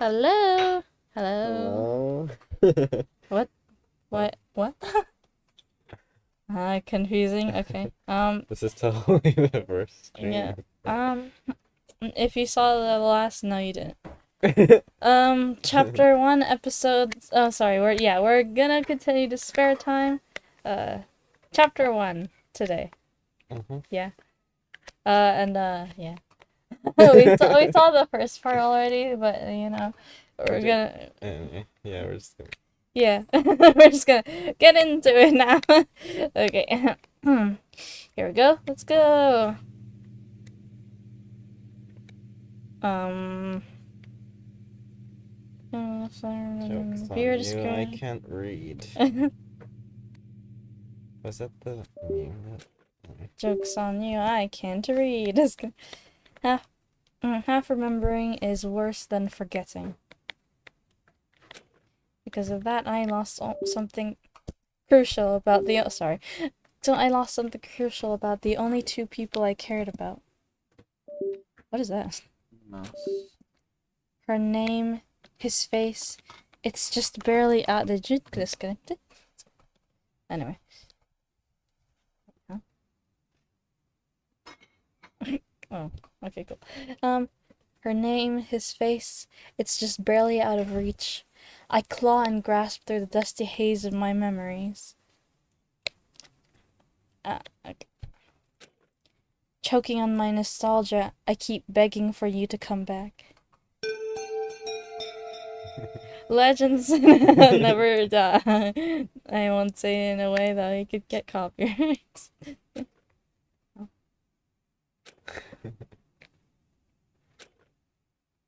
Hello? Hello? Oh. What? What? Confusing. Okay. This is totally the first Yeah. stream. If you saw the last, no, you didn't. Chapter 1, episode, oh, sorry, we're gonna continue to spare time. Chapter 1 today. Yeah. Yeah. we saw the first part already, but, we're gonna... Anyway, yeah, we're just gonna... Yeah, we're just gonna get into it now. Okay. Here we go. Let's go. Joke's Viewer on you, I discretion. can't read. Was that the meme? Joke's on you, I can't read. Half remembering is worse than forgetting. Because of that, I lost something crucial about the... sorry. So I lost something crucial about the only two people I cared about. What is that? Mouse. Her name, his face, it's just barely out. Did you disconnect it? Anyway. Huh? Oh, okay, cool. Her name, his face, it's just barely out of reach. I claw and grasp through the dusty haze of my memories. Okay. Choking on my nostalgia, I keep begging for you to come back. Legends never die. I won't say it in a way that we could get copyrights.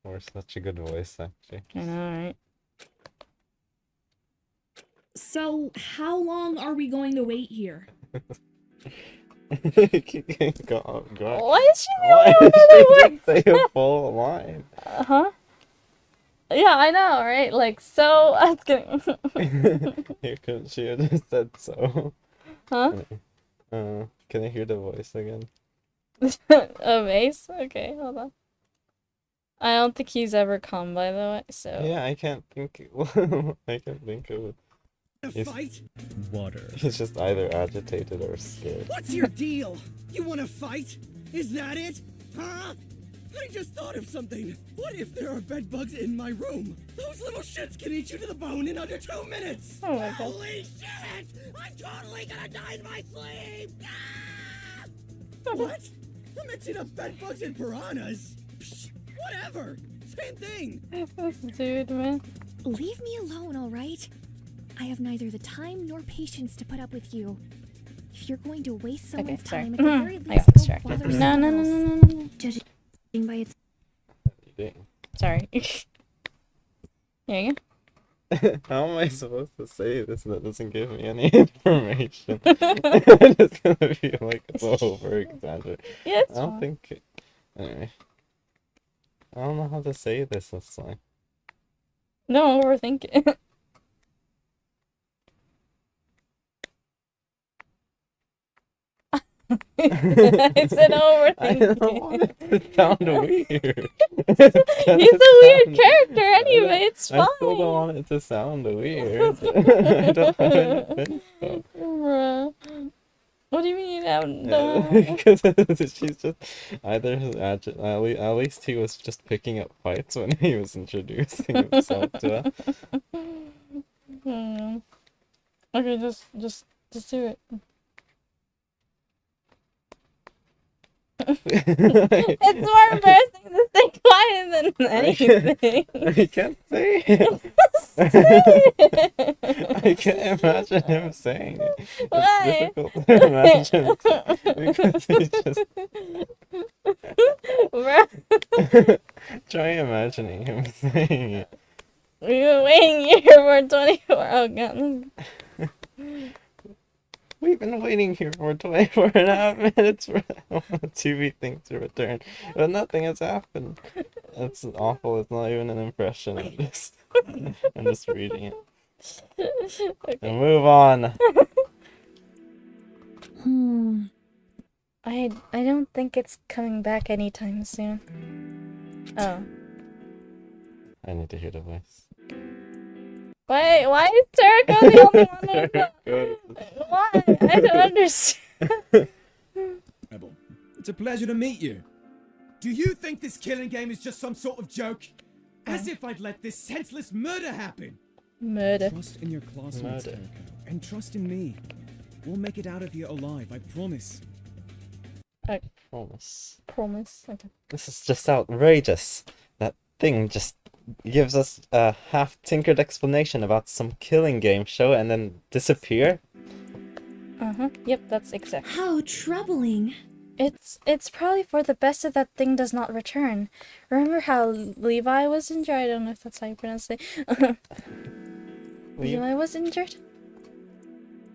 Or such a good voice, actually. I know, right? So, how long are we going to wait here? Go. Why is she Why did she just say a full line? Huh? Yeah, I know, right? Like, so... I was kidding. You couldn't she have just said so? Huh? Can I hear the voice again? Of Ace? Okay, hold on. I don't think he's ever come, by the way, so... Yeah, I can't think... I can't think of it. Fight? Water. He's just either agitated or scared. What's your deal? You wanna fight? Is that it? Huh? I just thought of something. What if there are bed bugs in my room? Those little shits can eat you to the bone in under 2 minutes. Oh my god. Holy shit! I'm totally gonna die in my sleep. Ah! What? I'm mixing up bed bugs and piranhas. Psh, whatever. Same thing. This dude, man. Leave me alone, alright? I have neither the time nor patience to put up with you. If you're going to waste someone's sorry. time, at the very I least got go distracted. bother No. someone else. Judging by its... Sorry. Here you go. How am I supposed to say this that doesn't give me any information? I'm just gonna be like so over exaggerated. Yeah, it's I don't fine. think. Anyway. I don't know how to say this. That's why. Don't overthink it. I said overthink I don't want it to sound weird. He's a weird character anyway, it's fine. I still don't want it to sound weird. I don't have anything. Bruh. What do you mean? No. Because she's just either at least he was just picking up fights when he was introducing himself to her. Okay, just do it. It's more embarrassing to stay quiet than anything. I can't say it. I can't imagine him saying it. It's Why? difficult to imagine because he's just Bruh. try imagining him saying it. We've been waiting here for 24. Oh god. We've been waiting here for 24.5 minutes for the TV thing to return, but nothing has happened. That's awful. It's not even an impression. I'm just reading it. Okay. And move on. I don't think it's coming back anytime soon. Oh. I need to hear the voice. Why is Terako the only one who... Why? I don't understand. Rebel, it's a pleasure to meet you. Do you think this killing game is just some sort of joke? As if I'd let this senseless murder happen. Murder. Trust in your classmates, Murder. Terako, and trust in me. We'll make it out of here alive, I promise. Promise. Promise. Okay. This is just outrageous. That thing just gives us a half-tinkered explanation about some killing game show and then disappear. Yep, that's exact. How troubling. It's probably for the best that that thing does not return. Remember how Levi was injured? I don't know if that's how you pronounce it. Levi was injured?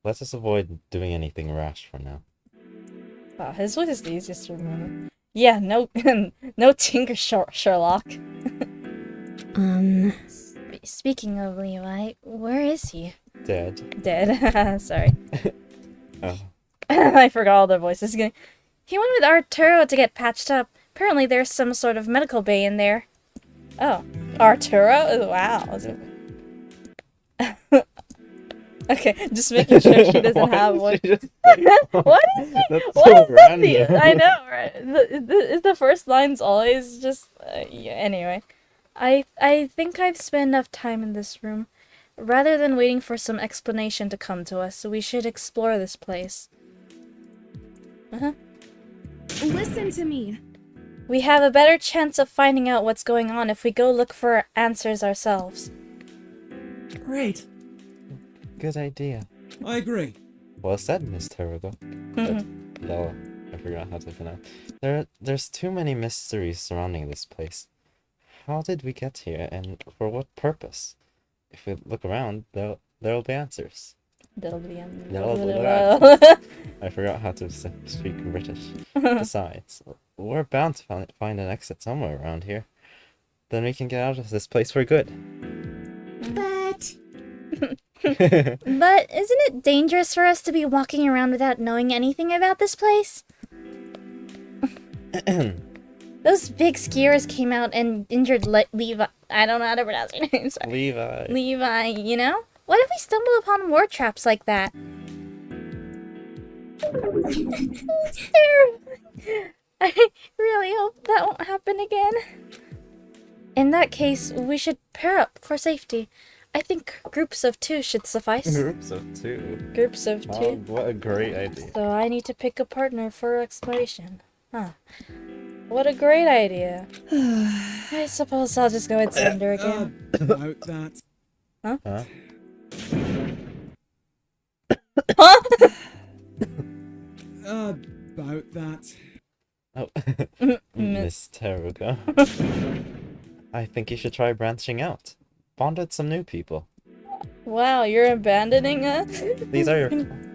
Let us avoid doing anything rash for now. Wow, his voice is the easiest to remember. Yeah, no, no Tinker Sherlock. Speaking of Levi, where is he? Dead. Dead. Sorry. Oh. I forgot all their voices. He went with Arturo to get patched up. Apparently there's some sort of medical bay in there. Oh. Arturo? Wow. Okay, just making sure she doesn't have one. What is it? That's What so is that? random. I know, right? Is the first lines always just... yeah, anyway. I think I've spent enough time in this room. Rather than waiting for some explanation to come to us, we should explore this place. Listen to me. We have a better chance of finding out what's going on if we go look for answers ourselves. Great. Good idea. I agree. Well said, Miss Terrago. No, I forgot how to pronounce. There's too many mysteries surrounding this place. How did we get here, and for what purpose? If we look around, there'll be answers. That'll be I forgot how to speak British. Besides, we're bound to find an exit somewhere around here. Then we can get out of this place for good. But But isn't it dangerous for us to be walking around without knowing anything about this place? Those big skiers came out and injured Levi. I don't know how to pronounce your name. Sorry. Levi. Levi, you know? What if we stumble upon more traps like that? It's terrible. I really hope that won't happen again. In that case, we should pair up for safety. I think groups of 2 should suffice. Groups of 2. Groups of 2. Oh, what a great idea. So I need to pick a partner for exploration. Huh. What a great idea. I suppose I'll just go with Sander again. About that. Huh? About that. Oh, Miss Teruga. I think you should try branching out. Bond with some new people. Wow, you're abandoning us? These are your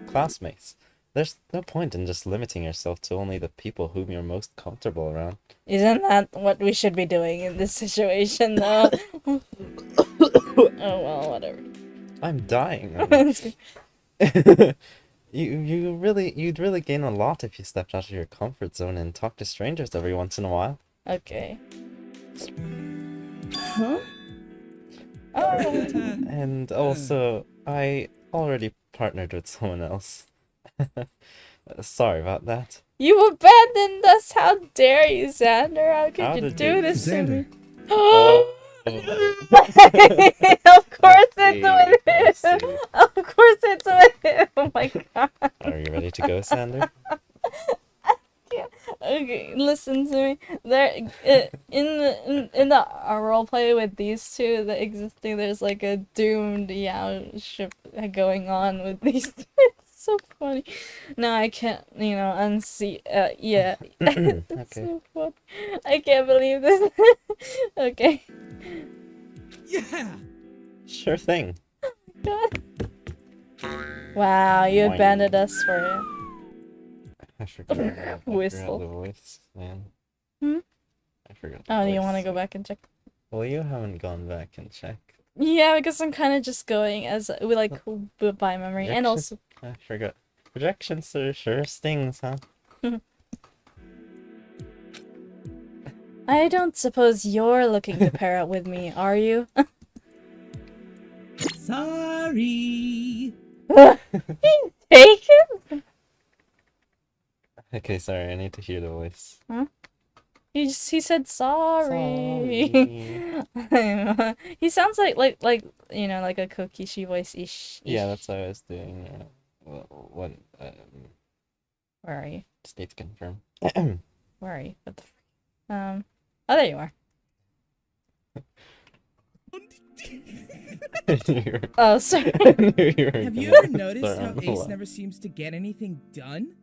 classmates. There's no point in just limiting yourself to only the people whom you're most comfortable around. Isn't that what we should be doing in this situation, though? Oh, well, whatever. I'm dying. You'd really gain a lot if you stepped out of your comfort zone and talked to strangers every once in a while. Okay. huh? Oh. And also, I already partnered with someone else. Sorry about that. You abandoned us! How dare you, Xander? How could How you did do you- this to me? Oh. Of course it's with I see. him! Of course it's with him! Oh my god. Are you ready to go, Sander? Okay, listen to me. There, in the roleplay with these two, the existing, there's like a doomed ship going on with these two. It's so funny. No, I can't, unsee. Yeah. It's Okay. so funny. I can't believe this. Okay. Yeah! Sure thing. God. Wow, you Why? abandoned us for him. I forgot. I Whistle. forgot the voice, man. Hmm? I forgot. Oh, the do you voice. want to go back and check? Well, you haven't gone back and checked. Yeah, because I'm kind of just going as we like by memory, and also I forgot. Projections are sure stings, huh? I don't suppose you're looking to pair up with me, are you? Sorry. Take it? Okay, sorry, I need to hear the voice. Huh? He said sorry. He sounds like you know, like a Kokishi voice ish. Yeah, that's what I was doing. When Where are you? just need to confirm. Where are you? What the oh, there you are. Oh, sorry. Have you ever noticed how Ace never seems to get anything done?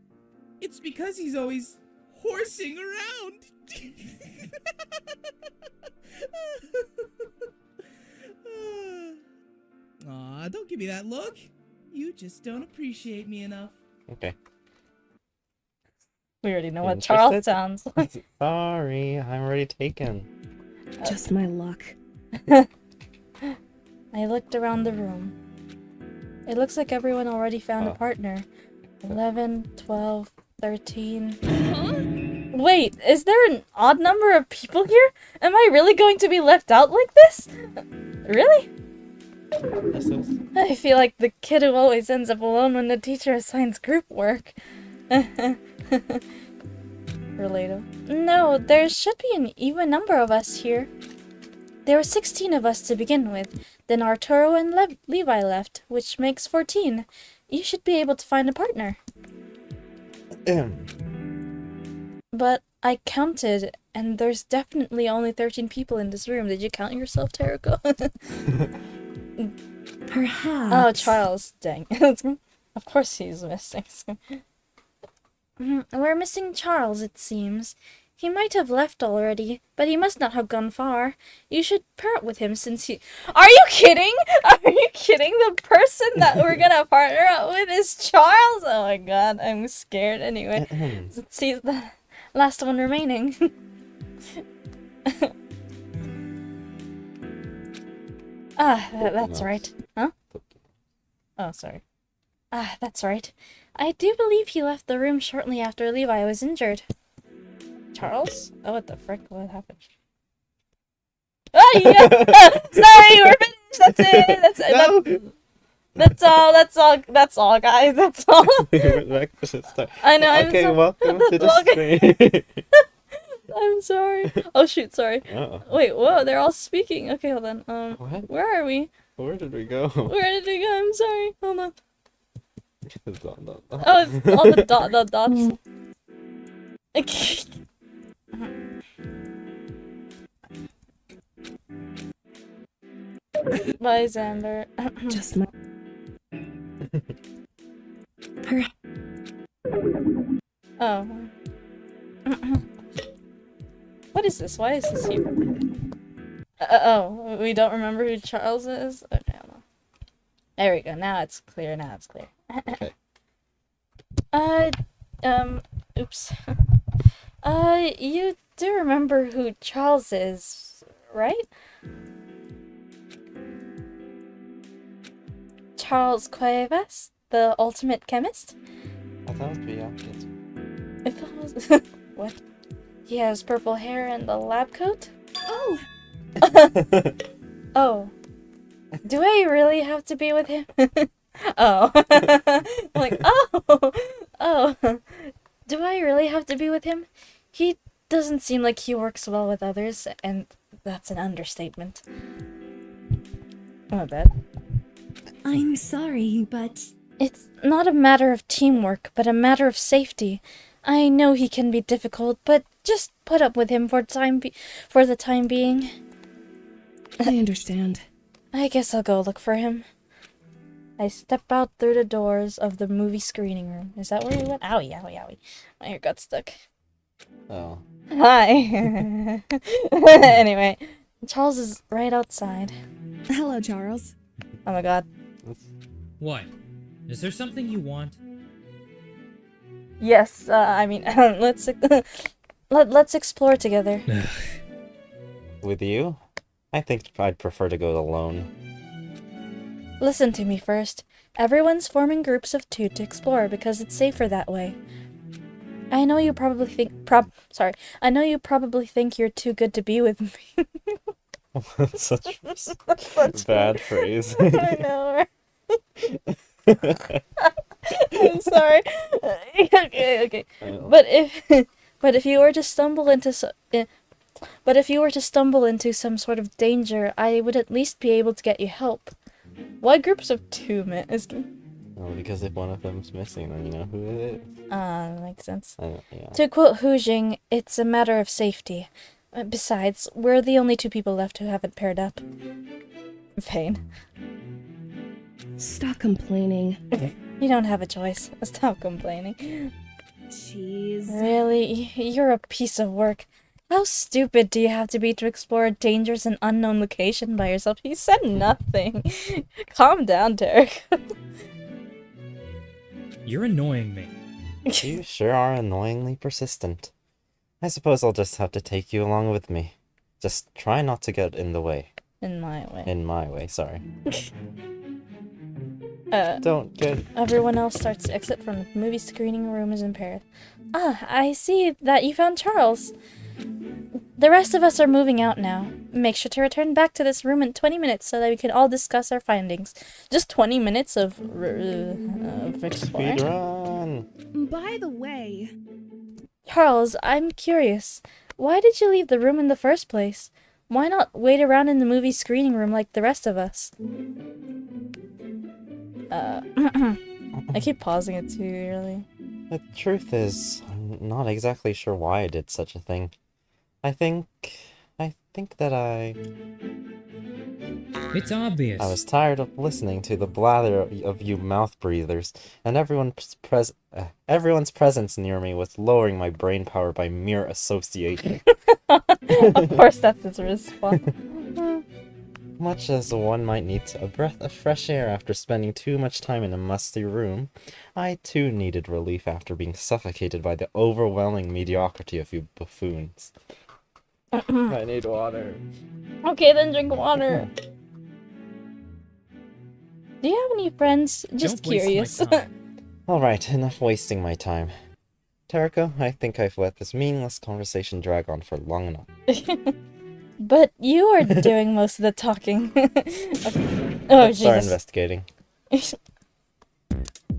It's because he's always horsing around. Aw, don't give me that look. You just don't appreciate me enough. Okay. We already know what Charles Interested? sounds like. Sorry, I'm already taken. Just my luck. I looked around the room. It looks like everyone already found a partner. 11, 12, 13. Huh? Wait, is there an odd number of people here? Am I really going to be left out like this? Really? This is... I feel like the kid who always ends up alone when the teacher assigns group work. Relatable. No, there should be an even number of us here. There were 16 of us to begin with. Then Arturo and Levi left, which makes 14. You should be able to find a partner. But I counted, and there's definitely only 13 people in this room. Did you count yourself, Terako? Perhaps. Oh, Charles. Dang. Of course he's missing. We're missing Charles, it seems. He might have left already, but he must not have gone far. You should part with him since he... Are you kidding? Are you kidding? The person that we're gonna partner up with is Charles? Oh my god, I'm scared. Anyway, he's the last one remaining. That's right. Huh? Oh, sorry. That's right. I do believe he left the room shortly after Levi was injured. Charles? Oh, what the frick? What happened? Oh, yeah! Sorry, we're finished! That's it! That's it! No! That's all, guys. That's all. Back to the start. I know, I'm Okay, so- welcome to the stream. I'm sorry. Oh, shoot, sorry. Oh. Wait, whoa, they're all speaking. Okay, hold on. What? Where are we? Where did we go? Where did we go? I'm sorry. Hold on. Dot. Oh, it's all the dots. Bye, Xander. Just my. Oh. What is this? Why is this here? Oh, we don't remember who Charles is? Okay, hold on. There we go. Now it's clear. Okay. Oops. You do remember who Charles is, right? Charles Cuevas, the ultimate chemist? I thought it would be obvious. If it was... What? He has purple hair and a lab coat? Oh! Oh. Do I really have to be with him? Oh. Like, oh! Oh. Do I really have to be with him? He doesn't seem like he works well with others, and that's an understatement. Oh, bad. I'm sorry, but... It's not a matter of teamwork, but a matter of safety. I know he can be difficult, but just put up with him for the time being. I understand. I guess I'll go look for him. I step out through the doors of the movie screening room. Is that where we went? Owie, owie, owie. My hair got stuck. Oh. Hi. Anyway, Charles is right outside. Hello, Charles. Oh my god. What? Is there something you want? Yes, I mean, let's explore together. With you? I think I'd prefer to go alone. Listen to me first. Everyone's forming groups of 2 to explore because it's safer that way. I know you probably think I know you probably think you're too good to be with me. That's such bad phrase. I know. I'm sorry. Okay. But if but if you were to stumble into but if you were to stumble into some sort of danger, I would at least be able to get you help. Why groups of two men? Well, because if one of them's missing, then you know who it is. Makes sense. Yeah. To quote Hu Jing, it's a matter of safety. Besides, we're the only two people left who haven't paired up. Pain. Stop complaining. You don't have a choice. Stop complaining. Jeez. Really? You're a piece of work. How stupid do you have to be to explore a dangerous and unknown location by yourself? He said nothing. Calm down, Derek. You're annoying me. You sure are annoyingly persistent. I suppose I'll just have to take you along with me. Just try not to get in the way. In my way. In my way, sorry. Uh, Don't get... Everyone else starts to exit from the movie screening room is impaired. Ah, I see that you found Charles. The rest of us are moving out now. Make sure to return back to this room in 20 minutes so that we can all discuss our findings. Just 20 minutes of exploring. Speedrun! By the way, Charles, I'm curious. Why did you leave the room in the first place? Why not wait around in the movie screening room like the rest of us? I keep pausing it too early. The truth is, I'm not exactly sure why I did such a thing. I think that It's obvious. I was tired of listening to the blather of you mouth breathers, and everyone's presence near me was lowering my brain power by mere association. Of course that's his response. Much as one might need a breath of fresh air after spending too much time in a musty room, I too needed relief after being suffocated by the overwhelming mediocrity of you buffoons. I need water. Okay, then drink water. Do you have any friends? Just Don't waste my curious. time. Alright, enough wasting my time. Teriko, I think I've let this meaningless conversation drag on for long enough. But you are doing most of the talking. Okay. Oh, Let's start Jesus. investigating.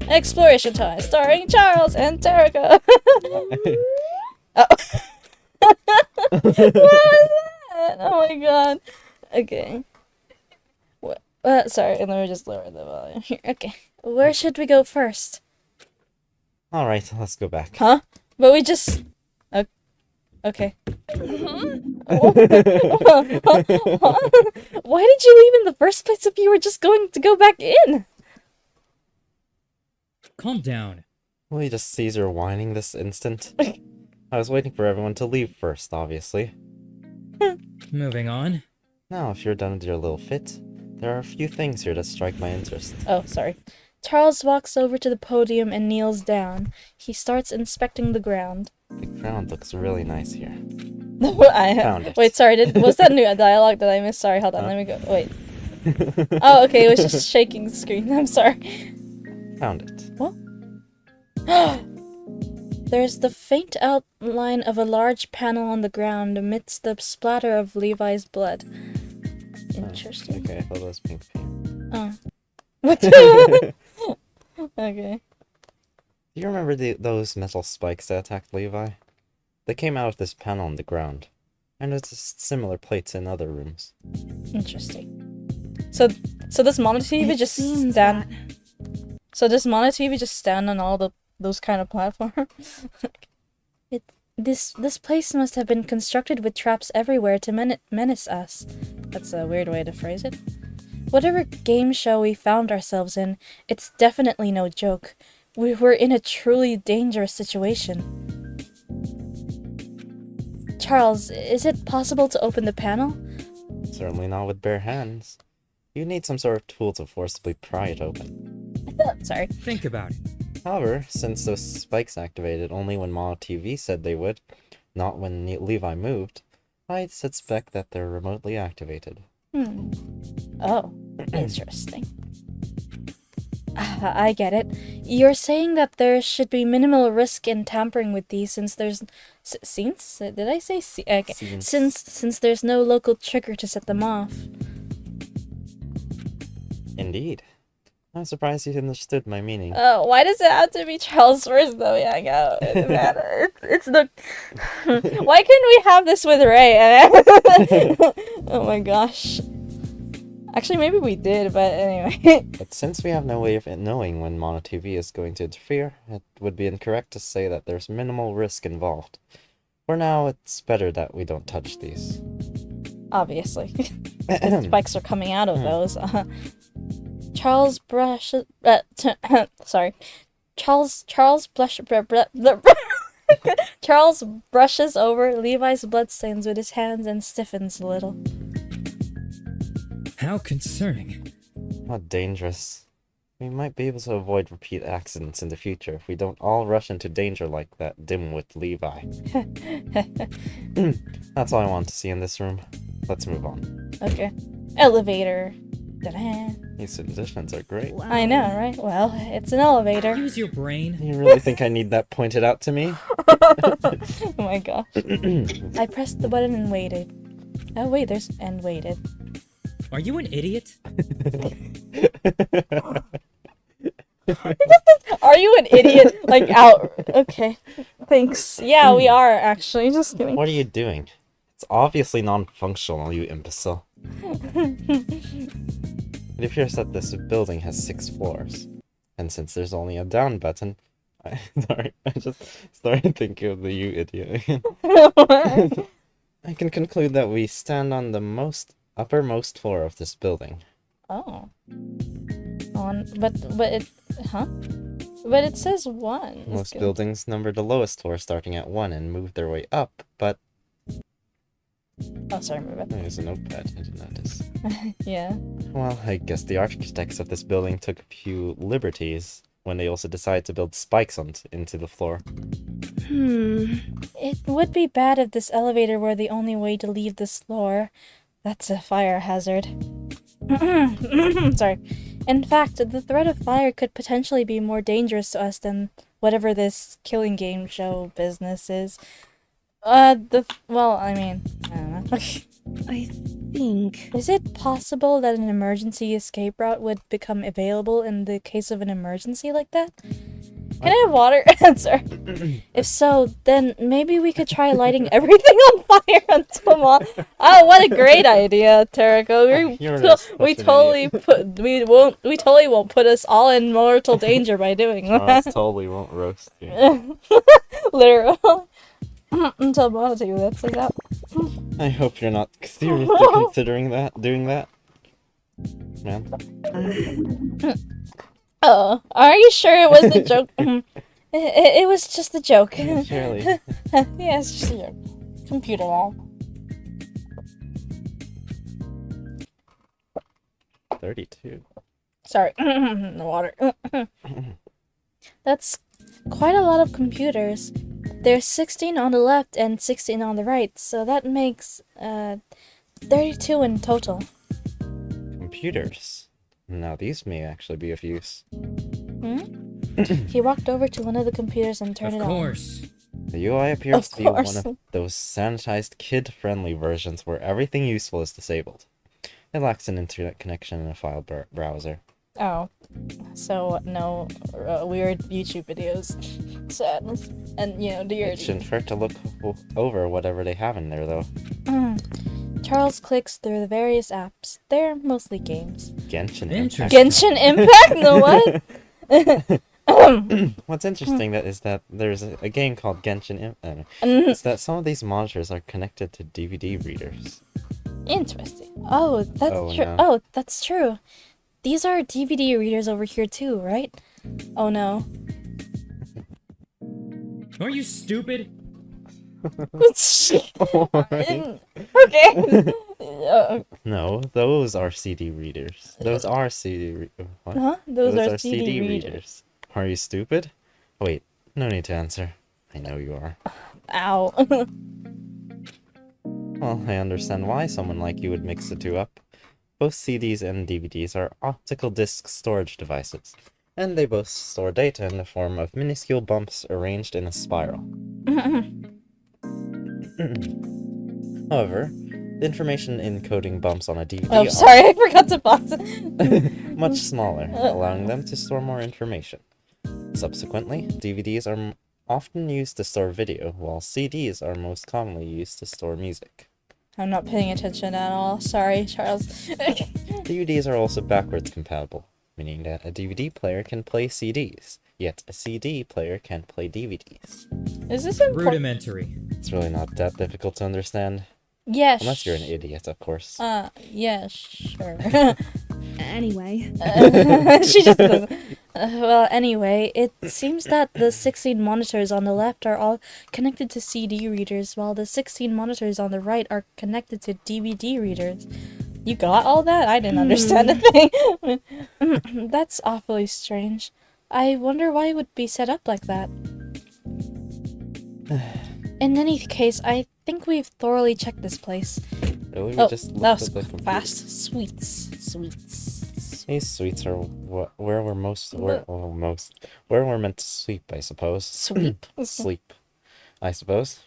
Exploration time, starring Charles and Terika. Oh. What was that? Oh my god. Okay. Sorry, let me just lower the volume here. Okay. Where should we go first? Alright, let's go back. Huh? But we just... Okay. Why did you leave in the first place if you were just going to go back in? Calm down. Will you just cease your whining this instant? I was waiting for everyone to leave first, obviously. Moving on. Now, if you're done with your little fit, there are a few things here that strike my interest. Oh, sorry. Charles walks over to the podium and kneels down. He starts inspecting the ground. The ground looks really nice here. Found it. Wait, sorry, was that new dialogue that I missed? Sorry, hold on, let me go. Wait. Oh, okay, it was just shaking the screen. I'm sorry. Found it. What? There's the faint outline of a large panel on the ground amidst the splatter of Levi's blood. Interesting. Okay, I thought it was pink paint. Oh. What? Okay. Do you remember those metal spikes that attacked Levi? They came out of this panel on the ground. I noticed similar plates in other rooms. Interesting. So this monitor TV just seems stand. So this monitor TV just stand on all those kind of platforms. This place must have been constructed with traps everywhere to menace us. That's a weird way to phrase it. Whatever game show we found ourselves in, it's definitely no joke. We were in a truly dangerous situation. Charles, is it possible to open the panel? Certainly not with bare hands. You need some sort of tool to forcibly pry it open. Sorry. Think about it. However, since those spikes activated only when Mono TV said they would, not when Levi moved, I suspect that they're remotely activated. Oh, interesting. I get it. You're saying that there should be minimal risk in tampering with these since there's... Since? Did I say... Okay. Since. Since there's no local trigger to set them off. Indeed. I'm surprised you understood my meaning. Why does it have to be Charles first, though? Yeah, yeah, it doesn't matter. It's the... Why couldn't we have this with Ray? Oh my gosh. Actually, maybe we did, but anyway. But since we have no way of knowing when Mono TV is going to interfere, it would be incorrect to say that there's minimal risk involved. For now, it's better that we don't touch these. Obviously. The spikes are coming out of those. Charles brushes... sorry. Charles Charles brushes over Levi's bloodstains with his hands and stiffens a little. How concerning. How dangerous. We might be able to avoid repeat accidents in the future if we don't all rush into danger like that dimwit Levi. That's all I want to see in this room. Let's move on. Okay. Elevator. Ta-da. These suggestions are great. Wow. I know, right? Well, it's an elevator. Use your brain. You really think I need that pointed out to me? Oh my gosh. I pressed the button and waited. Oh wait, there's... and waited. Are you an idiot? Are you an idiot? Like, out. Okay. Thanks. Yeah, we are, actually. Just kidding. What are you doing? It's obviously non-functional, you imbecile. It appears that this building has 6 floors. And since there's only a down button... Sorry, I just started thinking of the you idiot again. I can conclude that we stand on the uppermost floor of this building. Oh. But it... Huh? But it says 1. Most buildings number the lowest floor starting at 1 and move their way up, but... Oh, sorry, my bad. There's a notepad, I didn't notice. Yeah. Well, I guess the architects of this building took a few liberties when they also decided to build spikes into the floor. It would be bad if this elevator were the only way to leave this floor. That's a fire hazard. Sorry. In fact, the threat of fire could potentially be more dangerous to us than whatever this killing game show business is. Well, I mean, I don't know. I think... Is it possible that an emergency escape route would become available in the case of an emergency like that? Can I have water? Sorry. If so, then maybe we could try lighting everything on fire until Oh, what a great idea, Tereko. We totally won't put us all in mortal danger by doing Charles that. totally won't roast you. Literally. Until Monotone that says out. I hope you're not seriously considering doing that. Man. Oh, are you sure it was a joke? It was just a joke. Surely. Yeah, it's just a joke. Computer lol. 32. Sorry. The water. That's quite a lot of computers. There's 16 on the left and 16 on the right, so that makes 32 in total. Computers. Now these may actually be of use. He walked over to one of the computers and turned it on. Of course. The UI appears to be one course. of those sanitized kid-friendly versions where everything useful is disabled. It lacks an internet connection and a file browser. Oh. So, no weird YouTube videos. Sadness. And, dear. It shouldn't hurt to look over whatever they have in there, though. Charles clicks through the various apps. They're mostly games. Genshin Interesting. Impact. Genshin Impact? The what? What's interesting is that there's a game called Genshin Impact. It's that some of these monitors are connected to DVD readers. Interesting. Oh, that's true. No. Oh, that's true. These are DVD readers over here too, right? Oh no. Are you stupid? Okay. No, those are CD readers. Those are CD what? Huh? Those are CD readers. readers. Are you stupid? Wait, no need to answer. I know you are. Ow. Well, I understand why someone like you would mix the two up. Both CDs and DVDs are optical disc storage devices. and they both store data in the form of minuscule bumps arranged in a spiral. However, the information encoding bumps on a DVD Oh, sorry, I forgot to pause. are much smaller, allowing them to store more information. Subsequently, DVDs are often used to store video, while CDs are most commonly used to store music. I'm not paying attention at all. Sorry, Charles. DVDs are also backwards compatible, meaning that a DVD player can play CDs, yet a CD player can't play DVDs. Is this important? Rudimentary. It's really not that difficult to understand, Yes. unless you're an idiot, of course. Yeah, sure. Anyway, She just doesn't. Well, anyway, it seems that the 16 monitors on the left are all connected to CD readers, while the 16 monitors on the right are connected to DVD readers. You got all that? I didn't understand a thing. That's awfully strange. I wonder why it would be set up like that. In any case, I think we've thoroughly checked this place. Really? We Oh, just that looked was at the computer. fast. Sweets. These suites are where we're where we're meant to sleep, I suppose. Sweep. Sleep, I suppose.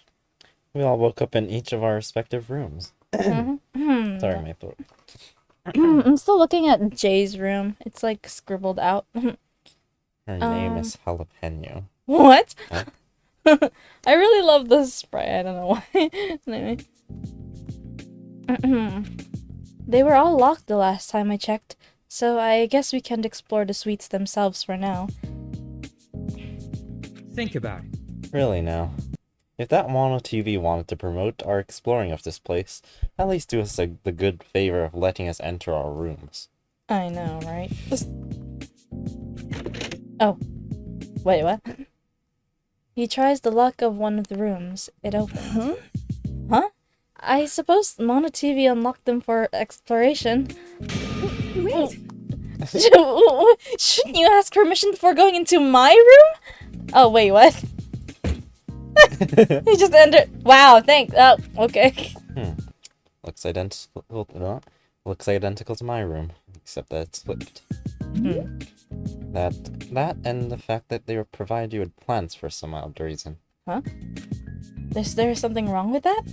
We all woke up in each of our respective rooms. Sorry, my throat. I'm still looking at Jay's room. It's like scribbled out. Her name is Jalapeno. What? Huh? I really love this spray. I don't know why. Anyway. They were all locked the last time I checked, so I guess we can't explore the suites themselves for now. Think about it. Really now. If that mono TV wanted to promote our exploring of this place, at least do us the good favor of letting us enter our rooms. I know, right? Oh. Wait, what? He tries the lock of one of the rooms. It opens. Huh? I suppose Mono TV unlocked them for exploration. wait! Shouldn't you ask permission before going into my room? Oh, wait, what? He just entered. Wow, thanks. Oh, okay. Looks identical to my room, except that it's flipped. That and the fact that they would provide you with plants for some odd reason. Huh? Is there something wrong with that?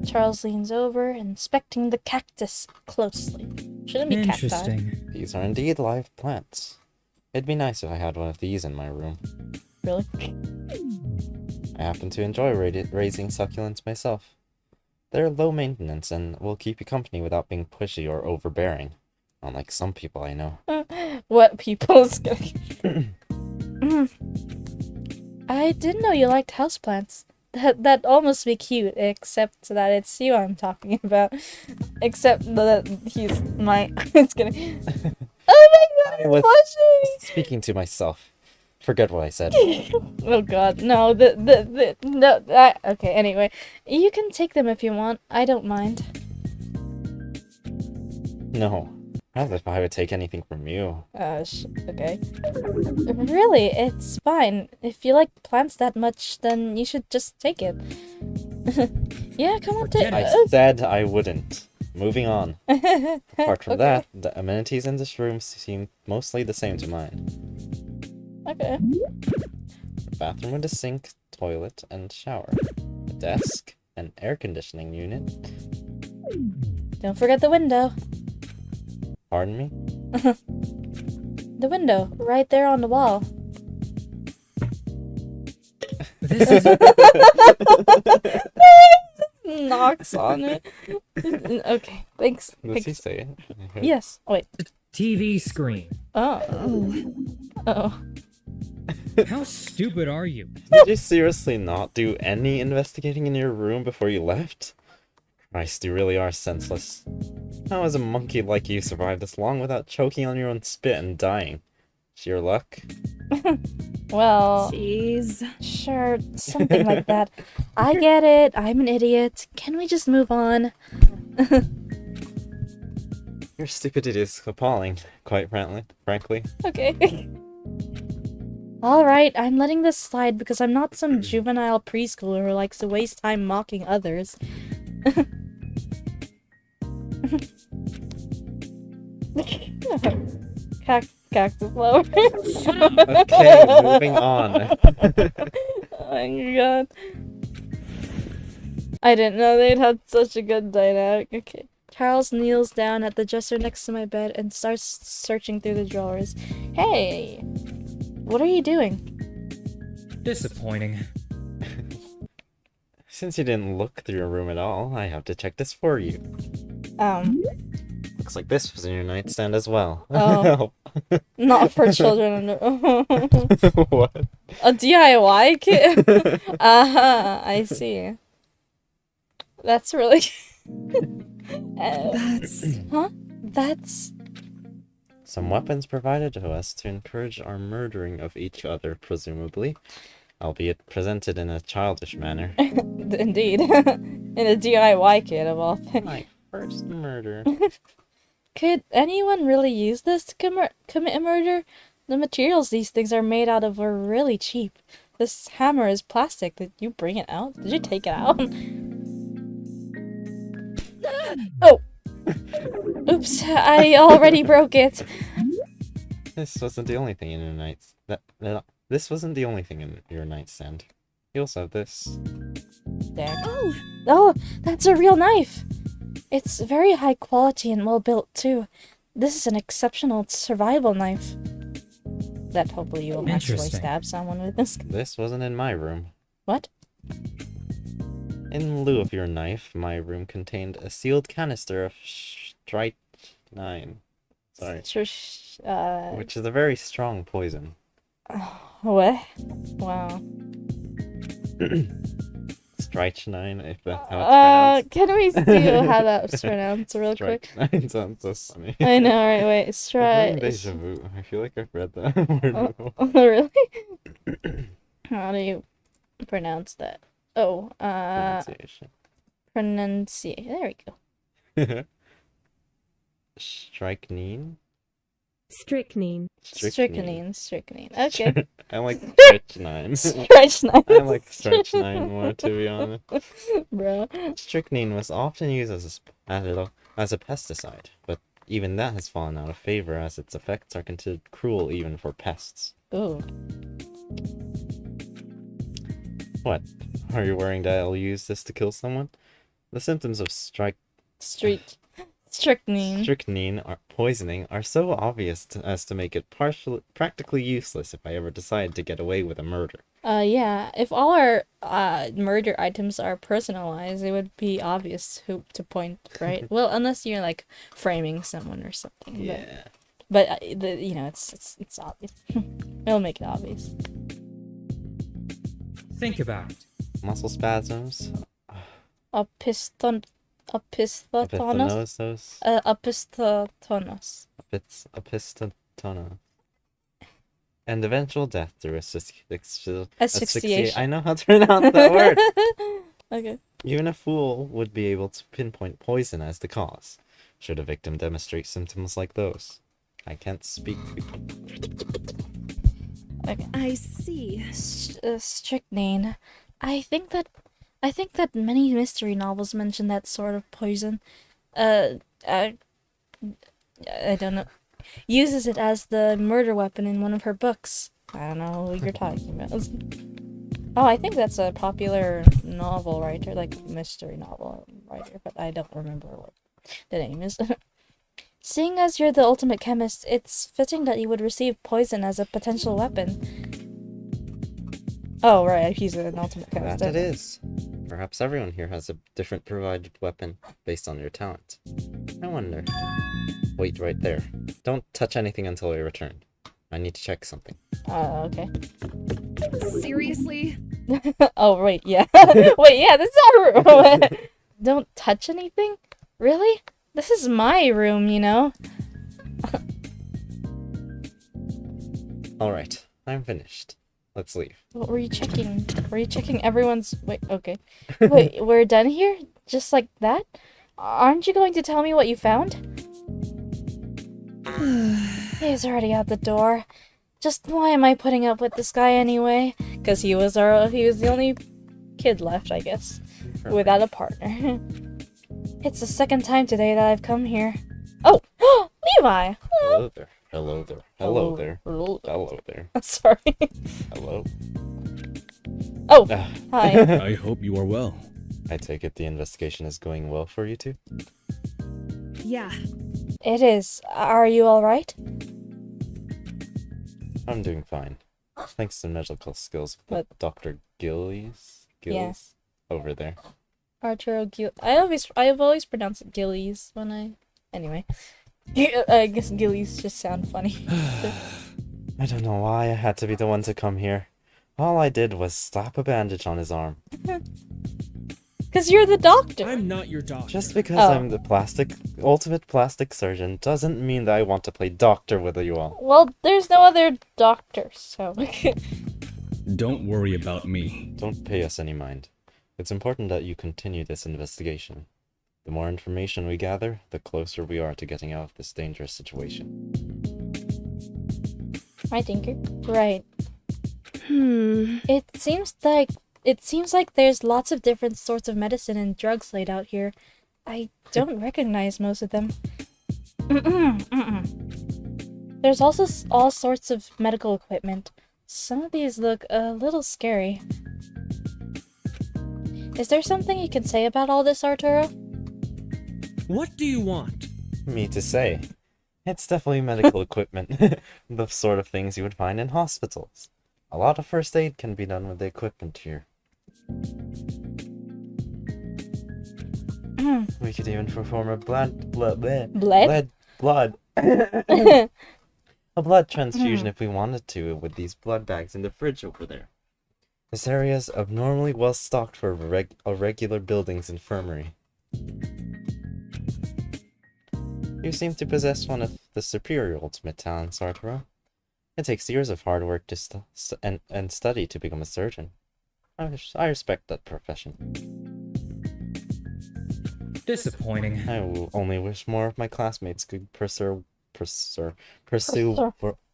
Charles leans over, inspecting the cactus closely. Shouldn't be cacti. Interesting. These are indeed live plants. It'd be nice if I had one of these in my room. Really? I happen to enjoy raising succulents myself. They're low maintenance and will keep you company without being pushy or overbearing, unlike some people I know. What people's gonna... I didn't know you liked houseplants. That'd almost be cute, except that it's you I'm talking about. Except that he's my... It's gonna... Oh my god, I I'm was blushing! speaking to myself. Forget what I said. Oh god, no, okay, anyway. You can take them if you want. I don't mind. No. As if I would take anything from you. Okay. Really, it's fine. If you like plants that much, then you should just take it. Yeah, come on, take Forget I it. said I wouldn't. Moving on. Apart from Okay. that, the amenities in this room seem mostly the same to mine. Okay. A bathroom with a sink, toilet, and shower. A desk, an air conditioning unit. Don't forget the window. Pardon me? The window, right there on the wall. This is Knocks on it. Okay, thanks. Does he Thanks. say it? Yes. Oh, wait. TV screen. Oh. Oh. How stupid are you? Did you seriously not do any investigating in your room before you left? Christ, you really are senseless. How has a monkey like you survived this long without choking on your own spit and dying? Sheer luck? Well, Jeez. sure, something like that. I get it. I'm an idiot. Can we just move on? Your stupidity is appalling, quite frankly. Okay. Alright, I'm letting this slide because I'm not some juvenile preschooler who likes to waste time mocking others. cactus flowers. Okay, moving on. Oh my god. I didn't know they'd had such a good dynamic. Okay. Charles kneels down at the dresser next to my bed and starts searching through the drawers. Hey! What are you doing? Disappointing. Since you didn't look through your room at all, I have to check this for you. Looks like this was in your nightstand as well. Oh. Not for children under... What? A DIY kit? I see. That's really... Huh? That's... Some weapons provided to us to encourage our murdering of each other, presumably. Albeit presented in a childish manner. Indeed. In a DIY kit of all things. My first murder. Could anyone really use this to commit a murder? The materials these things are made out of are really cheap. This hammer is plastic. Did you bring it out? Did you take it out? Oh! Oops, I already broke it. This wasn't the only thing in your This wasn't the only thing in your nightstand. You also have this. There. Oh, that's a real knife. It's very high quality and well built too. This is an exceptional survival knife. That hopefully you won't actually Interesting. stab someone with this. This wasn't in my room. What? In lieu of your knife, my room contained a sealed canister of strychnine. Sorry. Which is a very strong poison. What? Wow. Strychnine, if that's how it's pronounced. Can we see how that's pronounced real quick? Strychnine sounds so funny. I know, right? Wait, I'm having deja vu. I feel like I've read that word before. Oh, really? How do you pronounce that? Oh, Pronunciation. There we go. Strychnine? Strychnine. Strychnine. Okay. I like strychnine. Strychnine. I like strychnine more, to be honest. Bro. Strychnine was often used as a pesticide, but even that has fallen out of favor as its effects are considered cruel even for pests. Ooh. What? Are you worrying that I'll use this to kill someone? The symptoms of strychnine poisoning are so obvious as to make it practically useless if I ever decide to get away with a murder. Yeah. If all our murder items are personalized, it would be obvious who to point, right? Well, unless you're like framing someone or something. Yeah. But it's obvious. It'll make it obvious. Think about it. Muscle spasms. Opisthothonos. Epithanosis. Opisthothonos. Epistotona. And eventual death through asphyxiation. Asphyxiation. I know how to pronounce that word. Okay. Even a fool would be able to pinpoint poison as the cause, should a victim demonstrate symptoms like those. I can't speak. Okay. I see. Strychnine. I think that many mystery novels mention that sort of poison. I don't know. Uses it as the murder weapon in one of her books. I don't know who you're talking about. Oh, I think that's a popular novel writer, like mystery novel writer, but I don't remember what the name is. Seeing as you're the ultimate chemist, it's fitting that you would receive poison as a potential weapon. Oh, right, he's an ultimate chemist. That it is. Perhaps everyone here has a different provided weapon based on your talent. I wonder. Wait right there. Don't touch anything until I return. I need to check something. Okay. Seriously? Oh, wait, yeah. Wait, yeah, this is our room. Don't touch anything? Really? This is my room, you know? Alright, I'm finished. Let's leave. What were you checking? Were you checking everyone's... Wait, okay. Wait, we're done here? Just like that? Aren't you going to tell me what you found? He's already out the door. Just why am I putting up with this guy anyway? Because he was the only kid left, I guess. Without a partner. It's the second time today that I've come here. Oh! Levi! Hello there. Hello there. Hello there. Hello. Hello there. Sorry. Hello. Oh, Ah. hi. I hope you are well. I take it the investigation is going well for you two? Yeah. It is. Are you alright? I'm doing fine. Thanks to medical skills of What? Dr. Gillies? Yeah. Over there. Arturo Gil. I've always pronounced it Gillies when I. Anyway. I guess Gillies just sound funny. I don't know why I had to be the one to come here. All I did was slap a bandage on his arm. Cause you're the doctor. I'm not your doctor. Just because Oh. I'm the ultimate plastic surgeon doesn't mean that I want to play doctor with you all. Well, there's no other doctor, so. Don't worry about me. Don't pay us any mind. It's important that you continue this investigation. The more information we gather, the closer we are to getting out of this dangerous situation. Right, Tinker? Right. Hmm. It seems like there's lots of different sorts of medicine and drugs laid out here. I don't recognize most of them. There's also all sorts of medical equipment. Some of these look a little scary. Is there something you can say about all this, Arturo? What do you want? Me to say. It's definitely medical equipment. The sort of things you would find in hospitals. A lot of first aid can be done with the equipment here. We could even perform a blood a blood transfusion if we wanted to with these blood bags in the fridge over there. This area is abnormally well stocked for a regular building's infirmary. You seem to possess one of the superior ultimate talents, Arturo. It takes years of hard work to and study to become a surgeon. I respect that profession. Disappointing. I only wish more of my classmates could pursue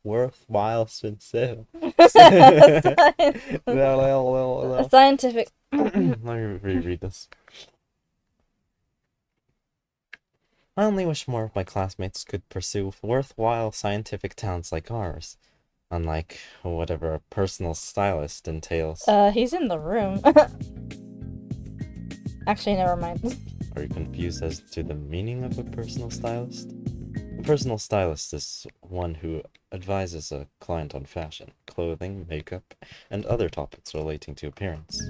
worthwhile sincere. A scientific. Let me reread this. I only wish more of my classmates could pursue worthwhile scientific talents like ours, unlike whatever a personal stylist entails. He's in the room. Actually, never mind. Are you confused as to the meaning of a personal stylist? A personal stylist is one who advises a client on fashion, clothing, makeup, and other topics relating to appearance.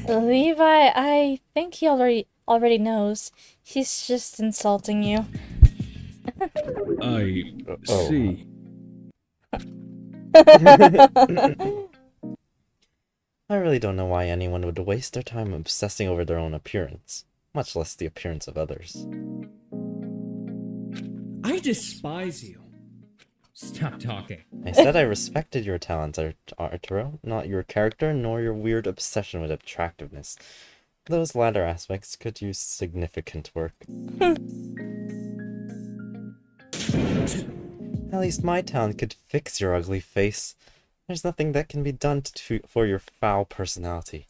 Levi, I think he already knows. He's just insulting you. I Oh. see. I really don't know why anyone would waste their time obsessing over their own appearance, much less the appearance of others. I despise you. Stop talking. I said I respected your talents, Arturo, not your character nor your weird obsession with attractiveness. Those latter aspects could use significant work. At least my talent could fix your ugly face. There's nothing that can be done for your foul personality.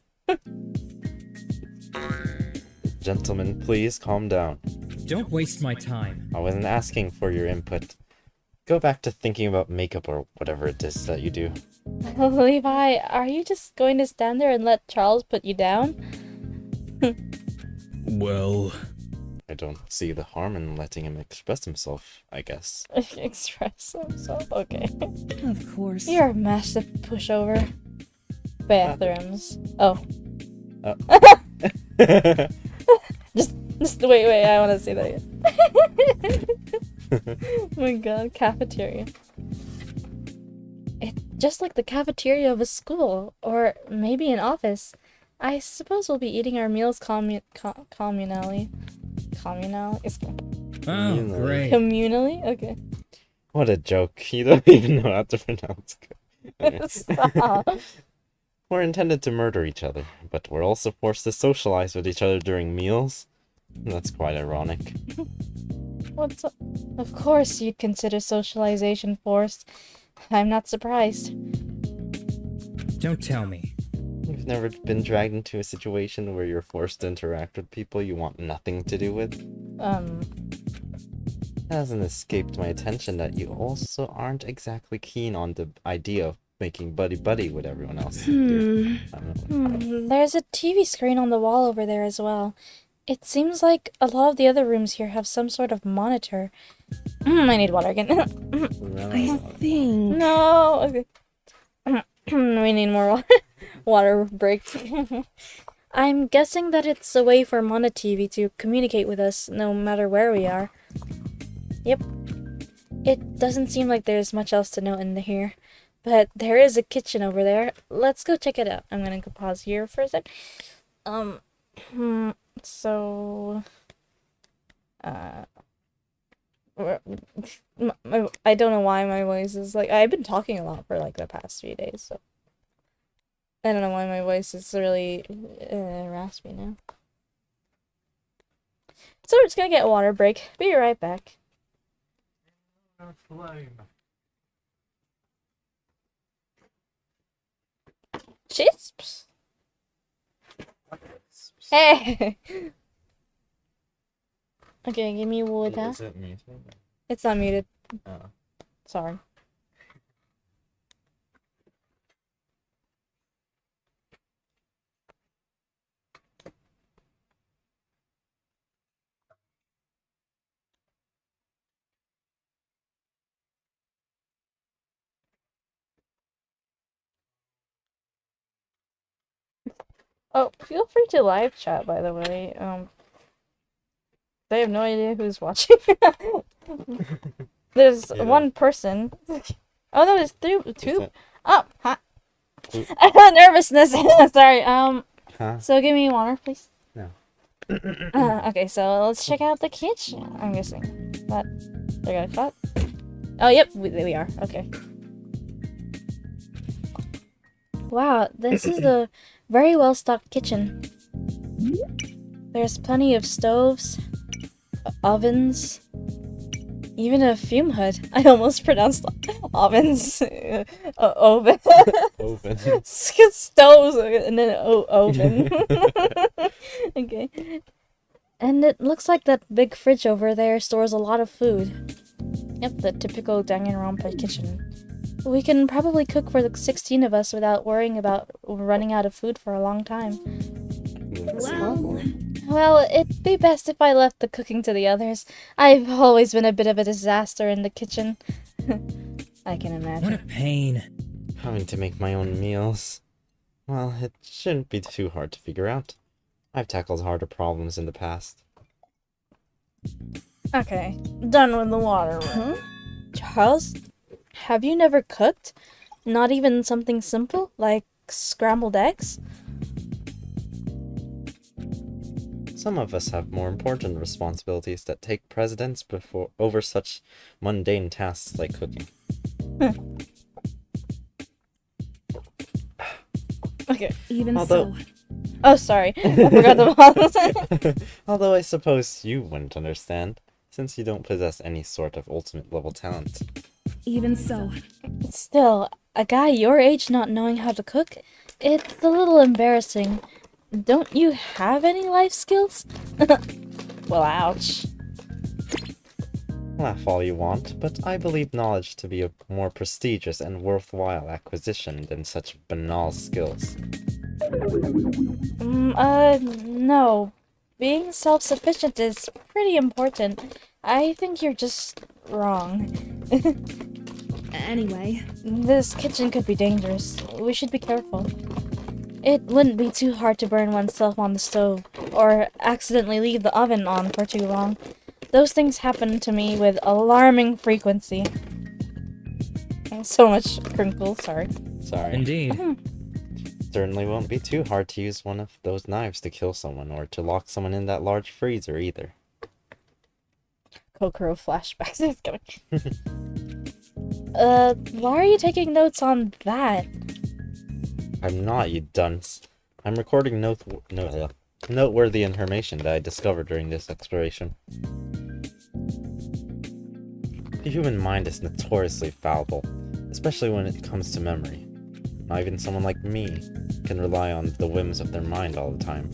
Gentlemen, please calm down. Don't waste my time. I wasn't asking for your input. Go back to thinking about makeup or whatever it is that you do. Levi, are you just going to stand there and let Charles put you down? Well, I don't see the harm in letting him express himself, I guess. Express himself? Okay. Of course. You're a massive pushover. Bathrooms. Oh. Just wait, I want to say that again. Oh my god, cafeteria. It's just like the cafeteria of a school, or maybe an office. I suppose we'll be eating our meals communally. Communal? It's Oh, great. communally? Okay. What a joke. You don't even know how to pronounce it. Stop. We're intended to murder each other, but we're also forced to socialize with each other during meals. That's quite ironic. What's up? Of course you'd consider socialization forced. I'm not surprised. Don't tell me. You've never been dragged into a situation where you're forced to interact with people you want nothing to do with? It hasn't escaped my attention that you also aren't exactly keen on the idea of making buddy-buddy with everyone else. Here. I don't know. There's a TV screen on the wall over there as well. It seems like a lot of the other rooms here have some sort of monitor. I need water again. I think. No! Okay. We need more water break. I'm guessing that it's a way for Mana TV to communicate with us no matter where we are. Yep. It doesn't seem like there's much else to note in here. But there is a kitchen over there. Let's go check it out. I'm gonna go pause here for a sec. So... I don't know why my voice is like... I've been talking a lot for like the past 3 days, so... I don't know why my voice is really raspy now. So we're just gonna get a water break. Be right back. Chisps? Hey! Okay, give me water. Is it muted? It's not muted. Oh. Sorry. Oh, feel free to live chat, by the way. I have no idea who's watching. There's Yeah. one person. Oh no, there's two. it- Oh, huh. Oop. Nervousness. Sorry. Huh? So give me water, please. No. Okay, so let's check out the kitchen. I'm guessing that they're gonna cut. Oh, yep, we are. Okay. Wow, this is a very well stocked kitchen. There's plenty of stoves, ovens, even a fume hood. I almost pronounced ovens. Oven. Open. Stoves and then oven. Okay. And it looks like that big fridge over there stores a lot of food. Yep, the typical Danganronpa kitchen. We can probably cook for the 16 of us without worrying about running out of food for a long time. Well, it'd be best if I left the cooking to the others. I've always been a bit of a disaster in the kitchen. I can What a imagine. pain. Having to make my own meals. Well, it shouldn't be too hard to figure out. I've tackled harder problems in the past. Okay, done with the water. Huh? Charles, have you never cooked? Not even something simple like scrambled eggs? Some of us have more important responsibilities that take precedence over such mundane tasks like cooking. Okay. Even Although- so. Oh, sorry. I forgot the pause. Although I suppose you wouldn't understand, since you don't possess any sort of ultimate level talent. Even so. Still, a guy your age not knowing how to cook? It's a little embarrassing. Don't you have any life skills? Well, ouch. Laugh all you want, but I believe knowledge to be a more prestigious and worthwhile acquisition than such banal skills. No. Being self-sufficient is pretty important. I think you're just wrong. Anyway. This kitchen could be dangerous. We should be careful. It wouldn't be too hard to burn oneself on the stove, or accidentally leave the oven on for too long. Those things happen to me with alarming frequency. So much crinkle, sorry. Sorry. Indeed. Certainly won't be too hard to use one of those knives to kill someone or to lock someone in that large freezer either. Kokoro flashbacks is coming. Why are you taking notes on that? I'm not, you dunce. I'm recording noteworthy information that I discovered during this exploration. The human mind is notoriously fallible, especially when it comes to memory. Not even someone like me can rely on the whims of their mind all the time.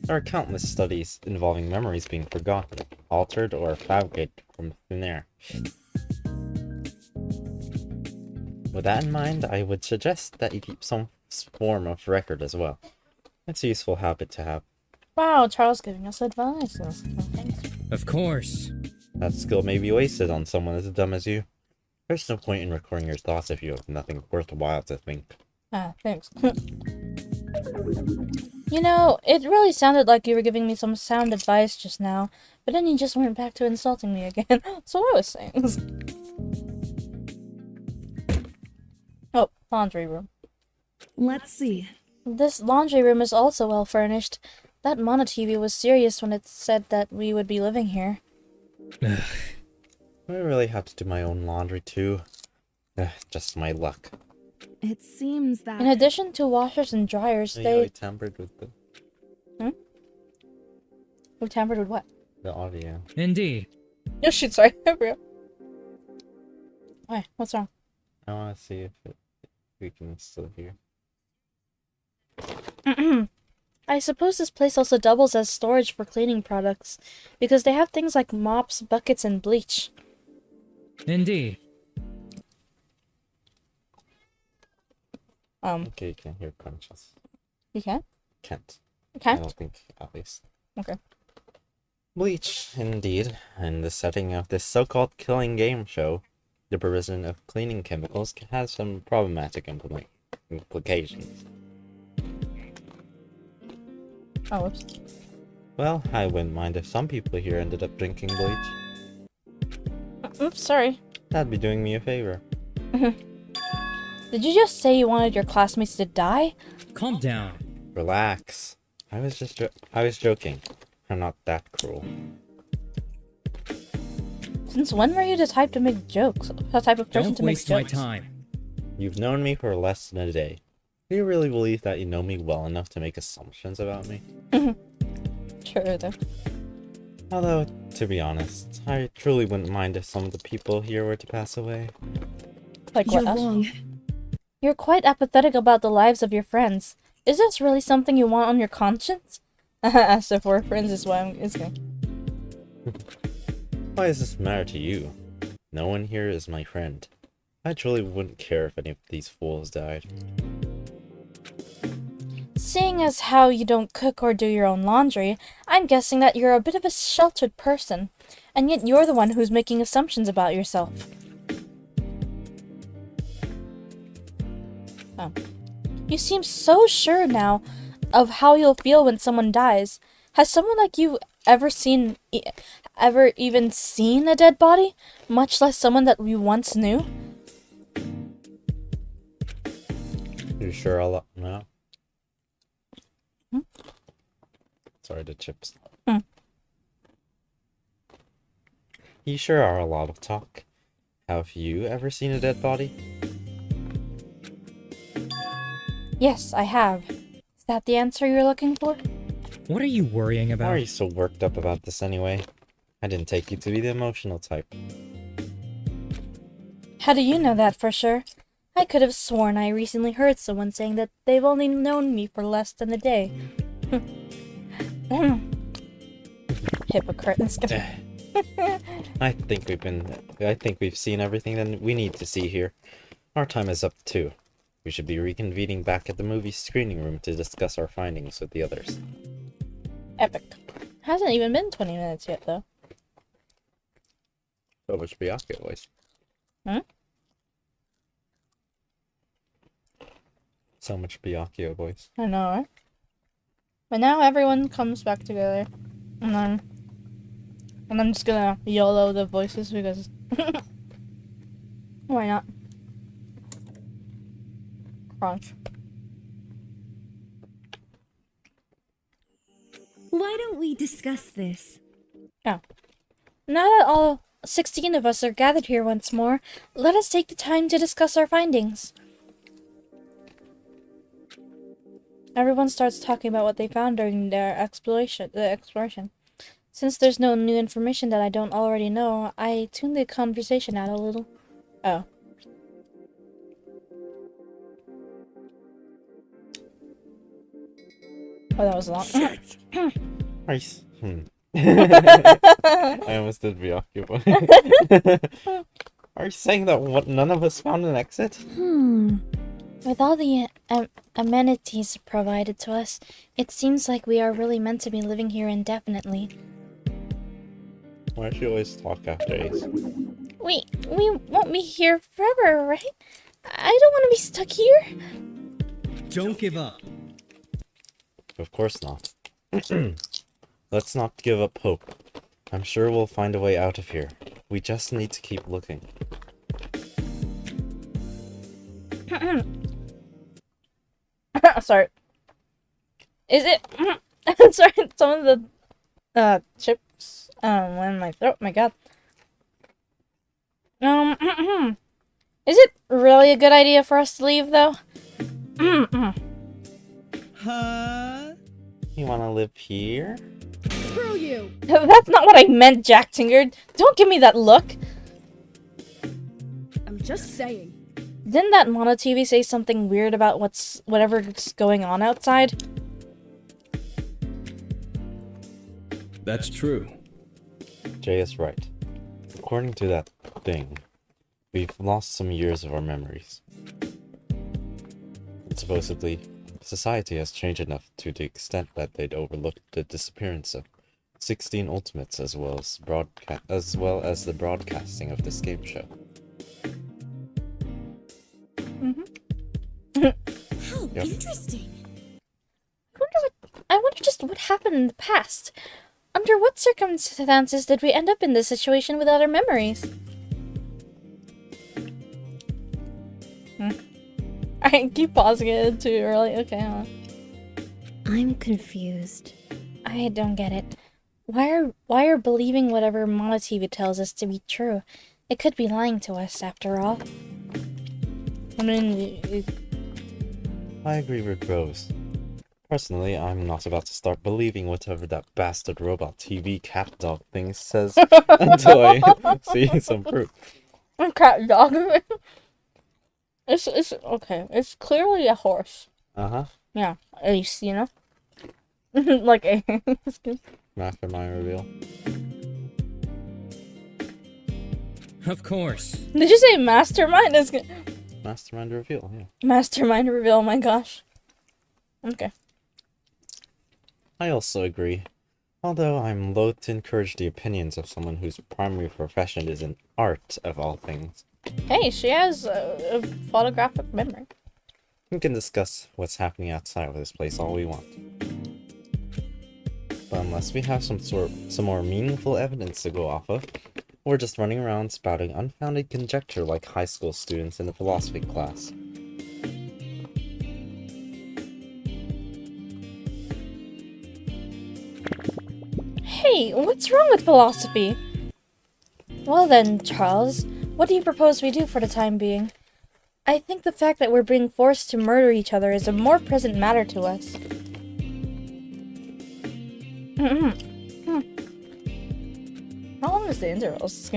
There are countless studies involving memories being forgotten, altered, or fabricated from thin air. With that in mind, I would suggest that you keep some form of record as well. It's a useful habit to have. Wow, Charles giving us advice. Thanks. Of course. That skill may be wasted on someone as dumb as you. There's no point in recording your thoughts if you have nothing worthwhile to think. Ah, thanks. You know, it really sounded like you were giving me some sound advice just now, but then you just went back to insulting me again. So what I was saying. Oh, laundry room. Let's see. This laundry room is also well furnished. That Mono TV was serious when it said that we would be living here. I really have to do my own laundry too. Just my luck. It seems that... In addition to washers and dryers, Yeah, they... we tampered with We tampered with what? the audio. Indeed. Oh shit, sorry. I forgot. Why? What's wrong? I want to see if we can still hear. I suppose this place also doubles as storage for cleaning products, because they have things like mops, buckets, and bleach. Indeed. Okay, you can hear crunches. You can? Can't. You I can't? don't think, at least. Okay. Bleach, indeed. In the setting of this so-called killing game show, the provision of cleaning chemicals has some problematic implications. Oh, whoops. Well, I wouldn't mind if some people here ended up drinking bleach. Oops, sorry. That'd be doing me a favor. Did you just say you wanted your classmates to die? Calm down. Relax. I was joking. I'm not that cruel. Since when were you the type to make jokes? The type of person Don't to make waste my jokes? time. You've known me for less than a day. Do you really believe that you know me well enough to make assumptions about me? Sure, though. Although, to be honest, I truly wouldn't mind if some of the people here were to pass away. Like You're what else? wrong. You're quite apathetic about the lives of your friends. Is this really something you want on your conscience? As if we're friends is why I'm asking. Why does this matter to you? No one here is my friend. I truly wouldn't care if any of these fools died. Seeing as how you don't cook or do your own laundry, I'm guessing that you're a bit of a sheltered person, and yet you're the one who's making assumptions about yourself. Oh. You seem so sure now of how you'll feel when someone dies. Has someone like you ever even seen a dead body? Much less someone that we once knew? You sure I'll no? Hmm? Sorry, the chips. Hmm. You sure are a lot of talk. Have you ever seen a dead body? Yes, I have. Is that the answer you're looking for? What are you worrying Why about? are you so worked up about this anyway? I didn't take you to be the emotional type. How do you know that for sure? I could have sworn I recently heard someone saying that they've only known me for less than a day. Hypocrite. I think we've seen everything that we need to see here. Our time is up too. We should be reconvening back at the movie screening room to discuss our findings with the others. Epic. Hasn't even been 20 minutes yet, though. So much Byakuya voice. Hmm? So much Byakuya voice. I know, right? But now everyone comes back together. And I'm just gonna YOLO the voices because... Why not? Crunch. Why don't we discuss this? Yeah. Now that all 16 of us are gathered here once more, let us take the time to discuss our findings. Everyone starts talking about what they found during their exploration. Since there's no new information that I don't already know, I tune the conversation out a little. Oh. Oh, that was long. Shit! I almost did be occupied. Are you saying that none of us found an exit? With all the amenities provided to us, it seems like we are really meant to be living here indefinitely. Why do you always talk after Ace? We won't be here forever, right? I don't want to be stuck here. Don't give up. Of course not. Let's not give up hope. I'm sure we'll find a way out of here. We just need to keep looking. Sorry. Is it? Sorry, some of the chips went in my throat. My God. Is it really a good idea for us to leave, though? Huh? You wanna live here? Screw you! That's not what I meant, Jack Tingard. Don't give me that look. I'm just saying. Didn't that mono TV say something weird about whatever's going on outside? That's true. Jay is right. According to that thing, we've lost some years of our memories. And supposedly, society has changed enough to the extent that they'd overlooked the disappearance of 16 Ultimates as well as the broadcasting of this game show. How Yep. interesting. I wonder just what happened in the past. Under what circumstances did we end up in this situation without our memories? I keep pausing it too early. Okay, hold on. I'm confused. I don't get it. Why are believing whatever Mono TV tells us to be true? It could be lying to us after all. I mean, I agree with Rose. Personally, I'm not about to start believing whatever that bastard robot TV cat dog thing says until I see some proof. cat dog. It's okay. It's clearly a horse. Uh-huh. Yeah, Ace, you know? Like Ace. Mastermind reveal. Of course. Did you say mastermind? Mastermind reveal, yeah. Mastermind reveal, oh my gosh. Okay. I also agree. Although I'm loath to encourage the opinions of someone whose primary profession is in art of all things. Hey, she has a photographic memory. We can discuss what's happening outside of this place all we want. But unless we have some more meaningful evidence to go off of, we're just running around spouting unfounded conjecture like high school students in the philosophy class. Hey, what's wrong with philosophy? Well then, Charles, what do you propose we do for the time being? I think the fact that we're being forced to murder each other is a more present matter to us. How long is the intervals?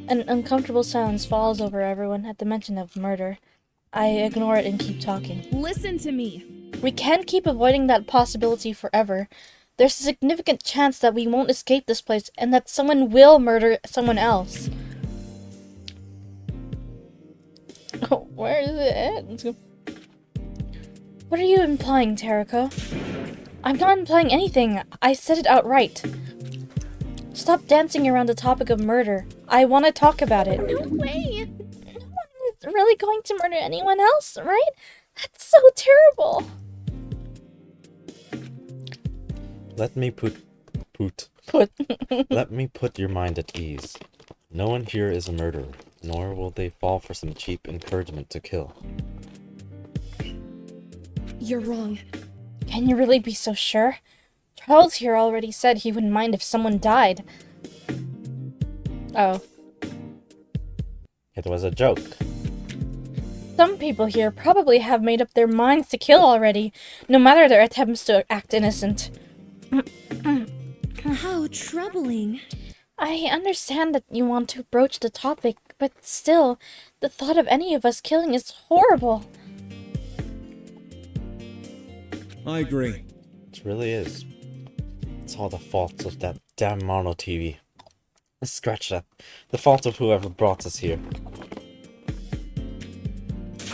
An uncomfortable silence falls over everyone at the mention of murder. I ignore it and keep talking. Listen to me. We can't keep avoiding that possibility forever. There's a significant chance that we won't escape this place and that someone will murder someone else. Oh, where is it at? Let's go. What are you implying, Terako? I'm not implying anything. I said it outright. Stop dancing around the topic of murder. I want to talk about it. No way! No one is really going to murder anyone else, right? That's so terrible. Let me put your mind at ease. No one here is a murderer, nor will they fall for some cheap encouragement to kill. You're wrong. Can you really be so sure? Charles here already said he wouldn't mind if someone died. Oh. It was a joke. Some people here probably have made up their minds to kill already, no matter their attempts to act innocent. How troubling. I understand that you want to broach the topic, but still, the thought of any of us killing is horrible. I agree. It really is. It's all the fault of that damn mono TV. Scratch that. The fault of whoever brought us here.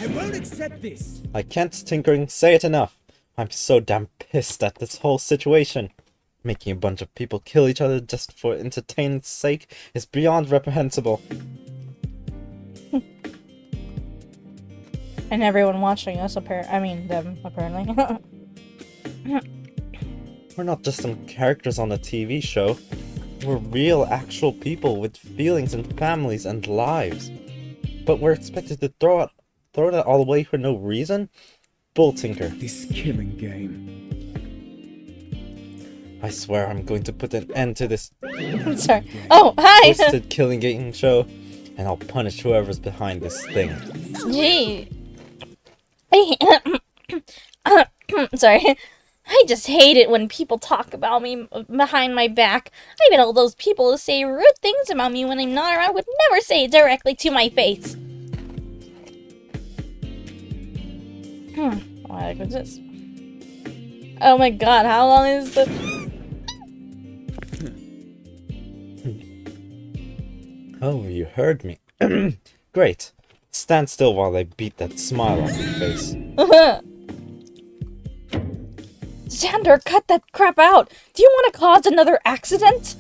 I won't accept this. I can't, Tinkering, say it enough. I'm so damn pissed at this whole situation. Making a bunch of people kill each other just for entertainment's sake is beyond reprehensible. And everyone watching us, them, apparently. We're not just some characters on a TV show. We're real, actual people with feelings and families and lives. But we're expected to throw that all away for no reason? Bull, Tinker. This killing game. I swear I'm going to put an end to this Sorry. Oh, hi! twisted killing game show, and I'll punish whoever's behind this thing. Gee. Sorry. I just hate it when people talk about me behind my back. I bet all those people who say rude things about me when I'm not around would never say it directly to my face. What was this? Oh my god, how long is the... Oh, you heard me. Great. Stand still while I beat that smile off your face. Xander, cut that crap out! Do you want to cause another accident?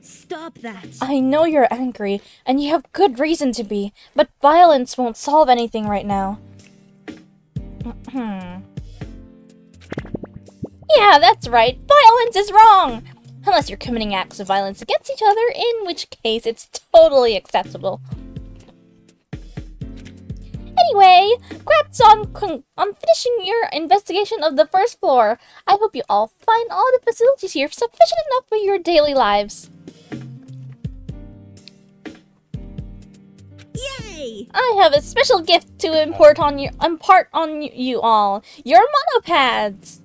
Stop that. I know you're angry, and you have good reason to be, but violence won't solve anything right now. Yeah, that's right. Violence is wrong! Unless you're committing acts of violence against each other, in which case it's totally acceptable. Anyway, congrats on finishing your investigation of the first floor. I hope you all find all the facilities here sufficient enough for your daily lives. Yay! I have a special gift to impart on you all. Your monopads!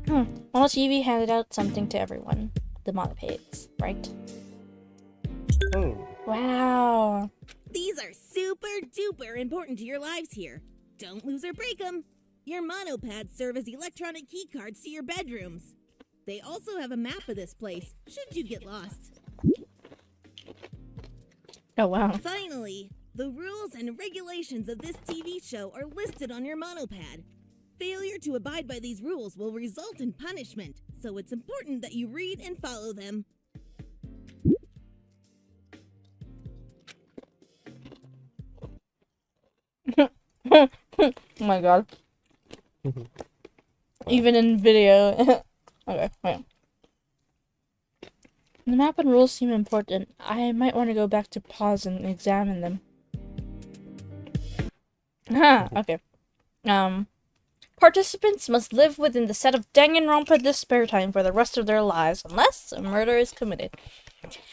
Mono TV handed out something to everyone. The monopads, right? Oh. Wow. These are super duper important to your lives here. Don't lose or break them. Your monopads serve as electronic key cards to your bedrooms. They also have a map of this place, should you get lost. Oh wow. Finally, the rules and regulations of this TV show are listed on your monopad. Failure to abide by these rules will result in punishment, so it's important that you read and follow them. Oh my god. Even in video. Okay, wait. The map and rules seem important. I might want to go back to pause and examine them. Okay. Participants must live within the set of Danganronpa this spare time for the rest of their lives, unless a murder is committed.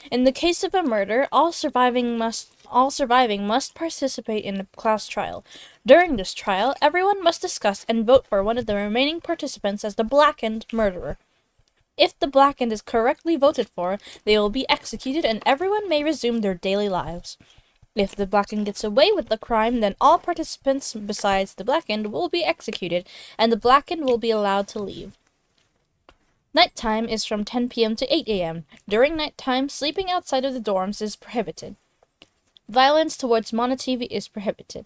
In the case of a murder, all surviving must participate in a class trial. During this trial, everyone must discuss and vote for one of the remaining participants as the blackened murderer. If the blackened is correctly voted for, they will be executed and everyone may resume their daily lives. If the blackened gets away with the crime, then all participants besides the blackened will be executed, and the blackened will be allowed to leave. Nighttime is from 10 p.m. to 8 a.m. During nighttime, sleeping outside of the dorms is prohibited. Violence towards Mono TV is prohibited.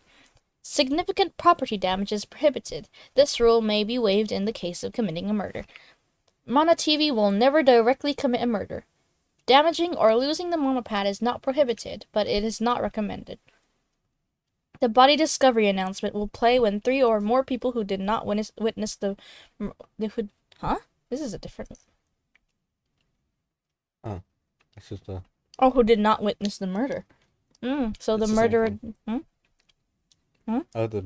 Significant property damage is prohibited. This rule may be waived in the case of committing a murder. Mono TV will never directly commit a murder. Damaging or losing the monopad is not prohibited, but it is not recommended. The body discovery announcement will play when 3 or more people who did not witness the... This is a different... Oh. This is the... Oh, who did not witness the murder. So the murderer... Oh, the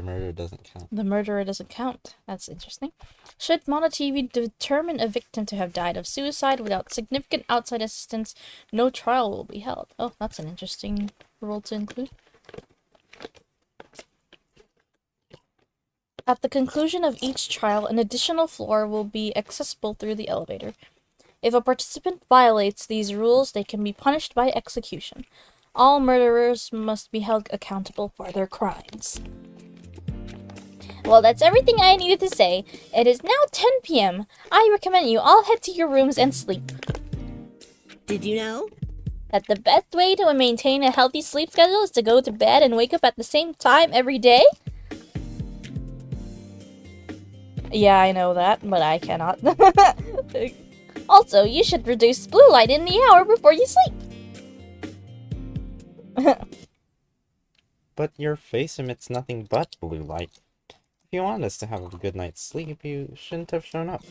murder doesn't count. The murderer doesn't count. That's interesting. Should Mono TV determine a victim to have died of suicide without significant outside assistance, no trial will be held. Oh, that's an interesting rule to include. At the conclusion of each trial, an additional floor will be accessible through the elevator. If a participant violates these rules, they can be punished by execution. All murderers must be held accountable for their crimes. Well, that's everything I needed to say. It is now 10 p.m. I recommend you all head to your rooms and sleep. Did you know? That the best way to maintain a healthy sleep schedule is to go to bed and wake up at the same time every day? Yeah, I know that, but I cannot. Also, you should reduce blue light in the hour before you sleep. But your face emits nothing but blue light. If you want us to have a good night's sleep, you shouldn't have shown up.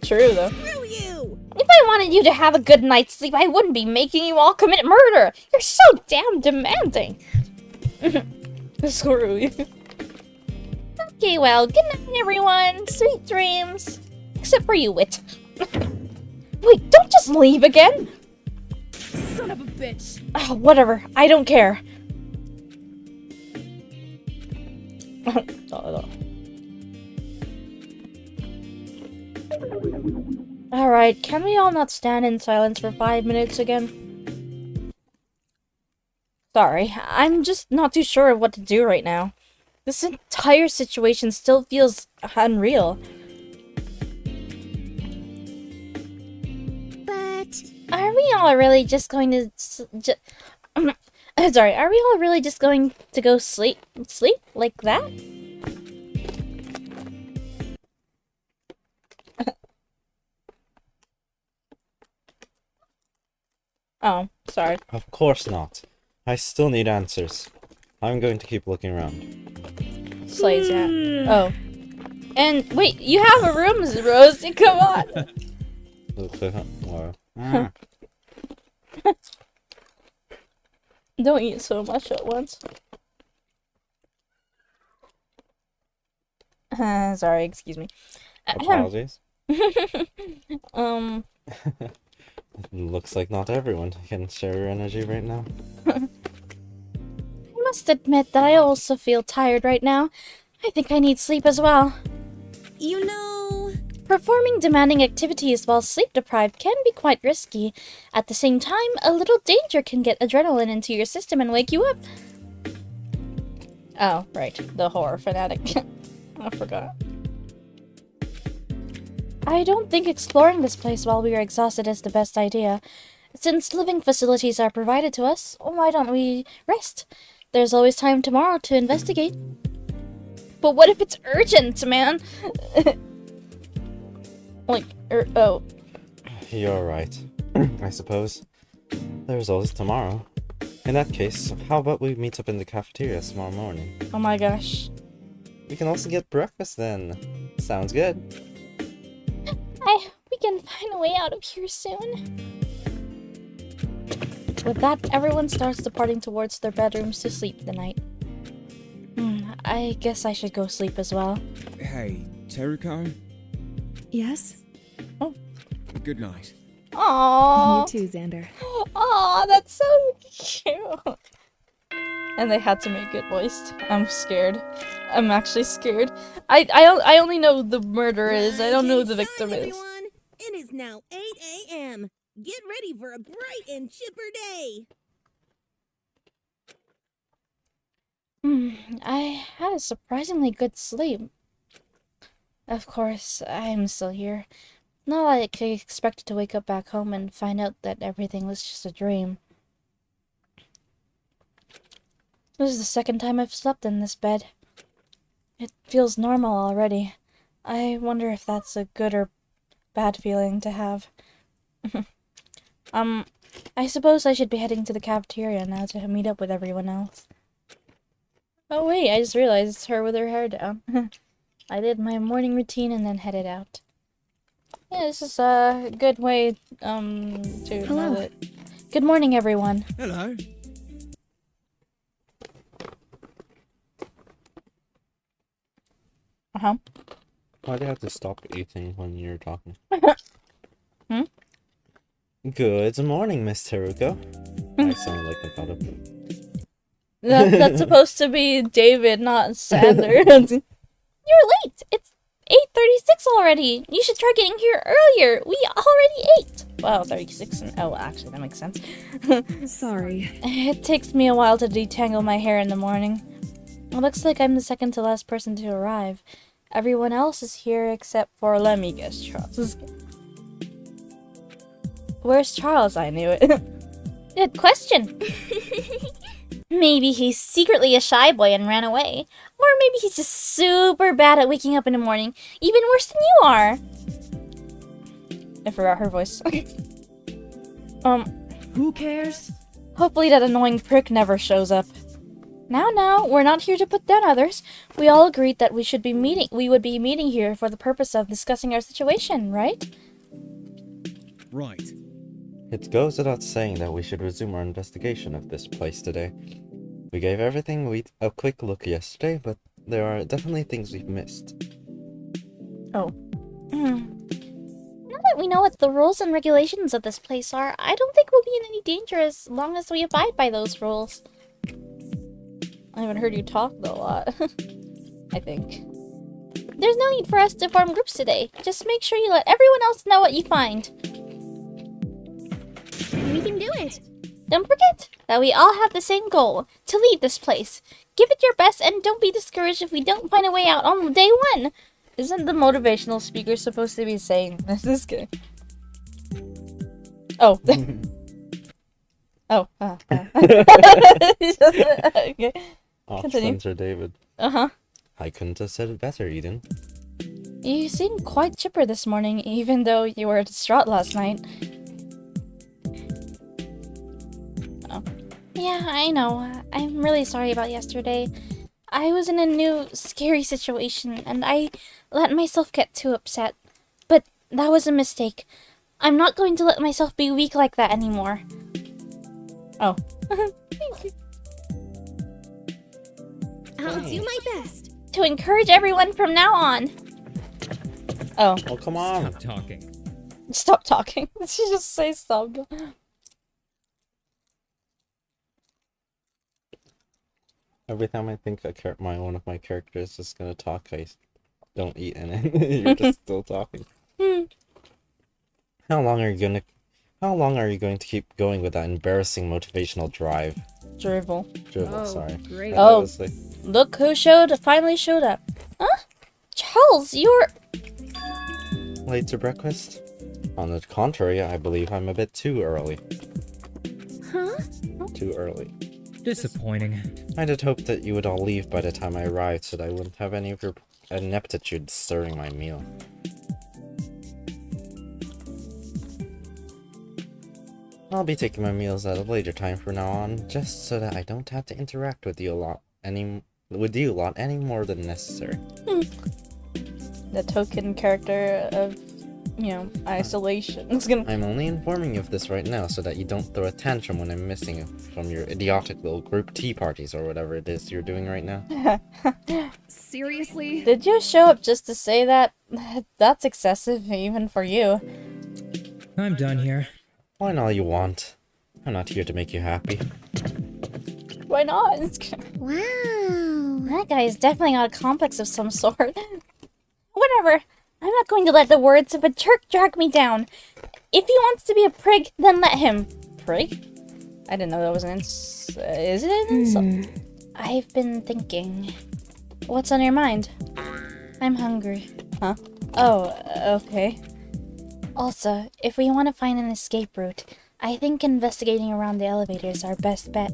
True, though. Screw you! If I wanted you to have a good night's sleep, I wouldn't be making you all commit murder. You're so damn demanding. Screw you. Okay, well, good night, everyone. Sweet dreams. Except for you, Wit. Wait, don't just leave again. Son of a bitch. Oh, whatever. I don't care. Alright, can we all not stand in silence for 5 minutes again? Sorry, I'm just not too sure of what to do right now. This entire situation still feels unreal. But Are we all really just going to... Sorry, are we all really just going to go sleep like that? Oh, sorry. Of course not. I still need answers. I'm going to keep looking around. Slays, yeah. Oh. And wait, you have a room, Rosie, come on! Don't eat so much at once. Sorry, excuse me. Apologies. Looks like not everyone can share your energy right now. I must admit that I also feel tired right now. I think I need sleep as well. You know... Performing demanding activities while sleep deprived can be quite risky. At the same time, a little danger can get adrenaline into your system and wake you up. Oh, right. The horror fanatic. I forgot. I don't think exploring this place while we are exhausted is the best idea. Since living facilities are provided to us, why don't we rest? There's always time tomorrow to investigate. But what if it's urgent, man? Oh. You're right. I suppose. There's always tomorrow. In that case, how about we meet up in the cafeteria tomorrow morning? Oh my gosh. We can also get breakfast then. Sounds good. I hope we can find a way out of here soon. With that, everyone starts departing towards their bedrooms to sleep the night. I guess I should go sleep as well. Hey, Teruko, Yes? good night. Aww. You too, Xander. Aw, that's so cute. And they had to make it voiced. I'm scared. I'm actually scared. I only know the murderer is. I don't know who the victim is. Everyone. It is now 8 a.m. Get ready for a bright and chipper day. I had a surprisingly good sleep. Of course, I'm still here. Not like I expected to wake up back home and find out that everything was just a dream. This is the second time I've slept in this bed. It feels normal already. I wonder if that's a good or bad feeling to have. I suppose I should be heading to the cafeteria now to meet up with everyone else. Oh wait, I just realized it's her with her hair down. I did my morning routine and then headed out. Yeah, this is a good way, to Hello. know that... Good morning, everyone. Hello. Uh-huh. Why do you have to stop eating when you're talking? Hmm? Good morning, Miss Teruko. I sound like I thought of it. That's supposed to be David, not Sander. You're late! It's 36 already. You should try getting here earlier. We already ate. Wow, 36 and oh, actually that makes sense. Sorry. It takes me a while to detangle my hair in the morning. It looks like I'm the second to last person to arrive. Everyone else is here except for, let me guess, Charles. Where's Charles? I knew it. Good question. Maybe he's secretly a shy boy and ran away. Or maybe he's just super bad at waking up in the morning. Even worse than you are. I forgot her voice. Who cares? Hopefully that annoying prick never shows up. Now, we're not here to put down others. We all agreed that we would be meeting here for the purpose of discussing our situation, right? Right. It goes without saying that we should resume our investigation of this place today. We gave everything a quick look yesterday, but there are definitely things we've missed. Oh. Now that we know what the rules and regulations of this place are, I don't think we'll be in any danger as long as we abide by those rules. I haven't heard you talk though a lot. I think. There's no need for us to form groups today. Just make sure you let everyone else know what you find. We can do it. Don't forget that we all have the same goal, to leave this place. Give it your best and don't be discouraged if we don't find a way out on day one. Isn't the motivational speaker supposed to be saying this? Is good. Oh. Oh. Okay. Off Continue. censor David. Uh-huh. I couldn't have said it better, Eden. You seem quite chipper this morning, even though you were distraught last night. Oh. Yeah, I know. I'm really sorry about yesterday. I was in a new, scary situation, and I let myself get too upset. But that was a mistake. I'm not going to let myself be weak like that anymore. Oh. Thank you. I'll do my best. To encourage everyone from now on. Oh. Oh, come on. Stop talking. Stop talking. She just say stop. Every time I think one of my characters is gonna talk, I don't eat in it. You're just still talking. How long are you going to keep going with that embarrassing motivational drive? Drivel. Drivel, sorry. Great. Oh. Was like, Look who finally showed up. Huh? Charles, you're... late to breakfast? On the contrary, I believe I'm a bit too early. Huh? Too early. Disappointing. I'd had hoped that you would all leave by the time I arrived so that I wouldn't have any of your ineptitude stirring my meal. I'll be taking my meals at a later time from now on, just so that I don't have to interact with you a lot any more than necessary. The token character of, isolation. It's gonna... I'm only informing you of this right now so that you don't throw a tantrum when I'm missing from your idiotic little group tea parties or whatever it is you're doing right now. Seriously? Did you show up just to say that? That's excessive, even for you. I'm done here. Whine all you want. I'm not here to make you happy. Why not? Wow. That guy is definitely got a complex of some sort. Whatever. I'm not going to let the words of a jerk drag me down. If he wants to be a prig, then let him. Prig? I didn't know that was an is it an insult? I've been thinking. What's on your mind? I'm hungry. Huh? Oh, okay. Also, if we want to find an escape route, I think investigating around the elevator is our best bet.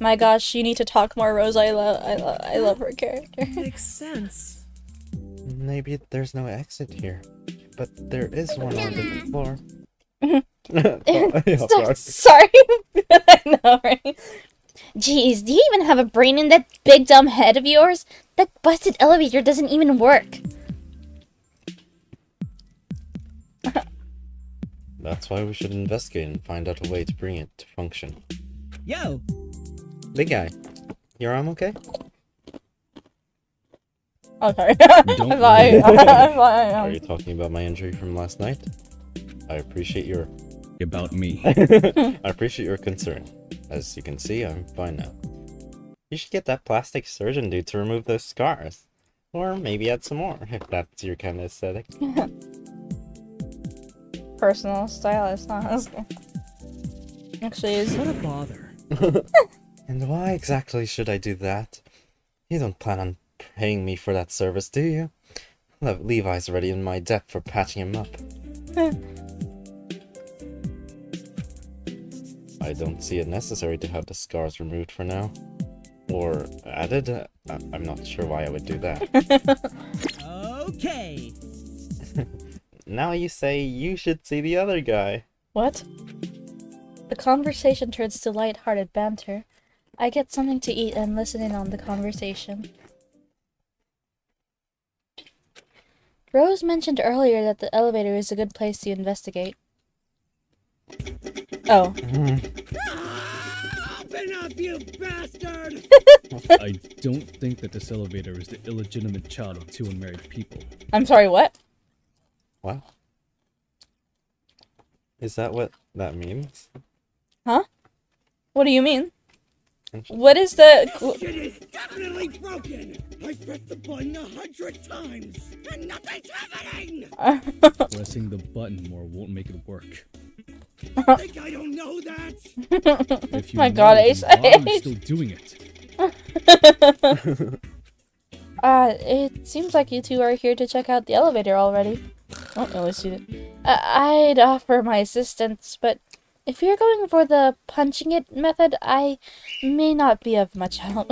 My gosh, you need to talk more, Rose. I love her character. Makes sense. Maybe there's no exit here, but there is one on the floor. Sorry. I know, right? Jeez, do you even have a brain in that big dumb head of yours? That busted elevator doesn't even work. That's why we should investigate and find out a way to bring it to function. Yo! Big guy, your arm okay? Oh, sorry. Don't Are you talking about my injury from last night? I appreciate your about me. I appreciate your concern. As you can see, I'm fine now. You should get that plastic surgeon dude to remove those scars. Or maybe add some more, if that's your kind of aesthetic. Personal stylist, huh? Actually, is What a bother. And why exactly should I do that? You don't plan on paying me for that service, do you? Levi's already in my debt for patching him up. I don't see it necessary to have the scars removed for now. Or added? I'm not sure why I would do that. Okay. Now you say you should see the other guy. What? The conversation turns to light-hearted banter. I get something to eat and listen in on the conversation. Rose mentioned earlier that the elevator is a good place to investigate. Oh. Open up, you bastard! I don't think that this elevator is the illegitimate child of two unmarried people. I'm sorry, what? What? Is that what that means? Huh? What do you mean? What is the... This shit is definitely broken! I pressed the button 100 times, and nothing's happening! Pressing the button more won't make it work. Think I don't know that? If you My know, god, then Ace. why are you still doing it? It seems like you two are here to check out the elevator already. Oh, let's see it. I'd offer my assistance, but if you're going for the punching it method, I may not be of much help.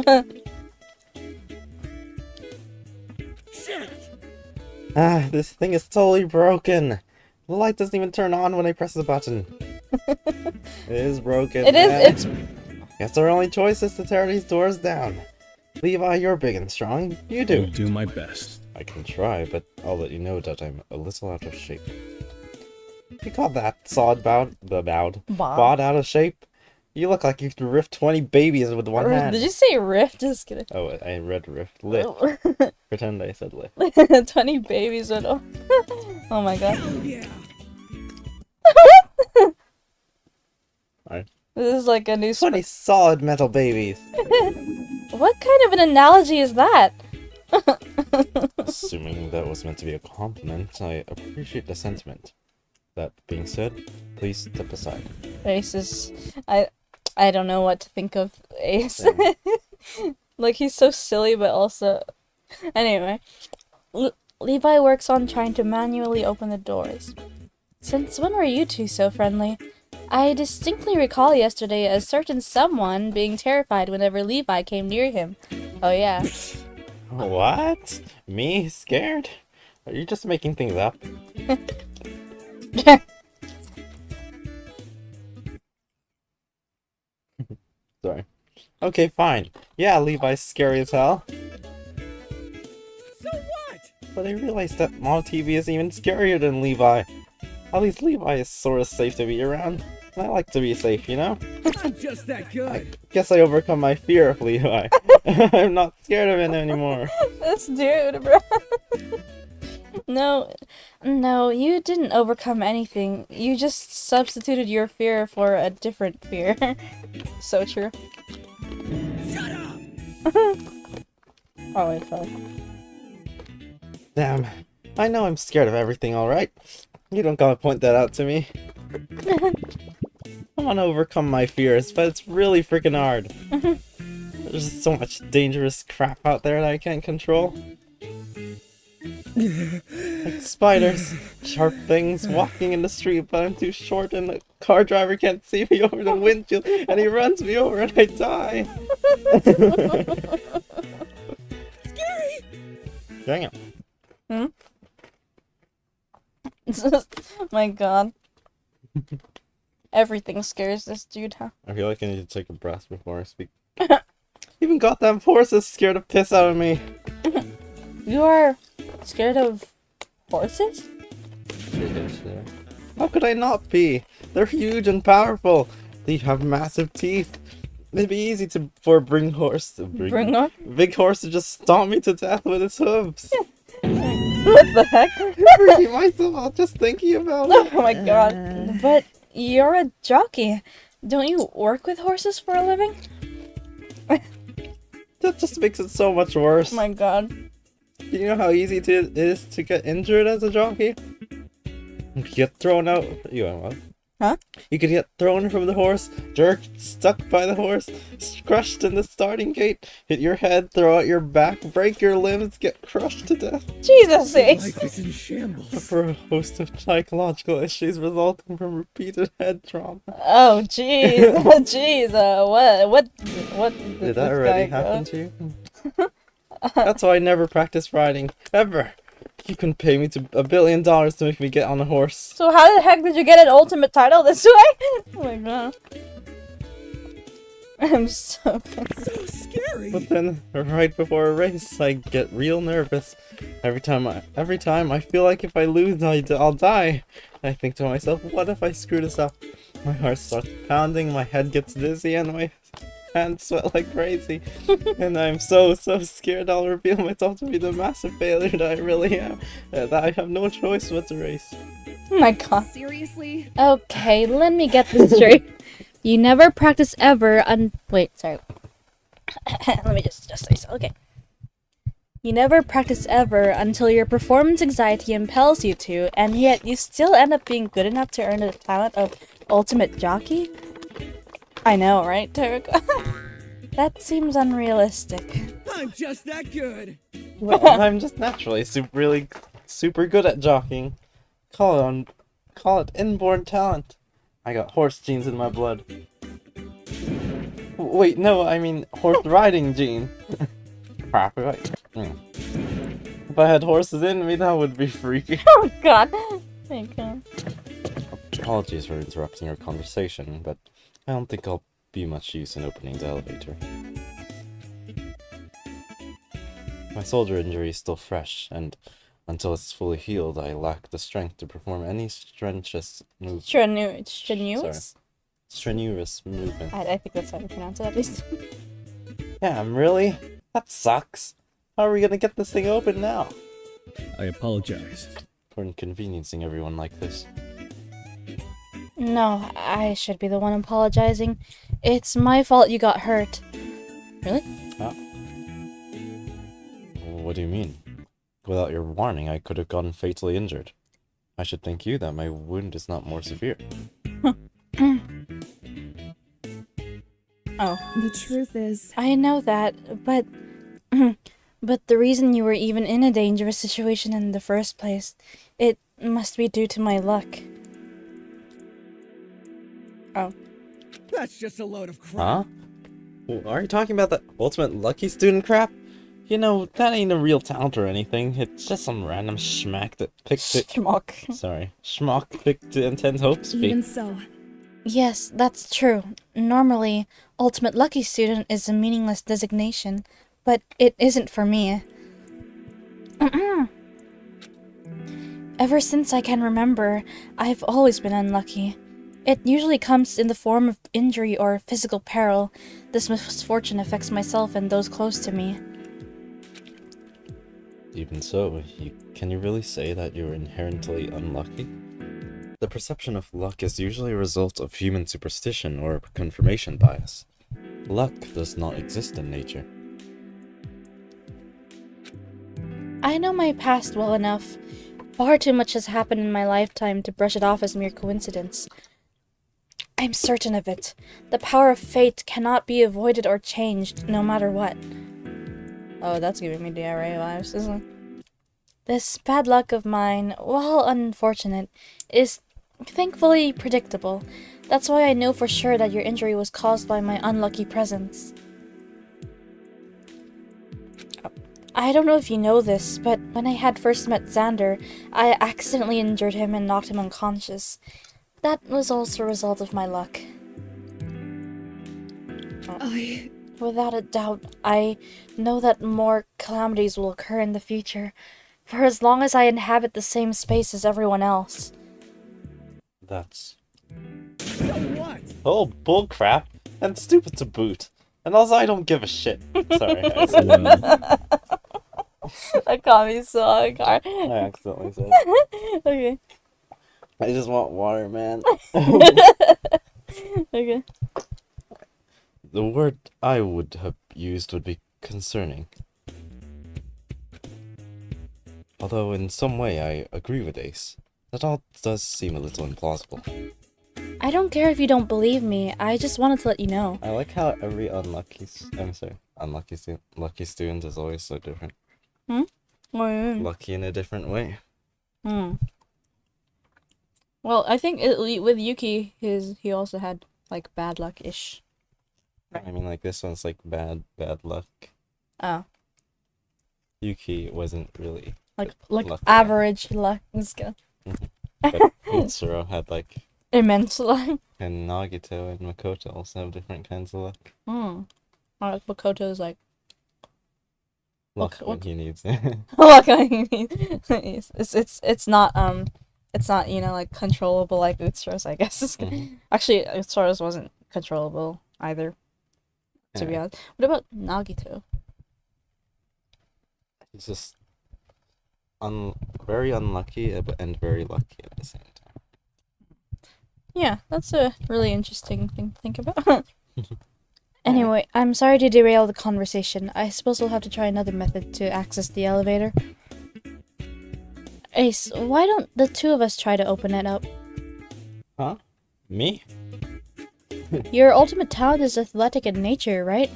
Shit! This thing is totally broken. The light doesn't even turn on when I press the button. It is broken. It is, it's... Guess our only choice is to tear these doors down. Levi, you're big and strong. You do. I'll do my best. I can try, but I'll let you know that I'm a little out of shape. You call that bod out of shape? You look like you could rift 20 babies with one hand. Did you say rift? Just kidding. Oh, I read rift. Lit. Pretend I said lit. 20 babies with... Oh my god. Hell yeah! Alright. This is like a new... 20 solid metal babies! What kind of an analogy is that? Assuming that was meant to be a compliment, I appreciate the sentiment. That being said, please step aside. Ace is... I don't know what to think of Ace. Like, he's so silly, but also... Anyway. Levi works on trying to manually open the doors. Since when were you two so friendly? I distinctly recall yesterday a certain someone being terrified whenever Levi came near him. Oh yeah. What? Me? Scared? Are you just making things up? Sorry. Okay, fine. Yeah, Levi's scary as hell. So what? But I realized that Model TV is even scarier than Levi. At least Levi is sort of safe to be around. And I like to be safe, you know? I'm just that good. I guess I overcome my fear of Levi. I'm not scared of him anymore. This dude, bro. No, you didn't overcome anything. You just substituted your fear for a different fear. So true. Shut up! Oh, wait, fuck. Damn. I know I'm scared of everything, alright? You don't gotta point that out to me. I want to overcome my fears, but it's really freaking hard. There's just so much dangerous crap out there that I can't control. Like spiders, sharp things, walking in the street, but I'm too short and the car driver can't see me over the windshield and he runs me over and I die. Scary! Dang it. My god. Everything scares this dude, huh? I feel like I need to take a breath before I speak. Even goddamn horses scared the piss out of me. You are scared of horses? How could I not be? They're huge and powerful. They have massive teeth. It'd be easy for a big horse to just stomp me to death with its hooves. What the heck? Freaking myself out just thinking about it. Oh my god. But you're a jockey. Don't you work with horses for a living? That just makes it so much worse. Oh my god. You know how easy it is to get injured as a jockey? You could get thrown out. You know what? Huh? You could get thrown from the horse, jerked, stuck by the horse, crushed in the starting gate, hit your head, throw out your back, break your limbs, get crushed to death. Jesus sakes. Life is in shambles. For a host of psychological issues resulting from repeated head trauma. Oh jeez, jeez. What Did that already happen to you? That's why I never practice riding, ever. You can pay me $1 billion to make me get on a horse. So how the heck did you get an ultimate title this way? Oh my god. I'm so So scary. But then, right before a race, I get real nervous. Every time I feel like if I lose, I'll die. I think to myself, what if I screw this up? My heart starts pounding, my head gets dizzy, and my hands sweat like crazy. And I'm so scared I'll reveal myself to be the massive failure that I really am. That I have no choice but to race. Oh my god. Seriously? Okay, let me get this straight. You never practice ever wait, sorry. Let me just say so. Okay. You never practice ever until your performance anxiety impels you to, and yet you still end up being good enough to earn the talent of ultimate jockey? I know, right, Terika? That seems unrealistic. I'm just that good. Well, I'm just naturally super good at jockeying. Call it inborn talent. I got horse genes in my blood. Wait, no, I mean horse riding gene. Crap, right? If I had horses in me, that would be freaky. Oh god. Thank you. Apologies for interrupting your conversation, but I don't think I'll be much use in opening the elevator. My shoulder injury is still fresh, and until it's fully healed, I lack the strength to perform any strenuous movement. I think that's how you pronounce it, at least. Damn, really? That sucks. How are we gonna get this thing open now? I apologize. For inconveniencing everyone like this. No, I should be the one apologizing. It's my fault you got hurt. Really? What do you mean? Without your warning, I could have gotten fatally injured. I should thank you that my wound is not more severe. Oh. The truth is, I know that, but... but the reason you were even in a dangerous situation in the first place, it must be due to my luck. Oh. That's just a load of crap. Huh? Well, are you talking about that ultimate lucky student crap? You know, that ain't a real talent or anything. It's just some random schmack that picked it. Schmuck picked the intent hopes. even so, Yes, that's true. Normally, ultimate lucky student is a meaningless designation, but it isn't for me. Ever since I can remember, I've always been unlucky. It usually comes in the form of injury or physical peril. This misfortune affects myself and those close to me. Even so, can you really say that you're inherently unlucky? The perception of luck is usually a result of human superstition or confirmation bias. Luck does not exist in nature. I know my past well enough. Far too much has happened in my lifetime to brush it off as mere coincidence. I'm certain of it. The power of fate cannot be avoided or changed, no matter what. Oh, that's giving me DRA vibes, isn't it? This bad luck of mine, while unfortunate, is thankfully predictable. That's why I know for sure that your injury was caused by my unlucky presence. I don't know if you know this, but when I had first met Xander, I accidentally injured him and knocked him unconscious. That was also a result of my luck. Without a doubt, I know that more calamities will occur in the future, for as long as I inhabit the same space as everyone else. That's... So what? Oh, bullcrap! And stupid to boot. And also, I don't give a shit. Sorry, I said That got me so hard. I accidentally said it. Okay. I just want water, man. Okay. The word I would have used would be concerning. Although in some way I agree with Ace. That all does seem a little implausible. I don't care if you don't believe me. I just wanted to let you know. I like how every lucky student is always so different. Lucky in a different way. Well, I think with Yuki, he also had like bad luck-ish. I mean, like this one's like bad luck. Oh. Yuki wasn't really like lucky. average luck. But Mitsuru had like immense luck. And Nagito and Makoto also have different kinds of luck. Makoto's like luck when he needs it. luck when he needs. It's not like controllable like Utsuro's, I guess. Actually, Utsuro's wasn't controllable either. To be honest. What about Nagito? He's just very unlucky and very lucky at the same time. Yeah, that's a really interesting thing to think about. Anyway, I'm sorry to derail the conversation. I suppose we'll have to try another method to access the elevator. Ace, why don't the two of us try to open it up? Huh? Me? Your ultimate talent is athletic in nature, right?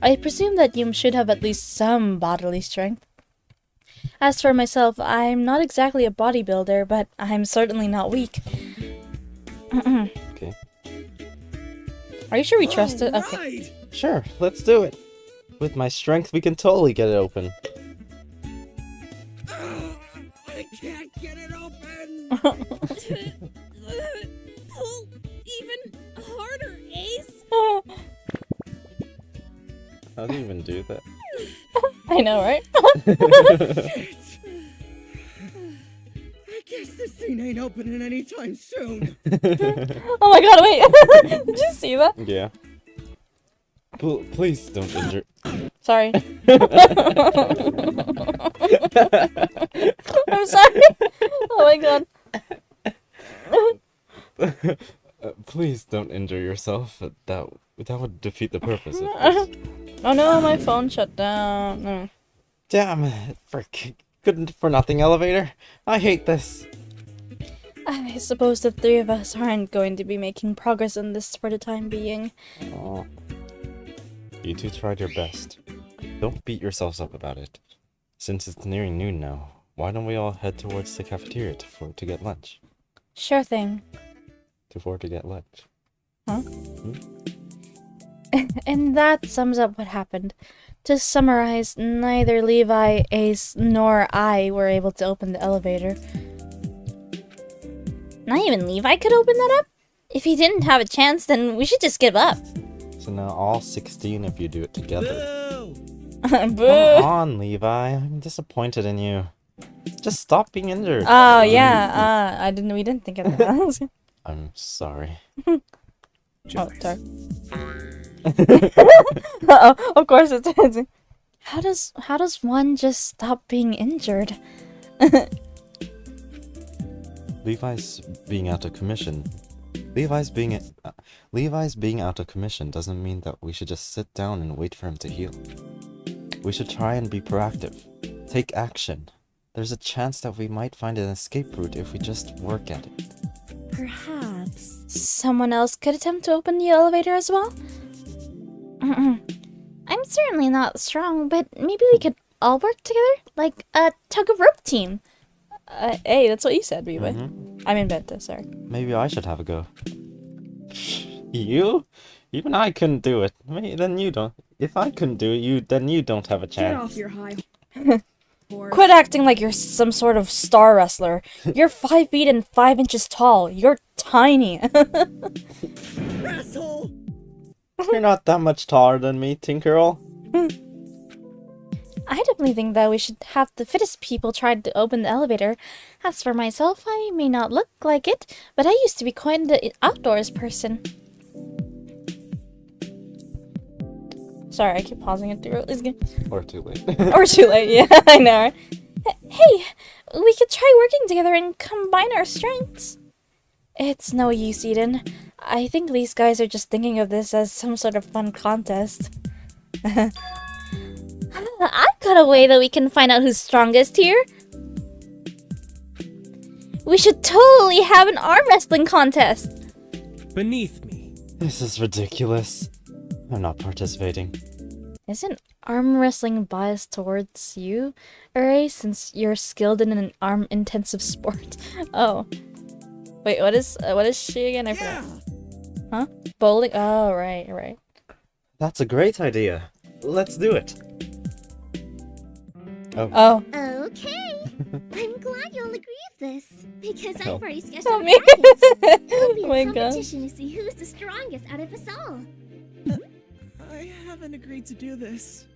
I presume that you should have at least some bodily strength. As for myself, I'm not exactly a bodybuilder, but I'm certainly not weak. Okay. Are you sure we trust it? Okay. Right. Sure, let's do it. With my strength, we can totally get it open. I can't get it open. Pull even harder, Ace. How do you even do that? I know, right? I guess this thing ain't opening anytime soon. Oh my god, wait. Did you see that? Yeah. Please don't injure. Sorry. I'm sorry. Oh my god. Please don't injure yourself. That would defeat the purpose of this. Oh no, my phone shut down. No. Damn it. Good for nothing elevator. I hate this. I suppose the three of us aren't going to be making progress on this for the time being. Oh. You two tried your best. Don't beat yourselves up about it. Since it's nearing noon now, why don't we all head towards the cafeteria to get lunch? Sure thing. To get lunch. Huh? And that sums up what happened. To summarize, neither Levi, Ace, nor I were able to open the elevator. Not even Levi could open that up? If he didn't have a chance, then we should just give up. So now all 16 of you do it together. Boo! Boo! Come on, Levi. I'm disappointed in you. Just stop being injured. Oh yeah, we didn't think of that. I'm sorry. Oh, sorry. Of course it's How does one just stop being injured? Levi's being out of commission. Levi's being out of commission doesn't mean that we should just sit down and wait for him to heal. We should try and be proactive. Take action. There's a chance that we might find an escape route if we just work at it. Perhaps. Someone else could attempt to open the elevator as well? I'm certainly not strong, but maybe we could all work together? Like a tug-of-rope team. Hey, that's what you said, Levi. I'm in bed, sorry. Maybe I should have a go. You? Even I couldn't do it. Then you don't. If I couldn't do it, then you don't have a chance. Get off your high horse. Quit acting like you're some sort of star wrestler. You're 5 feet and 5 inches tall. You're tiny. Asshole! You're not that much taller than me, Tinkerell. I definitely think that we should have the fittest people try to open the elevator. As for myself, I may not look like it, but I used to be quite an outdoors person. Sorry, I keep pausing it too early. Or too late. Or too late, yeah, I know. Right? Hey, we could try working together and combine our strengths. It's no use, Eden. I think these guys are just thinking of this as some sort of fun contest. I've got a way that we can find out who's strongest here. We should totally have an arm wrestling contest! Beneath me. This is ridiculous. I'm not participating. Isn't arm wrestling biased towards you, Uri, since you're skilled in an arm-intensive sport? Oh. Wait, what is she again? I forgot. Huh? Bowling? Oh, right. That's a great idea. Let's do it. Oh. Okay. I'm glad you'll agree with this, because Oh. I've already scheduled Oh, a me. practice. It'll be Oh a my god. competition to see who's the strongest out of us all. I haven't agreed to do this.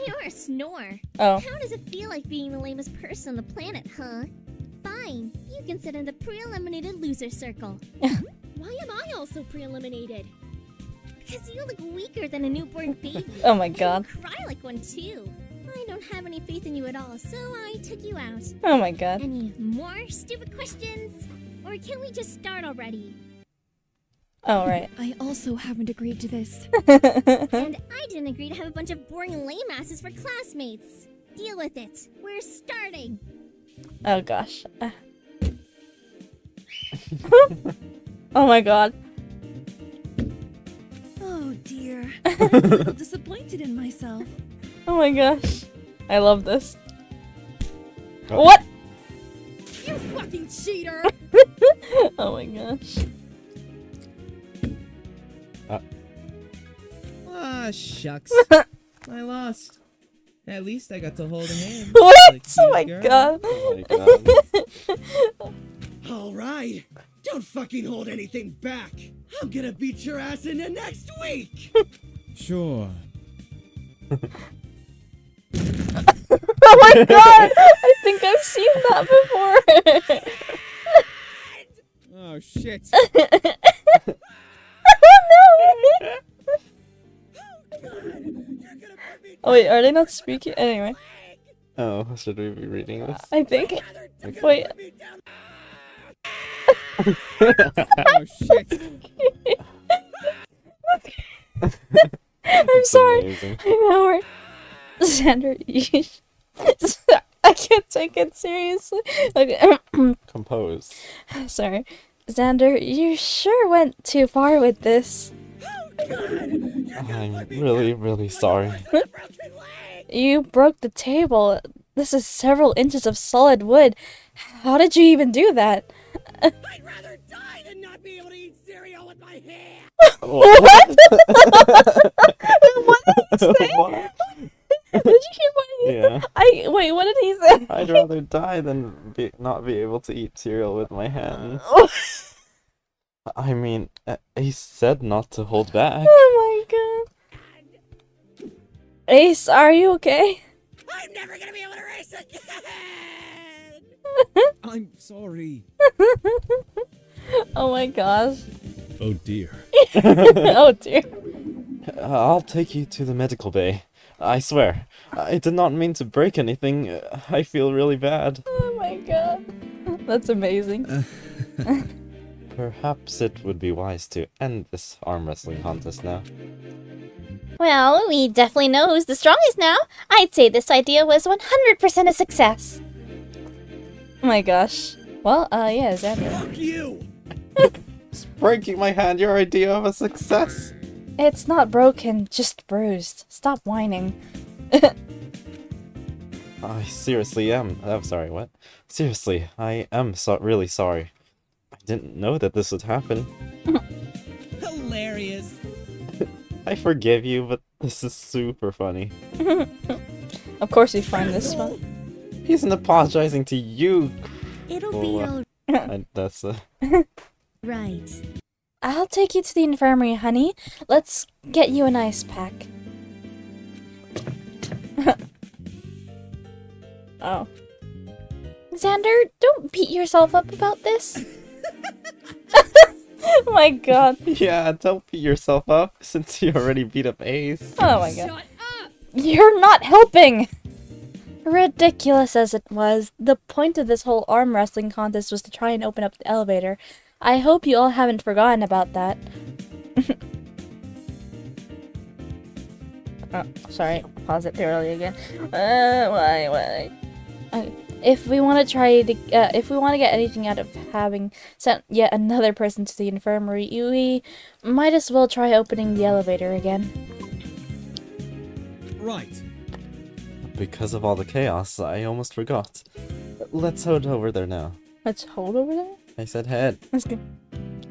You're a snore. Oh. How does it feel like being the lamest person on the planet, huh? Fine, you can sit in the pre-eliminated loser circle. Why am I also pre-eliminated? Because you look weaker than a newborn baby. Oh my And god. you cry like one too. I don't have any faith in you at all, so I took you out. Oh my god. Any more stupid questions? Or can we just start already? Oh, right. I also haven't agreed to this. And I didn't agree to have a bunch of boring lame asses for classmates. Deal with it. We're starting. Oh gosh. Oh my god. Oh dear. I'm a little disappointed in myself. Oh my gosh. I love this. Oh. What? You fucking cheater! Oh my gosh. Ah, shucks. I lost. At least I got to hold a hand. What? Like Oh you, my girl. god. Oh my god. All right. Don't fucking hold anything back. I'm gonna beat your ass in the next week. Sure. Oh my god! I think I've seen that before. Oh shit. Oh no! Oh wait, are they not speaking? Anyway, Oh, should we be reading this? I think. Wait. Oh shit. I'm It's sorry. amazing. I know we're... Xander, you... I can't take it seriously. Okay. Compose. Sorry. Xander, you sure went too far with this. I'm really, really sorry. You broke the table. This is several inches of solid wood. How did you even do that? I'd rather die than not be able to eat cereal with my hands. What? What did he say? What? Did you hear what he Yeah. said? Wait, what did he say? I'd rather die than not be able to eat cereal with my hands. I mean, he said not to hold back. Oh my god. Ace, are you okay? I'm never gonna be able to race again. I'm sorry. Oh my gosh. Oh dear. Oh dear. I'll take you to the medical bay. I swear. I did not mean to break anything. I feel really bad. Oh my god. That's amazing. Perhaps it would be wise to end this arm wrestling contest now. Well, we definitely know who's the strongest now. I'd say this idea was 100% a success. Oh my gosh. Well, yeah, Xander. Fuck you. Breaking my hand, your idea of a success? It's not broken, just bruised. Stop whining. I seriously am. I'm sorry, what? Seriously, I am really sorry. I didn't know that this would happen. Hilarious. I forgive you, but this is super funny. Of course you find this one. He isn't apologizing to you. It'll be That's right. I'll take you to the infirmary, honey. Let's get you an ice pack. Oh. Xander, don't beat yourself up about this. Oh my god. yeah, don't beat yourself up since you already beat up Ace. Oh my god. You're not helping! Ridiculous as it was, the point of this whole arm wrestling contest was to try and open up the elevator. I hope you all haven't forgotten about that. Oh, sorry. Pause it too early again. Why? if we want to get anything out of having sent yet another person to the infirmary, we might as well try opening the elevator again. Right. Because of all the chaos, I almost forgot. Let's head over there now. Let's hold over there? I said head. That's good.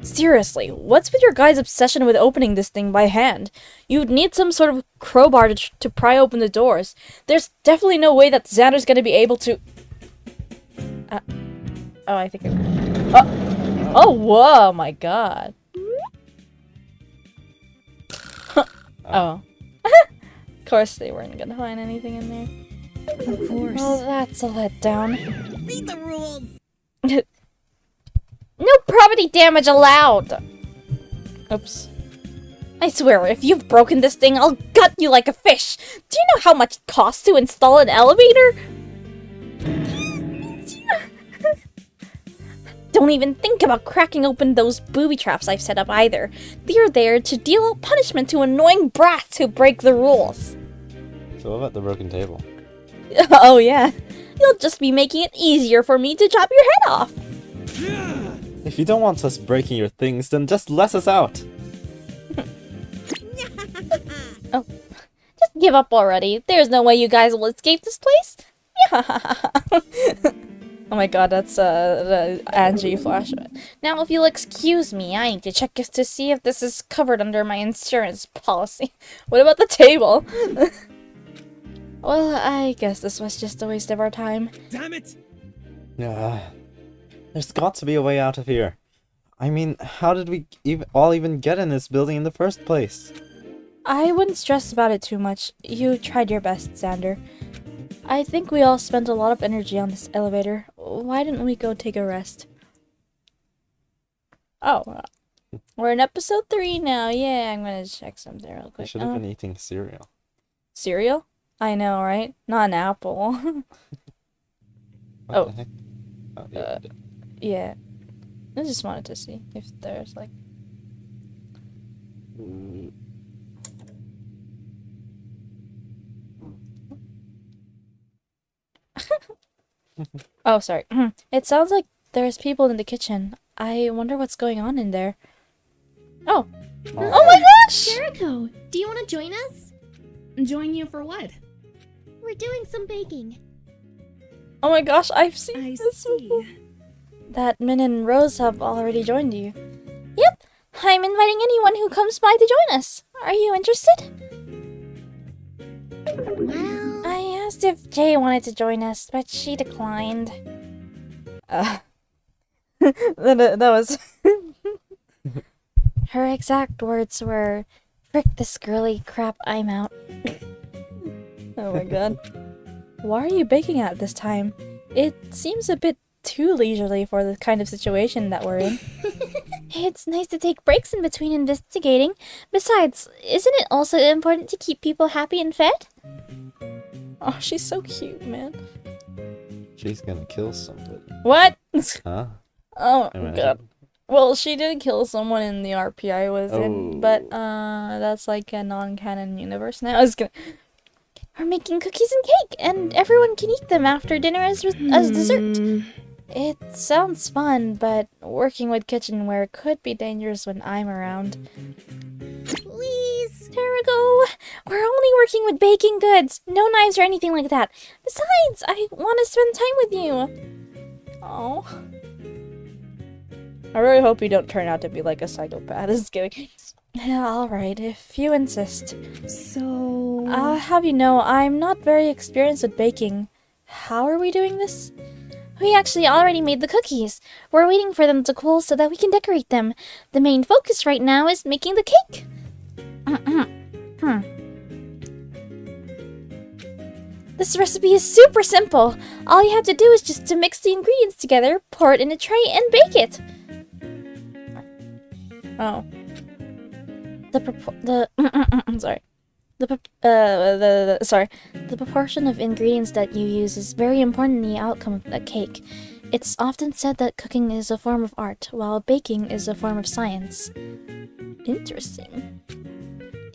Seriously, what's with your guys' obsession with opening this thing by hand? You'd need some sort of crowbar to pry open the doors. There's definitely no way that Xander's gonna be able to... oh, I think oh, whoa, my god. Oh. Of course they weren't gonna find anything in there. Of course. Well, that's a letdown. Read the rules. No property damage allowed! Oops. I swear, if you've broken this thing, I'll gut you like a fish! Do you know how much it costs to install an elevator? Don't even think about cracking open those booby traps I've set up either. They're there to deal out punishment to annoying brats who break the rules. So what about the broken table? Oh yeah. You'll just be making it easier for me to chop your head off. If you don't want us breaking your things, then just let us out. Oh, just give up already. There's no way you guys will escape this place. Oh my god, that's the Angie flashback. Now, if you'll excuse me, I need to check to see if this is covered under my insurance policy. What about the table? Well, I guess this was just a waste of our time. Damn it! There's got to be a way out of here. I mean, how did we even get in this building in the first place? I wouldn't stress about it too much. You tried your best, Xander. I think we all spent a lot of energy on this elevator. Why didn't we go take a rest? Oh, we're in episode 3 now. Yeah, I'm gonna check something real I quick. should have been eating cereal. Cereal? I know, right? Not an apple. What Oh. the heck? Oh, yeah. Yeah. I just wanted to see if there's like... Oh, sorry. It sounds like there's people in the kitchen. I wonder what's going on in there. Oh. Oh my gosh! Jericho, do you want to join us? Join you for what? We're doing some baking. Oh my gosh, I've seen I this before. see. That Min and Rose have already joined you. Yep, I'm inviting anyone who comes by to join us. Are you interested? Well, I asked if Jay wanted to join us, but she declined. That was... Her exact words were, "Frick this girly crap, I'm out." Oh my god. Why are you baking at this time? It seems a bit too leisurely for the kind of situation that we're in. It's nice to take breaks in between investigating. Besides, isn't it also important to keep people happy and fed? Oh, she's so cute, man. She's gonna kill somebody. What? Huh? Oh Imagine. god. Well, she did kill someone in the RP I was in, Oh. but that's like a non-canon universe now. I was gonna... We're making cookies and cake, and everyone can eat them after dinner as dessert. It sounds fun, but working with kitchenware could be dangerous when I'm around. please. There we go. We're only working with baking goods. No knives or anything like that. Besides, I want to spend time with you. Oh. I really hope you don't turn out to be like a psychopath. Just kidding. Yeah, alright, if you insist. So... I'll have you know, I'm not very experienced with baking. How are we doing this? We actually already made the cookies. We're waiting for them to cool so that we can decorate them. The main focus right now is making the cake. This recipe is super simple. All you have to do is just to mix the ingredients together, pour it in a tray, and bake it. Oh. The proportion of ingredients that you use is very important in the outcome of the cake. It's often said that cooking is a form of art, while baking is a form of science. Interesting.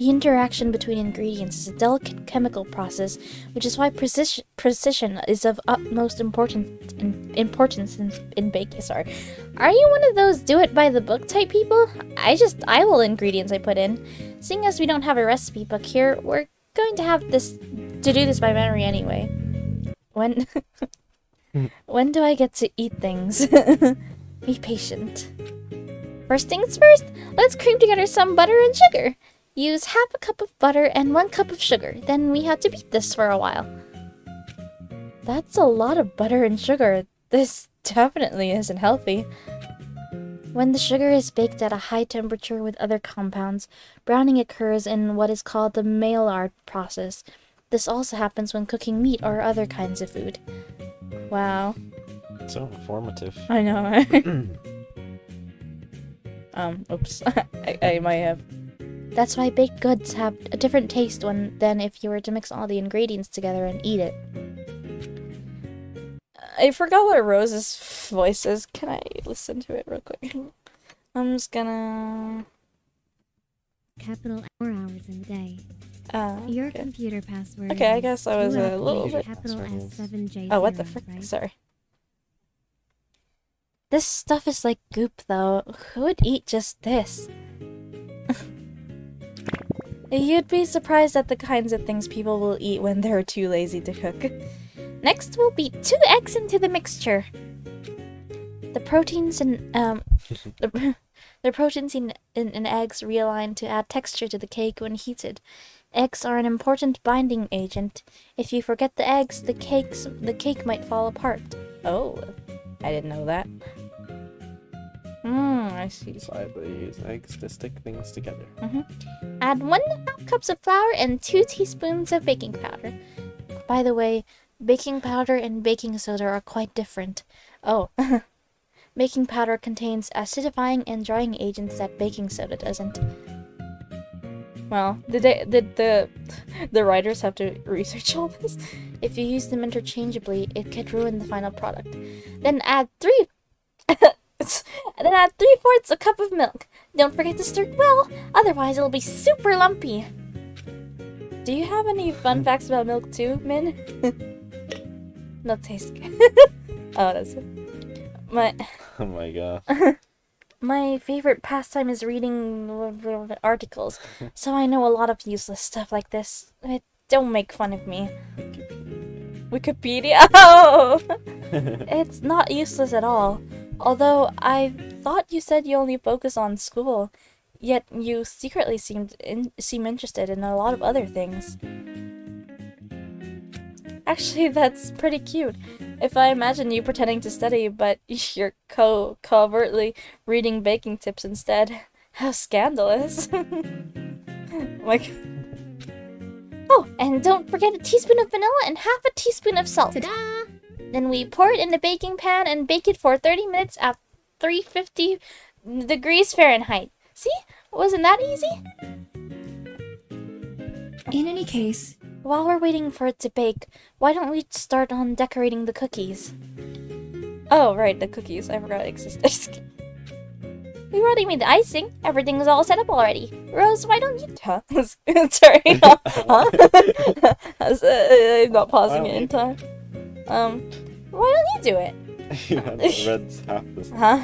The interaction between ingredients is a delicate chemical process, which is why precision is of utmost importance in baking. Sorry. Are you one of those do-it-by-the-book type people? I will ingredients I put in. Seeing as we don't have a recipe book here, we're going to have to do this by memory anyway. When do I get to eat things? Be patient. First things first, let's cream together some butter and sugar. Use half a cup of butter and 1 cup of sugar. Then we have to beat this for a while. That's a lot of butter and sugar. This definitely isn't healthy. When the sugar is baked at a high temperature with other compounds, browning occurs in what is called the Maillard process. This also happens when cooking meat or other kinds of food. Wow. So informative. I know, right? Oops. I might have. That's why baked goods have a different taste than if you were to mix all the ingredients together and eat it. I forgot what Rose's voice is. Can I listen to it real quick? I'm just gonna... Capital 4 hours in a day. Your Okay. computer password. Okay, I is guess I was a little bit... Capital S7J0, Oh, what the frick? right? Sorry. This stuff is like goop, though. Who would eat just this? You'd be surprised at the kinds of things people will eat when they're too lazy to cook. Next, we'll beat 2 eggs into the mixture. The proteins in the proteins in eggs realign to add texture to the cake when heated. Eggs are an important binding agent. If you forget the eggs, the cake might fall apart. Oh, I didn't know that. I see. So I use eggs to stick things together. Add 1.5 cups of flour and 2 teaspoons of baking powder. By the way, baking powder and baking soda are quite different. Oh, baking powder contains acidifying and drying agents that baking soda doesn't. Well, did the writers have to research all this? If you use them interchangeably, it could ruin the final product. Then add 3/4 a cup of milk. Don't forget to stir well, otherwise it'll be super lumpy. Do you have any fun facts about milk too, Min? No taste good. Oh, that's it. Oh my god. My favorite pastime is reading articles, so I know a lot of useless stuff like this. Don't make fun of me. Wikipedia? Oh! It's not useless at all. Although I thought you said you only focus on school, yet you secretly seem interested in a lot of other things. Actually, that's pretty cute. If I imagine you pretending to study, but you're covertly reading baking tips instead. How scandalous. Like... Oh, and don't forget a teaspoon of vanilla and half a teaspoon of salt. Ta-da! Then we pour it in the baking pan and bake it for 30 minutes at 350 degrees Fahrenheit. See? Wasn't that easy? In any case, While we're waiting for it to bake, why don't we start on decorating the cookies? Oh, right, the cookies. I forgot it existed. We already made the icing. Everything's all set up already. Rose, why don't you... Huh? Sorry. Huh? I'm not pausing it in time. Why don't you do it? You had the reds half this. Huh?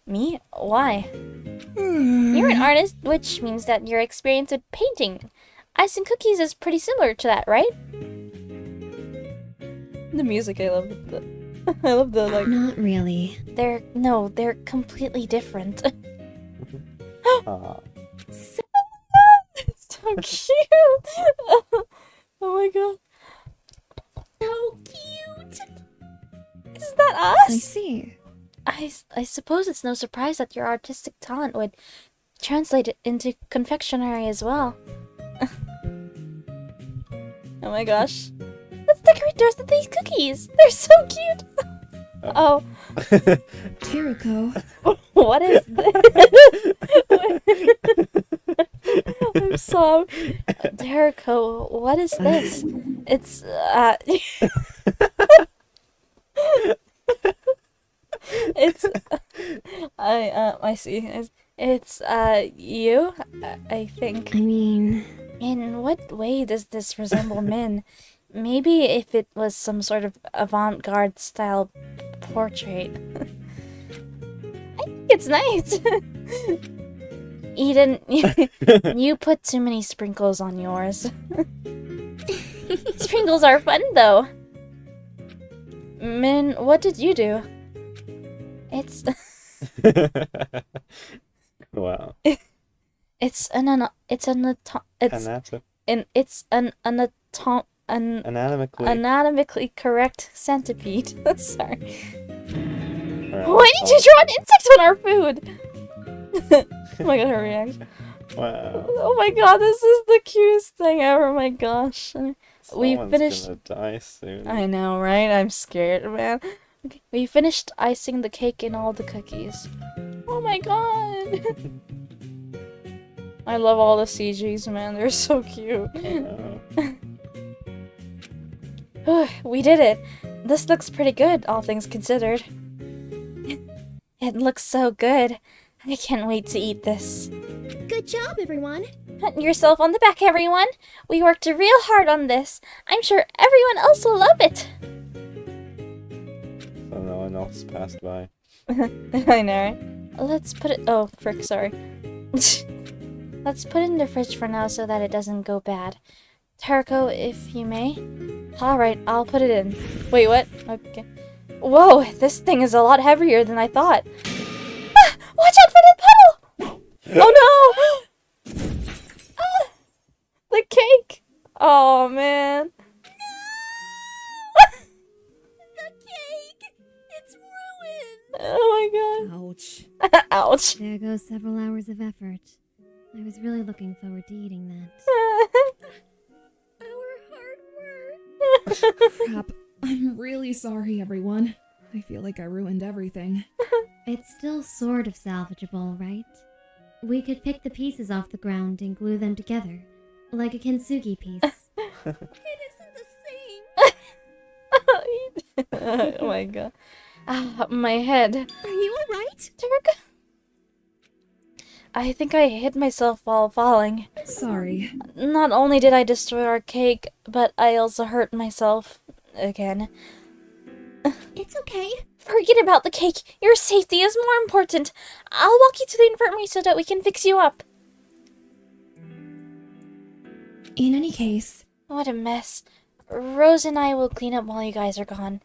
Me? Why? You're an artist, which means that your experience with painting. Icing cookies is pretty similar to that, right? The music, I love it. I love the, like... Not really. They're completely different. So cute! Oh my god. So cute! Is that us? I see. I suppose it's no surprise that your artistic talent would translate it into confectionery as well. Oh my gosh. Let's decorate the rest of these cookies! They're so cute! Oh. Kiriko. What is this? I'm sorry. Jericho, what is this? It's, it's, I see. It's, you? I think. I mean, In what way does this resemble Min? Maybe if it was some sort of avant-garde style portrait. I think it's nice. Eden, you put too many sprinkles on yours. Sprinkles are fun though. Min, what did you do? It's Wow. it's an anatomically correct centipede. Sorry. Why did you draw an insect on our food? Oh my god, her reaction. Wow. Oh my god, this is the cutest thing ever. Oh my gosh. We Someone's finished. gonna die soon. I know, right? I'm scared, man. Okay. We finished icing the cake and all the cookies. Oh my god. I love all the CGs, man. They're so cute. We did it. This looks pretty good, all things considered. It looks so good. I can't wait to eat this. good job, everyone. Pat yourself on the back, everyone. We worked real hard on this. I'm sure everyone else will love it. So no one else passed by. I know, right? Let's put it. Oh, frick, sorry. Let's put it in the fridge for now so that it doesn't go bad. Tarako, if you may. Alright, I'll put it in. Wait, what? Okay. Whoa, this thing is a lot heavier than I thought. Ah, watch out for the puddle! Oh no! Ah, the cake! Oh man. The cake! It's ruined! Oh my Ouch. god. Ouch. There goes several hours of effort. I was really looking forward to eating that. Our hard work! Crap. I'm really sorry, everyone. I feel like I ruined everything. It's still sort of salvageable, right? We could pick the pieces off the ground and glue them together, like a kintsugi piece. It isn't the same! Oh my god. Ah, my head. Are you alright? Taraka. I think I hit myself while falling. Sorry. Not only did I destroy our cake, but I also hurt myself again. It's okay. Forget about the cake. Your safety is more important. I'll walk you to the infirmary so that we can fix you up. In any case, What a mess. Rose and I will clean up while you guys are gone.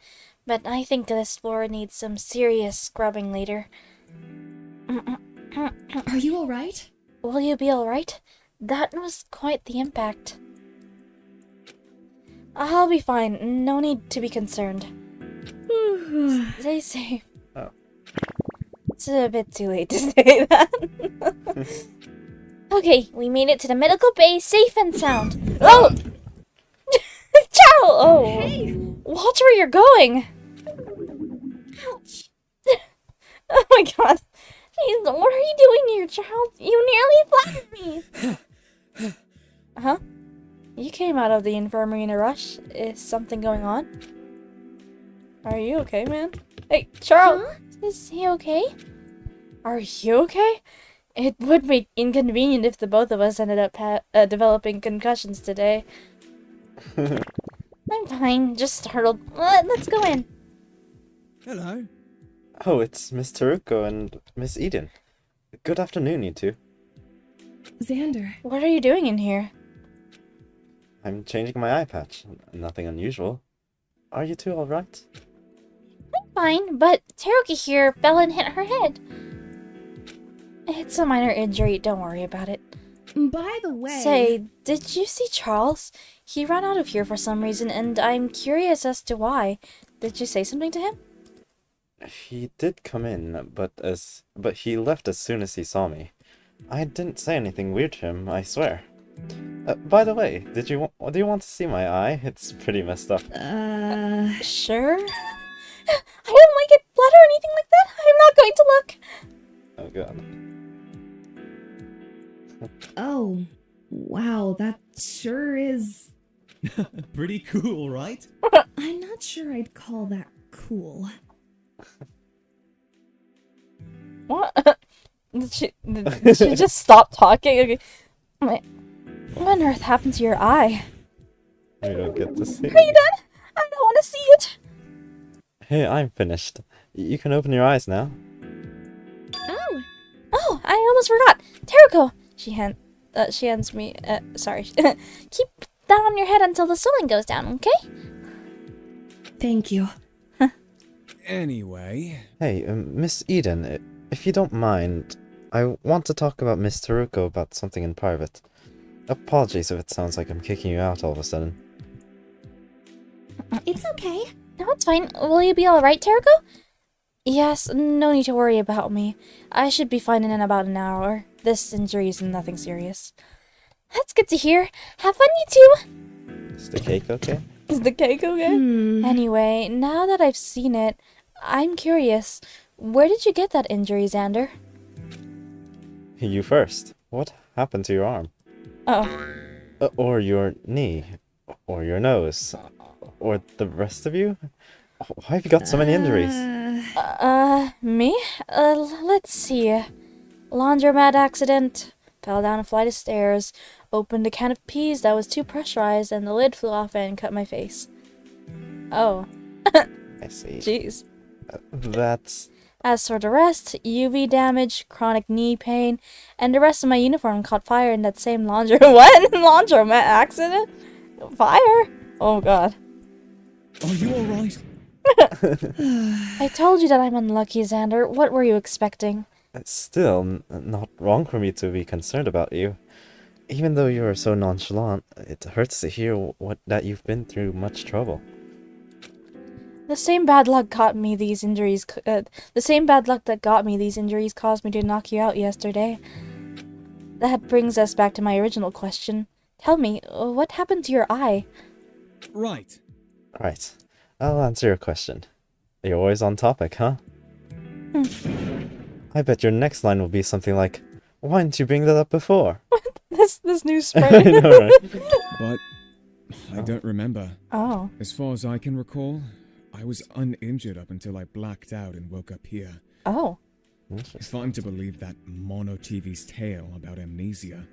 But I think this floor needs some serious scrubbing later. are you alright? Will you be alright? That was quite the impact. I'll be fine. No need to be concerned. Stay safe. Oh. It's a bit too late to say that. Okay, we made it to the medical bay safe and sound. Oh! Ciao! Oh! Hey! Watch where you're going! Ouch! Oh my god. Jeez, what are you doing here, child? You nearly flattened me! Huh? You came out of the infirmary in a rush. Is something going on? Are you okay, man? Hey, Charles! Huh? Is he okay? Are you okay? It would be inconvenient if the both of us ended up developing concussions today. I'm fine, just startled. Let's go in. Hello. Oh, it's Miss Taruko and Miss Eden. Good afternoon, you two. Xander. What are you doing in here? I'm changing my eye patch. Nothing unusual. Are you two alright? I'm fine, but Teruki here fell and hit her head. It's a minor injury, don't worry about it. By the way... Say, did you see Charles? He ran out of here for some reason, and I'm curious as to why. Did you say something to him? He did come in, but he left as soon as he saw me. I didn't say anything weird to him, I swear. By the way, do you want to see my eye? It's pretty messed up. Sure. I don't like it blood or anything like that. I'm not going to look. Oh god. Oh, wow, that sure is... Pretty cool, right? I'm not sure I'd call that cool. What? Did she just stop talking? Okay. What on earth happened to your eye? We don't get to see. Are you done? I don't want to see it. Hey, I'm finished. You can open your eyes now. Oh, Oh, I almost forgot. Teruko. She hands me. Sorry. Keep that on your head until the sewing goes down, okay? Thank you. Anyway, Hey, Miss Eden, if you don't mind, I want to talk about Miss Teruko about something in private. Apologies if it sounds like I'm kicking you out all of a sudden. it's okay. No, it's fine. Will you be alright, Teruko? Yes, no need to worry about me. I should be fine in about an hour. This injury is nothing serious. That's good to hear. Have fun, you two! Is the cake okay? Is the cake okay? Anyway, now that I've seen it, I'm curious. Where did you get that injury, Xander? You first. What happened to your arm? Oh. Or your knee? Or your nose? Or the rest of you? Why have you got so many injuries? Me? Let's see. Laundromat accident. Fell down a flight of stairs. Opened a can of peas that was too pressurized and the lid flew off and cut my face. Oh. I see. Jeez. That's... As for the rest, UV damage, chronic knee pain, and the rest of my uniform caught fire in that same what? Laundromat accident? Fire? Oh god. are you alright? I told you that I'm unlucky, Xander. What were you expecting? Still, not wrong for me to be concerned about you. Even though you are so nonchalant, it hurts to hear that you've been through much trouble. The same bad luck got me these injuries. The same bad luck that got me these injuries caused me to knock you out yesterday. That brings us back to my original question. Tell me, what happened to your eye? Right. Right. I'll answer your question. You're always on topic, huh? I bet your next line will be something like, "Why didn't you bring that up before?" This new I sprite. know, right? But I don't remember. Oh. As far as I can recall, I was uninjured up until I blacked out and woke up here. Oh. If I'm to believe that Mono TV's tale about amnesia,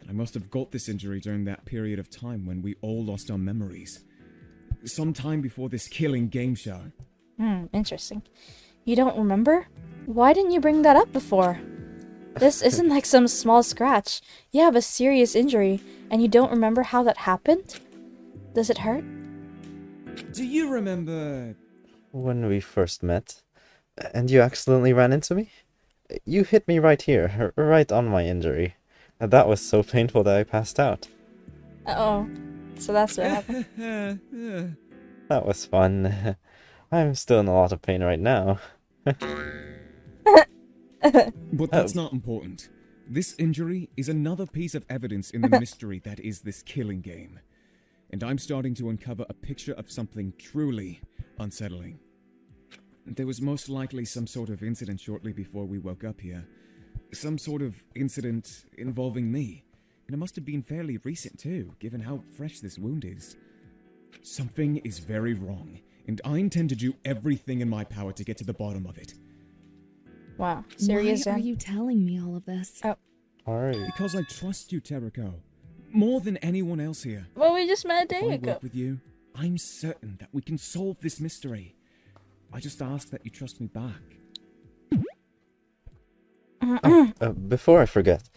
then I must have got this injury during that period of time when we all lost our memories. Sometime before this killing game show. Interesting. You don't remember? Why didn't you bring that up before? This isn't like some small scratch. You have a serious injury, and you don't remember how that happened? Does it hurt? Do you remember... When we first met, and you accidentally ran into me? You hit me right here, right on my injury. And that was so painful that I passed out. Oh. So that's what happened. That was fun. I'm still in a lot of pain right now. But that's not important. This injury is another piece of evidence in the mystery that is this killing game. And I'm starting to uncover a picture of something truly unsettling. There was most likely some sort of incident shortly before we woke up here. Some sort of incident involving me. And it must have been fairly recent too, given how fresh this wound is. Something is very wrong, and I intend to do everything in my power to get to the bottom of it. Wow. Serious. Why are you telling me all of this? Oh. Alright. Because I trust you, Teruko. More than anyone else here. Well, we just met a If day I ago. work with you, I'm certain that we can solve this mystery. I just ask that you trust me back. Before I forget,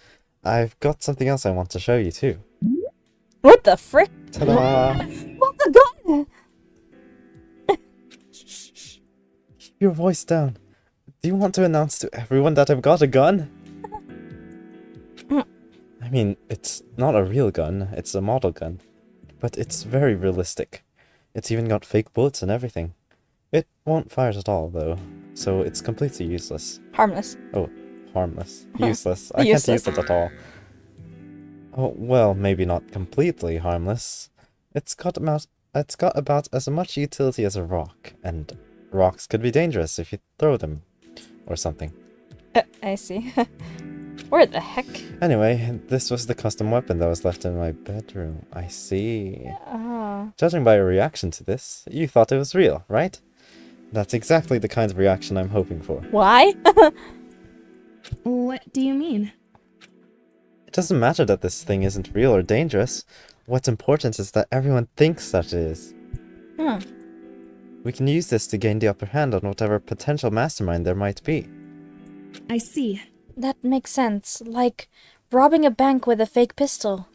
I've got something else I want to show you too. What the frick? Ta-da! What the gun? Keep your voice down. Do you want to announce to everyone that I've got a gun? I mean, it's not a real gun, it's a model gun. But it's very realistic. It's even got fake bullets and everything. It won't fire at all, though, so it's completely useless. Harmless. Oh, harmless. Useless. I can't Useless. use it at all. Oh, well, maybe not completely harmless. It's got about as much utility as a rock, and rocks could be dangerous if you throw them, or something. I see. Where the heck? Anyway, this was the custom weapon that was left in my bedroom. I see. Oh. Judging by your reaction to this, you thought it was real, right? That's exactly the kind of reaction I'm hoping for. Why? What do you mean? It doesn't matter that this thing isn't real or dangerous. What's important is that everyone thinks that it is. Huh. We can use this to gain the upper hand on whatever potential mastermind there might be. I see. That makes sense. Like robbing a bank with a fake pistol.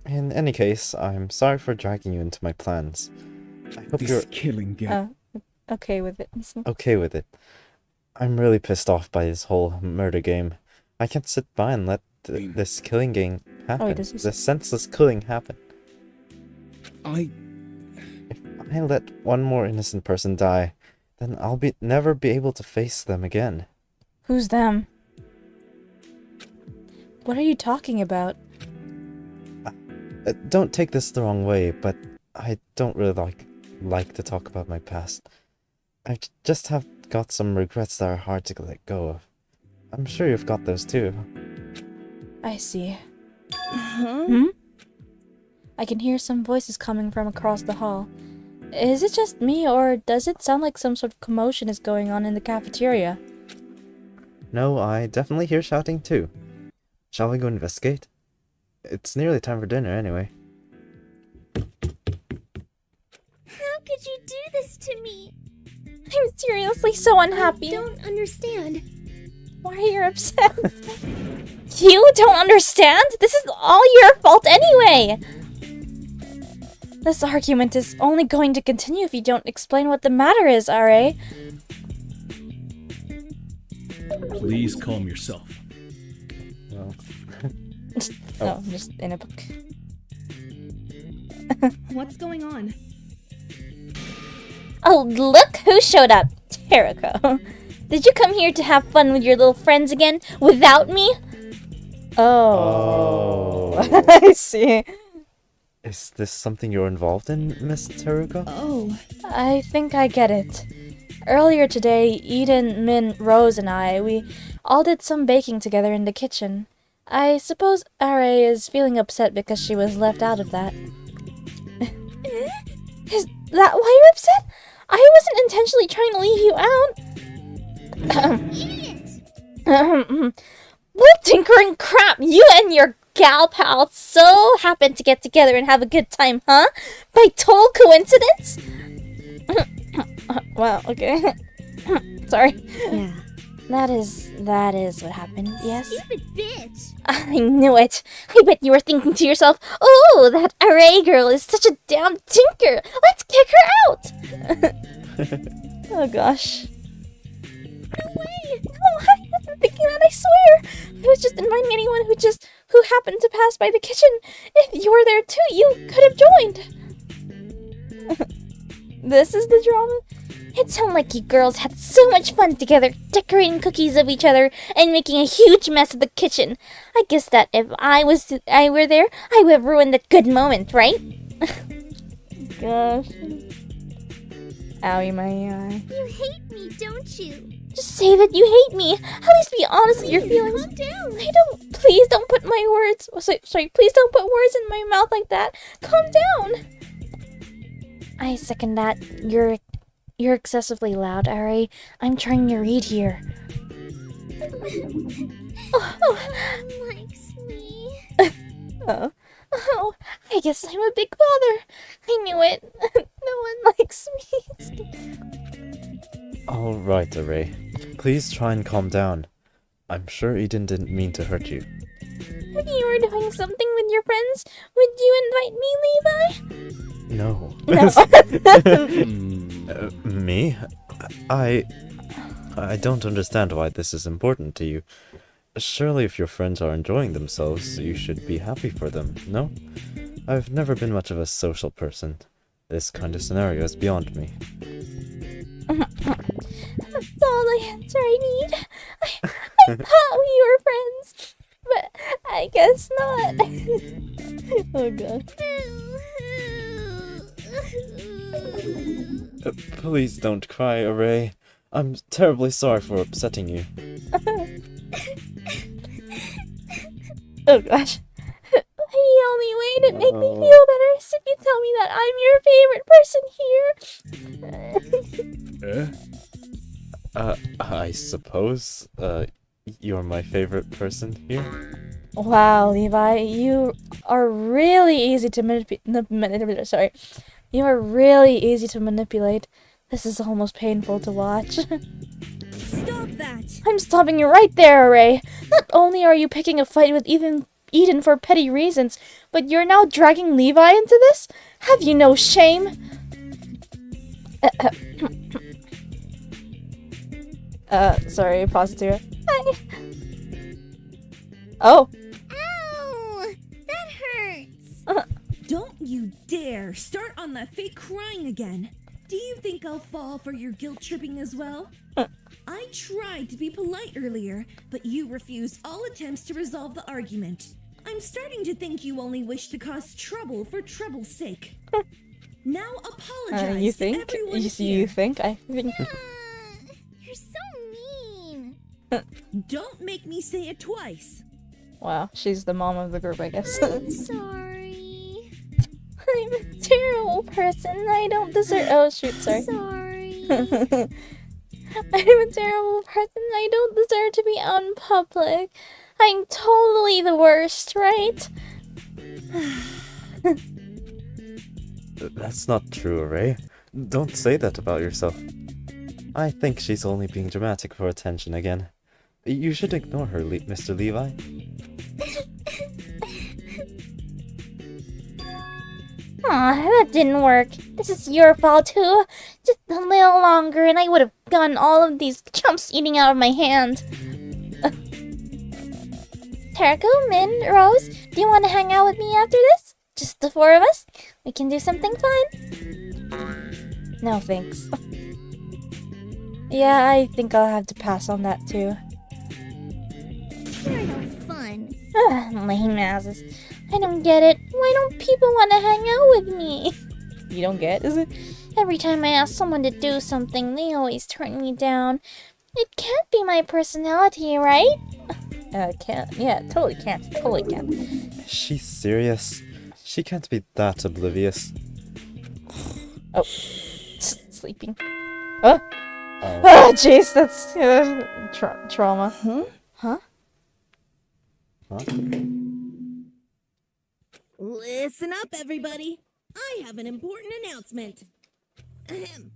In any case, I'm sorry for dragging you into my plans. I hope This you're killing game. Okay with it. okay with it. I'm really pissed off by this whole murder game. I can't sit by and let this killing game happen. wait, does he say- This senseless killing happen. If I let one more innocent person die, then I'll never be able to face them again. Who's them? What are you talking about? Don't take this the wrong way, but I don't really like to talk about my past. I just have got some regrets that are hard to let go of. I'm sure you've got those too. I see. Huh? Hmm? I can hear some voices coming from across the hall. Is it just me, or does it sound like some sort of commotion is going on in the cafeteria? No, I definitely hear shouting too. Shall we go investigate? It's nearly time for dinner anyway. How could you do this to me? I'm seriously so unhappy. Don't understand. Why are you upset? You don't understand? This is all your fault anyway! This argument is only going to continue if you don't explain what the matter is, R.A. Please calm yourself. Well, Oh, just in a book. What's going on? Oh, look who showed up! Teriko. Did you come here to have fun with your little friends again without me? Oh. I see. is this something you're involved in, Miss Teruka? Oh. I think I get it. Earlier today, Eden, Min, Rose, and we all did some baking together in the kitchen. I suppose R.A. is feeling upset because she was left out of that. Is that why you're upset? I wasn't intentionally trying to leave you out. What tinkering crap! You and your gal pal so happened to get together and have a good time, huh? By total coincidence? Wow, okay. Sorry. Yeah. That is what happened, yes? Stupid bitch. I knew it. I bet you were thinking to yourself, oh, that RA girl is such a damn tinker. Let's kick her out. Oh, gosh. No way. No, I wasn't thinking that, I swear. I was just inviting anyone who happened to pass by the kitchen. If you were there too, you could have joined. This is the drama? It sounded like you girls had so much fun together, decorating cookies of each other and making a huge mess of the kitchen. I guess that if I were there, I would have ruined the good moment, right? Gosh. Owie, my eye. You hate me, don't you? Just say that you hate me. At least be honest with your feelings. Calm down. Please don't put my words. Sorry, please don't put words in my mouth like that. Calm down. I second that. You're excessively loud, Ari. I'm trying to read here. Likes me. Oh, I guess I'm a big bother. I knew it. No one likes me. Alright, Array. Please try and calm down. I'm sure Eden didn't mean to hurt you. If you were doing something with your friends, would you invite me, Levi? No. No. Me? I don't understand why this is important to you. Surely if your friends are enjoying themselves, you should be happy for them, no? I've never been much of a social person. This kind of scenario is beyond me. That's all the answer I need. I thought we were friends, but I guess not. Oh god. Please don't cry, Array. I'm terribly sorry for upsetting you. Oh gosh. The only way to make me feel better is if you tell me that I'm your favorite person here. I suppose, you're my favorite person here? Wow, Levi, you are really easy to manipulate. Sorry. You are really easy to manipulate. This is almost painful to watch. Stop that! I'm stopping you right there, Ray. Not only are you picking a fight with Eden for petty reasons, but you're now dragging Levi into this? Have you no shame? Sorry, pause here. Hi. Oh. Ow! That hurts! Don't you dare start on that fake crying again. Do you think I'll fall for your guilt tripping as well? I tried to be polite earlier, but you refused all attempts to resolve the argument. I'm starting to think you only wish to cause trouble for trouble's sake. Now apologize You to think? everyone You here. think? I think. You're so mean. Don't make me say it twice. Wow, she's the mom of the group, I guess. Sorry. I'm a terrible person. I don't deserve. Oh shoot, sorry. Sorry. I'm a terrible person. I don't deserve to be out in public. I'm totally the worst, right? That's not true, Ray. Don't say that about yourself. I think she's only being dramatic for attention again. You should ignore her, Mr. Levi. Aw, that didn't work. This is your fault too. Just a little longer and I would have gotten all of these chumps eating out of my hand. Terako, Min, Rose, do you want to hang out with me after this? Just the four of us? We can do something fun. No thanks. Yeah, I think I'll have to pass on that too. You're no fun. Lame asses. I don't get it. Why don't people want to hang out with me? You don't get, is it? Every time I ask someone to do something, they always turn me down. It can't be my personality, right? Can't. Yeah, totally can't. Totally can't. She's serious. She can't be that oblivious. Oh. Sleeping. Oh. Oh. Oh, jeez, that's trauma. Huh? Huh? Huh? Listen up, everybody. I have an important announcement. Ahem.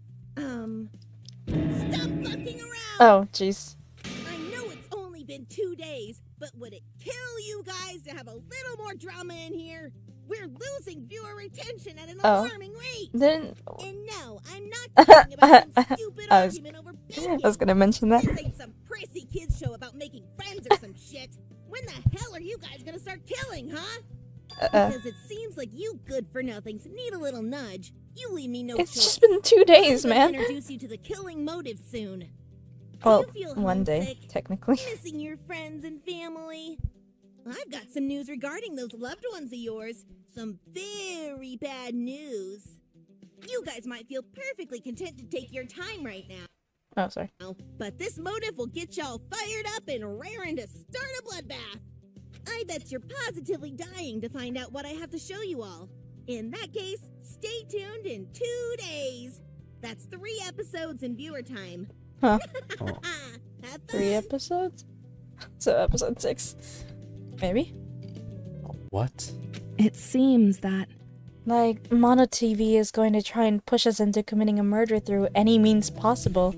Stop fucking around! Oh, jeez. I know it's only been 2 days, but would it kill you guys to have a little more drama in here? We're losing viewer retention at an alarming rate! Then And no, I'm not talking about some stupid I was- argument over I bacon. was gonna mention that. This ain't some prissy kids show about making friends or some shit. When the hell are you guys gonna start killing, huh? Because it seems like you good-for-nothings need a little nudge. You leave me no It's choice. just been 2 days, I'm man. gonna introduce you to the killing motive soon. Well, Do you feel 1 day, homesick? technically. Missing your friends and family? I've got some news regarding those loved ones of yours. Some very bad news. You guys might feel perfectly content to take your time right now. Oh, sorry. But this motive will get y'all fired up and raring to start a bloodbath. I bet you're positively dying to find out what I have to show you all. In that case, stay tuned in 2 days. That's 3 episodes in viewer time. Huh. Have 3 fun. episodes? So episode 6. Maybe? What? It seems that. Like, Mono TV is going to try and push us into committing a murder through any means possible.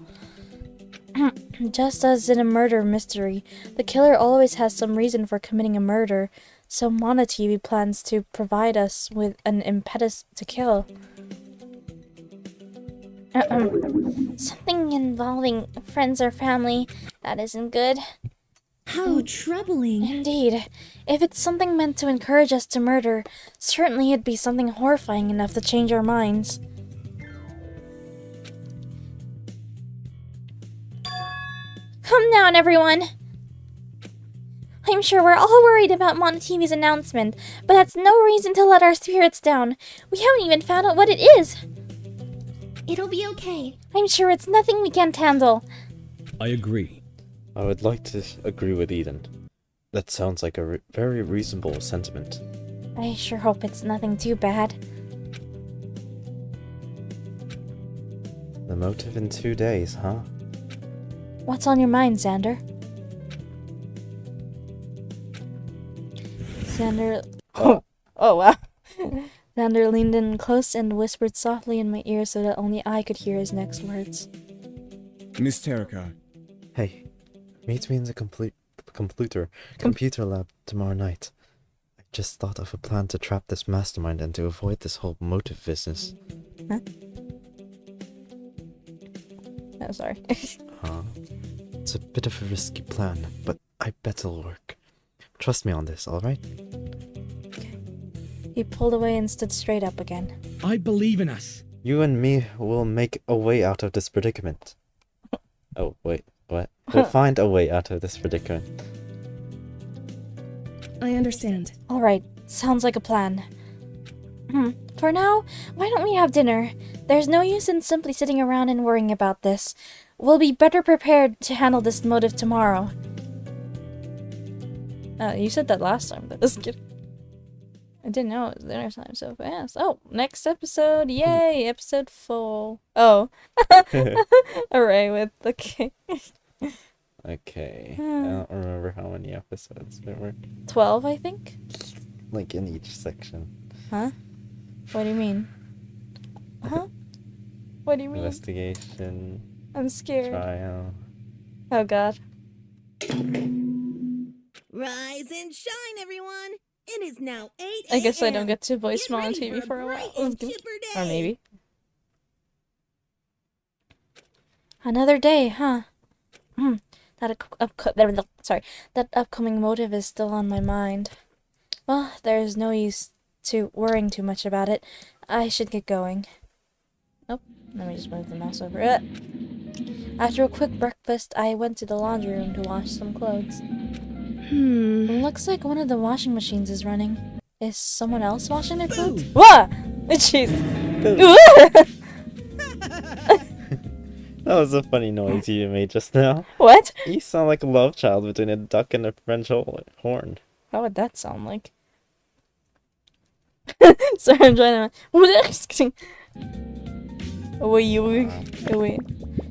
Just as in a murder mystery, the killer always has some reason for committing a murder, so Mono TV plans to provide us with an impetus to kill. Something involving friends or family. That isn't good. How troubling. Indeed. If it's something meant to encourage us to murder, certainly it'd be something horrifying enough to change our minds. Calm down, everyone. I'm sure we're all worried about Mono TV's announcement, but that's no reason to let our spirits down. We haven't even found out what it is. It'll be okay. I'm sure it's nothing we can't handle. I agree. I would like to agree with Eden. That sounds like a very reasonable sentiment. I sure hope it's nothing too bad. The motive in 2 days, huh? What's on your mind, Xander? Xander... Oh, wow. Xander leaned in close and whispered softly in my ear so that only I could hear his next words. Miss Terracar. Hey, meet me in the computer lab tomorrow night. I just thought of a plan to trap this mastermind and to avoid this whole motive business. Huh? Oh, sorry. Huh? It's a bit of a risky plan, but I bet it'll work. Trust me on this, alright? He pulled away and stood straight up again. I believe in us. You and me will make a way out of this predicament. Oh, wait, what? We'll find a way out of this predicament. I understand. Alright, sounds like a plan. For now, why don't we have dinner? There's no use in simply sitting around and worrying about this. We'll be better prepared to handle this motive tomorrow. You said that last time, but just kidding. I didn't know it was dinner time so fast. Oh, next episode. Yay, episode 4. Oh. Alright, with the cake. Okay. I don't remember how many episodes there were. 12, I think? Like in each section. Huh? What do you mean? Huh? What do you mean? Investigation. I'm scared. Trial. Oh god. Rise and shine, everyone! It is now 8 a.m. I guess I don't get to voice Get smile on ready TV for a bright while. and chipper day. Or maybe. Another day, huh? That upcoming motive is still on my mind. Well, there's no use to worrying too much about it. I should get going. Oh, let me just move the mouse over it. After a quick breakfast, I went to the laundry room to wash some clothes. Looks like one of the washing machines is running. Is someone else washing their clothes? What? Jeez. That was a funny noise you made just now. What? You sound like a love child between a duck and a French horn. How would that sound like? Sorry, I'm trying to... Wait.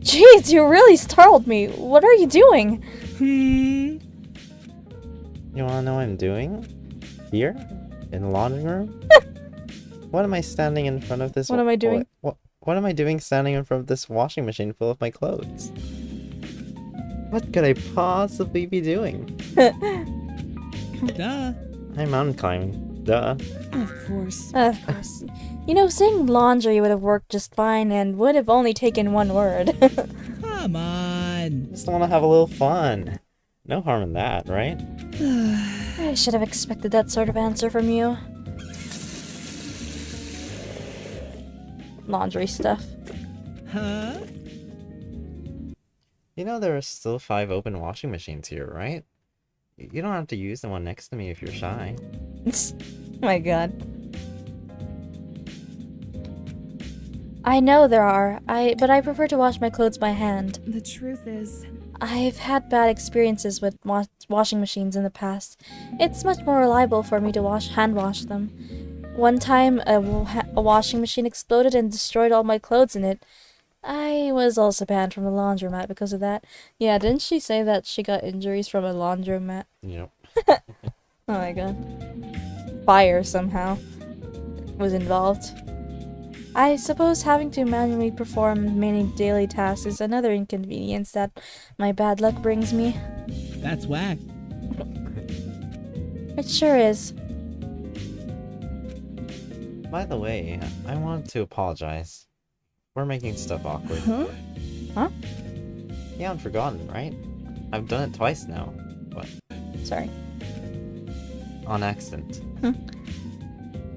Jeez, you really startled me. What are you doing? You wanna know what I'm doing? Here? In the laundry room? What am I standing in front of this? What am I doing? What am I doing standing in front of this washing machine full of my clothes? What could I possibly be doing? Duh. I'm mountain climbing. Duh. Of course. Of course. You know, saying laundry would have worked just fine and would have only taken one word. Come on. Just wanna have a little fun. No harm in that, right? I should have expected that sort of answer from you. Laundry stuff. Huh? You know there are still 5 open washing machines here, right? You don't have to use the one next to me if you're shy. My god. I know there are, but I prefer to wash my clothes by hand. The truth is, I've had bad experiences with washing machines in the past. It's much more reliable for me to hand wash them. One time, a washing machine exploded and destroyed all my clothes in it. I was also banned from the laundromat because of that. Yeah, didn't she say that she got injuries from a laundromat? Yep. Oh my god. Fire somehow was involved. I suppose having to manually perform many daily tasks is another inconvenience that my bad luck brings me. That's whack. It sure is. By the way, I wanted to apologize. We're making stuff awkward. Huh? You haven't forgotten, right? I've done it twice now. What? Sorry. On accident.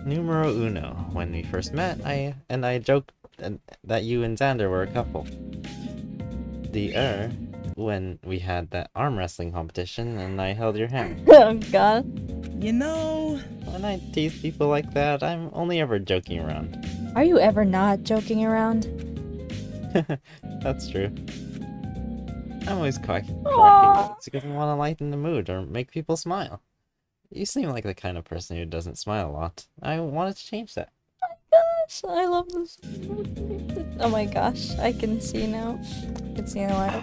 Numero uno. When we first met, I joked that you and Xander were a couple. When we had that arm wrestling competition and I held your hand. Oh god. You know... When I tease people like that, I'm only ever joking around. Are you ever not joking around? That's true. I'm always cracking jokes because I want to lighten the mood or make people smile. You seem like the kind of person who doesn't smile a lot. I wanted to change that. Oh my gosh, I love this. Oh my gosh, I can see now. I can see now.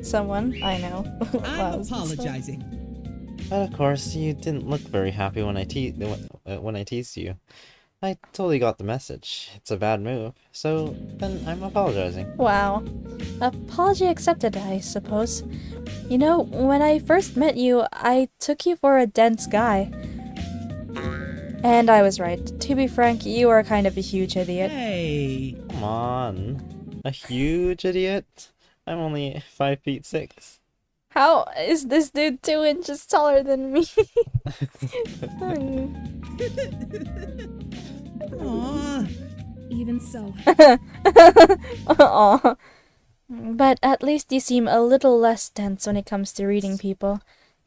Someone I know. I'm apologizing. But of course, you didn't look very happy when I teased you. I totally got the message. It's a bad move, so then I'm apologizing. Wow. Apology accepted, I suppose. You know, when I first met you, I took you for a dense guy. And I was right. To be frank, you are kind of a huge idiot. Hey. Come on. A huge idiot? I'm only 5'6". How is this dude 2 inches taller than me? Aww. Even so. Aw. But at least you seem a little less tense when it comes to reading people.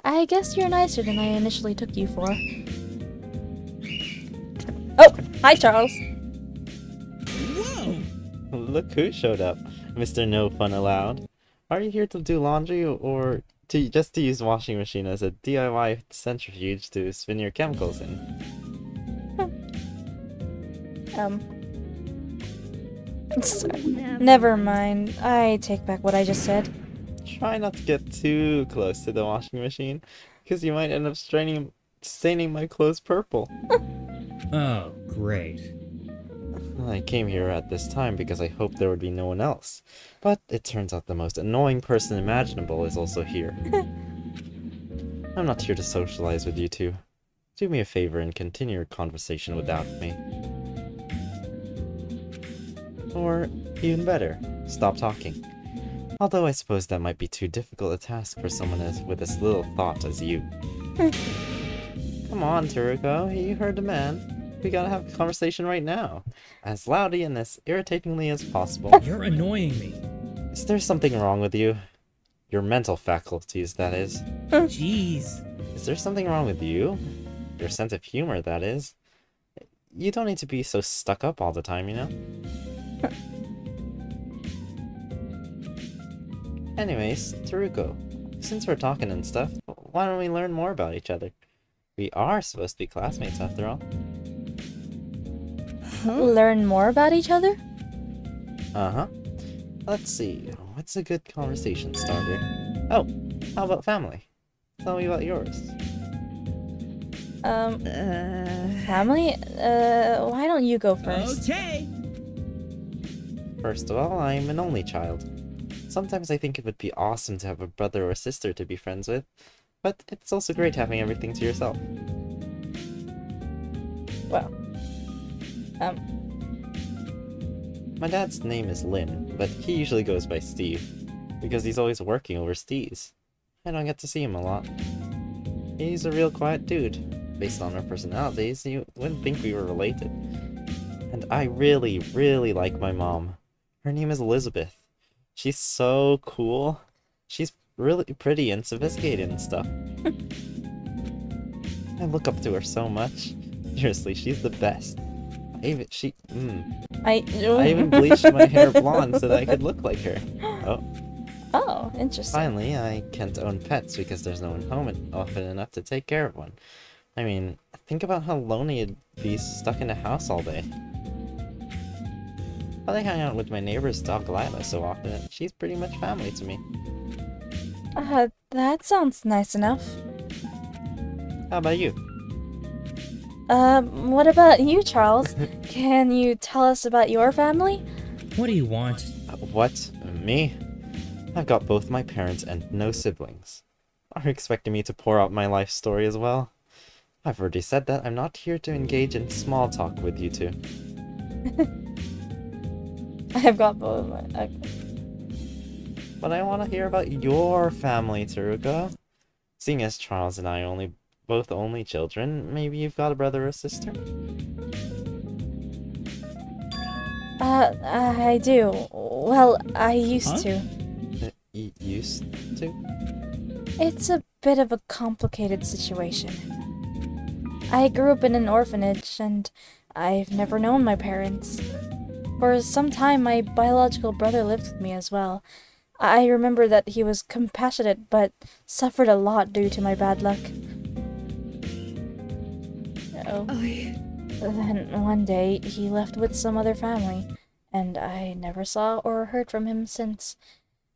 I guess you're nicer than I initially took you for. Oh! Hi, Charles! Whoa! Look who showed up. Mr. No Fun Allowed. Are you here to do laundry or just to use washing machine as a DIY centrifuge to spin your chemicals in? Sorry. Never mind. I take back what I just said. Try not to get too close to the washing machine, because you might end up staining my clothes purple. Oh, great. I came here at this time because I hoped there would be no one else. But it turns out the most annoying person imaginable is also here. I'm not here to socialize with you two. Do me a favor and continue your conversation without me. Or, even better, stop talking. Although I suppose that might be too difficult a task for someone with as little thought as you. Come on, Teruko, you heard the man. We gotta have a conversation right now. As loudly and as irritatingly as possible. You're annoying me. Is there something wrong with you? Your mental faculties, that is. Jeez. Is there something wrong with you? Your sense of humor, that is. You don't need to be so stuck up all the time, you know? Anyways, Teruko, since we're talking and stuff, why don't we learn more about each other? We are supposed to be classmates after all. Learn more about each other? Uh-huh. Let's see, what's a good conversation starter? Oh, how about family? Tell me about yours. Family? Why don't you go first? Okay. First of all, I'm an only child. Sometimes I think it would be awesome to have a brother or sister to be friends with, but it's also great having everything to yourself. Well, my dad's name is Lin, but he usually goes by Steve, because he's always working overseas. I don't get to see him a lot. He's a real quiet dude. Based on our personalities, you wouldn't think we were related. And I really, really like my mom. Her name is Elizabeth. She's so cool. She's really pretty and sophisticated and stuff. I look up to her so much. Seriously, she's the best. I even bleached my hair blonde so that I could look like her. Oh, interesting. Finally, I can't own pets because there's no one home often enough to take care of one. I mean, think about how lonely it'd be stuck in a house all day. But I hang out with my neighbor's dog Lila so often, and she's pretty much family to me. That sounds nice enough. How about you? What about you, Charles? Can you tell us about your family? What do you want? What? Me? I've got both my parents and no siblings. Are you expecting me to pour out my life story as well? I've already said that I'm not here to engage in small talk with you two. I've got both. But I want to hear about your family, Teruko. Seeing as Charles and I both only children, maybe you've got a brother or sister? I do. Well, I used to. Used to? It's a bit of a complicated situation. I grew up in an orphanage, and I've never known my parents. For some time, my biological brother lived with me as well. I remember that he was compassionate, but suffered a lot due to my bad luck. Then one day, he left with some other family, and I never saw or heard from him since.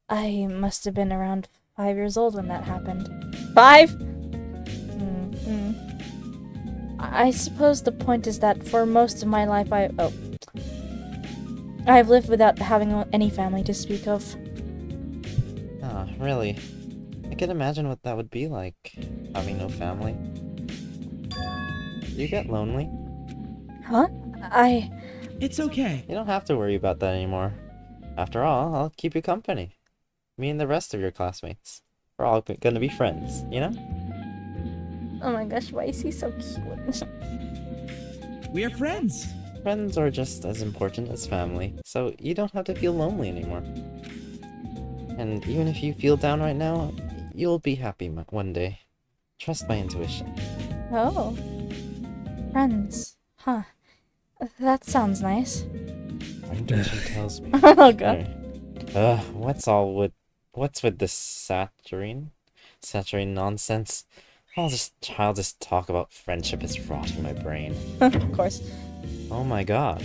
I must have been around 5 years old when that happened. 5? I suppose the point is that for most of my life I've lived without having any family to speak of. Ah, really? I can imagine what that would be like, having no family. You get lonely? Huh? It's okay. You don't have to worry about that anymore. After all, I'll keep you company. Me and the rest of your classmates. We're all gonna be friends, you know? Oh my gosh, why is he so cute? We are friends. Friends are just as important as family, so you don't have to feel lonely anymore. And even if you feel down right now, you'll be happy one day. Trust my intuition. Oh. Friends. Huh. That sounds nice. My intuition tells me. Oh god. What's with this saturnine nonsense? I'll just talk about friendship is rotting my brain. Of course. Oh my god.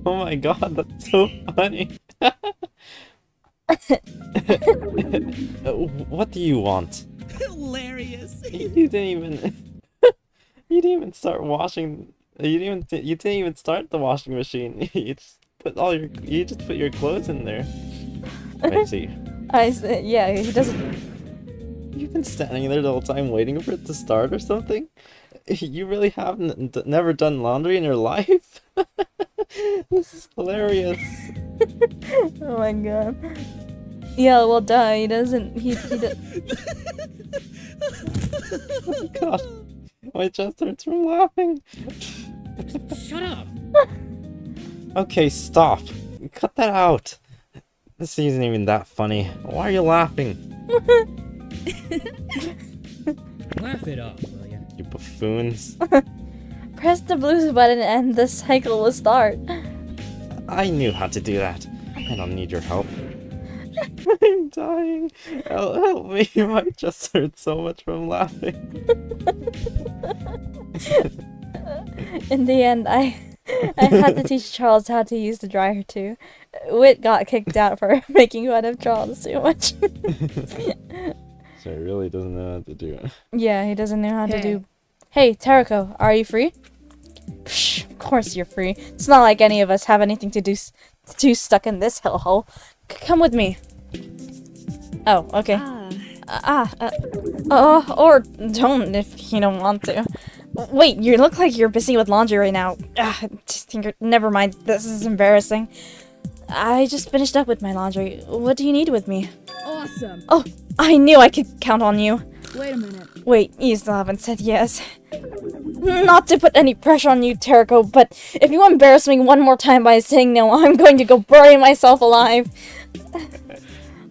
Oh my god, that's so funny. What do you want? Hilarious. You didn't even start washing. You didn't even start the washing machine. You just put your clothes in there. I see. Yeah, he doesn't. You've been standing there the whole time waiting for it to start or something? You really haven't never done laundry in your life? This is hilarious. Oh my god. Yeah, well, duh, he doesn't. He does. Oh god. My chest hurts from laughing. Shut up! Okay, stop. Cut that out. This isn't even that funny. Why are you laughing? Laugh it up, will ya? You buffoons. Press the blue button and the cycle will start. I knew how to do that. I don't need your help. I'm dying. Help me. My chest hurts so much from laughing. In the end, I had to teach Charles how to use the dryer too. Wit got kicked out for making fun of Charles too much. So he really doesn't know how to do it. Yeah, he doesn't know how to do. Hey, Tarako, are you free? Psh, of course you're free. It's not like any of us have anything to do stuck in this hellhole. Come with me. Oh, okay. Or don't if you don't want to. Wait, you look like you're busy with laundry right now. Never mind, this is embarrassing. I just finished up with my laundry. What do you need with me? Awesome. Oh, I knew I could count on you. Wait a minute. Wait, you still haven't said yes. Not to put any pressure on you, Terako, but if you embarrass me one more time by saying no, I'm going to go bury myself alive.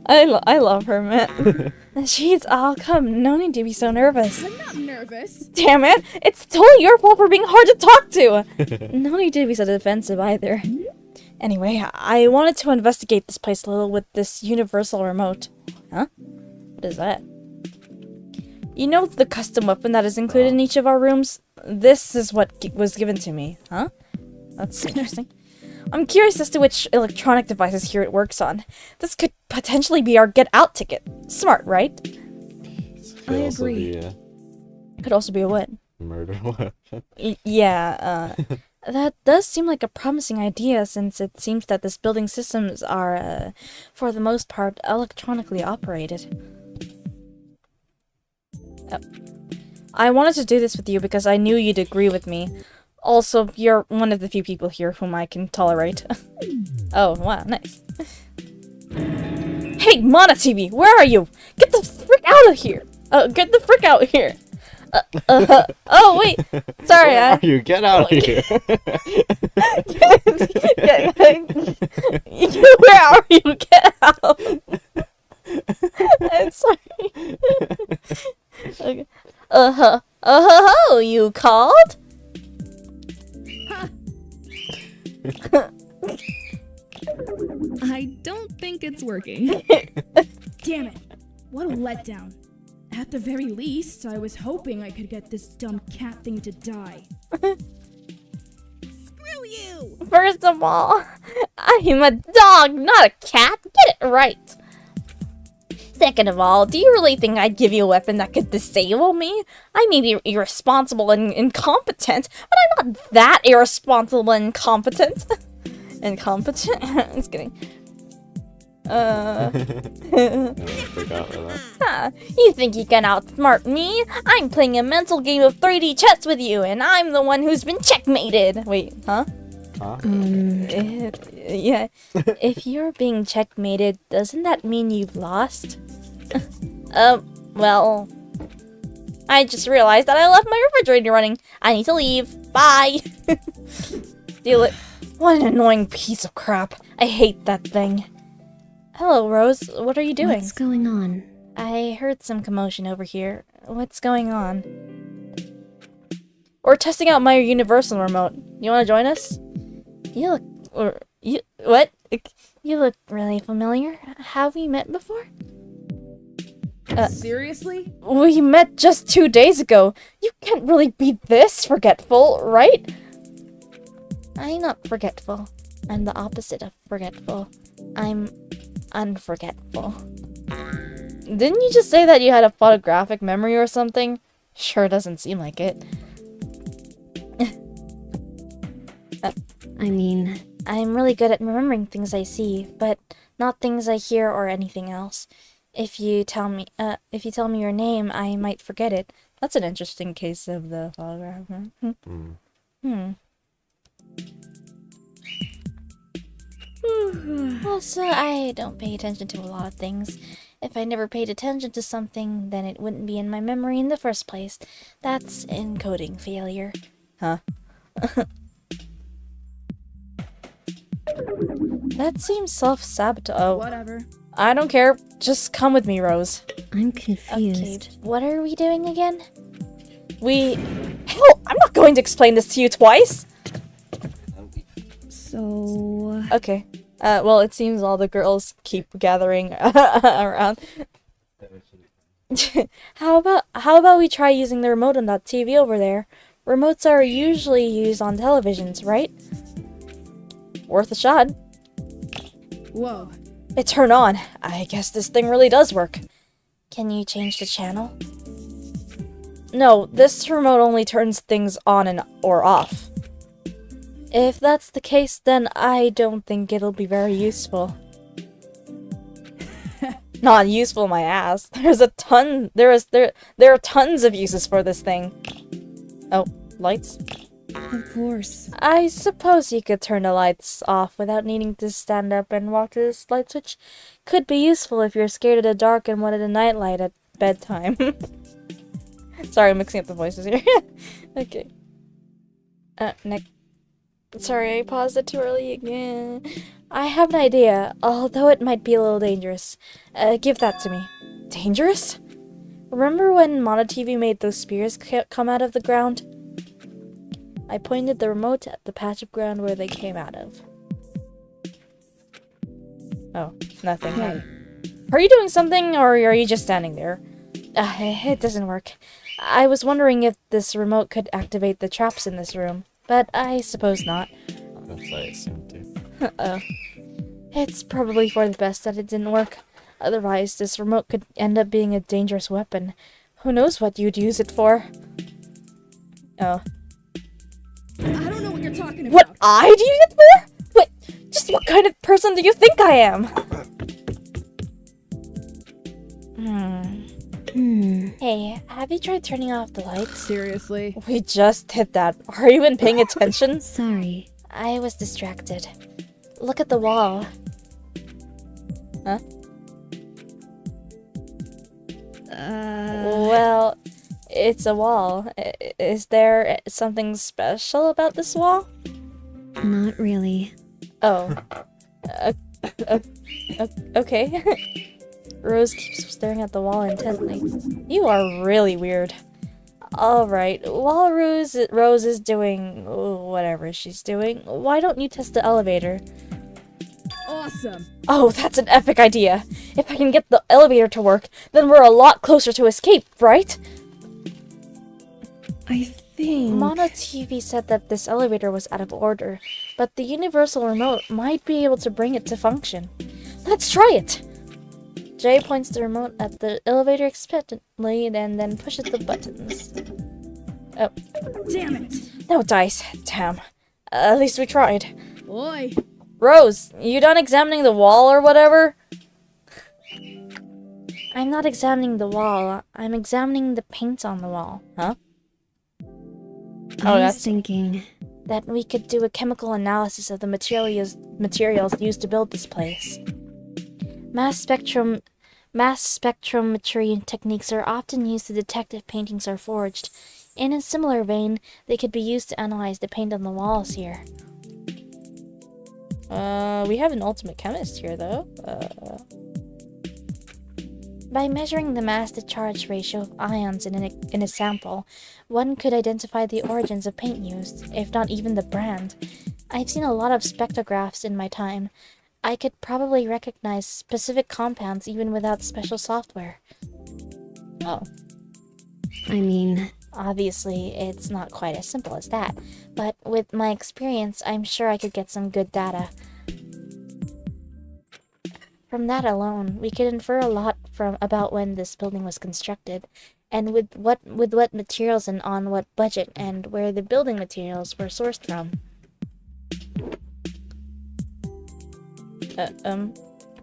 I love her, man. Jeez, I'll come. No need to be so nervous. I'm not nervous. Damn it! It's totally your fault for being hard to talk to! No need to be so defensive either. Anyway, I wanted to investigate this place a little with this universal remote. Huh? What is that? You know the custom weapon that is included in each of our rooms? This is what was given to me. Huh? That's interesting. I'm curious as to which electronic devices here it works on. This could potentially be our get out ticket. Smart, right? I agree. Could also be a what? Murder weapon. Yeah, that does seem like a promising idea since it seems that this building systems are, for the most part, electronically operated. Oh. I wanted to do this with you because I knew you'd agree with me. Also, you're one of the few people here whom I can tolerate. Oh, wow, nice. Hey, Mana TV, where are you? Get the frick out of here! Get the frick out here! Oh, wait! Sorry, Where are you? Get out of here! Where are you? Get out! I'm sorry. Okay. You called? I don't think it's working. Damn it. What a letdown. At the very least, I was hoping I could get this dumb cat thing to die. Screw you! First of all, I'm a dog, not a cat. Get it right. Second of all, do you really think I'd give you a weapon that could disable me? I may be irresponsible and incompetent, but I'm not that irresponsible and incompetent. Incompetent? Just kidding. I forgot about that. You think you can outsmart me? I'm playing a mental game of 3D chess with you, and I'm the one who's been checkmated. Wait, huh? Huh? Yeah. If you're being checkmated, doesn't that mean you've lost? Well, I just realized that I left my refrigerator running. I need to leave. Bye. Deal it. What an annoying piece of crap. I hate that thing. Hello, Rose. What are you doing? What's going on? I heard some commotion over here. What's going on? We're testing out my universal remote. You want to join us? What? You look really familiar. Have we met before? Seriously? We met just 2 days ago. You can't really be this forgetful, right? I'm not forgetful. I'm the opposite of forgetful. I'm unforgetful. Didn't you just say that you had a photographic memory or something? Sure doesn't seem like it. I mean, I'm really good at remembering things I see, but not things I hear or anything else. If you tell me your name, I might forget it. That's an interesting case of the photograph. Also, I don't pay attention to a lot of things. If I never paid attention to something, then it wouldn't be in my memory in the first place. That's encoding failure. Huh? That seems self-sabotage. Oh. Whatever. I don't care. Just come with me, Rose. I'm confused. Okay, what are we doing again? Hell, I'm not going to explain this to you twice! So... Okay. Well, it seems all the girls keep gathering around. How about we try using the remote on that TV over there? Remotes are usually used on televisions, right? Worth a shot. Whoa. It turned on. I guess this thing really does work. Can you change the channel? No, this remote only turns things on or off. If that's the case, then I don't think it'll be very useful. Not useful, my ass. There are tons of uses for this thing. Oh, lights? Of course. I suppose you could turn the lights off without needing to stand up and walk to this light switch. Could be useful if you're scared of the dark and wanted a nightlight at bedtime. Sorry, I'm mixing up the voices here. Okay. Next. Sorry, I paused it too early again. I have an idea, although it might be a little dangerous. Give that to me. Dangerous? Remember when Mono TV made those spears come out of the ground? I pointed the remote at the patch of ground where they came out of. Oh, nothing. Hey. Are you doing something, or are you just standing there? It doesn't work. I was wondering if this remote could activate the traps in this room, but I suppose not. That's what I assumed too. Uh-oh. It's probably for the best that it didn't work. Otherwise, this remote could end up being a dangerous weapon. Who knows what you'd use it for? Oh. I don't know what you're talking about. What I'd use it for? Wait, just what kind of person do you think I am? Hey, have you tried turning off the lights? Seriously? We just hit that. Are you even paying attention? Sorry. I was distracted. Look at the wall. Huh? Well, it's a wall. Is there something special about this wall? Not really. Oh. Okay. Rose keeps staring at the wall intently. You are really weird. Alright, while Rose is doing whatever she's doing, why don't you test the elevator? Awesome. Oh, that's an epic idea. If I can get the elevator to work, then we're a lot closer to escape, right? I think... Mono TV said that this elevator was out of order, but the universal remote might be able to bring it to function. Let's try it! Jay points the remote at the elevator expectantly and then pushes the buttons. Oh. Damn it! No dice. Damn. At least we tried. Oi! Rose, you done examining the wall or whatever? I'm not examining the wall. I'm examining the paint on the wall. Huh? I was thinking that we could do a chemical analysis of the materials used to build this place. Mass spectrometry techniques are often used to detect if paintings are forged. In a similar vein, they could be used to analyze the paint on the walls here. We have an ultimate chemist here, though. By measuring the mass-to-charge ratio of ions in a sample, one could identify the origins of paint used, if not even the brand. I've seen a lot of spectrographs in my time. I could probably recognize specific compounds even without special software. Oh. I mean... Obviously, it's not quite as simple as that, but with my experience, I'm sure I could get some good data. From that alone, we could infer a lot about when this building was constructed, and with what materials and on what budget, and where the building materials were sourced from.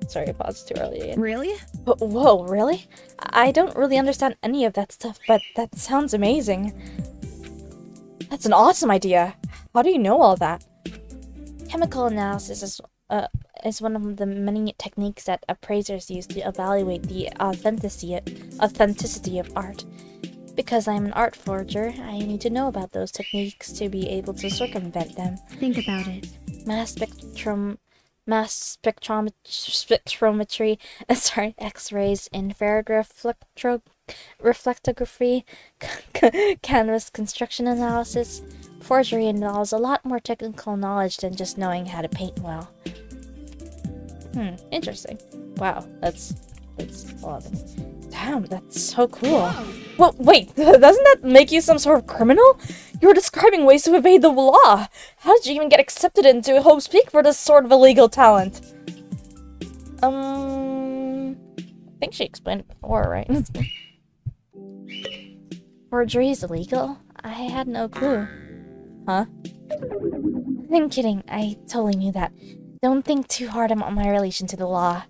Sorry, I paused too early again. Really? Whoa, really? I don't really understand any of that stuff, but that sounds amazing. That's an awesome idea. How do you know all that? Chemical analysis is one of the many techniques that appraisers use to evaluate the authenticity of art. Because I'm an art forger, I need to know about those techniques to be able to circumvent them. Think about it. Mass spectrometry, X-rays, infrared reflectography, canvas construction analysis. Forgery involves a lot more technical knowledge than just knowing how to paint well. Interesting. Wow, that's a lot of things. Damn, that's so cool. Well, wait, doesn't that make you some sort of criminal? You're describing ways to evade the law. How did you even get accepted into Hope's Peak for this sort of illegal talent? I think she explained it before, right? Forgery is illegal? I had no clue. Huh? I'm kidding. I totally knew that. Don't think too hard about my relation to the law.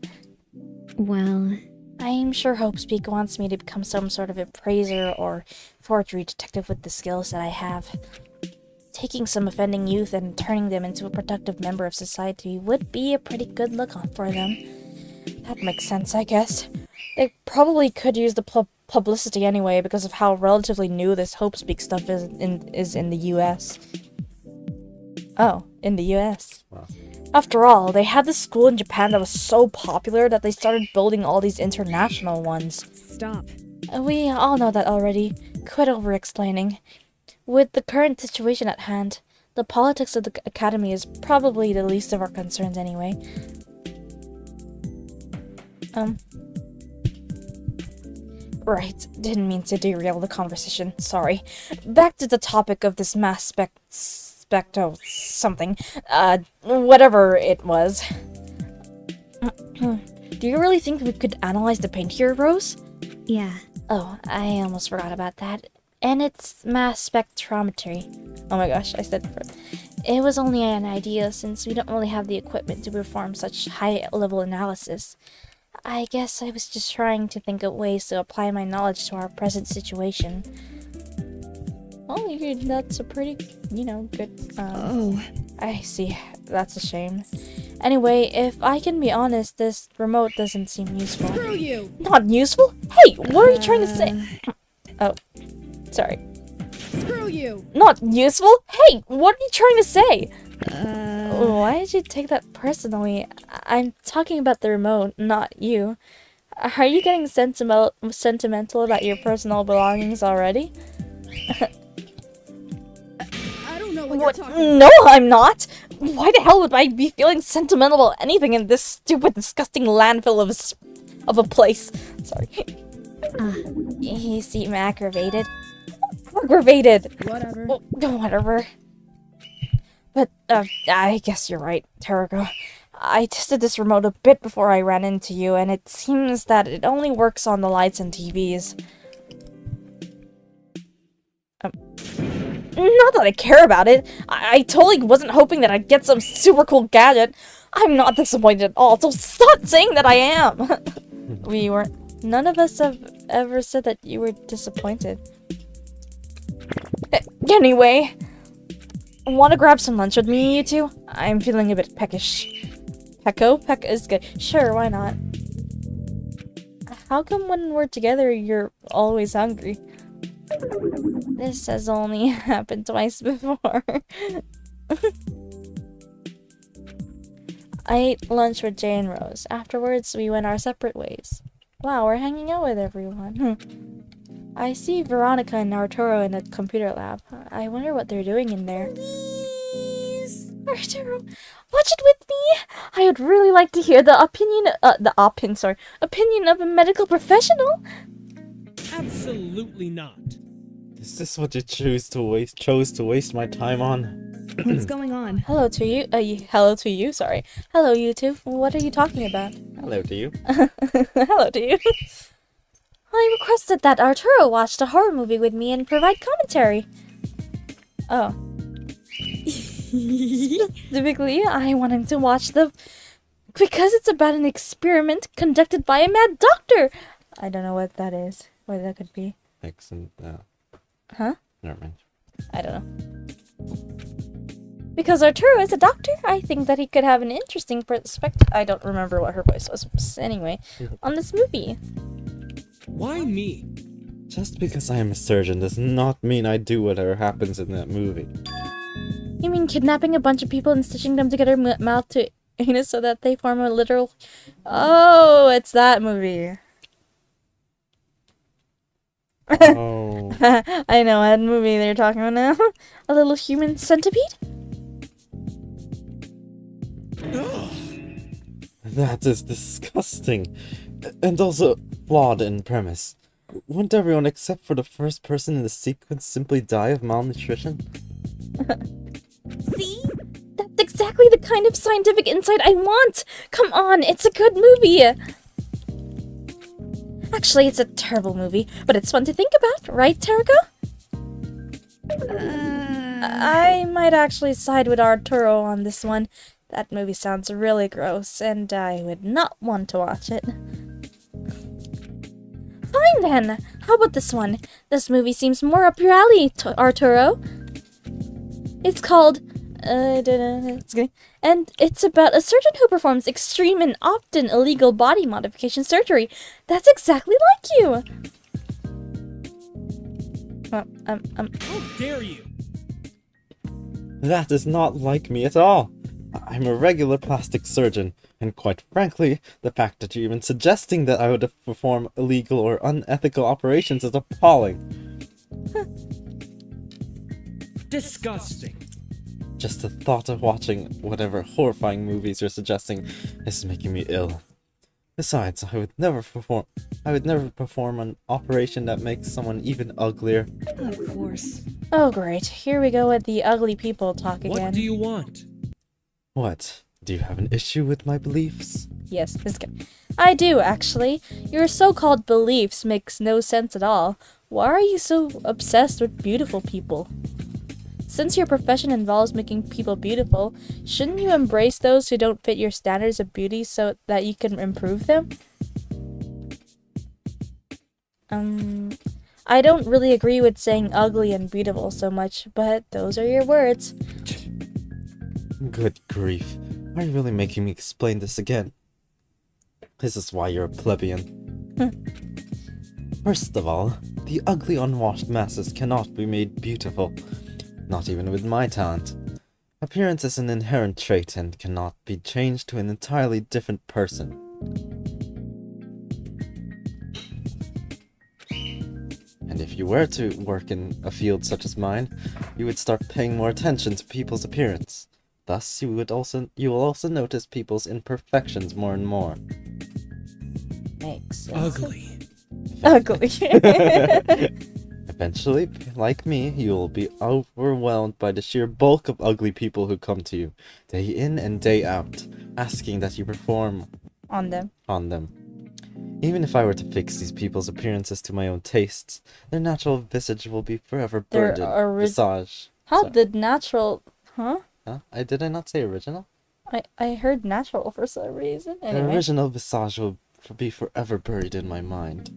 Well... I'm sure Hope's Peak wants me to become some sort of appraiser or forgery detective with the skills that I have. Taking some offending youth and turning them into a productive member of society would be a pretty good look for them. That makes sense, I guess. They probably could use the publicity anyway because of how relatively new this Hope's Peak stuff is in the US. Oh, in the US. Wow. After all, they had this school in Japan that was so popular that they started building all these international ones. Stop. We all know that already. Quit over-explaining. With the current situation at hand, the politics of the academy is probably the least of our concerns anyway. Right, didn't mean to derail the conversation, sorry. Back to the topic of this mass spectro something. Whatever it was. Do you really think we could analyze the paint here, Rose? Yeah. Oh, I almost forgot about that. And it's mass spectrometry. Oh my gosh, I said it was only an idea since we don't really have the equipment to perform such high-level analysis. I guess I was just trying to think of ways to apply my knowledge to our present situation. Well, that's a pretty, good, Oh. I see. That's a shame. Anyway, if I can be honest, this remote doesn't seem useful. Screw you! Not useful? Hey, what are you trying to say? Oh, sorry. Screw you! Not useful? Hey, what are you trying to say? Why did you take that personally? I'm talking about the remote, not you. Are you getting sentimental about your personal belongings already? I don't know what you're talking about. No, I'm not! Why the hell would I be feeling sentimental about anything in this stupid, disgusting landfill of a place? Sorry. You seem aggravated. aggravated. Whatever. Whatever. But, I guess you're right, Tarago. I tested this remote a bit before I ran into you, and it seems that it only works on the lights and TVs. Not that I care about it. I totally wasn't hoping that I'd get some super cool gadget. I'm not disappointed at all, so stop saying that I am! We weren't. None of us have ever said that you were disappointed. Anyway, want to grab some lunch with me, you two? I'm feeling a bit peckish. Pecco? Peck is good. Sure, why not? How come when we're together, you're always hungry? This has only happened twice before. I ate lunch with Jay and Rose. Afterwards, we went our separate ways. Wow, we're hanging out with everyone. I see Veronica and Arturo in a computer lab. I wonder what they're doing in there. Please. Arturo, watch it with me. I would really like to hear the opinion of a medical professional. Absolutely not. Is this what you chose to waste my time on? What's going on? Hello to you. Hello to you. Sorry. Hello, you two. What are you talking about? Hello to you. Hello to you. I requested that Arturo watch the horror movie with me and provide commentary. Oh. Specifically, I want him to watch because it's about an experiment conducted by a mad doctor. I don't know what that is. What that could be. Excellent. Huh? Never mind. I don't know. Because Arturo is a doctor, I think that he could have an interesting perspective. I don't remember what her voice was. Anyway, on this movie. Why me? Just because I am a surgeon does not mean I do whatever happens in that movie. You mean kidnapping a bunch of people and stitching them together mouth to anus so that they form a literal... Oh, it's that movie. Oh. I know what movie they're talking about now. A little human centipede? That is disgusting. And also flawed in premise. Wouldn't everyone except for the first person in the sequence simply die of malnutrition? See? That's exactly the kind of scientific insight I want! Come on, it's a good movie! Actually, it's a terrible movie, but it's fun to think about, right, Tarago? I might actually side with Arturo on this one. That movie sounds really gross, and I would not want to watch it. Fine then! How about this one? This movie seems more up your alley, Arturo. It's called... and it's about a surgeon who performs extreme and often illegal body modification surgery. That's exactly like you! How dare you? That is not like me at all. I'm a regular plastic surgeon, and quite frankly, the fact that you're even suggesting that I would perform illegal or unethical operations is appalling. Disgusting. Just the thought of watching whatever horrifying movies you're suggesting is making me ill. Besides, I would never perform an operation that makes someone even uglier. Of course. Oh great, here we go with the ugly people talk again. What do you want? What? Do you have an issue with my beliefs? Yes, I do, actually. Your so-called beliefs makes no sense at all. Why are you so obsessed with beautiful people? Since your profession involves making people beautiful, shouldn't you embrace those who don't fit your standards of beauty so that you can improve them? I don't really agree with saying ugly and beautiful so much, but those are your words. Good grief. Are you really making me explain this again? This is why you're a plebeian. First of all, the ugly unwashed masses cannot be made beautiful. Not even with my talent. Appearance is an inherent trait and cannot be changed to an entirely different person. And if you were to work in a field such as mine, you would start paying more attention to people's appearance. Thus, you will also notice people's imperfections more and more. Makes sense. Ugly. Ugly. Eventually, like me, you will be overwhelmed by the sheer bulk of ugly people who come to you, day in and day out, asking that you perform On them. Even if I were to fix these people's appearances to my own tastes, their natural visage will be forever Their burned. Visage. How Sorry. did natural... Huh? Huh? Did I not say original? I heard natural for some reason. The Anyway. original visage will be forever buried in my mind.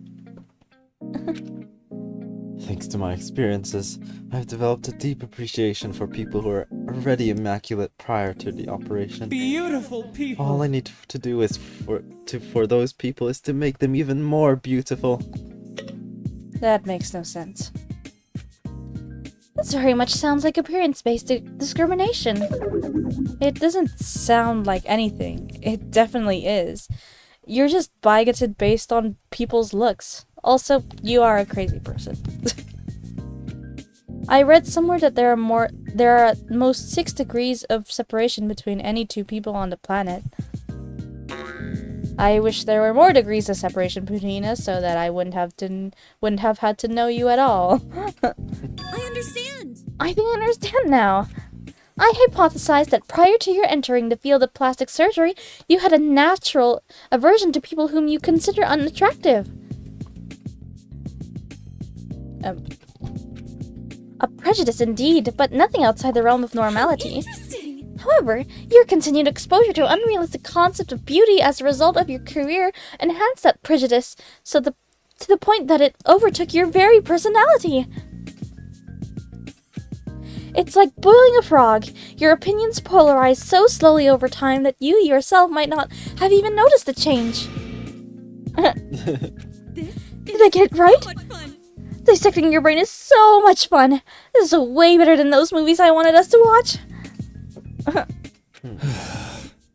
Thanks to my experiences, I've developed a deep appreciation for people who are already immaculate prior to the operation. Beautiful people. All I need to do is for those people is to make them even more beautiful. That makes no sense. This very much sounds like appearance-based discrimination. It doesn't sound like anything. It definitely is. You're just bigoted based on people's looks. Also, you are a crazy person. I read somewhere that there are at most 6 degrees of separation between any two people on the planet. I wish there were more degrees of separation between us so that I wouldn't have had to know you at all. I understand. I think I understand now. I hypothesized that prior to your entering the field of plastic surgery, you had a natural aversion to people whom you consider unattractive. A prejudice indeed, but nothing outside the realm of normality. Interesting. However, your continued exposure to unrealistic concept of beauty as a result of your career enhanced that prejudice to the point that it overtook your very personality. It's like boiling a frog. Your opinions polarize so slowly over time that you yourself might not have even noticed the change. Did I get it right? So much fun. Dissecting your brain is so much fun. This is way better than those movies I wanted us to watch.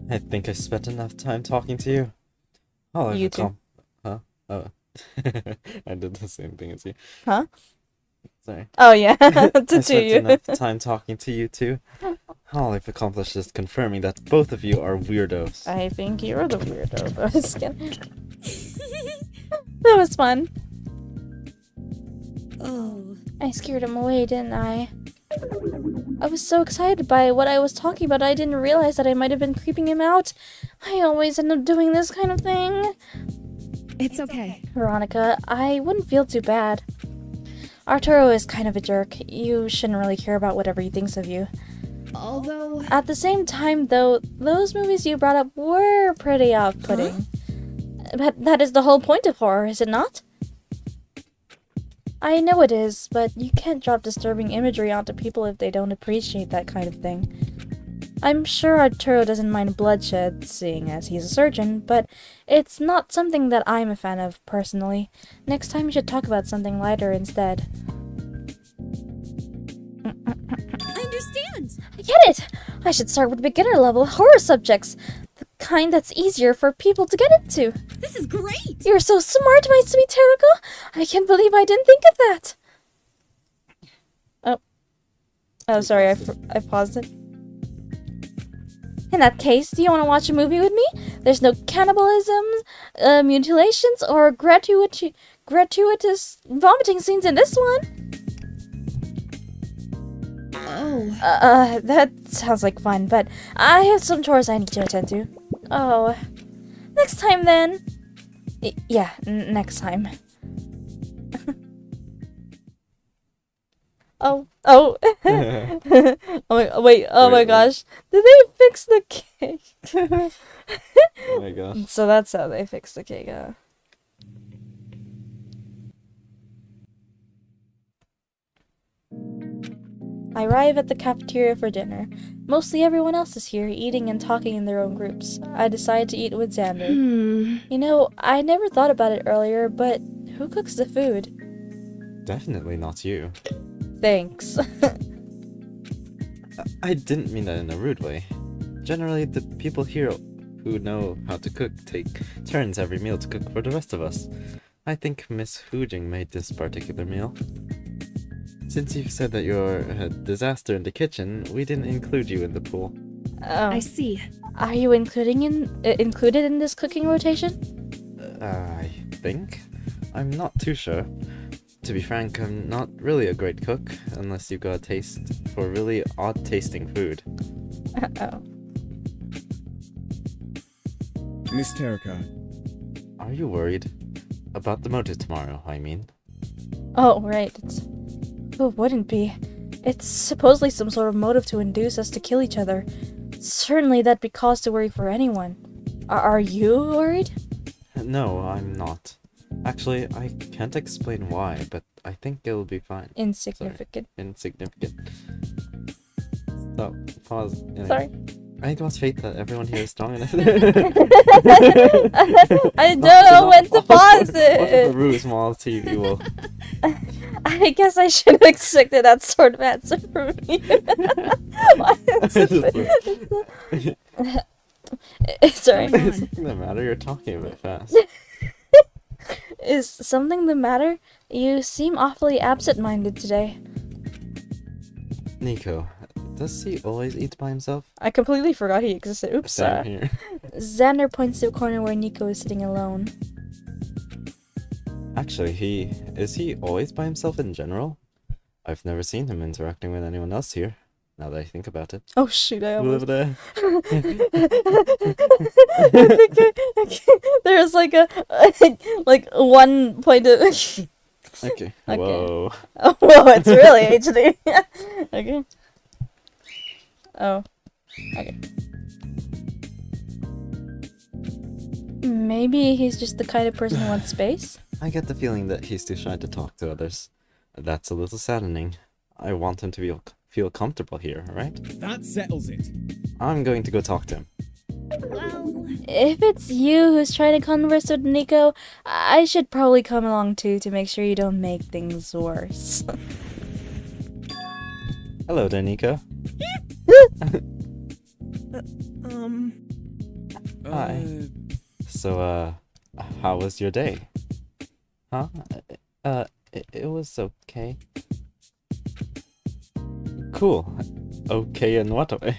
I think I spent enough time talking to you. Oh, You too. Huh? Oh. I did the same thing as you. Huh? Sorry. Oh yeah, I to spent you. enough time talking to you too. All I've accomplished is confirming that both of you are weirdos. I think you're the weirdo. I was kidding. That was fun. Oh. I scared him away, didn't I? I was so excited by what I was talking about, I didn't realize that I might have been creeping him out. I always end up doing this kind of thing. It's okay. Veronica, I wouldn't feel too bad. Arturo is kind of a jerk. You shouldn't really care about whatever he thinks of you. Although... At the same time, though, those movies you brought up were pretty off-putting. But that is the whole point of horror, is it not? I know it is, but you can't drop disturbing imagery onto people if they don't appreciate that kind of thing. I'm sure Arturo doesn't mind bloodshed, seeing as he's a surgeon, but it's not something that I'm a fan of, personally. Next time you should talk about something lighter instead. I understand. I get it! I should start with beginner-level horror subjects. The kind that's easier for people to get into. This is great. You're so smart, my sweet Terako! I can't believe I didn't think of that! Oh, sorry, I paused it. In that case, do you want to watch a movie with me? There's no cannibalism, mutilations, or gratuitous vomiting scenes in this one. Oh. That sounds like fun, but I have some chores I need to attend to. Oh. Next time, then. Yeah, next time. Oh. Oh. Wait, oh my gosh. Did they fix the cake? Oh my gosh. So that's how they fixed the cake, huh? I arrive at the cafeteria for dinner. Mostly everyone else is here, eating and talking in their own groups. I decide to eat with Xander. You know, I never thought about it earlier, but who cooks the food? Definitely not you. Thanks. I didn't mean that in a rude way. Generally, the people here who know how to cook take turns every meal to cook for the rest of us. I think Miss Hoojing made this particular meal. Since you've said that you're a disaster in the kitchen, we didn't include you in the pool. Oh. I see. Are you included in this cooking rotation? I think. I'm not too sure. To be frank, I'm not really a great cook unless you've got a taste for really odd-tasting food. Oh. Miss Terraca. Are you worried? About the motive tomorrow, I mean. Oh, right. Who wouldn't be? It's supposedly some sort of motive to induce us to kill each other. Certainly that'd be cause to worry for anyone. Are you worried? No, I'm not. Actually, I can't explain why, but I think it'll be fine. Insignificant. Sorry. Insignificant. Stop. Pause. Anyway. Sorry. I think it was fate that everyone here is strong enough. I don't know when to pause What if it. the ruse small TV will... I guess I should have expected that sort of answer from you. Sorry. Is something the matter? You're talking a bit fast. Is something the matter? You seem awfully absent-minded today. Nico, does he always eat by himself? I completely forgot he existed. Oops. Same here. Xander points to a corner where Nico is sitting alone. Actually, is he always by himself in general? I've never seen him interacting with anyone else here, now that I think about it. Oh shoot, I almost... there. There's like a like 1 point of Okay. Okay. Whoa. Oh, whoa, it's really HD. Okay. Oh. Okay. Maybe he's just the kind of person who wants space? I get the feeling that he's too shy to talk to others. That's a little saddening. I want him to feel comfortable here, right? That settles it. I'm going to go talk to him. Well, If it's you who's trying to converse with Nico, I should probably come along too to make sure you don't make things worse. Hello there, Nico. Hi. So, how was your day? Huh? It was okay. Cool. Okay in what way?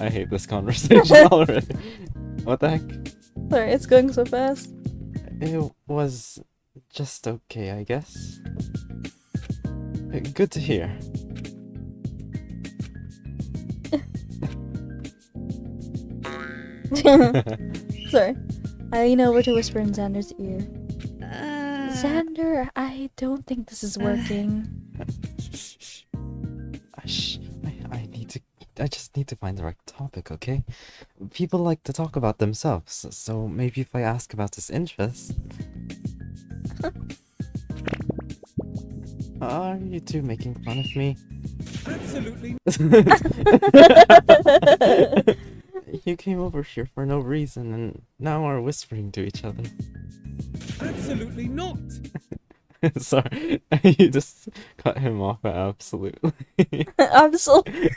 I hate this conversation already. What the heck? Sorry, it's going so fast. It was just okay, I guess. Good to hear. Sorry. I lean over to whisper in Xander's ear. Xander, I don't think this is working. Shh. I just need to find the right topic, okay? People like to talk about themselves, so maybe if I ask about his interests... Are you two making fun of me? Absolutely. You came over here for no reason and now are whispering to each other. Absolutely not. Sorry, you just cut him off at absolutely. Absolutely.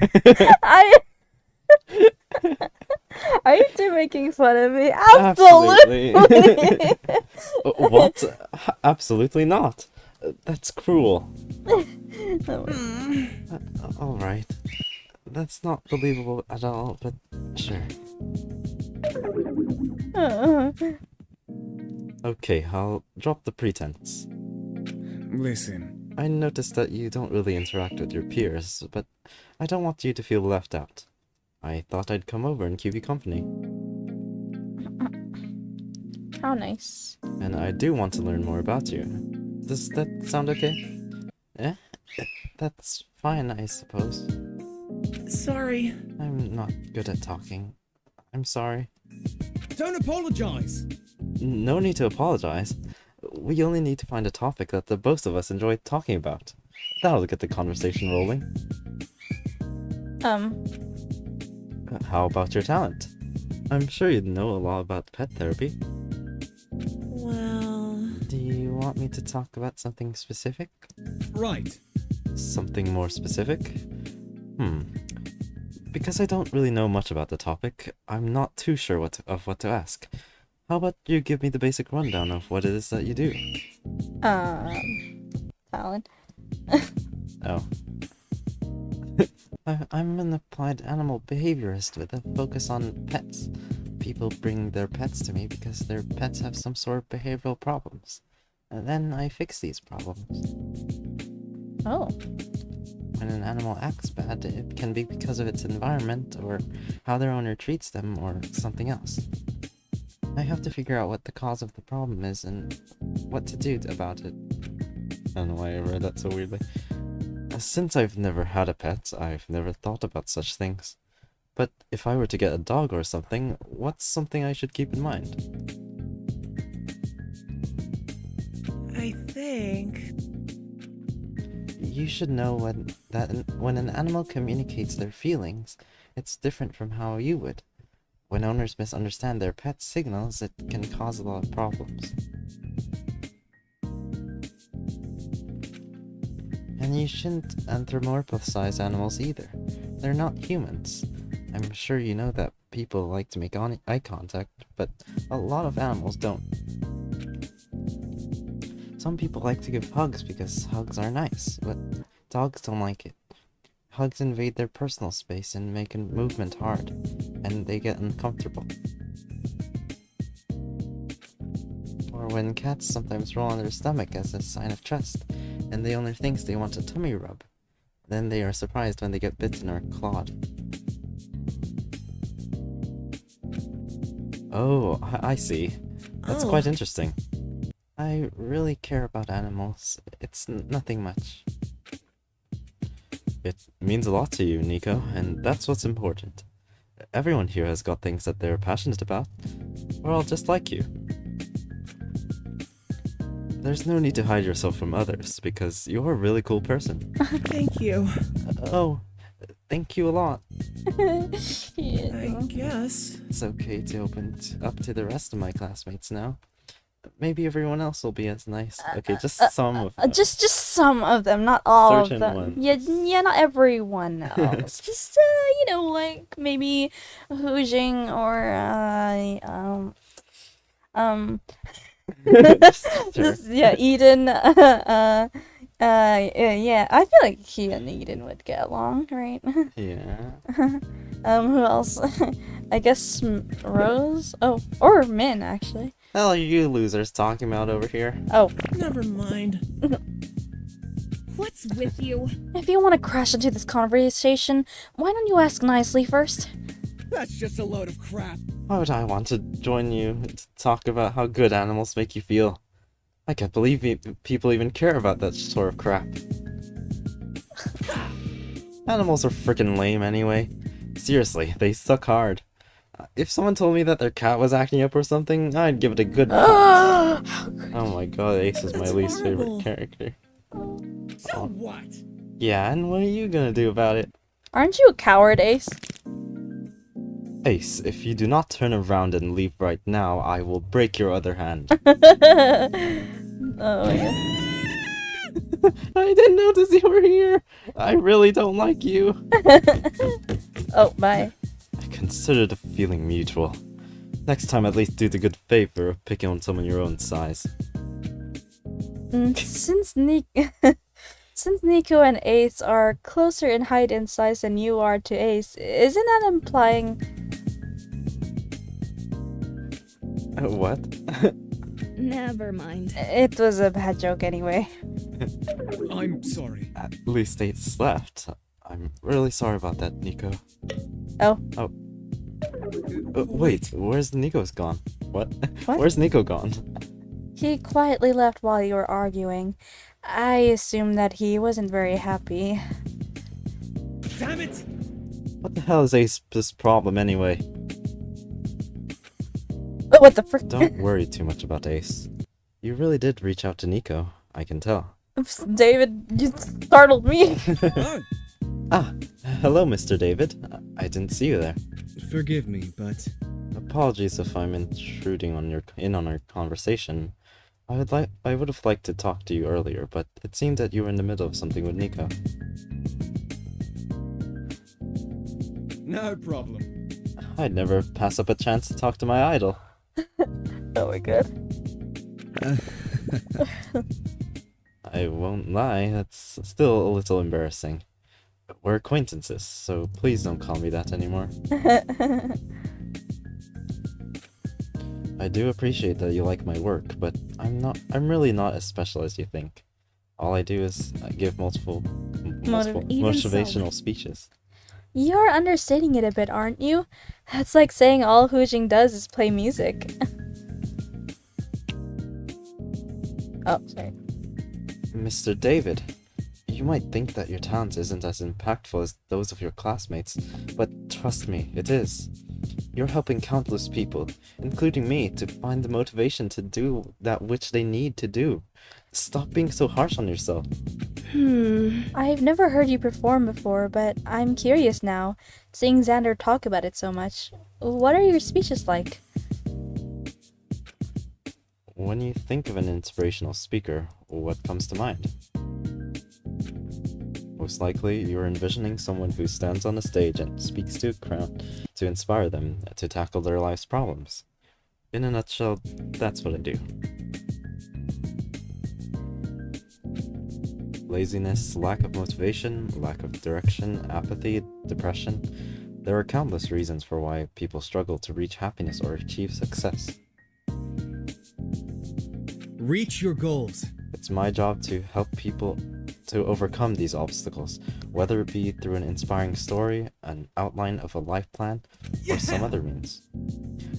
Are you two making fun of me? Absolutely. What? Absolutely not. That's cruel. Alright. That's not believable at all, but sure. Okay, I'll drop the pretense. Listen. I noticed that you don't really interact with your peers, but I don't want you to feel left out. I thought I'd come over and keep you company. How nice. And I do want to learn more about you. Does that sound okay? Eh? That's fine, I suppose. Sorry. I'm not good at talking. I'm sorry. Don't apologize. No need to apologize. We only need to find a topic that the both of us enjoy talking about. That'll get the conversation rolling. How about your talent? I'm sure you'd know a lot about pet therapy. Well... Do you want me to talk about something specific? Right. Something more specific? Because I don't really know much about the topic, I'm not too sure what to ask. How about you give me the basic rundown of what it is that you do? Talent. Oh. I'm an applied animal behaviorist with a focus on pets. People bring their pets to me because their pets have some sort of behavioral problems. then I fix these problems. Oh. When an animal acts bad, it can be because of its environment, or how their owner treats them, or something else. I have to figure out what the cause of the problem is and what to do about it. I don't know why I read that so weirdly. Since I've never had a pet, I've never thought about such things. But if I were to get a dog or something, what's something I should keep in mind? I think... You should know when an animal communicates their feelings, it's different from how you would. When owners misunderstand their pet's signals, it can cause a lot of problems. And you shouldn't anthropomorphize animals either. They're not humans. I'm sure you know that people like to make eye contact, but a lot of animals don't. Some people like to give hugs because hugs are nice, but dogs don't like it. Hugs invade their personal space and make movement hard, and they get uncomfortable. Or when cats sometimes roll on their stomach as a sign of trust, and the owner thinks they want a tummy rub. Then they are surprised when they get bitten or clawed. Oh, I see. That's quite interesting. I really care about animals. It's nothing much. It means a lot to you, Nico, and that's what's important. Everyone here has got things that they're passionate about. We're all just like you. There's no need to hide yourself from others, because you're a really cool person. Thank you. Oh, thank you a lot. I guess. It's okay to open up to the rest of my classmates now. Maybe everyone else will be as nice. Okay, just some of them. Just some of them, not all Certain of them. ones. Yeah, not everyone else. Just like maybe Hoojing or Sure. Eden. Yeah, I feel like he and Eden would get along, right? Yeah. Who else? I guess Rose. Oh, or Min actually. Hell are you losers talking about over here? Oh. Never mind. What's with you? If you want to crash into this conversation, why don't you ask nicely first? That's just a load of crap. Why would I want to join you to talk about how good animals make you feel? I can't believe people even care about that sort of crap. Animals are freaking lame anyway. Seriously, they suck hard. If someone told me that their cat was acting up or something, I'd give it a good Oh my god, Ace is my least favorite character. So what? Yeah, and what are you gonna do about it? Aren't you a coward, Ace? Ace, if you do not turn around and leave right now, I will break your other hand. Oh my god. I didn't notice you were here. I really don't like you. Oh, bye. I consider the feeling mutual. Next time, at least do the good favor of picking on someone your own size. Since Nico and Ace are closer in height and size than you are to Ace, isn't that implying... What? Never mind. It was a bad joke anyway. I'm sorry. At least Ace left. I'm really sorry about that, Nico. Oh. Oh. Wait, where's Nico's gone? What? What? Where's Nico gone? He quietly left while you were arguing. I assumed that he wasn't very happy. Damn it! What the hell is Ace's problem anyway? Oh, what the frick? Don't worry too much about Ace. You really did reach out to Nico, I can tell. Oops, David, you startled me. Ah, hello, Mr. David. I didn't see you there. Forgive me, but... Apologies if I'm intruding on our conversation. I would have liked to talk to you earlier, but it seemed that you were in the middle of something with Nico. No problem. I'd never pass up a chance to talk to my idol. Oh my god. I won't lie, that's still a little embarrassing. We're acquaintances, so please don't call me that anymore. I do appreciate that you like my work, but I'm really not as special as you think. All I do is give multiple Even so. motivational speeches. You're understating it a bit, aren't you? That's like saying all Hoojing does is play music. Oh, sorry. Mr. David, you might think that your talent isn't as impactful as those of your classmates, but trust me, it is. You're helping countless people, including me, to find the motivation to do that which they need to do. Stop being so harsh on yourself. I've never heard you perform before, but I'm curious now, seeing Xander talk about it so much. What are your speeches like? When you think of an inspirational speaker, what comes to mind? Most likely, you're envisioning someone who stands on a stage and speaks to a crowd to inspire them to tackle their life's problems. In a nutshell, that's what I do. Laziness, lack of motivation, lack of direction, apathy, depression. There are countless reasons for why people struggle to reach happiness or achieve success. Reach your goals. It's my job to help people to overcome these obstacles, whether it be through an inspiring story, an outline of a life plan, or some other means.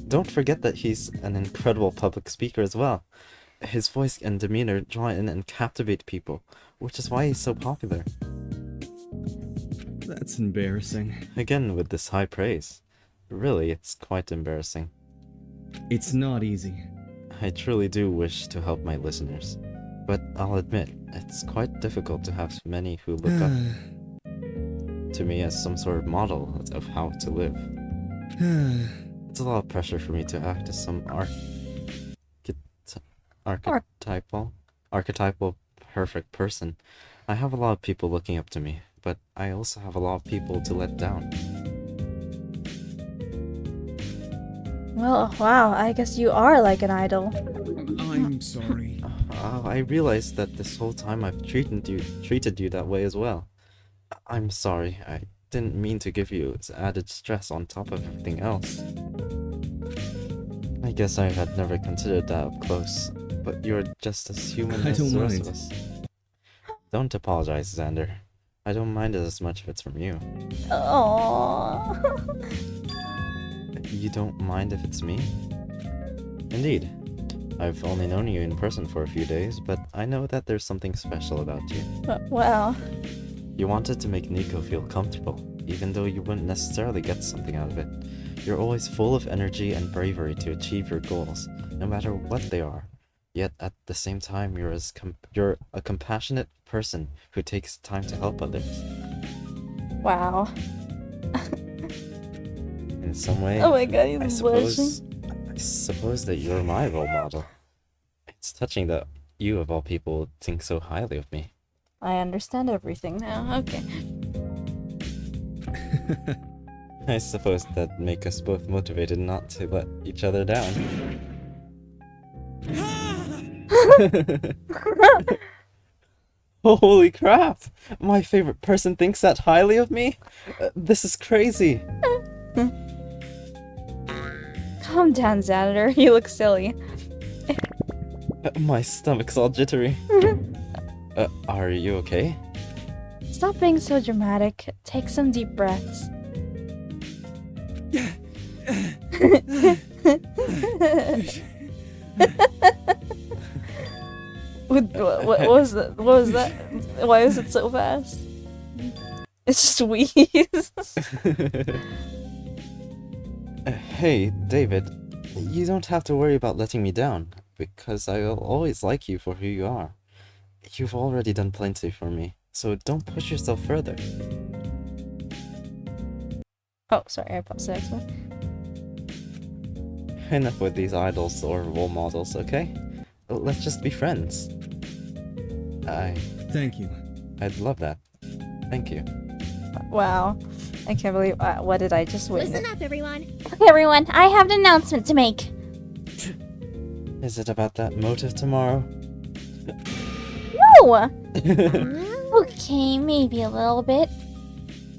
Don't forget that he's an incredible public speaker as well. His voice and demeanor draw in and captivate people, which is why he's so popular. That's embarrassing. Again, with this high praise. Really, it's quite embarrassing. It's not easy. I truly do wish to help my listeners, but I'll admit, it's quite difficult to have many who look up to me as some sort of model of how to live. It's a lot of pressure for me to act as some archetypal perfect person. I have a lot of people looking up to me, but I also have a lot of people to let down. Well, wow, I guess you are like an idol. I'm sorry. I realized that this whole time I've treated you that way as well. I'm sorry, I didn't mean to give you added stress on top of everything else. I guess I had never considered that up close, but you're just as human as the rest of us. Don't apologize, Xander. I don't mind it as much if it's from you. Aww. You don't mind if it's me? Indeed. I've only known you in person for a few days, but I know that there's something special about you. Wow. You wanted to make Nico feel comfortable, even though you wouldn't necessarily get something out of it. You're always full of energy and bravery to achieve your goals, no matter what they are. Yet at the same time, you're a compassionate person who takes time to help others. Wow. In some way, Oh my god, I he's blushing. suppose that you're my role model. It's touching that you, of all people, think so highly of me. I understand everything now. Okay. I suppose that make us both motivated not to let each other down. Holy crap! My favorite person thinks that highly of me? This is crazy! Calm down, Xander. You look silly. My stomach's all jittery. Are you okay? Stop being so dramatic. Take some deep breaths. What was that? What was that? Why is it so fast? It's just wheeze. Hey, David, you don't have to worry about letting me down, because I will always like you for who you are. You've already done plenty for me, so don't push yourself further. Oh, sorry, I paused the next one. Enough with these idols or role models, okay? Let's just be friends. Thank you. I'd love that. Thank you. Wow. I can't believe, what did I just witness? Listen up, everyone. Okay, everyone, I have an announcement to make. Is it about that motive tomorrow? No! Okay, maybe a little bit.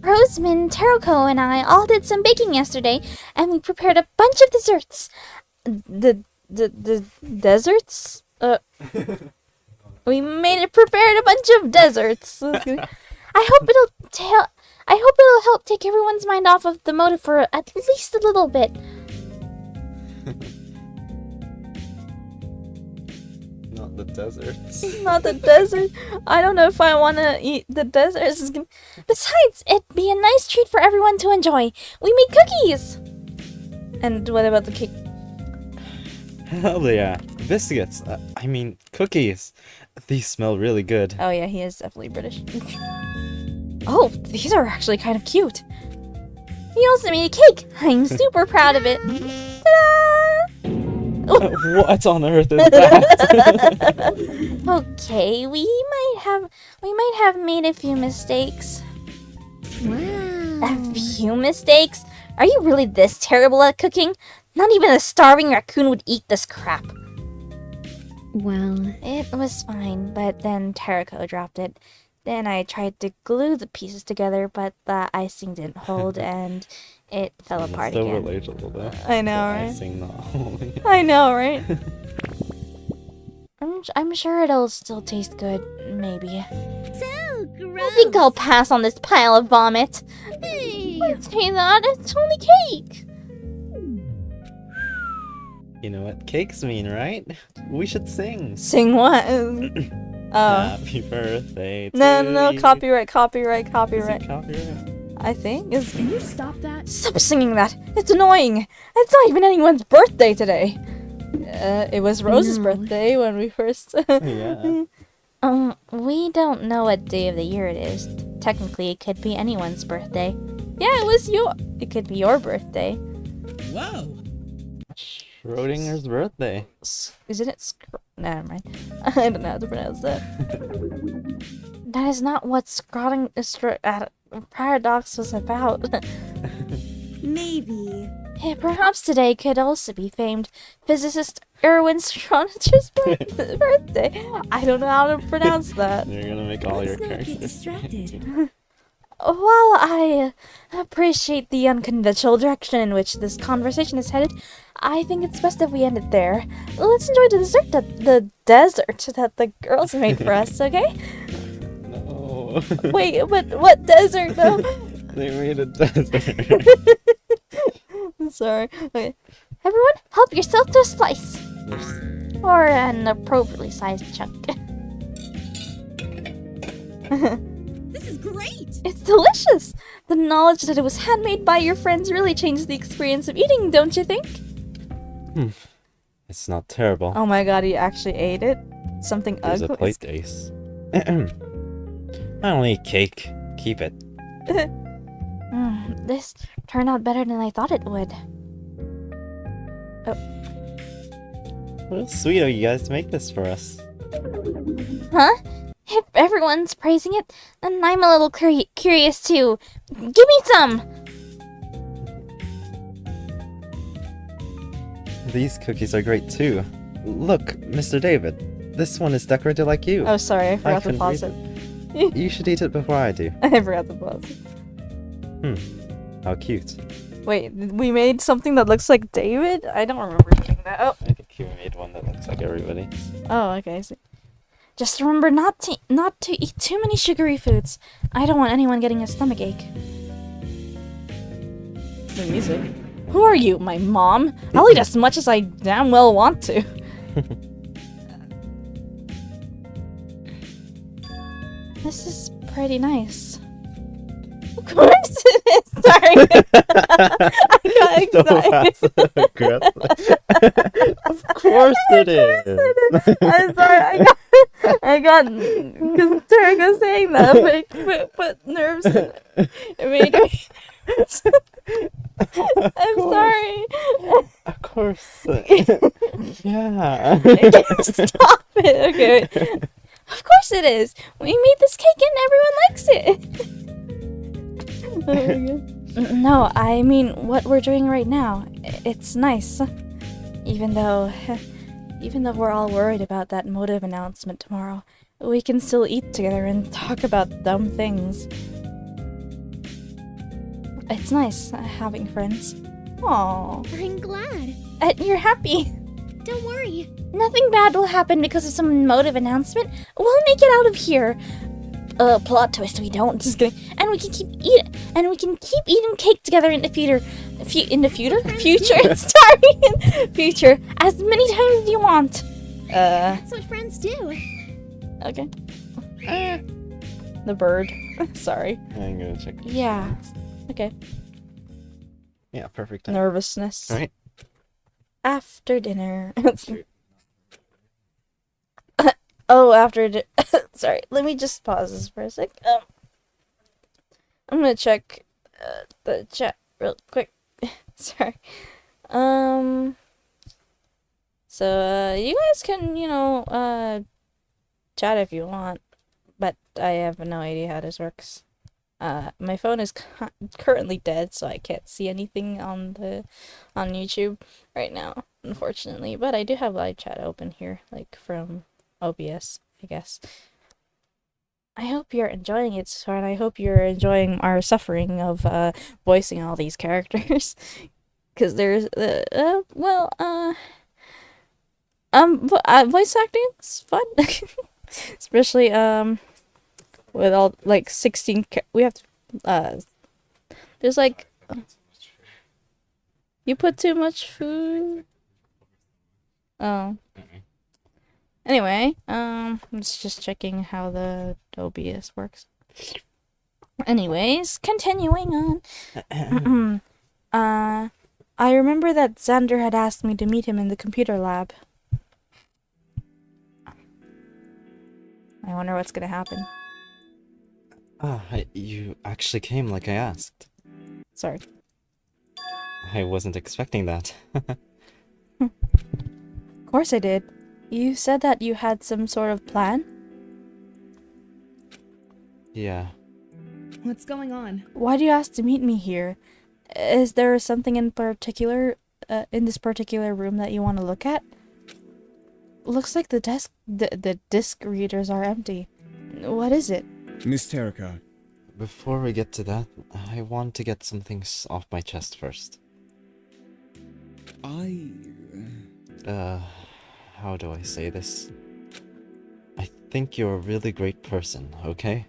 Roseman, Taroko, and I all did some baking yesterday, and we prepared a bunch of desserts. The the deserts? We prepared a bunch of deserts. I hope it'll help take everyone's mind off of the motive for at least a little bit. Not the deserts. Not the desert. I don't know if I want to eat the deserts. Besides, it'd be a nice treat for everyone to enjoy. We made cookies. And what about the cake? Hell yeah. Biscuits. I mean, cookies. These smell really good. Oh yeah, he is definitely British. Oh, these are actually kind of cute. He also made a cake. I'm super proud of it. Ta-da! What on earth is that? Okay, we might have made a few mistakes. Wow. A few mistakes? Are you really this terrible at cooking? Not even a starving raccoon would eat this crap. Well, It was fine, but then Tarako dropped it. Then I tried to glue the pieces together, but the icing didn't hold and it fell apart so again. relatable though. I know, The right? icing not holding. I know, right? I'm sure it'll still taste good, maybe. so gross. I think I'll pass on this pile of vomit. Hey. Don't say that, it's only cake. You know what cakes mean, right? We should sing. Sing what? Oh. Happy birthday to No, you. copyright. Is it copyright? I think. Can you stop that? Stop singing that! It's annoying! It's not even anyone's birthday today! It was Rose's No. birthday when we first... Yeah. We don't know what day of the year it is. Technically, it could be anyone's birthday. Yeah, it could be your birthday. Whoa! Schrodinger's birthday. Isn't it never mind. I don't know how to pronounce that. That is not what Paradox was about. Maybe. Perhaps today could also be famed physicist Erwin Schrödinger's birthday. I don't know how to pronounce that. You're gonna make all your Let's not get characters. distracted. While I appreciate the unconventional direction in which this conversation is headed, I think it's best if we end it there. Let's enjoy the desert that the girls made for us, okay? No. Wait, but what desert though? They made a desert. I'm sorry. Okay. Everyone, help yourself to a slice. Or an appropriately sized chunk. This is great! It's delicious! The knowledge that it was handmade by your friends really changed the experience of eating, don't you think? It's not terrible. Oh my god, he actually ate it? Something There's a ugly. plate ace. I don't eat cake. Keep it. This turned out better than I thought it would. Well, sweet of you guys to make this for us. Huh? If everyone's praising it, then I'm a little curious too. Give me some! These cookies are great too. Look, Mr. David. This one is decorated like you. Oh, sorry, I forgot to couldn't pause read it. You should eat it before I do. I forgot to pause it. How cute. Wait, we made something that looks like David? I don't remember doing that. Oh, I think you made one that looks like everybody. okay, I see. Just remember not to eat too many sugary foods. I don't want anyone getting a stomachache. The music. Who are you, my mom? I'll eat as much as I damn well want to. This is pretty nice. Of course it is. Sorry. I got excited. Of course it is. I'm sorry. I got because Tarek was saying that, but put nerves in it. It made me nervous. I'm sorry. Of course. Yeah. Stop it. Okay. Of course it is. We made this cake and everyone likes it. Oh my God. No, I mean what we're doing right now. It's nice. Even though we're all worried about that motive announcement tomorrow, we can still eat together and talk about dumb things. It's nice having friends. Aww. I'm glad. You're happy. Don't worry. Nothing bad will happen because of some emotive announcement. We'll make it out of here. Plot twist, we don't. Just kidding. And we can keep eating cake together in the future. Future. Sorry, future. As many times as you want. That's what friends do. Okay. The bird. Sorry. I'm gonna check. Yeah. Okay. Yeah, perfect time. Nervousness. All right. After dinner. Oh, sorry, let me just pause this for a sec. I'm gonna check the chat real quick. Sorry. So, you guys can, chat if you want, but I have no idea how this works. My phone is currently dead, so I can't see anything on YouTube right now, unfortunately. But I do have live chat open here, like from OBS, I guess. I hope you're enjoying it, so far, and I hope you're enjoying our suffering of voicing all these characters, because there's voice acting is fun, especially with all like 16. We have to, there's like you put too much food. Oh. Anyway, I'm just checking how the OBS works. Anyways, continuing on. I remember that Xander had asked me to meet him in the computer lab. I wonder what's gonna happen. You actually came like I asked. Sorry. I wasn't expecting that. Of course I did. You said that you had some sort of plan? Yeah. What's going on? Why do you ask to meet me here? Is there something in particular, in this particular room that you want to look at? Looks like the disc readers are empty. What is it? Miss Terika. Before we get to that, I want to get some things off my chest first. How do I say this? I think you're a really great person, okay?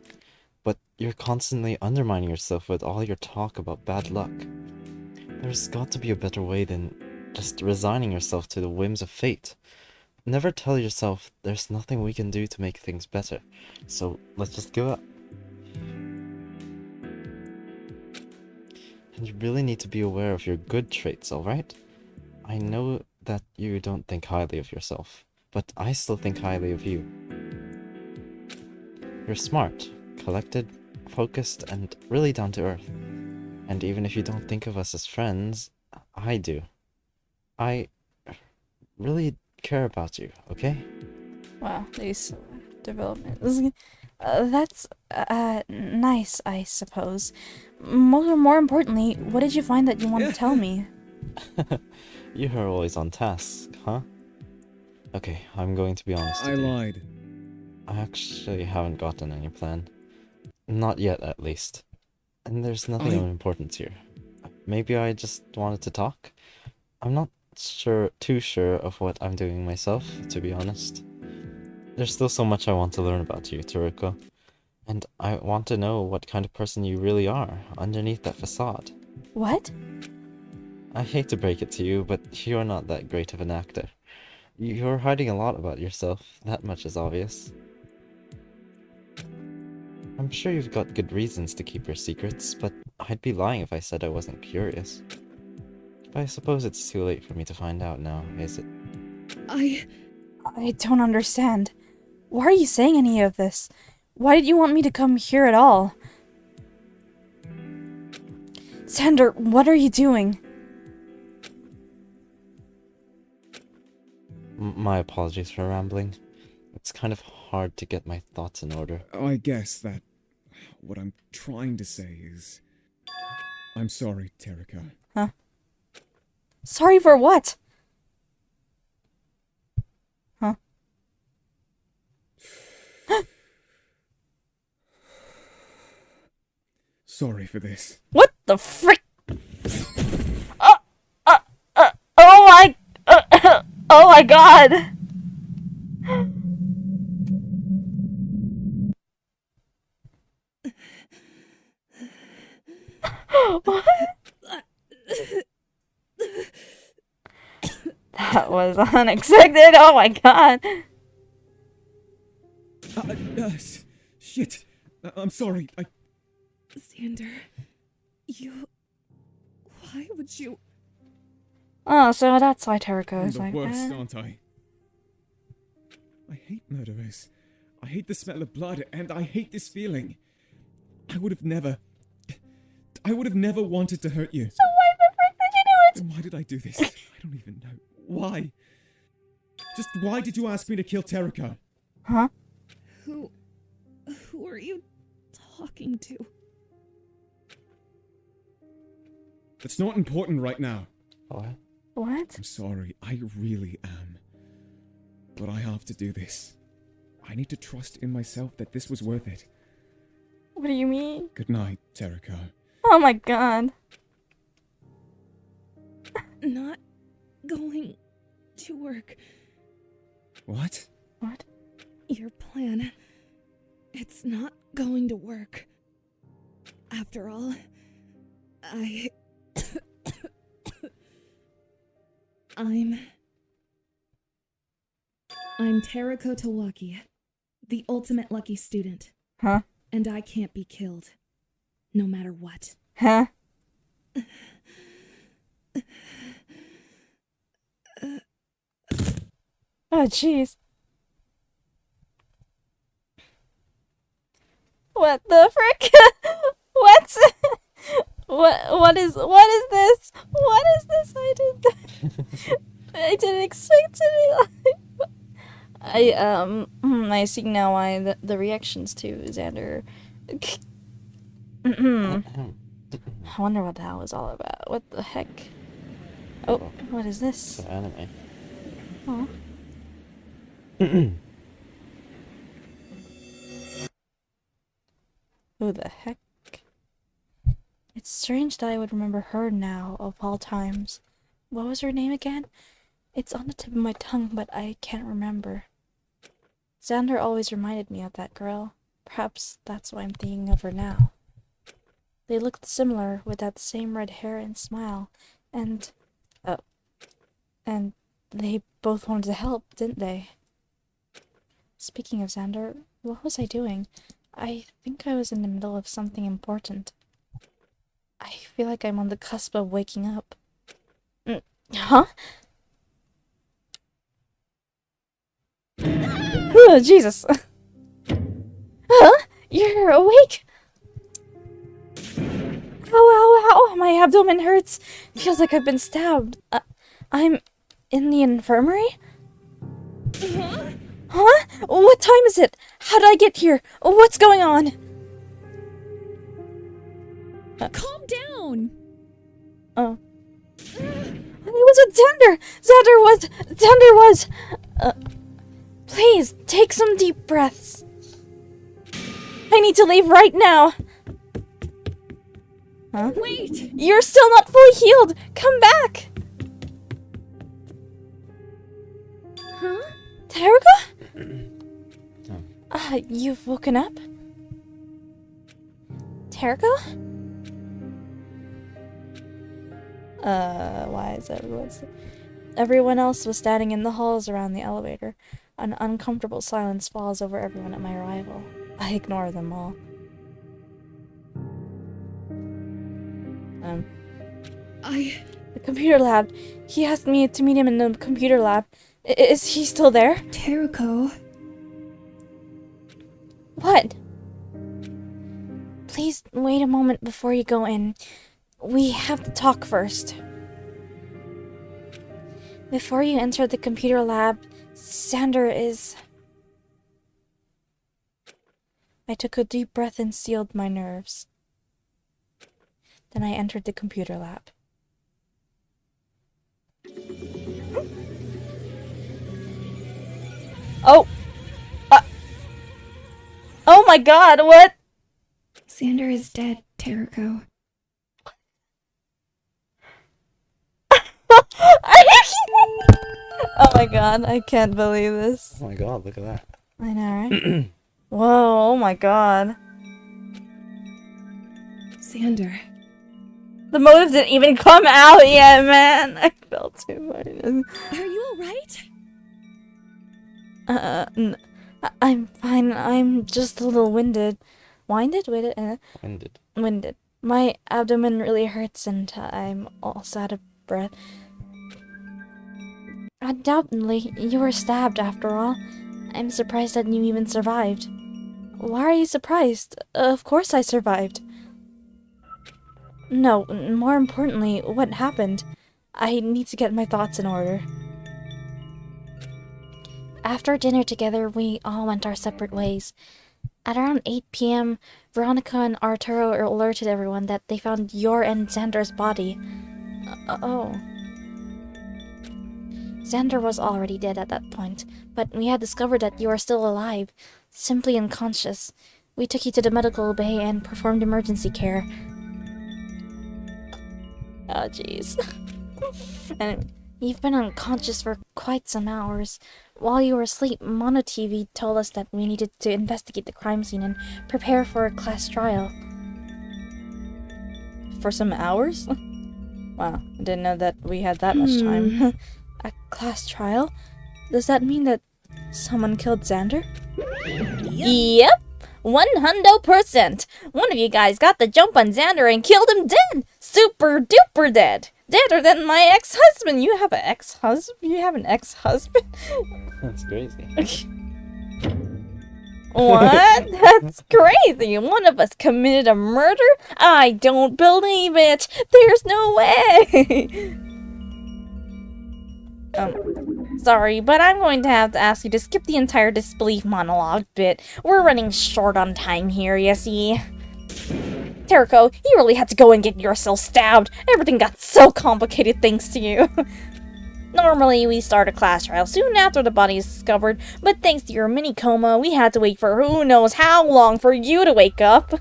But you're constantly undermining yourself with all your talk about bad luck. There's got to be a better way than just resigning yourself to the whims of fate. Never tell yourself there's nothing we can do to make things better, so let's just give up. And you really need to be aware of your good traits, alright? I know that you don't think highly of yourself, but I still think highly of you. You're smart, collected, focused, and really down to earth. And even if you don't think of us as friends, I do. I really care about you, okay? Wow, these developments. That's nice, I suppose. More importantly, what did you find that you want to tell me? You are always on task, huh? Okay, I'm going to be honest with you. I lied. I actually haven't gotten any plan. Not yet, at least. And there's nothing of importance here. Maybe I just wanted to talk? I'm not too sure of what I'm doing myself, to be honest. There's still so much I want to learn about you, Toriko. And I want to know what kind of person you really are, underneath that facade. What? I hate to break it to you, but you're not that great of an actor. You're hiding a lot about yourself, that much is obvious. I'm sure you've got good reasons to keep your secrets, but I'd be lying if I said I wasn't curious. But I suppose it's too late for me to find out now, is it? I don't understand. Why are you saying any of this? Why did you want me to come here at all? Xander, what are you doing? My apologies for rambling. It's kind of hard to get my thoughts in order. I guess that what I'm trying to say is... I'm sorry, Terika. Huh? Sorry for what? Huh? Sorry for this. What the frick? Oh my god! What? That was unexpected. Oh my god. Shit. I'm sorry. Xander, why would you... Oh, so that's why Terako I'm is the like worst, that. aren't I? I hate murderers. I hate the smell of blood, and I hate this feeling. I would have never wanted to hurt you. So why the frick did you do it? Then why did I do this? I don't even know. Why? Just why did you ask me to kill Terako? Huh? Who are you talking to? It's not important right now. What? What? I'm sorry, I really am. But I have to do this. I need to trust in myself that this was worth it. What do you mean? Good night, Terako. Oh my god. Not going to work. What? What? Your plan. It's not going to work. After all, I'm Terako Tawaki, the ultimate lucky student. Huh? And I can't be killed, no matter what. Huh? Oh jeez. What the frick? What? What is this? What is this? I didn't expect it. I see now why the reactions to Xander. I wonder what that was all about. What the heck? Oh, what is this? It's an anime. Oh. Who the heck? It's strange that I would remember her now, of all times. What was her name again? It's on the tip of my tongue, but I can't remember. Xander always reminded me of that girl. Perhaps that's why I'm thinking of her now. They looked similar, with that same red hair and smile, and they both wanted to help, didn't they? Speaking of Xander, what was I doing? I think I was in the middle of something important. I feel like I'm on the cusp of waking up. Huh? Oh, Jesus! Huh? You're awake? Ow! My abdomen hurts. Feels like I've been stabbed. I'm in the infirmary? Huh? What time is it? How did I get here? What's going on? Calm down! Oh. It was a Xander! Xander was... Please, take some deep breaths. I need to leave right now. Huh? Wait! You're still not fully healed! Come back! Huh? Terako? You've woken up? Terako? Why is everyone else was standing in the halls around the elevator. An uncomfortable silence falls over everyone at my arrival. I ignore them all. The computer lab. He asked me to meet him in the computer lab. Is he still there? Terako. What? Please wait a moment before you go in. We have to talk first. Before you enter the computer lab, Xander is... I took a deep breath and sealed my nerves. Then I entered the computer lab. Oh! Oh my god, what? Xander is dead, Terako. Are you kidding? Oh my god, I can't believe this. Oh my god, look at that. I know, right? Whoa, oh my god. Xander. The motives didn't even come out yet, man. I felt too much. Are you alright? I'm fine. I'm just a little winded. Winded? Winded. My abdomen really hurts and I'm also out of breath. Undoubtedly, you were stabbed after all. I'm surprised that you even survived. Why are you surprised? Of course I survived. No, more importantly, what happened? I need to get my thoughts in order. After dinner together, we all went our separate ways. At around 8 p.m., Veronica and Arturo alerted everyone that they found your and Xander's body. Oh. Xander was already dead at that point, but we had discovered that you are still alive, simply unconscious. We took you to the medical bay and performed emergency care. Oh, jeez. And you've been unconscious for quite some hours. While you were asleep, Mono TV told us that we needed to investigate the crime scene and prepare for a class trial. For some hours? Wow, I didn't know that we had that much time. A class trial? Does that mean that someone killed Xander? Yep! 100%! One of you guys got the jump on Xander and killed him dead! Super duper dead! Deader than my ex-husband! You have an ex-husband? You have an ex-husband? That's crazy. What? That's crazy! One of us committed a murder? I don't believe it! There's no way! Sorry, but I'm going to have to ask you to skip the entire disbelief monologue bit. We're running short on time here, you see. Teriko, you really had to go and get yourself stabbed. Everything got so complicated thanks to you. Normally, we start a class trial soon after the body is discovered, but thanks to your mini coma, we had to wait for who knows how long for you to wake up.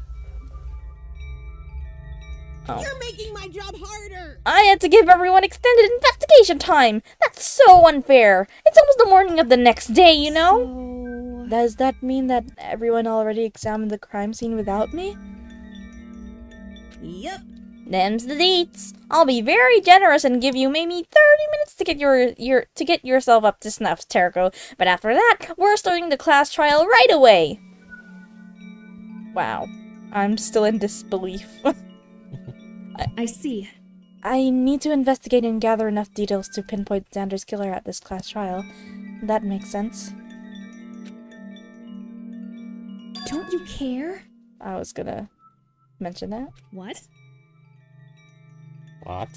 Oh. You're making my job harder! I had to give everyone extended investigation time! That's so unfair! It's almost the morning of the next day, you know? So... Does that mean that everyone already examined the crime scene without me? Yep. Them's the deets. I'll be very generous and give you maybe 30 minutes to get yourself up to snuff, Teriko. But after that, we're starting the class trial right away. Wow. I'm still in disbelief. I see. I need to investigate and gather enough details to pinpoint Xander's killer at this class trial. That makes sense. Don't you care? I was gonna mention that. What? What?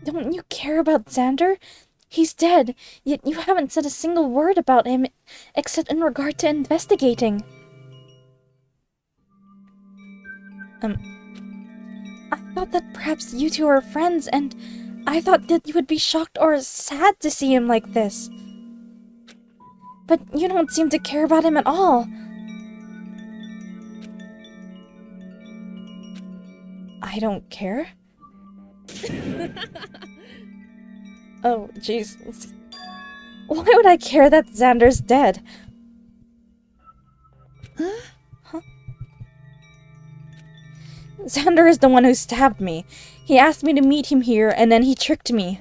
Don't you care about Xander? He's dead, yet you haven't said a single word about him, except in regard to investigating. I thought that perhaps you two are friends, and I thought that you would be shocked or sad to see him like this. But you don't seem to care about him at all. I don't care? Oh, jeez. Why would I care that Xander's dead? Huh? Xander is the one who stabbed me. He asked me to meet him here, and then he tricked me.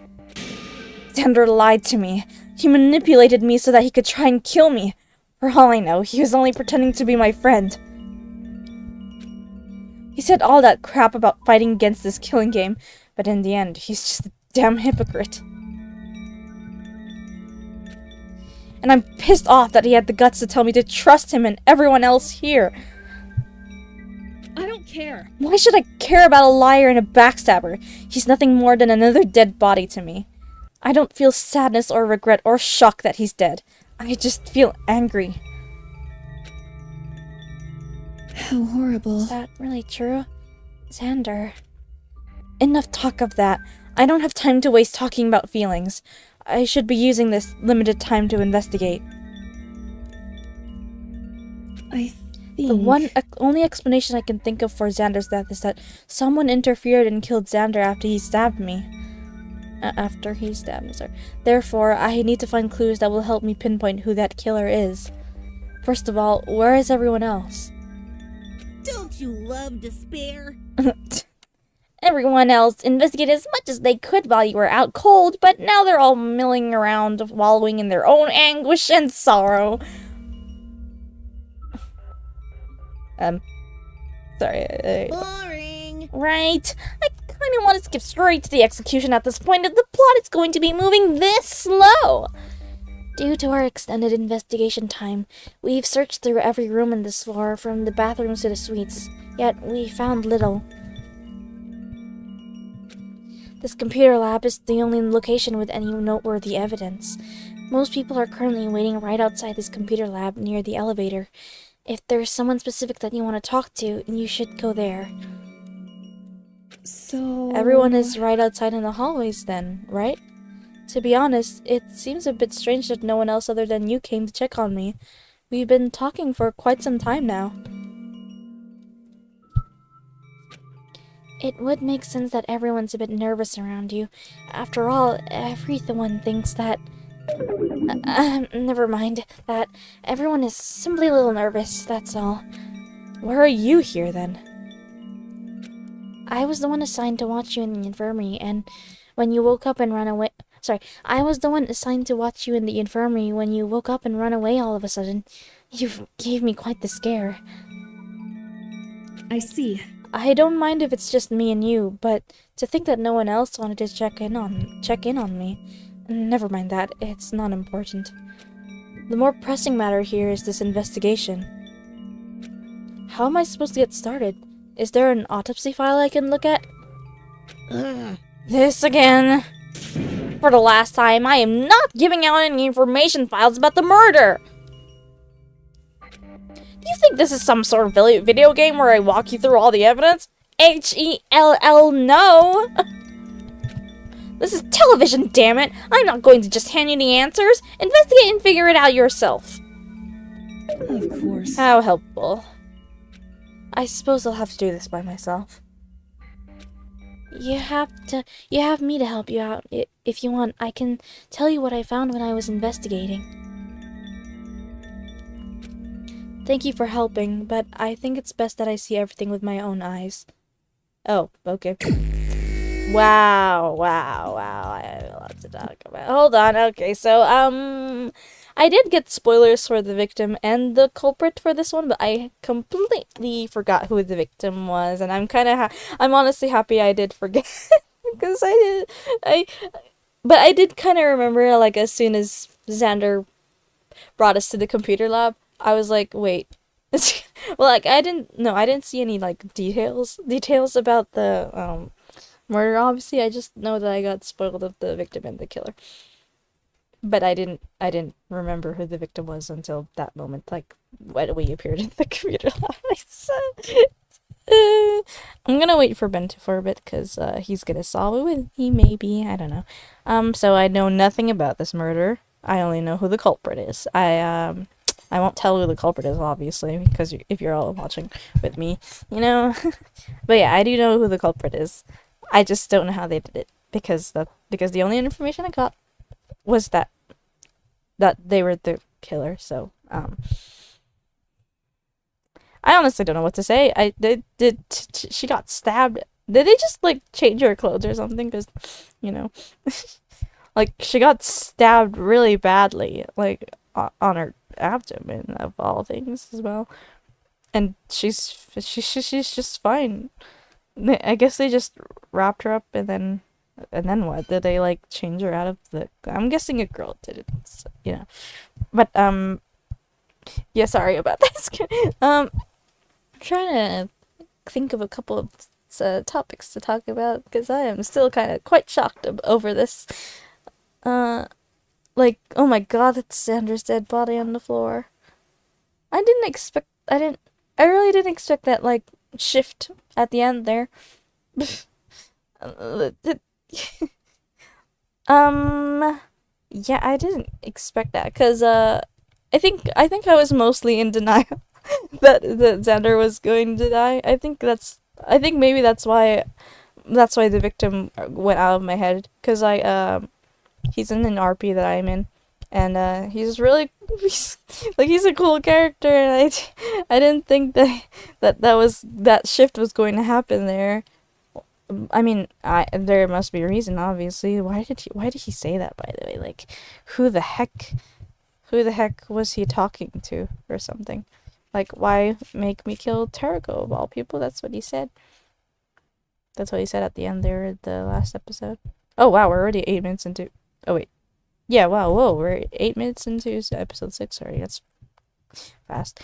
Xander lied to me. He manipulated me so that he could try and kill me. For all I know, he was only pretending to be my friend. He said all that crap about fighting against this killing game, but in the end, he's just a damn hypocrite. And I'm pissed off that he had the guts to tell me to trust him and everyone else here. I don't care. Why should I care about a liar and a backstabber? He's nothing more than another dead body to me. I don't feel sadness or regret or shock that he's dead. I just feel angry. How horrible. Is that really true? Xander. Enough talk of that. I don't have time to waste talking about feelings. I should be using this limited time to investigate. I The only explanation I can think of for Xander's death is that someone interfered and killed Xander after he stabbed me. after he stabbed me, sorry. Therefore, I need to find clues that will help me pinpoint who that killer is. First of all, where is everyone else? Don't you love despair? Everyone else investigated as much as they could while you were out cold, but now they're all milling around, wallowing in their own anguish and sorrow. Sorry. Boring. Right? I kind of want to skip straight to the execution at this point if the plot is going to be moving this slow. Due to our extended investigation time, we've searched through every room in this floor, from the bathrooms to the suites, yet we found little. This computer lab is the only location with any noteworthy evidence. Most people are currently waiting right outside this computer lab near the elevator. If there's someone specific that you want to talk to, you should go there. So... Everyone is right outside in the hallways then, right? To be honest, it seems a bit strange that no one else other than you came to check on me. We've been talking for quite some time now. It would make sense that everyone's a bit nervous around you. After all, everyone thinks that... never mind. That everyone is simply a little nervous, that's all. Why are you here, then? I was the one assigned to watch you in the infirmary, and when you woke up and ran away... Sorry, I was the one assigned to watch you in the infirmary when you woke up and ran away all of a sudden. You gave me quite the scare. I see. I don't mind if it's just me and you, but to think that no one else wanted to check in on me. Never mind that, it's not important. The more pressing matter here is this investigation. How am I supposed to get started? Is there an autopsy file I can look at? Ugh. This again. For the last time, I am not giving out any information files about the murder! Do you think this is some sort of video game where I walk you through all the evidence? H-E-L-L, no! This is television, damn it! I'm not going to just hand you the answers. Investigate and figure it out yourself. Of course. How helpful. I suppose I'll have to do this by myself. You have me to help you out. If you want, I can tell you what I found when I was investigating. Thank you for helping, but I think it's best that I see everything with my own eyes. Oh, okay. Wow. I have a lot to talk about. Hold on, okay, so, I did get spoilers for the victim and the culprit for this one, but I completely forgot who the victim was, and I'm I'm honestly happy I did forget, because I did kind of remember, like, as soon as Xander brought us to the computer lab, I was like, wait. Well, like, I didn't see any, like, details about the, murder, obviously. I just know that I got spoiled of the victim and the killer. But I didn't remember who the victim was until that moment, like, when we appeared in the computer lab. I'm gonna wait for Ben for a bit, because he's gonna solve it with me, maybe, I don't know. So I know nothing about this murder. I only know who the culprit is. I won't tell who the culprit is, obviously, because if you're all watching with me, you know. But yeah, I do know who the culprit is. I just don't know how they did it, because the only information I got was that they were the killer. So I honestly don't know what to say. She got stabbed. Did they just, like, change her clothes or something? Because, you know, like, she got stabbed really badly, like, on her abdomen of all things as well, and she's just fine. I guess they just wrapped her up, and then what? Did they, like, change her out of the... I'm guessing a girl did it, so, you know. But, yeah, sorry about this. I'm trying to think of a couple of topics to talk about, because I am still kind of quite shocked over this. Like, oh my god, it's Sandra's dead body on the floor. I really didn't expect that, like, shift at the end there. Yeah, I didn't expect that, because I think I was mostly in denial that Xander was going to die. I think maybe that's why that's why the victim went out of my head, because he's in an RP that I'm in, and he's a cool character, and I didn't think that shift was going to happen there. I mean, there must be a reason, obviously. Why did he say that, by the way? Like, who the heck was he talking to or something? Like, why make me kill Tarago of all people? That's what he said. That's what he said at the end there, the last episode. Oh wow, we're already 8 minutes into. Oh wait, yeah, wow, whoa, we're 8 minutes into episode 6 already. That's fast.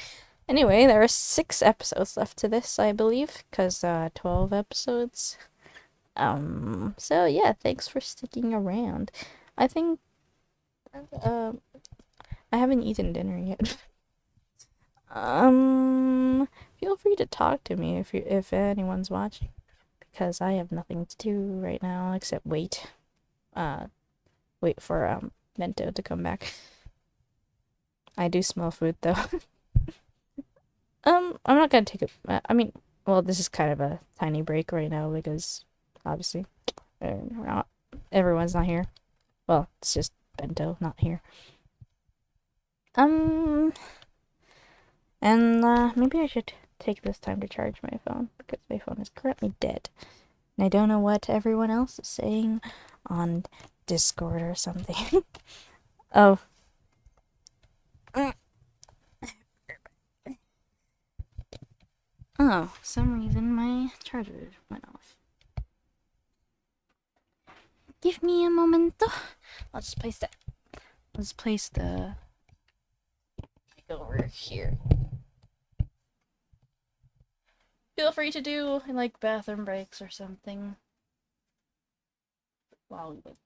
Anyway, there are 6 episodes left to this, I believe, because 12 episodes. So yeah, thanks for sticking around. I think I haven't eaten dinner yet. Feel free to talk to me if anyone's watching, because I have nothing to do right now except wait for Mento to come back. I do smell food though. I'm not gonna take I mean, well, this is kind of a tiny break right now because obviously everyone's not here. Well, it's just Bento not here. And maybe I should take this time to charge my phone because my phone is currently dead. And I don't know what everyone else is saying on Discord or something. Oh. Oh, for some reason my charger went off. Give me a momento. I'll just place that. Let's place the over here. Feel free to do like bathroom breaks or something while we wait.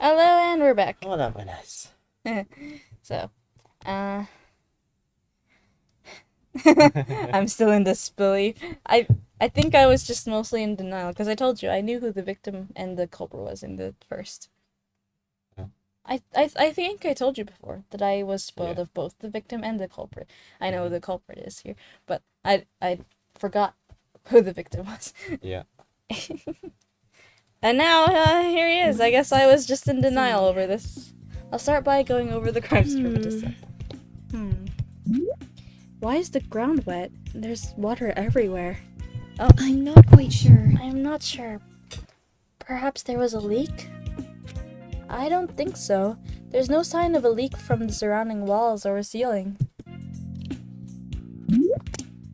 Hello, and we're back. Oh, that was nice. So, I'm still in disbelief. I think I was just mostly in denial because I told you I knew who the victim and the culprit was in the first. Yeah. I think I told you before that I was spoiled of both the victim and the culprit. I know who the culprit is here, but I forgot who the victim was. Yeah. And now here he is. I guess I was just in denial over this. I'll start by going over the crime strip. Why is the ground wet? There's water everywhere. Oh, I'm not quite sure. I'm not sure. Perhaps there was a leak? I don't think so. There's no sign of a leak from the surrounding walls or ceiling.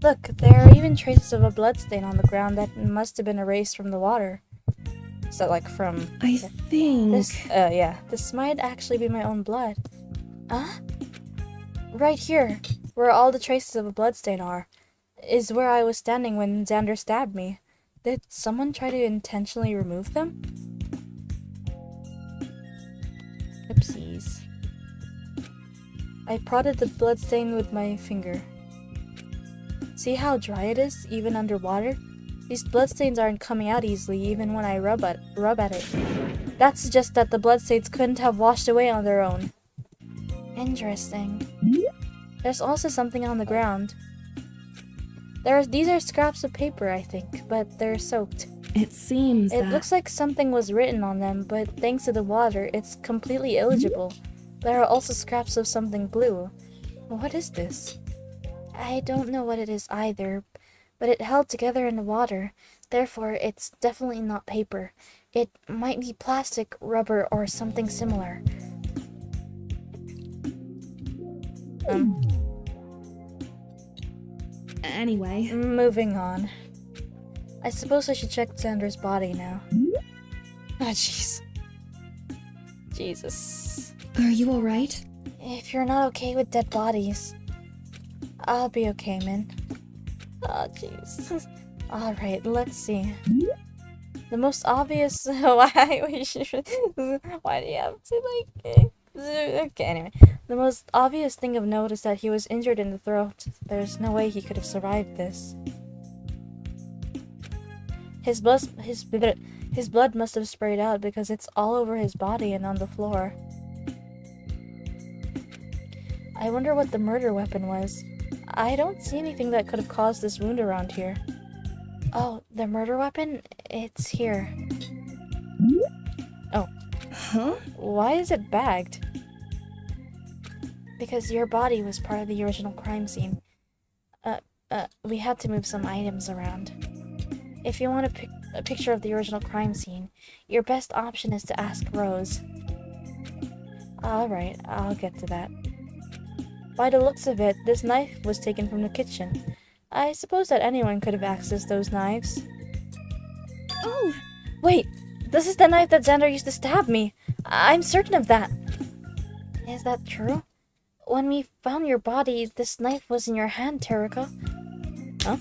Look, there are even traces of a bloodstain on the ground that must have been erased from the water. So, like, from... I think... This might actually be my own blood. Huh? Right here, where all the traces of a bloodstain are, is where I was standing when Xander stabbed me. Did someone try to intentionally remove them? Oopsies. I prodded the bloodstain with my finger. See how dry it is, even underwater? These bloodstains aren't coming out easily even when I rub at it. That suggests that the bloodstains couldn't have washed away on their own. Interesting. There's also something on the ground. These are scraps of paper, I think, but they're soaked. It seems It looks like something was written on them, but thanks to the water, it's completely illegible. There are also scraps of something blue. What is this? I don't know what it is either, but it held together in the water. Therefore, it's definitely not paper. It might be plastic, rubber, or something similar. Anyway. Moving on. I suppose I should check Xander's body now. Ah, jeez. Jesus. Are you alright? If you're not okay with dead bodies, I'll be okay, Min. Oh, jeez. Alright, let's see. The most obvious... Why do you have to, like... Okay, anyway. The most obvious thing of note is that he was injured in the throat. There's no way he could have survived this. His blood must have sprayed out because it's all over his body and on the floor. I wonder what the murder weapon was. I don't see anything that could have caused this wound around here. Oh, the murder weapon? It's here. Oh. Huh? Why is it bagged? Because your body was part of the original crime scene. We had to move some items around. If you want a picture of the original crime scene, your best option is to ask Rose. Alright, I'll get to that. By the looks of it, this knife was taken from the kitchen. I suppose that anyone could have accessed those knives. Oh! Wait! This is the knife that Xander used to stab me! I'm certain of that! Is that true? When we found your body, this knife was in your hand, Terika. Huh?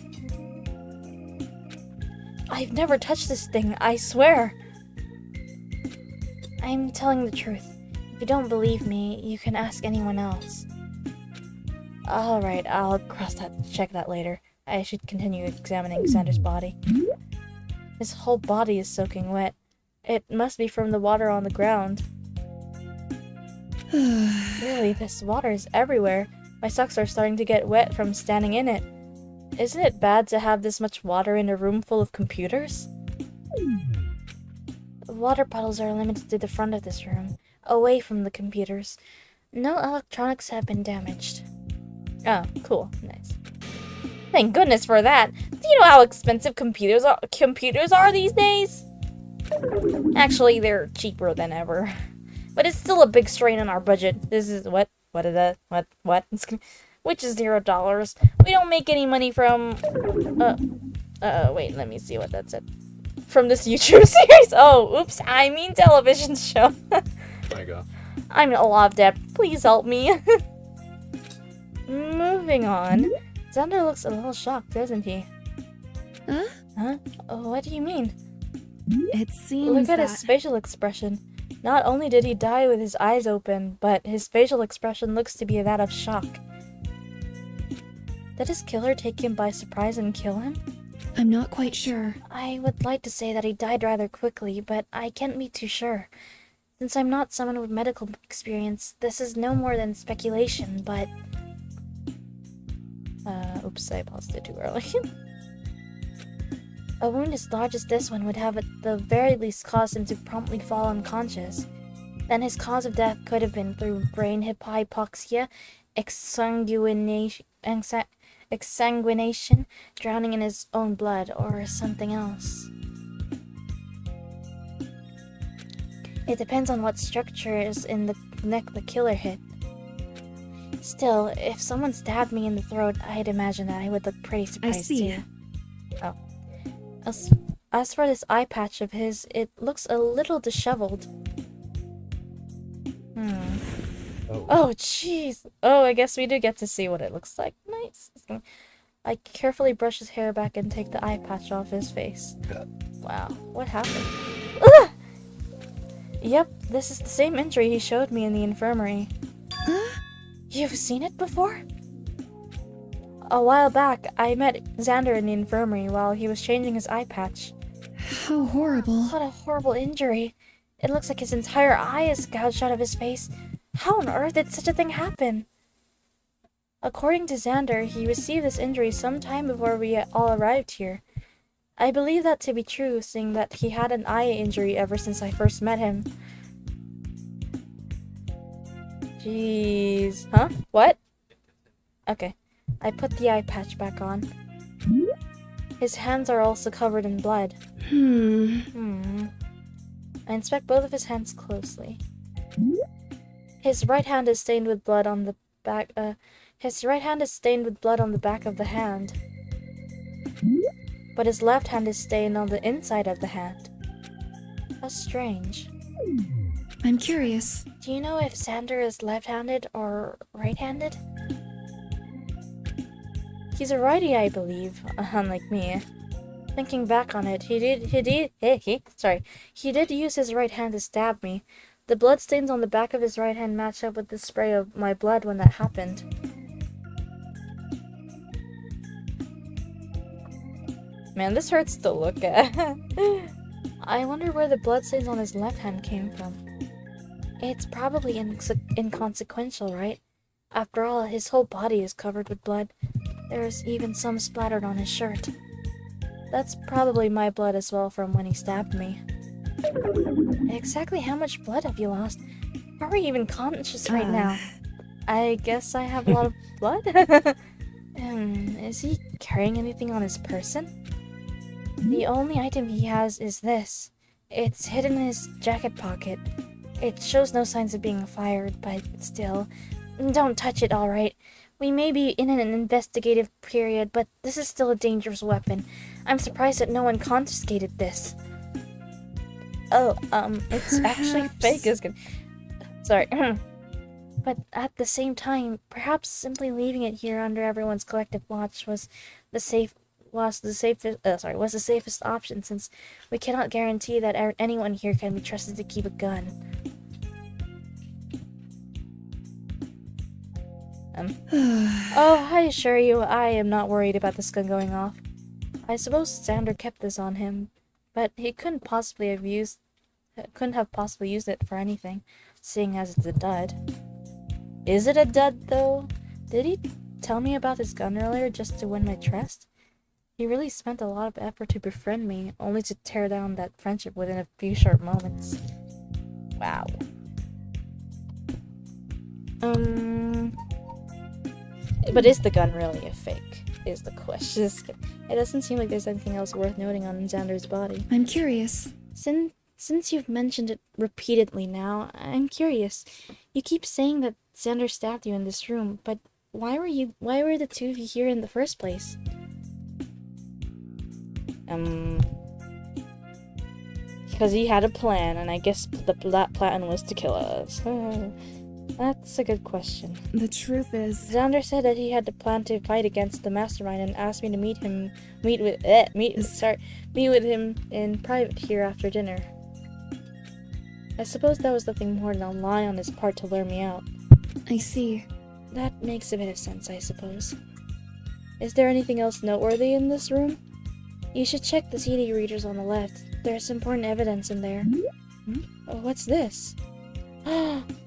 I've never touched this thing, I swear! I'm telling the truth. If you don't believe me, you can ask anyone else. Alright, I'll check that later. I should continue examining Xander's body. His whole body is soaking wet. It must be from the water on the ground. Really, this water is everywhere. My socks are starting to get wet from standing in it. Isn't it bad to have this much water in a room full of computers? The water puddles are limited to the front of this room, away from the computers. No electronics have been damaged. Oh, cool. Nice. Thank goodness for that. Do you know how expensive computers are these days? Actually, they're cheaper than ever. But it's still a big strain on our budget. This is what is that? What? Which is $0. We don't make any money from wait, let me see what that said. From this YouTube series. Oh, oops, I mean television show. My God. I'm in a lot of debt. Please help me. Moving on. Xander looks a little shocked, doesn't he? Huh? Huh? Oh, what do you mean? It seems Look at his facial expression. Not only did he die with his eyes open, but his facial expression looks to be that of shock. Did his killer take him by surprise and kill him? I'm not quite sure. I would like to say that he died rather quickly, but I can't be too sure. Since I'm not someone with medical experience, this is no more than speculation, but... oops, I paused it too early. A wound as large as this one would have at the very least caused him to promptly fall unconscious. Then his cause of death could have been through brain hypoxia, exsanguination, drowning in his own blood, or something else. It depends on what structure is in the neck the killer hit. Still, if someone stabbed me in the throat, I'd imagine that I would look pretty surprised too. Oh. As for this eye patch of his, it looks a little disheveled. Oh, jeez. Oh, I guess we do get to see what it looks like. Nice. I carefully brush his hair back and take the eye patch off his face. Wow, what happened? Ugh! Yep, this is the same injury he showed me in the infirmary. You've seen it before? A while back, I met Xander in the infirmary while he was changing his eye patch. How horrible. What a horrible injury. It looks like his entire eye is gouged out of his face. How on earth did such a thing happen? According to Xander, he received this injury some time before we all arrived here. I believe that to be true, seeing that he had an eye injury ever since I first met him. Jeez. Huh? What? Okay. I put the eye patch back on. His hands are also covered in blood. I inspect both of his hands closely. His right hand is stained with blood on the back. His right hand is stained with blood on the back of the hand. But his left hand is stained on the inside of the hand. How strange. I'm curious. Do you know if Xander is left-handed or right-handed? He's a righty, I believe, unlike me. Thinking back on it, he did use his right hand to stab me. The blood stains on the back of his right hand match up with the spray of my blood when that happened. Man, this hurts to look at. I wonder where the bloodstains on his left hand came from. It's probably inconsequential, right? After all, his whole body is covered with blood. There's even some splattered on his shirt. That's probably my blood as well from when he stabbed me. Exactly how much blood have you lost? Are we even conscious right now? I guess I have a lot of blood? Is he carrying anything on his person? The only item he has is this. It's hidden in his jacket pocket. It shows no signs of being fired, but still. Don't touch it, alright? We may be in an investigative period, but this is still a dangerous weapon. I'm surprised that no one confiscated this. Oh, it's actually fake, isn't it? Sorry. But at the same time, perhaps simply leaving it here under everyone's collective watch was the safest option, since we cannot guarantee that anyone here can be trusted to keep a gun. Oh, I assure you, I am not worried about this gun going off. I suppose Xander kept this on him, but he couldn't have possibly used it for anything, seeing as it's a dud. Is it a dud, though? Did he tell me about his gun earlier just to win my trust? He really spent a lot of effort to befriend me, only to tear down that friendship within a few short moments. Wow. But is the gun really a fake? Is the question. It doesn't seem like there's anything else worth noting on Xander's body. I'm curious. Since you've mentioned it repeatedly now, I'm curious. You keep saying that Xander stabbed you in this room, but why were the two of you here in the first place? Because he had a plan, and I guess that plan was to kill us. That's a good question. The truth is, Xander said that he had a plan to fight against the mastermind and asked me to meet with him in private here after dinner. I suppose that was nothing more than a lie on his part to lure me out. I see. That makes a bit of sense, I suppose. Is there anything else noteworthy in this room? You should check the CD readers on the left. There's important evidence in there. Oh, what's this?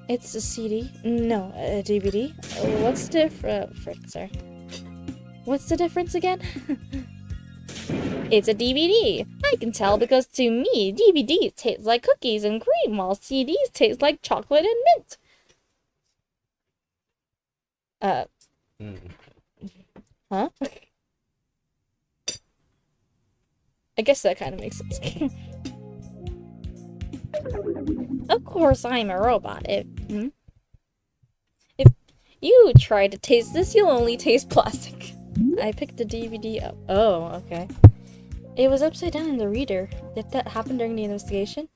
It's a CD. No, a DVD. What's sorry. What's the difference again? It's a DVD. I can tell because to me, DVDs taste like cookies and cream, while CDs taste like chocolate and mint. Huh? I guess that kind of makes sense. Of course, I'm a robot. If you try to taste this, you'll only taste plastic. I picked the DVD up. Oh, okay. It was upside down in the reader. Did that happen during the investigation?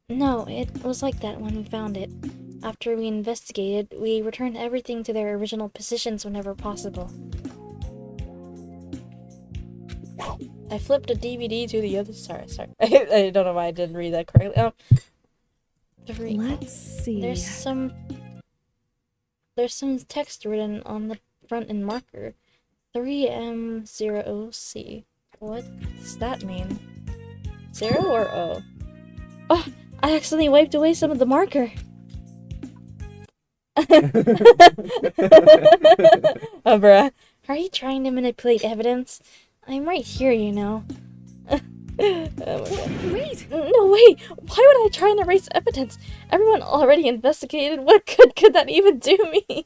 No, it was like that when we found it. After we investigated, we returned everything to their original positions whenever possible. I flipped a DVD to the other. Sorry. I don't know why I didn't read that correctly. Let's see. There's some text written on the front in marker. 3M0C. What does that mean? 0 or O? Oh, I accidentally wiped away some of the marker. Oh, bruh. Are you trying to manipulate evidence? I'm right here, you know. Oh my god. Wait! No, wait! Why would I try and erase evidence? Everyone already investigated. What good could that even do me?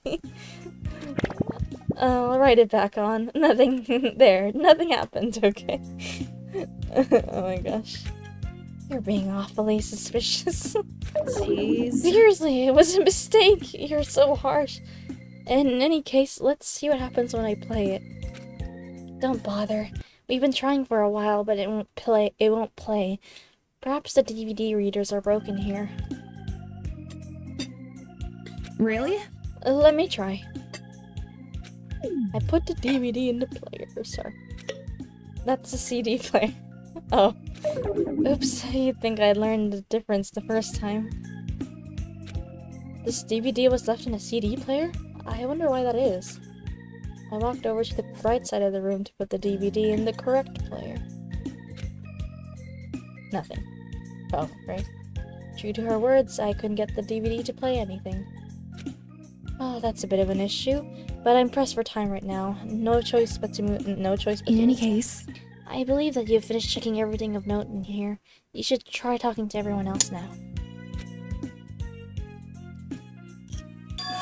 I'll write it back on. Nothing there. Nothing happened, okay? Oh my gosh. You're being awfully suspicious. Jeez. Seriously, it was a mistake. You're so harsh. In any case, let's see what happens when I play it. Don't bother. We've been trying for a while, but it won't play. Perhaps the DVD readers are broken here. Really? Let me try. I put the DVD in the player, sorry. That's a CD player. Oh. Oops, you'd think I'd learned the difference the first time. This DVD was left in a CD player? I wonder why that is. I walked over to the right side of the room to put the DVD in the correct player. Nothing. Oh, right. True to her words, I couldn't get the DVD to play anything. Oh, that's a bit of an issue, but I'm pressed for time right now. No choice but to move. In any case, I believe that you've finished checking everything of note in here. You should try talking to everyone else now.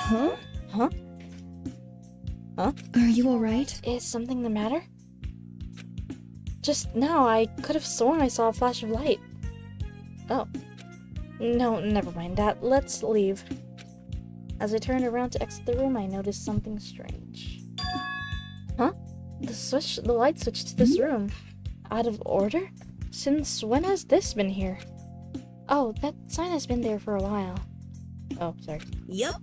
huh? Huh? Huh? Are you alright? Is something the matter? Just now, I could have sworn I saw a flash of light. Oh. No, never mind that. Let's leave. As I turned around to exit the room, I noticed something strange. Huh? The light switch to this room. Out of order? Since when has this been here? Oh, that sign has been there for a while. Oh, sorry. Yup.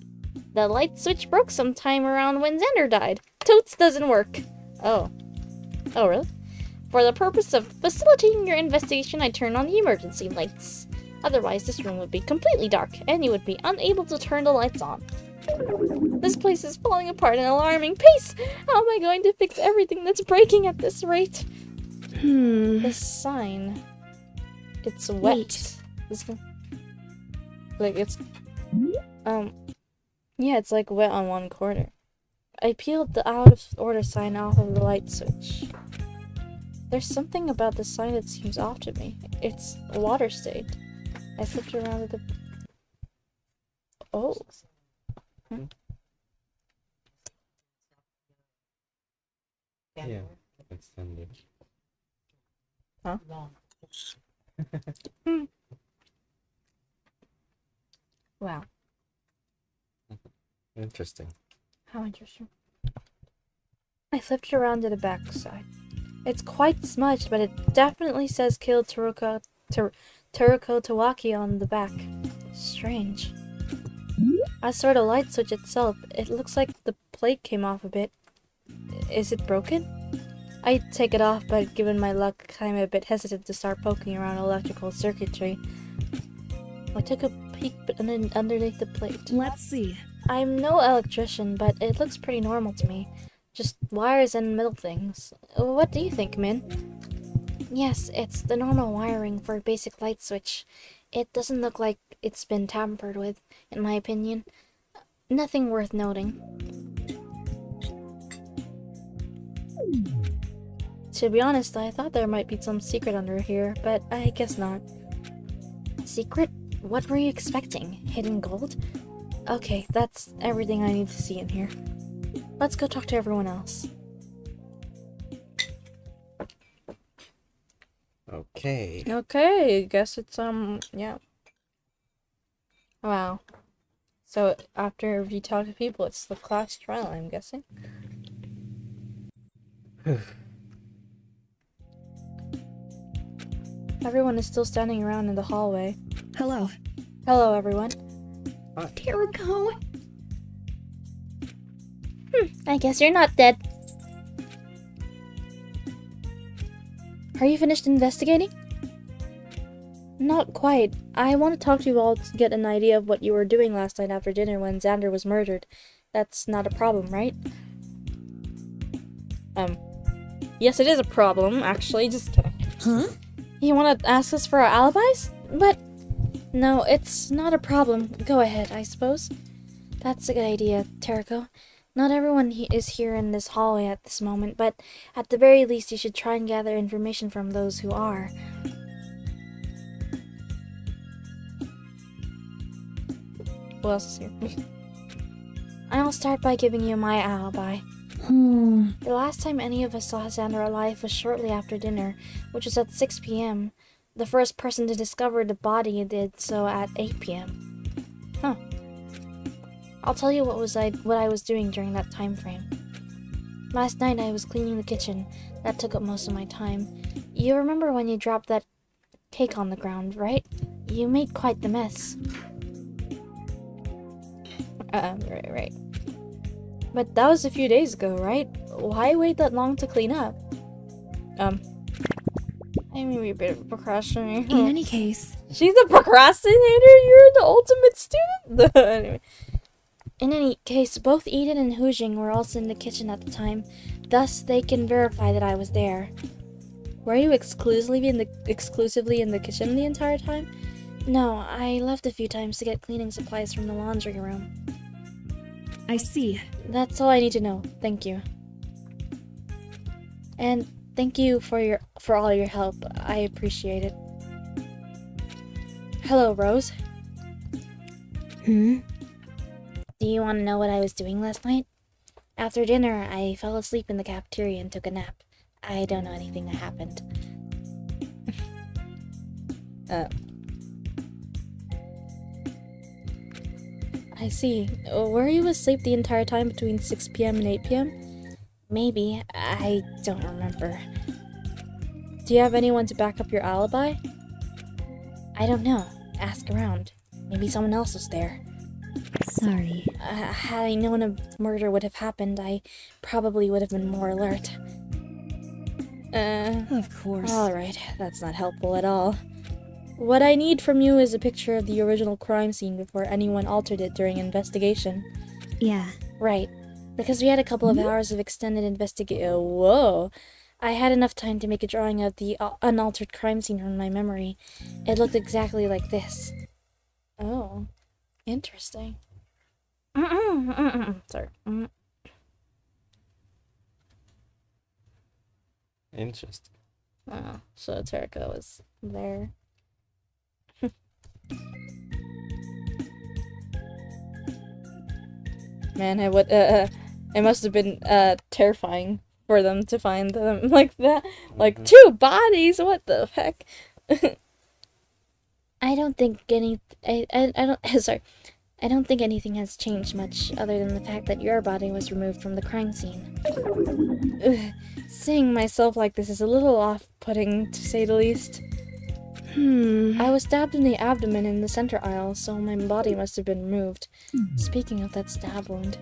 The light switch broke sometime around when Xander died. Totes doesn't work. Oh. Oh, really? For the purpose of facilitating your investigation, I turned on the emergency lights. Otherwise, this room would be completely dark, and you would be unable to turn the lights on. This place is falling apart at an alarming pace! How am I going to fix everything that's breaking at this rate? The sign. It's wet. Wait. Like, it's... Yeah, it's like wet on one corner. I peeled the out of order sign off of the light switch. There's something about the sign that seems off to me. It's water stained. I flipped around at the... Oh. Yeah, it's Sunday. Huh? Wow. Interesting. How interesting. I flipped it around to the back side. It's quite smudged, but it definitely says kill Teruko Tawaki on the back. Strange. As for the light switch itself, it looks like the plate came off a bit. Is it broken? I take it off, but given my luck, I'm a bit hesitant to start poking around electrical circuitry. I took a peek underneath the plate. Let's see. I'm no electrician, but it looks pretty normal to me. Just wires and metal things. What do you think, Min? Yes, it's the normal wiring for a basic light switch. It doesn't look like it's been tampered with, in my opinion. Nothing worth noting. To be honest, I thought there might be some secret under here, but I guess not. Secret? What were you expecting? Hidden gold? Okay, that's everything I need to see in here. Let's go talk to everyone else. Okay. Okay, guess it's, yeah. Wow. So, after you talk to people, it's the class trial, I'm guessing? Everyone is still standing around in the hallway. Hello. Hello, everyone. Teruko. I guess you're not dead. Are you finished investigating? Not quite. I want to talk to you all to get an idea of what you were doing last night after dinner when Xander was murdered. That's not a problem, right? Yes, it is a problem, actually. Just kidding. Huh? You want to ask us for our alibis? But no, it's not a problem. Go ahead, I suppose. That's a good idea, Teriko. Not everyone is here in this hallway at this moment, but at the very least you should try and gather information from those who are. Who else is here? I'll start by giving you my alibi. The last time any of us saw Xander alive was shortly after dinner, which was at 6 p.m. The first person to discover the body did so at 8 p.m. Huh. I'll tell you what I was doing during that time frame. Last night I was cleaning the kitchen. That took up most of my time. You remember when you dropped that cake on the ground, right? You made quite the mess. Right. But that was a few days ago, right? Why wait that long to clean up? I may be a bit of a procrastinator. In any case... She's a procrastinator? You're the ultimate student? Anyway. In any case, both Eden and Hoojing were also in the kitchen at the time. Thus, they can verify that I was there. Were you exclusively in the kitchen the entire time? No, I left a few times to get cleaning supplies from the laundry room. I see. That's all I need to know. Thank you. And thank you for all your help. I appreciate it. Hello, Rose. Do you want to know what I was doing last night? After dinner, I fell asleep in the cafeteria and took a nap. I don't know anything that happened. I see. Were you asleep the entire time between 6 p.m. and 8 p.m.? Maybe. I don't remember. Do you have anyone to back up your alibi? I don't know. Ask around. Maybe someone else was there. Sorry. Had I known a murder would have happened, I probably would have been more alert. Of course. Alright, that's not helpful at all. What I need from you is a picture of the original crime scene before anyone altered it during investigation. Yeah. Right. Because we had a couple of hours of extended investigation. Whoa! I had enough time to make a drawing of the unaltered crime scene from my memory. It looked exactly like this. Oh. Interesting. Sorry. Interesting. Oh, so Teriko was there. Man, I would, it must have been, terrifying for them to find them like that. Like, 2 bodies? What the heck? I don't think I don't think anything has changed much other than the fact that your body was removed from the crime scene. Seeing myself like this is a little off-putting, to say the least. I was stabbed in the abdomen in the center aisle, so my body must have been removed. Speaking of that stab wound,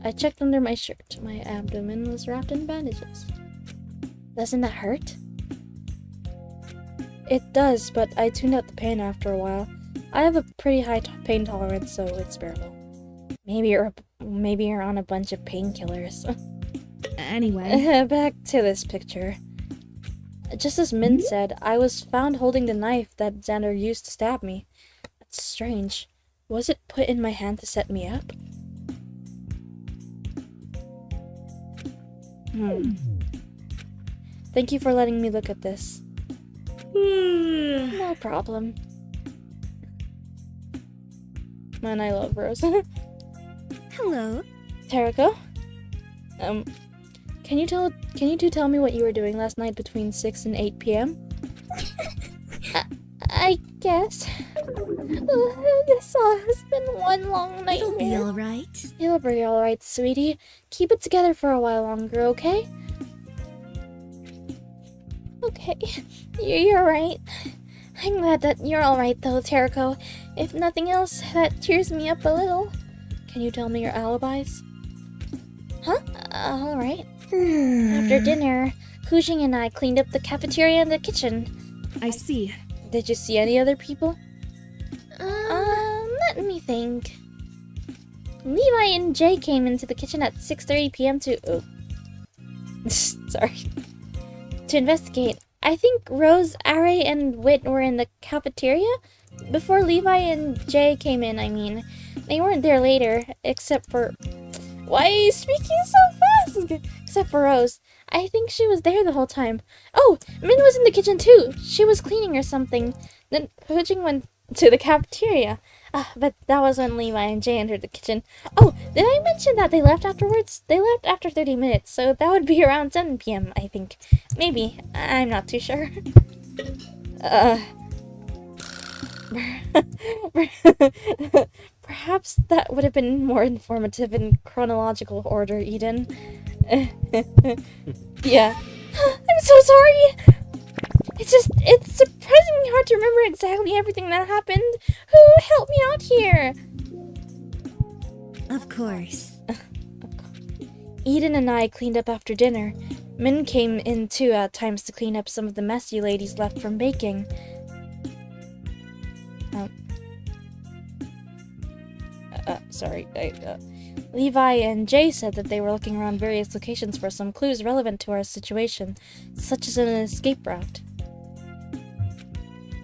I checked under my shirt. My abdomen was wrapped in bandages. Doesn't that hurt? It does, but I tuned out the pain after a while. I have a pretty high pain tolerance, so it's bearable. Maybe you're on a bunch of painkillers. Anyway. Back to this picture. Just as Min said, I was found holding the knife that Xander used to stab me. That's strange. Was it put in my hand to set me up? Thank you for letting me look at this. No problem. Man, I love Rose. Hello. Teriko? Can you two tell me what you were doing last night between 6 and 8 p.m.? I guess. This all has been one long nightmare. It'll be alright. It'll be alright, sweetie. Keep it together for a while longer, okay? Okay. You're right. I'm glad that you're alright though, Teriko. If nothing else, that cheers me up a little. Can you tell me your alibis? Huh? Alright. After dinner, Hoojing and I cleaned up the cafeteria and the kitchen. I see. Did you see any other people? Let me think. Levi and Jay came into the kitchen at 6:30 p.m. to... Sorry. To investigate. I think Rose, Are, and Wit were in the cafeteria before Levi and Jay came in, I mean. They weren't there later, except for... Why are you speaking so fast? Except for Rose. I think she was there the whole time. Oh, Min was in the kitchen too. She was cleaning or something. Then Pujing went to the cafeteria. But that was when Levi and Jay entered the kitchen. Oh, did I mention that they left afterwards? They left after 30 minutes, so that would be around 7 p.m., I think. Maybe. I'm not too sure. Perhaps that would have been more informative in chronological order, Eden. Yeah. I'm so sorry! It's surprisingly hard to remember exactly everything that happened. Who helped me out here? Of course. Eden and I cleaned up after dinner. Min came in too at times to clean up some of the mess you ladies left from baking. Sorry. Levi and Jay said that they were looking around various locations for some clues relevant to our situation, such as an escape route.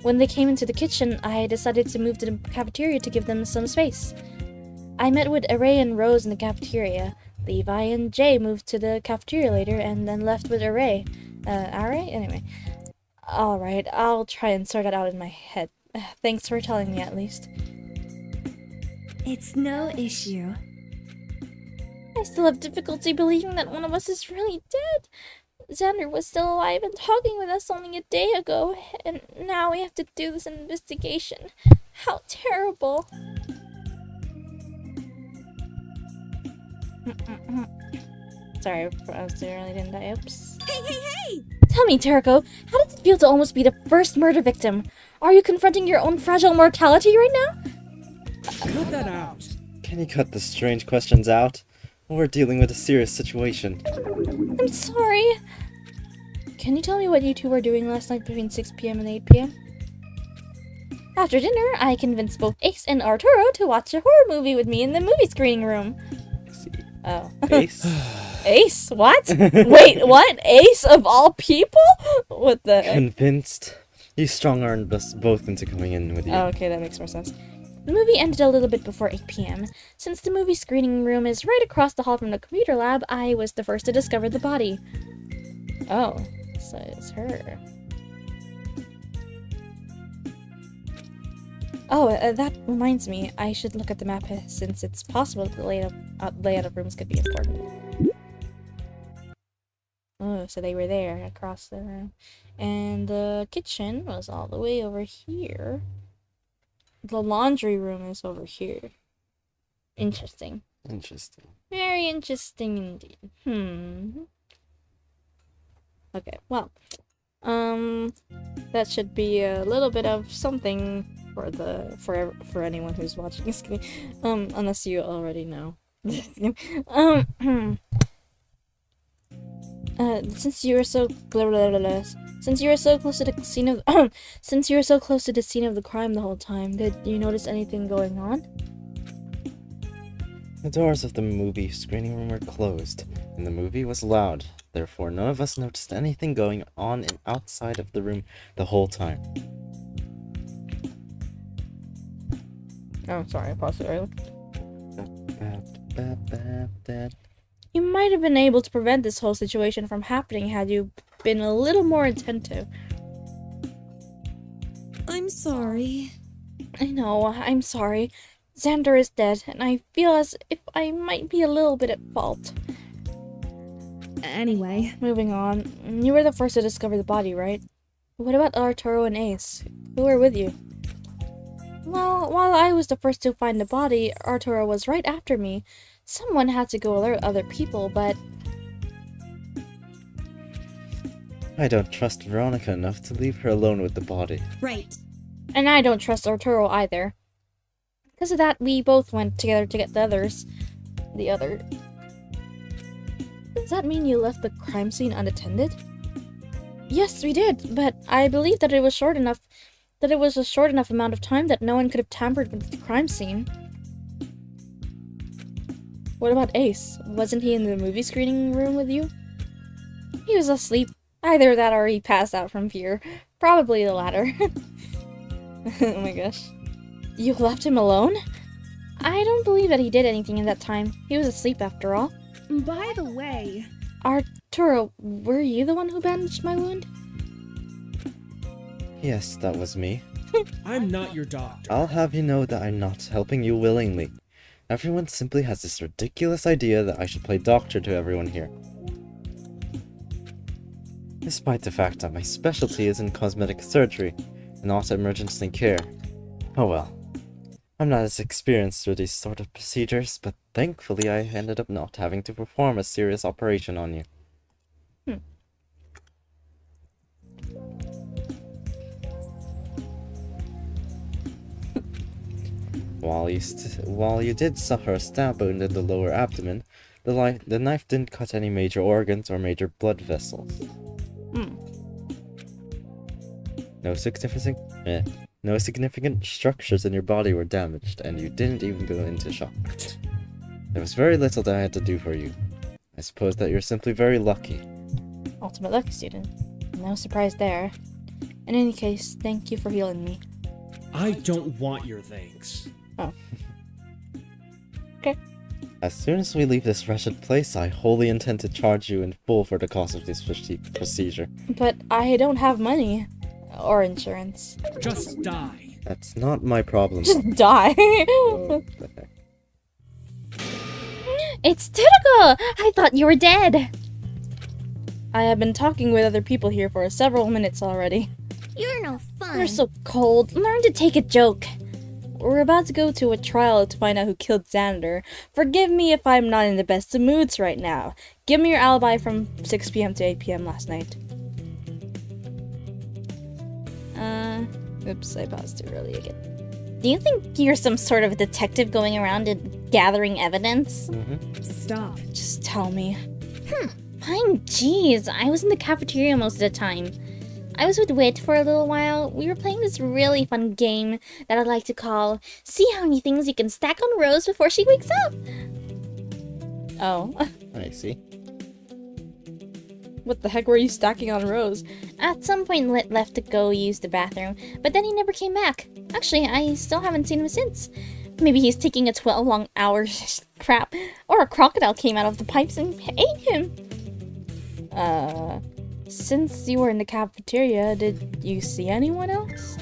When they came into the kitchen, I decided to move to the cafeteria to give them some space. I met with Array and Rose in the cafeteria. Levi and Jay moved to the cafeteria later and then left with Array. Array? Anyway. Alright, I'll try and sort that out in my head. Thanks for telling me at least. It's no issue. I still have difficulty believing that one of us is really dead. Xander was still alive and talking with us only a day ago, and now we have to do this investigation. How terrible. Sorry, I was doing really didn't I? Oops. Hey! Tell me, Terako, how does it feel to almost be the first murder victim? Are you confronting your own fragile mortality right now? Cut that out. Can you cut the strange questions out? We're dealing with a serious situation. I'm sorry. Can you tell me what you two were doing last night between 6 p.m. and 8 p.m.? After dinner, I convinced both Ace and Arturo to watch a horror movie with me in the movie screening room. Oh. Ace? Ace? What? Wait, what? Ace of all people? What the... Convinced? You strong-armed us both into coming in with you. Oh, okay, that makes more sense. The movie ended a little bit before 8 p.m. Since the movie screening room is right across the hall from the computer lab, I was the first to discover the body. Oh, so it's her. Oh, that reminds me. I should look at the map since it's possible that the layout of rooms could be important. Oh, so they were there across the room. And the kitchen was all the way over here. The laundry room is over here. Interesting. Interesting. Very interesting indeed. Okay, well. That should be a little bit of something for anyone who's watching this game. Unless you already know. Since you were so since you were so close to the scene of since you were so close to the scene of the crime the whole time, did you notice anything going on? The doors of the movie screening room were closed, and the movie was loud. Therefore, none of us noticed anything going on outside of the room the whole time. Oh, sorry, I paused it early. Ba-ba-ba-ba-ba. You might have been able to prevent this whole situation from happening had you been a little more attentive. I'm sorry. I know, I'm sorry. Xander is dead, and I feel as if I might be a little bit at fault. Anyway. Moving on. You were the first to discover the body, right? What about Arturo and Ace? Who were with you? Well, while I was the first to find the body, Arturo was right after me. Someone had to go alert other people, but... I don't trust Veronica enough to leave her alone with the body. Right. And I don't trust Arturo either. Because of that, we both went together to get the others. The other... Does that mean you left the crime scene unattended? Yes, we did, but I believe that it was short enough... that it was a short enough amount of time that no one could have tampered with the crime scene. What about Ace? Wasn't he in the movie screening room with you? He was asleep. Either that or he passed out from fear. Probably the latter. Oh my gosh. You left him alone? I don't believe that he did anything in that time. He was asleep after all. By the way... Arturo, were you the one who bandaged my wound? Yes, that was me. I'm not your doctor. I'll have you know that I'm not helping you willingly. Everyone simply has this ridiculous idea that I should play doctor to everyone here. Despite the fact that my specialty is in cosmetic surgery, and not emergency care. Oh well. I'm not as experienced with these sort of procedures, but thankfully I ended up not having to perform a serious operation on you. While you did suffer a stab wound in the lower abdomen, the knife didn't cut any major organs or major blood vessels. No significant structures in your body were damaged, and you didn't even go into shock. There was very little that I had to do for you. I suppose that you're simply very lucky. Ultimate lucky student. No surprise there. In any case, thank you for healing me. I don't want your thanks. Oh. Okay. As soon as we leave this wretched place, I wholly intend to charge you in full for the cost of this procedure. But I don't have money. Or insurance. Just die. That's not my problem. Just die. It's Tentacle! I thought you were dead. I have been talking with other people here for several minutes already. You're no fun. You're so cold. Learn to take a joke. We're about to go to a trial to find out who killed Xander. Forgive me if I'm not in the best of moods right now. Give me your alibi from 6 p.m. to 8 p.m. last night. Oops, I paused too early again. Do you think you're some sort of detective going around and gathering evidence? Stop. Just tell me. Fine, jeez. I was in the cafeteria most of the time. I was with Wit for a little while. We were playing this really fun game that I'd like to call See How Many Things You Can Stack on Rose Before She Wakes Up. Oh. I see. What the heck were you stacking on Rose? At some point, Lit left to go use the bathroom, but then he never came back. Actually, I still haven't seen him since. Maybe he's taking a 12 long hours crap, or a crocodile came out of the pipes and ate him. Since you were in the cafeteria, did you see anyone else?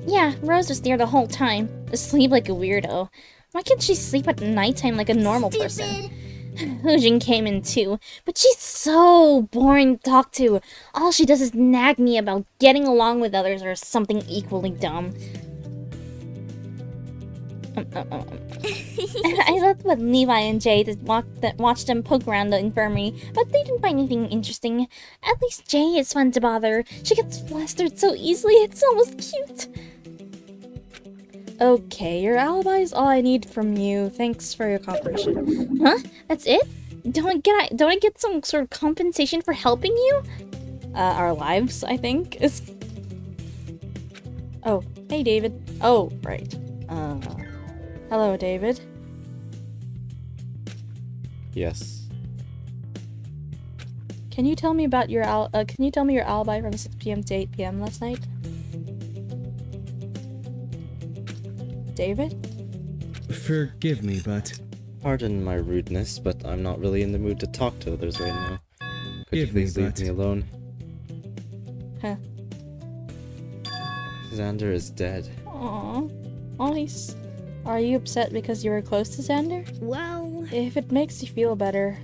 Yeah, Rose was there the whole time, asleep like a weirdo. Why can't she sleep at nighttime like a normal person? Hoojin came in too, but she's so boring to talk to. All she does is nag me about getting along with others or something equally dumb. I left with Levi and Jay to watch them poke around the infirmary, but they didn't find anything interesting. At least Jay is fun to bother. She gets flustered so easily, it's almost cute. Okay, your alibi is all I need from you. Thanks for your cooperation. Huh? That's it? Don't I get some sort of compensation for helping you? Our lives, I think. Oh, hey David. Oh, right. Hello, David. Yes. Can you tell me about your alibi from 6 p.m. to 8 p.m. last night? David? Forgive me, but... Pardon my rudeness, but I'm not really in the mood to talk to others right now. Could you please leave me alone? Huh. Xander is dead. Aww. Oh, Are you upset because you were close to Xander? Well... If it makes you feel better.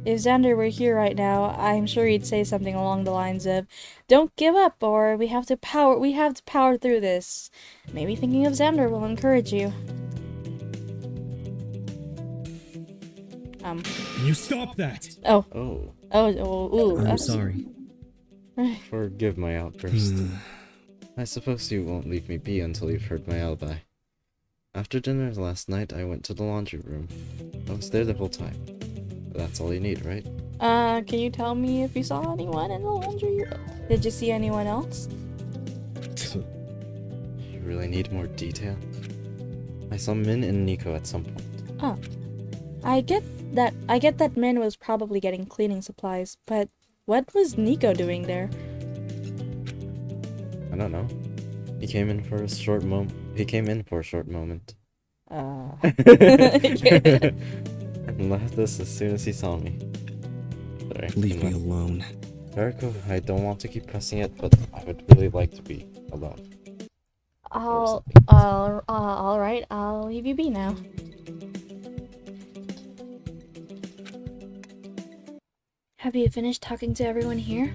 If Xander were here right now, I'm sure he'd say something along the lines of, "Don't give up," or we have to power through this. Maybe thinking of Xander will encourage you. Can you stop that? Oh. Oh. Ooh. I'm sorry. Forgive my outburst. I suppose you won't leave me be until you've heard my alibi. After dinner last night, I went to the laundry room. I was there the whole time. That's all you need, right? Can you tell me if you saw anyone in the laundry room? Did you see anyone else? You really need more detail? I saw Min and Nico at some point. Oh. I get that man was probably getting cleaning supplies, but what was Nico doing there? I don't know. He came in for a short moment. And left us as soon as he saw me. Sorry. Leave me alone. Jericho, I don't want to keep pressing it, but I would really like to be alone. Alright, I'll leave you be now. Have you finished talking to everyone here?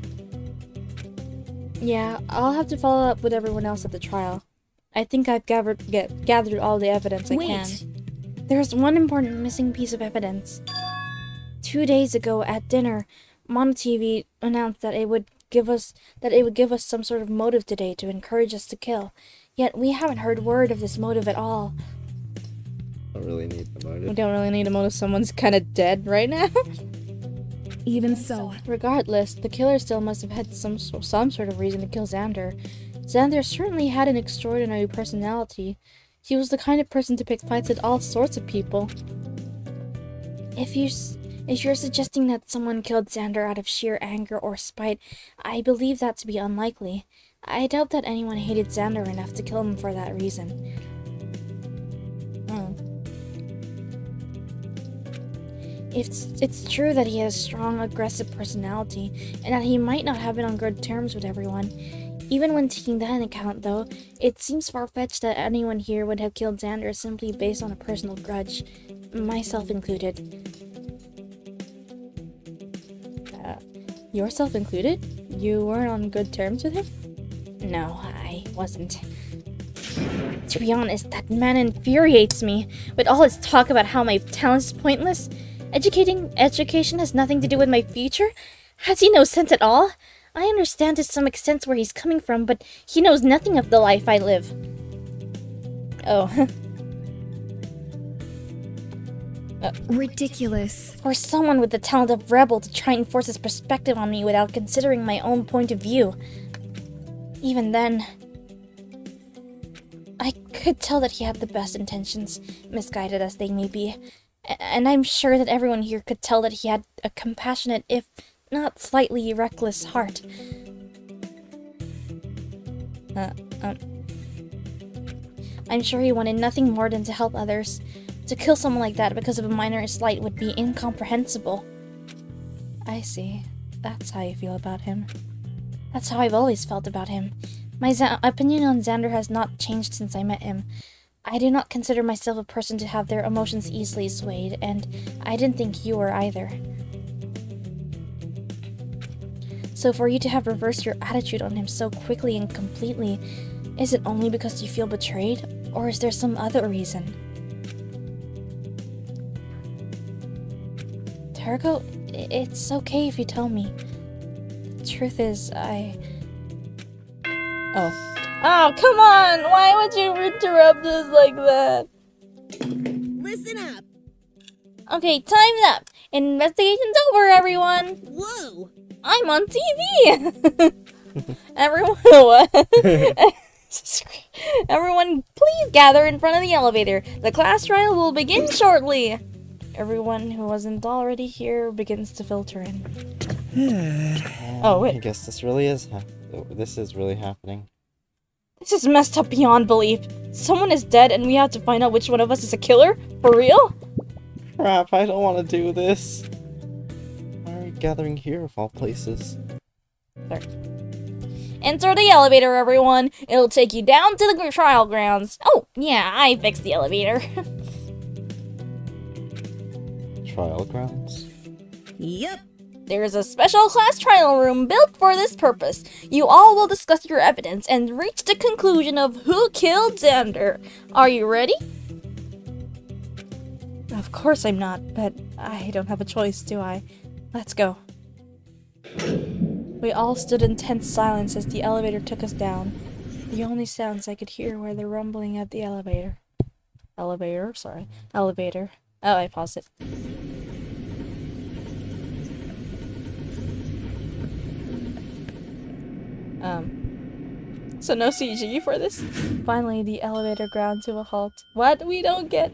Yeah, I'll have to follow up with everyone else at the trial. I think I've gathered all the evidence I can. There's one important missing piece of evidence. 2 days ago at dinner, Mono TV announced that it would give us some sort of motive today to encourage us to kill. Yet we haven't heard word of this motive at all. Don't really need the motive. We don't really need a motive. Someone's kind of dead right now. Even so, regardless, the killer still must have had some sort of reason to kill Xander. Xander certainly had an extraordinary personality. He was the kind of person to pick fights with all sorts of people. If you're suggesting that someone killed Xander out of sheer anger or spite, I believe that to be unlikely. I doubt that anyone hated Xander enough to kill him for that reason. It's true that he has a strong, aggressive personality, and that he might not have been on good terms with everyone. Even when taking that into account, though, it seems far-fetched that anyone here would have killed Xander simply based on a personal grudge, myself included. Yourself included? You weren't on good terms with him? No, I wasn't. To be honest, that man infuriates me, with all his talk about how my talent is pointless. Education has nothing to do with my future? Has he no sense at all? I understand to some extent where he's coming from, but he knows nothing of the life I live. Oh. Ridiculous. For someone with the talent of Rebel to try and force his perspective on me without considering my own point of view. Even then, I could tell that he had the best intentions, misguided as they may be. And I'm sure that everyone here could tell that he had a compassionate, if not slightly reckless heart. I'm sure he wanted nothing more than to help others. To kill someone like that because of a minor slight would be incomprehensible. I see. That's how you feel about him. That's how I've always felt about him. My opinion on Xander has not changed since I met him. I do not consider myself a person to have their emotions easily swayed, and I didn't think you were either. So for you to have reversed your attitude on him so quickly and completely, is it only because you feel betrayed, or is there some other reason? Tergo, it's okay if you tell me. The truth is, Oh, come on! Why would you interrupt us like that? Listen up! Okay, time's up! Investigation's over, everyone! Whoa! I'm on TV! Everyone, what? Everyone, please gather in front of the elevator. The class trial will begin shortly. Everyone who wasn't already here begins to filter in. Oh, wait. I guess this really is really happening. This is messed up beyond belief. Someone is dead and we have to find out which one of us is a killer? For real? Crap, I don't want to do this. Why are we gathering here of all places? There. Enter the elevator, everyone. It'll take you down to the trial grounds. Oh, yeah, I fixed the elevator. Trial grounds? Yep. There's a special class trial room built for this purpose. You all will discuss your evidence and reach the conclusion of who killed Xander. Are you ready? Of course I'm not, but I don't have a choice, do I? Let's go. We all stood in tense silence as the elevator took us down. The only sounds I could hear were the rumbling of the elevator. Elevator. Oh, I paused it. So no CG for this? Finally, the elevator ground to a halt. What? We don't get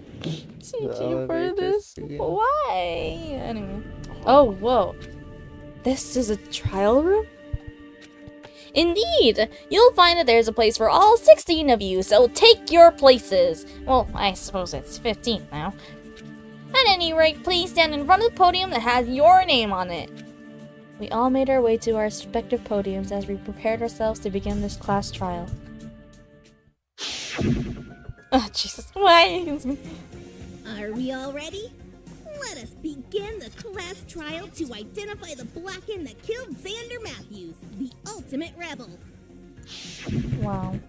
CG for this? Why? Anyway. Oh, whoa. This is a trial room? Indeed! You'll find that there's a place for all 16 of you, so take your places! Well, I suppose it's 15 now. At any rate, please stand in front of the podium that has your name on it. We all made our way to our respective podiums as we prepared ourselves to begin this class trial. Oh, Jesus. Why? Are we all ready? Let us begin the class trial to identify the Blacken that killed Xander Matthews, the ultimate rebel. Wow.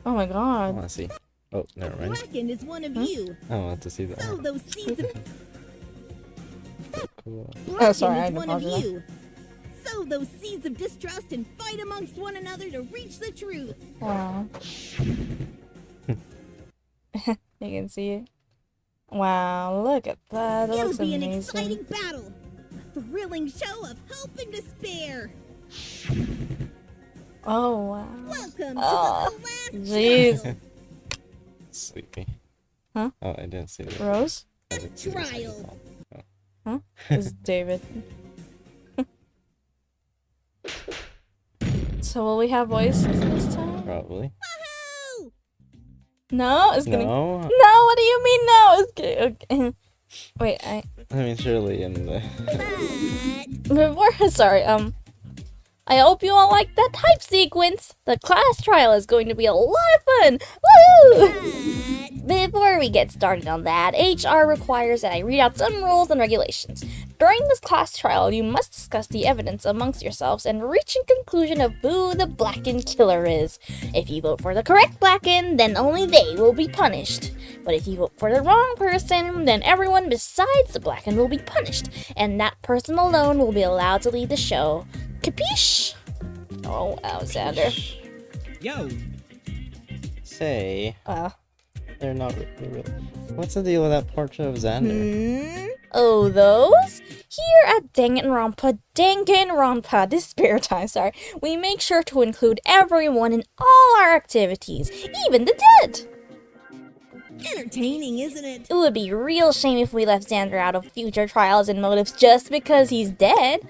Oh my I god. want to see. Oh, never mind. Blacken is one of you. I want to see that. Sow those seeds of... Cool. Blacken sorry, I had is to one of pause you. Sow those seeds of distrust and fight amongst one another to reach the truth. Wow. You can see it. Wow, look at that. That It'll looks be an amazing. exciting battle. A thrilling show of hope and despair. Oh, wow. Welcome Oh, to the class jeez. trial. Sleepy. Huh? Oh, I didn't see it. Rose? I didn't see the Trial. second one. Huh? It's David. So will we have voices this time? Probably. Woohoo! No? It's gonna... No. No, what do you mean no? It's gonna... Okay. Wait, I mean, surely in the. Before... Sorry, I hope you all like that hype sequence. The class trial is going to be a lot of fun. Woo! Before we get started on that, HR requires that I read out some rules and regulations. During this class trial, you must discuss the evidence amongst yourselves and reach a conclusion of who the Blacken killer is. If you vote for the correct Blacken, then only they will be punished. But if you vote for the wrong person, then everyone besides the Blacken will be punished, and that person alone will be allowed to lead the show. Capiche? Oh, Alexander. Yo! Say. They're not really. What's the deal with that portrait of Xander? Oh, those? Here at Danganronpa, this spare time, sorry, we make sure to include everyone in all our activities, even the dead. Entertaining, isn't it? It would be a real shame if we left Xander out of future trials and motives just because he's dead.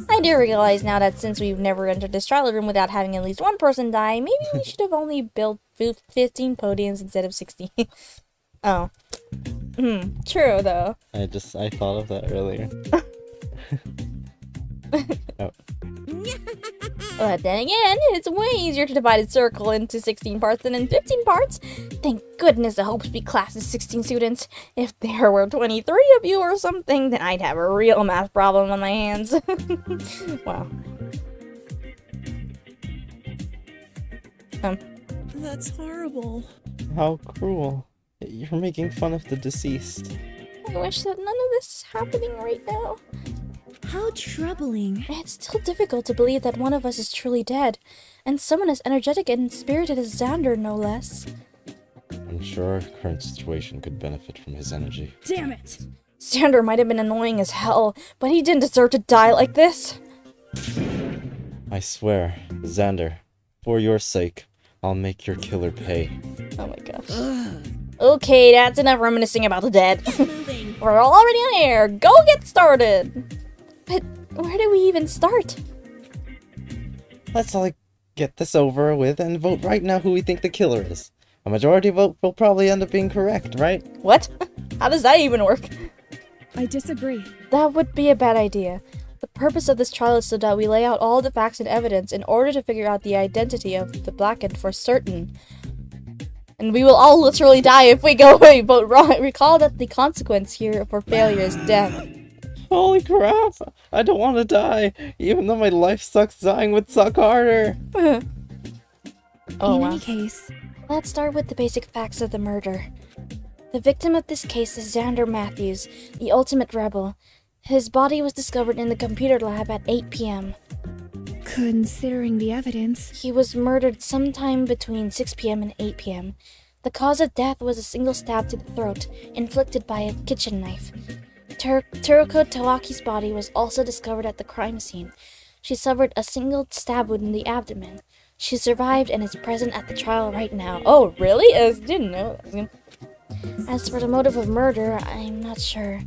I do realize now that since we've never entered this trial room without having at least one person die, maybe we should have only built 15 podiums instead of 16. Oh. True, though. I thought of that earlier. Oh. But then again, it's way easier to divide a circle into 16 parts than in 15 parts. Thank goodness the Hopes Be class is 16 students. If there were 23 of you or something, then I'd have a real math problem on my hands. Wow. That's horrible. How cruel. You're making fun of the deceased. I wish that none of this is happening right now. How troubling. It's still difficult to believe that one of us is truly dead, and someone as energetic and spirited as Xander, no less. I'm sure our current situation could benefit from his energy. Damn it! Xander might have been annoying as hell, but he didn't deserve to die like this. I swear, Xander, for your sake, I'll make your killer pay. Oh my gosh. Okay, that's enough reminiscing about the dead. We're already on air. Go get started. But where do we even start? Let's all get this over with and vote right now who we think the killer is. A majority vote will probably end up being correct, right? What? How does that even work? I disagree. That would be a bad idea. The purpose of this trial is so that we lay out all the facts and evidence in order to figure out the identity of the Blackened for certain. And we will all literally die if we go away, but recall that the consequence here for failure is death. Holy crap! I don't want to die, even though my life sucks. Dying would suck harder. In any case, let's start with the basic facts of the murder. The victim of this case is Xander Matthews, the ultimate rebel. His body was discovered in the computer lab at 8 p.m. Considering the evidence, he was murdered sometime between 6 p.m. and 8 p.m. The cause of death was a single stab to the throat, inflicted by a kitchen knife. Teruko Tawaki's body was also discovered at the crime scene. She suffered a single stab wound in the abdomen. She survived and is present at the trial right now. Oh, really? I didn't know. As for the motive of murder, I'm not sure.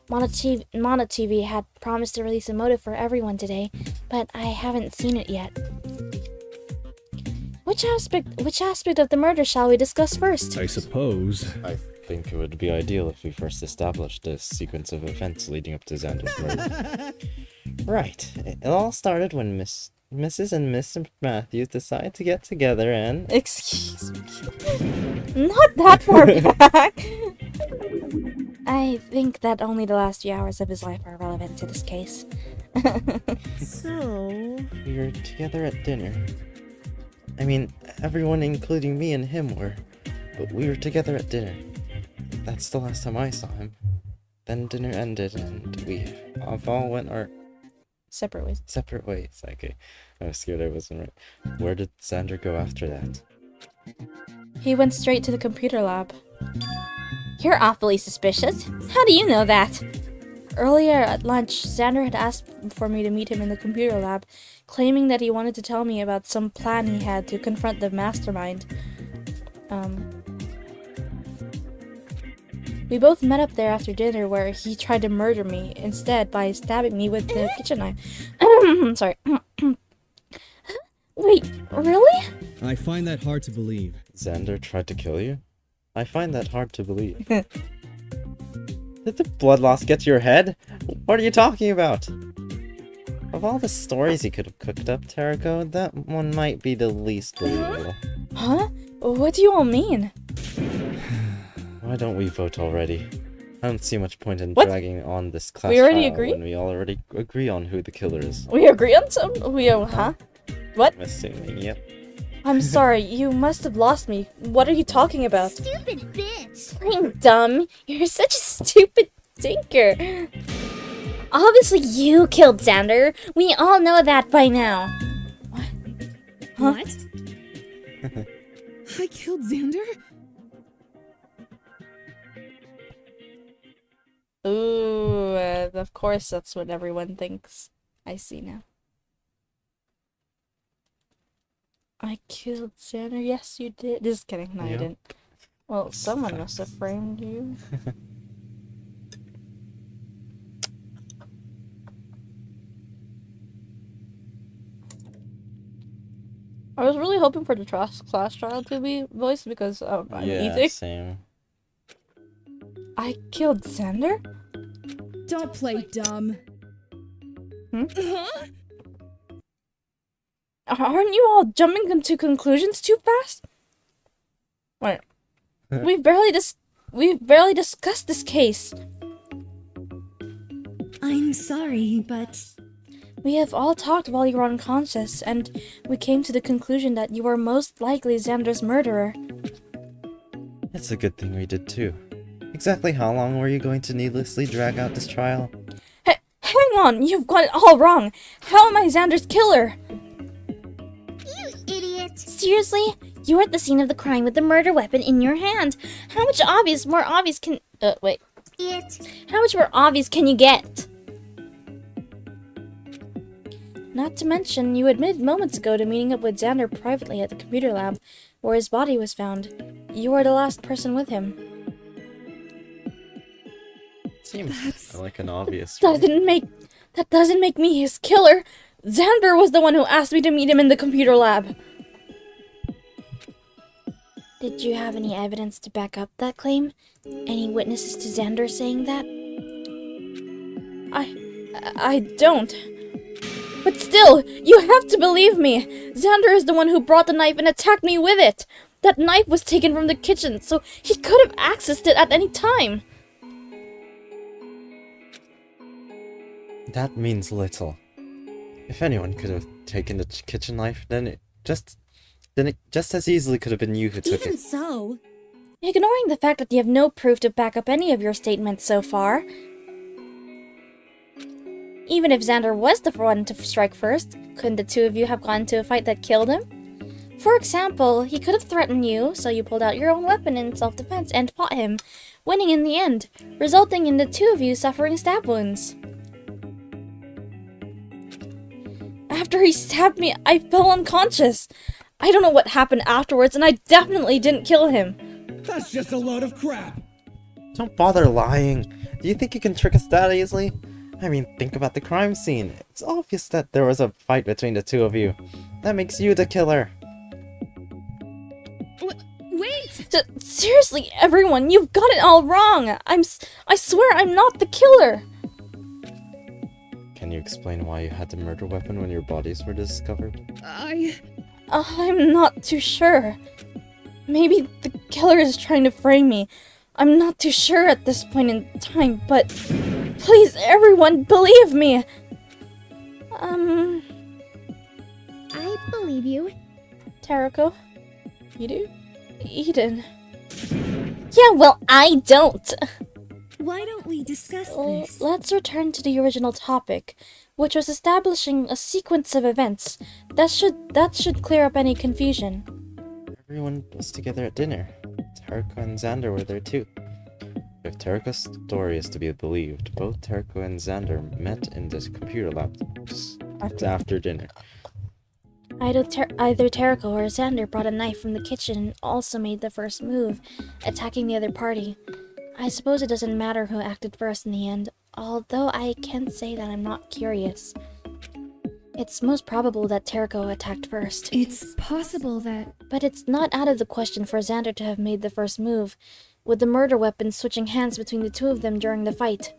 Mana TV had promised to release a motive for everyone today, but I haven't seen it yet. Which aspect of the murder shall we discuss first? I suppose. I think it would be ideal if we first established a sequence of events leading up to Xander's murder. Right. It all started when Mrs. and Mr. Matthews decided to get together and... Excuse me. Not that far back! I think that only the last few hours of his life are relevant to this case. So... We were together at dinner. I mean, everyone including me and him were. But we were together at dinner. That's the last time I saw him. Then dinner ended and we all went our... Separate ways. Separate ways, okay. I was scared I wasn't right. Where did Xander go after that? He went straight to the computer lab. You're awfully suspicious. How do you know that? Earlier at lunch, Xander had asked for me to meet him in the computer lab, claiming that he wanted to tell me about some plan he had to confront the mastermind. We both met up there after dinner where he tried to murder me instead by stabbing me with the kitchen knife. Sorry. Wait, really? I find that hard to believe. Xander tried to kill you? I find that hard to believe. Did the blood loss get to your head? What are you talking about? Of all the stories he could have cooked up, Terako, that one might be the least believable. Huh? What do you all mean? Why don't we vote already? I don't see much point in dragging on this class We already trial agree? when we already agree on who the killer is. We agree on some? Huh? What? I'm assuming, yep. I'm sorry, you must have lost me. What are you talking about? Stupid bitch! I'm dumb. You're such a stupid thinker. Obviously you killed Xander. We all know that by now. Huh? What? I killed Xander? Ooh, of course that's what everyone thinks. I see now. I killed Xander? Yes, you did. Just kidding. No, you didn't. Well, someone must have framed you. I was really hoping for the class trial to be voiced because I'm easy. Same. I killed Xander? Don't play dumb. Aren't you all jumping into conclusions too fast? Wait. We've barely discussed this case. I'm sorry, but... We have all talked while you were unconscious, and we came to the conclusion that you are most likely Xander's murderer. It's a good thing we did too. Exactly how long were you going to needlessly drag out this trial? Hang on, you've got it all wrong. How am I Xander's killer? You idiot! Seriously? You were at the scene of the crime with the murder weapon in your hand. How much more obvious can... wait. How much more obvious can you get? Not to mention, you admitted moments ago to meeting up with Xander privately at the computer lab, where his body was found. You were the last person with him. Seems like an obvious That doesn't make me his killer. Xander was the one who asked me to meet him in the computer lab. Did you have any evidence to back up that claim? Any witnesses to Xander saying that? I don't. But still, you have to believe me. Xander is the one who brought the knife and attacked me with it. That knife was taken from the kitchen, so he could have accessed it at any time. That means little. If anyone could have taken the kitchen knife, then it just as easily could have been you who took it. Even so... Ignoring the fact that you have no proof to back up any of your statements so far. Even if Xander was the one to strike first, couldn't the two of you have gone into a fight that killed him? For example, he could have threatened you, so you pulled out your own weapon in self-defense and fought him, winning in the end, resulting in the two of you suffering stab wounds. After he stabbed me, I fell unconscious. I don't know what happened afterwards, and I definitely didn't kill him. That's just a load of crap. Don't bother lying. Do you think you can trick us that easily? I mean, think about the crime scene. It's obvious that there was a fight between the two of you. That makes you the killer. Wait! Seriously, everyone, you've got it all wrong. I swear I'm not the killer. Can you explain why you had the murder weapon when your bodies were discovered? I'm not too sure. Maybe the killer is trying to frame me. I'm not too sure at this point in time, but please, everyone, believe me. I believe you. Tarako? You do? Eden. Yeah, well, I don't. Why don't we discuss this? Let's return to the original topic, which was establishing a sequence of events. That should clear up any confusion. Everyone was together at dinner. Tarako and Xander were there too. If Tarako's story is to be believed, both Tarako and Xander met in this computer lab just after dinner. Either Tarako or Xander brought a knife from the kitchen and also made the first move, attacking the other party. I suppose it doesn't matter who acted first in the end, although I can't say that I'm not curious. It's most probable that Tarako attacked first. It's possible that... But it's not out of the question for Xander to have made the first move, with the murder weapon switching hands between the two of them during the fight.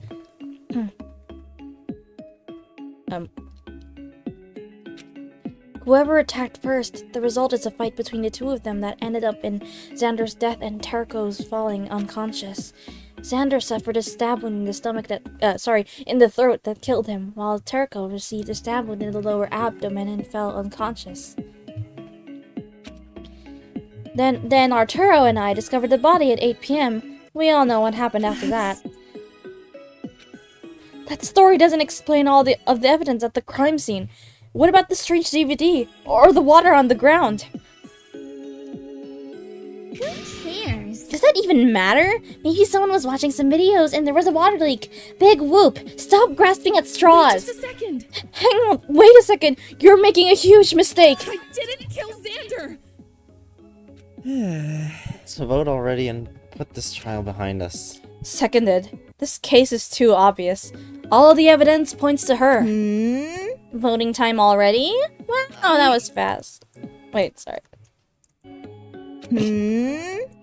Whoever attacked first, the result is a fight between the two of them that ended up in Xander's death and Tarako's falling unconscious. Xander suffered a stab wound in the stomach in the throat that killed him, while Tarako received a stab wound in the lower abdomen and fell unconscious. Then Arturo and I discovered the body at 8 p.m. We all know what happened after that. That story doesn't explain all of the evidence at the crime scene. What about the strange DVD? Or the water on the ground? Who cares? Does that even matter? Maybe someone was watching some videos and there was a water leak. Big whoop. Stop grasping at straws. Wait just a second. Hang on. Wait a second. You're making a huge mistake. I didn't kill Xander. Let's vote already and put this trial behind us. Seconded. This case is too obvious. All of the evidence points to her. Voting time already? Wow, that was fast. Wait, sorry.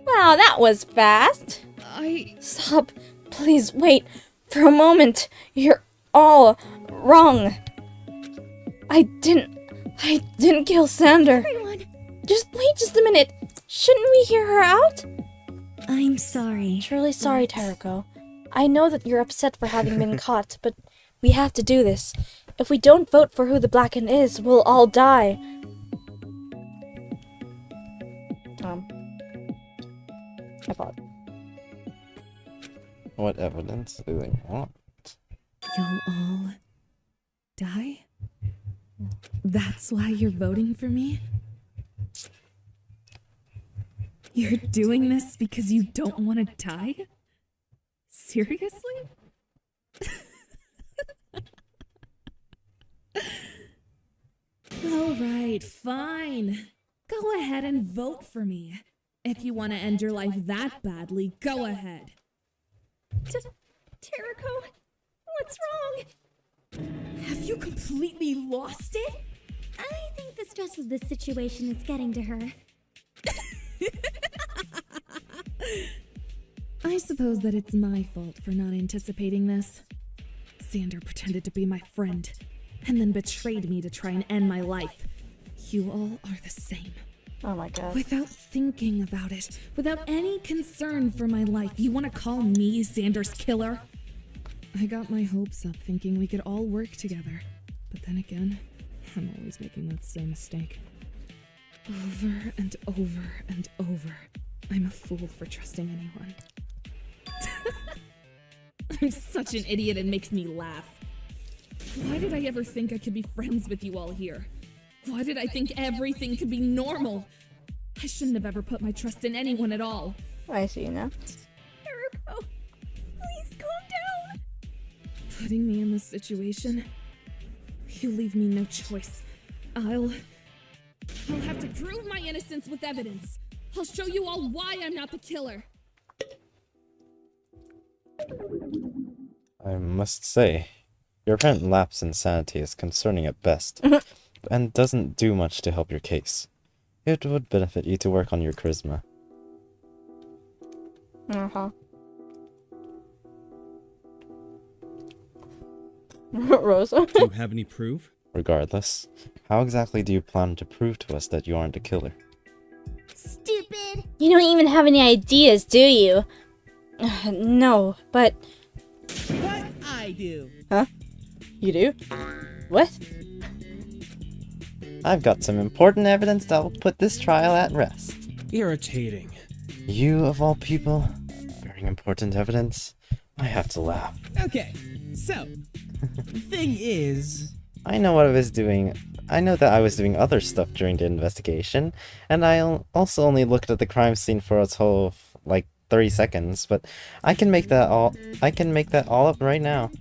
Wow, that was fast. Stop. Please wait for a moment. You're all wrong. I didn't kill Xander. Everyone. Just wait just a minute. Shouldn't we hear her out? I'm sorry. Truly sorry, Tarako. I know that you're upset for having been caught, but we have to do this. If we don't vote for who the Blackened is, we'll all die. I thought. What evidence do they want? You'll all die? That's why you're voting for me? You're doing this because you don't want to die? Seriously? Alright, fine. Go ahead and vote for me. If you want to end your life that badly, go ahead. Tarako, what's wrong? Have you completely lost it? I think the stress of this situation is getting to her. I suppose that it's my fault for not anticipating this. Xander pretended to be my friend, and then betrayed me to try and end my life. You all are the same. Oh my god. Without thinking about it, without any concern for my life, you want to call me Xander's killer? I got my hopes up thinking we could all work together. But then again, I'm always making that same mistake. Over and over and over. I'm a fool for trusting anyone. I'm such an idiot, it makes me laugh. Why did I ever think I could be friends with you all here? Why did I think everything could be normal? I shouldn't have ever put my trust in anyone at all. I see now. Tarako, please calm down. Putting me in this situation, You leave me no choice. I'll have to prove my innocence with evidence. I'll show you all why I'm not the killer. I must say, your apparent lapse in sanity is concerning at best, and doesn't do much to help your case. It would benefit you to work on your charisma. Uh-huh. Rosa? Do you have any proof? Regardless, how exactly do you plan to prove to us that you aren't a killer? Stupid! You don't even have any ideas, do you? No, but... But I do. Huh? You do? What? I've got some important evidence that will put this trial at rest. Irritating. You, of all people, bearing important evidence? I have to laugh. Okay, so, the thing is... I know what I was doing. I know that I was doing other stuff during the investigation, and I also only looked at the crime scene for a total of, like, 30 seconds, but I can make that all up right now.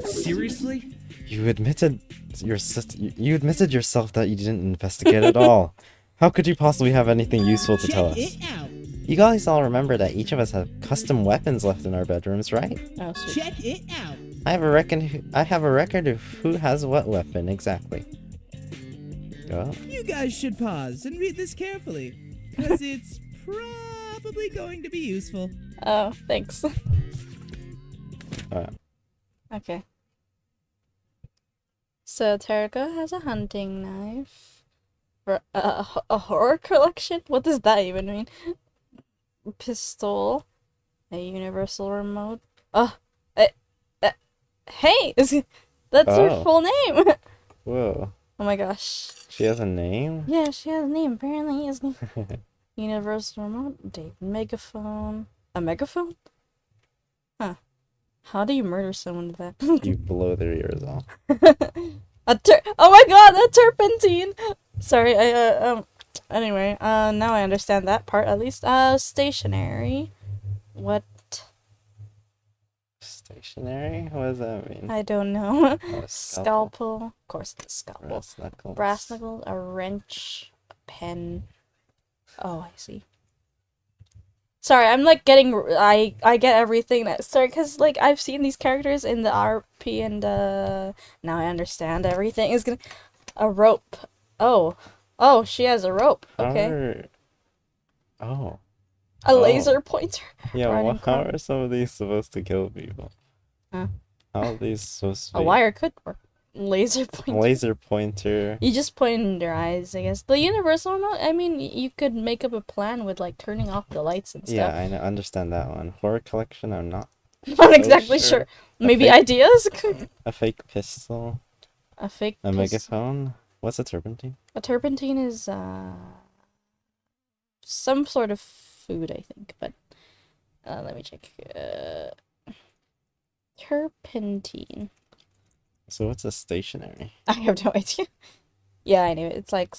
Seriously? You admitted yourself that you didn't investigate at all. How could you possibly have anything useful to tell us? Check it out. You guys all remember that each of us have custom weapons left in our bedrooms, right? Oh, sweet. Check it out. I have a record of who has what weapon exactly. Go. You guys should pause and read this carefully, because it's probably going to be useful. Oh, thanks. Alright. Okay. So Terika has a hunting knife. For a horror collection? What does that even mean? Pistol. A universal remote. Oh. Hey! That's her full name! Whoa. Oh my gosh. She has a name? Yeah, she has a name. Apparently, is universal remote. Date. Megaphone. A megaphone? Huh. How do you murder someone with that? You blow their ears off. Oh my god, a turpentine! Sorry, anyway, now I understand that part at least. Stationary. What? Stationary? What does that mean? I don't know. Oh, Scalpel. Of course, the scalpel. Brass knuckles. Brass knuckles, a wrench, a pen. Oh, I see. Sorry, I'm like getting, I get everything that, sorry, because like I've seen these characters in the RP and now I understand everything. Is gonna, a rope. Oh, she has a rope. Okay. Oh. A laser pointer. Yeah, how are some of these supposed to kill people? Huh? How are these supposed to be? A wire could work. Laser pointer. Laser pointer. You just point in their eyes, I guess. The universal remote, I mean, you could make up a plan with like turning off the lights and stuff. Yeah, I understand that one. Horror collection, I'm not. Not exactly sure. Maybe ideas? A fake pistol. A fake A megaphone. What's a turpentine? A turpentine is some sort of food, I think, but let me check. Turpentine. So what's a stationary? I have no idea. Yeah, I knew it. It's like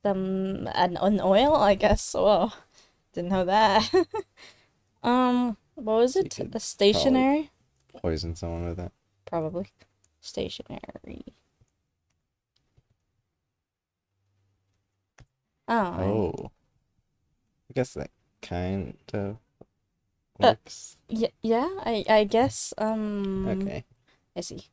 an oil, I guess. Whoa, didn't know that. What was it? A stationary? Poison someone with it. Probably. Stationary. Oh. I guess that kind of works. Yeah, I guess. Okay. I see.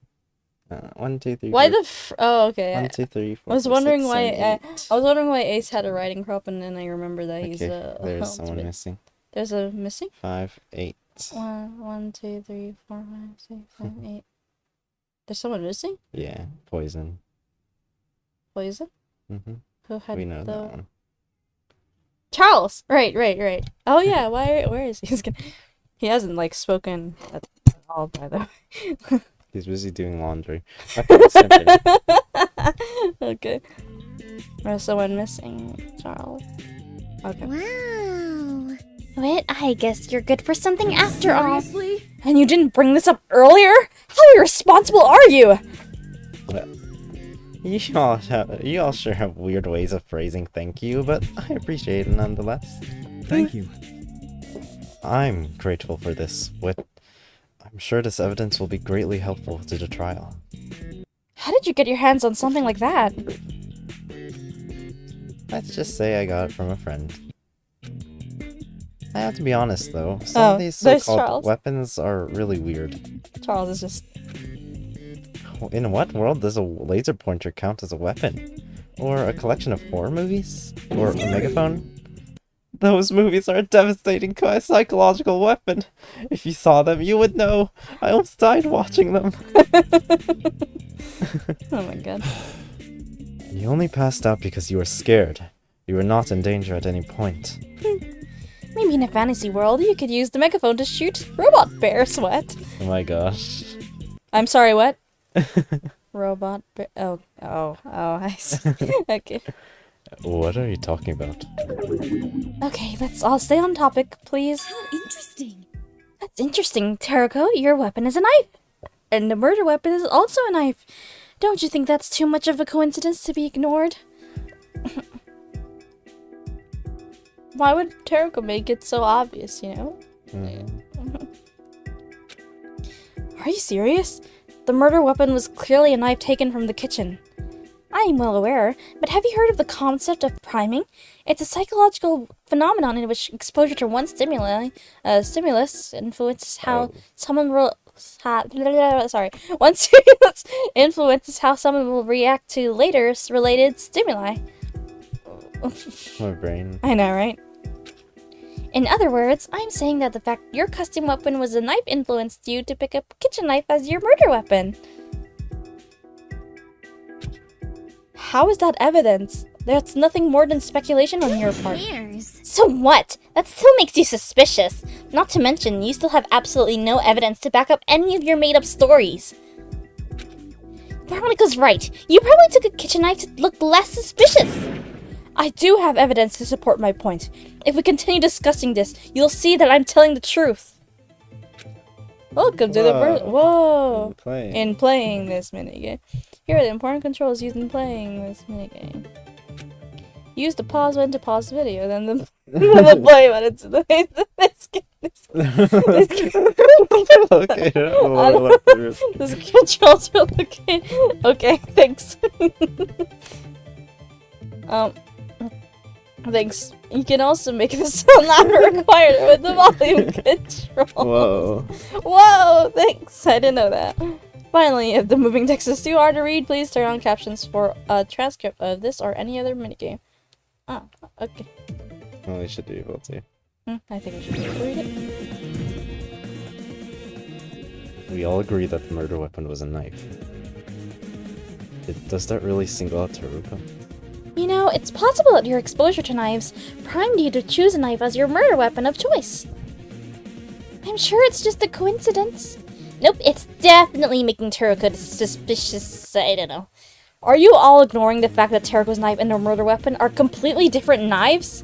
1, 2, 3. Why 4. Oh, okay. 1, 2, 3, 4. I was 5, wondering 6, why. 7, 8. I was wondering why Ace had a riding crop, and then I remember that he's a. There's someone missing. There's a missing. 5, 8. 1, 2, 3, 4, 5, 6, 7, 8. There's someone missing. Yeah, poison. Poison. Mhm. Who had We know that one. Charles. Right. Oh yeah. Where is he? He hasn't like spoken at all, by the way. He's busy doing laundry. Okay. Okay. There's someone missing, Charles. Okay. Wow. Wait, I guess you're good for something after all. Seriously? And you didn't bring this up earlier? How irresponsible are you? You all sure have weird ways of phrasing thank you, but I appreciate it nonetheless. Thank you. I'm grateful for this. I'm I'm sure this evidence will be greatly helpful to the trial. How did you get your hands on something like that? Let's just say I got it from a friend. I have to be honest though, some of these so-called weapons are really weird. Charles is just... In what world does a laser pointer count as a weapon? Or a collection of horror movies? Or a megaphone? Those movies are a devastating psychological weapon. If you saw them, you would know. I almost died watching them. Oh my god. You only passed out because you were scared. You were not in danger at any point. Maybe in a fantasy world, you could use the megaphone to shoot robot bear sweat. Oh my gosh. I'm sorry, what? Robot bear... Oh, I see. Okay. What are you talking about? Okay, let's all stay on topic, please. How interesting. That's interesting, Teruko. Your weapon is a knife. And the murder weapon is also a knife. Don't you think that's too much of a coincidence to be ignored? Why would Teruko make it so obvious, you know? Are you serious? The murder weapon was clearly a knife taken from the kitchen. I am well aware, but have you heard of the concept of priming? It's a psychological phenomenon in which exposure to one stimulus influences how someone will... One stimulus influences how someone will react to later related stimuli. My brain. I know, right? In other words, I'm saying that the fact your custom weapon was a knife influenced you to pick up a kitchen knife as your murder weapon. How is that evidence? That's nothing more than speculation on your part. So what? That still makes you suspicious. Not to mention, you still have absolutely no evidence to back up any of your made-up stories. Veronica's right. You probably took a kitchen knife to look less suspicious. I do have evidence to support my point. If we continue discussing this, you'll see that I'm telling the truth. Welcome to the first... Whoa! In playing this minigame. Here are the important controls used in playing this minigame. Use the pause button to pause the video, then the play button to the... This controls are looking... Okay, thanks. Thanks. You can also make the sound louder required with the volume control. Whoa. Whoa, thanks. I didn't know that. Finally, if the moving text is too hard to read, please turn on captions for a transcript of this or any other minigame. Oh, okay. Well, we should be able to. I think we should be able to read it. We all agree that the murder weapon was a knife. Does that really single out Teruko? You know, it's possible that your exposure to knives primed you to choose a knife as your murder weapon of choice. I'm sure it's just a coincidence. Nope, it's definitely making Teruko suspicious. I don't know. Are you all ignoring the fact that Teruko's knife and her murder weapon are completely different knives?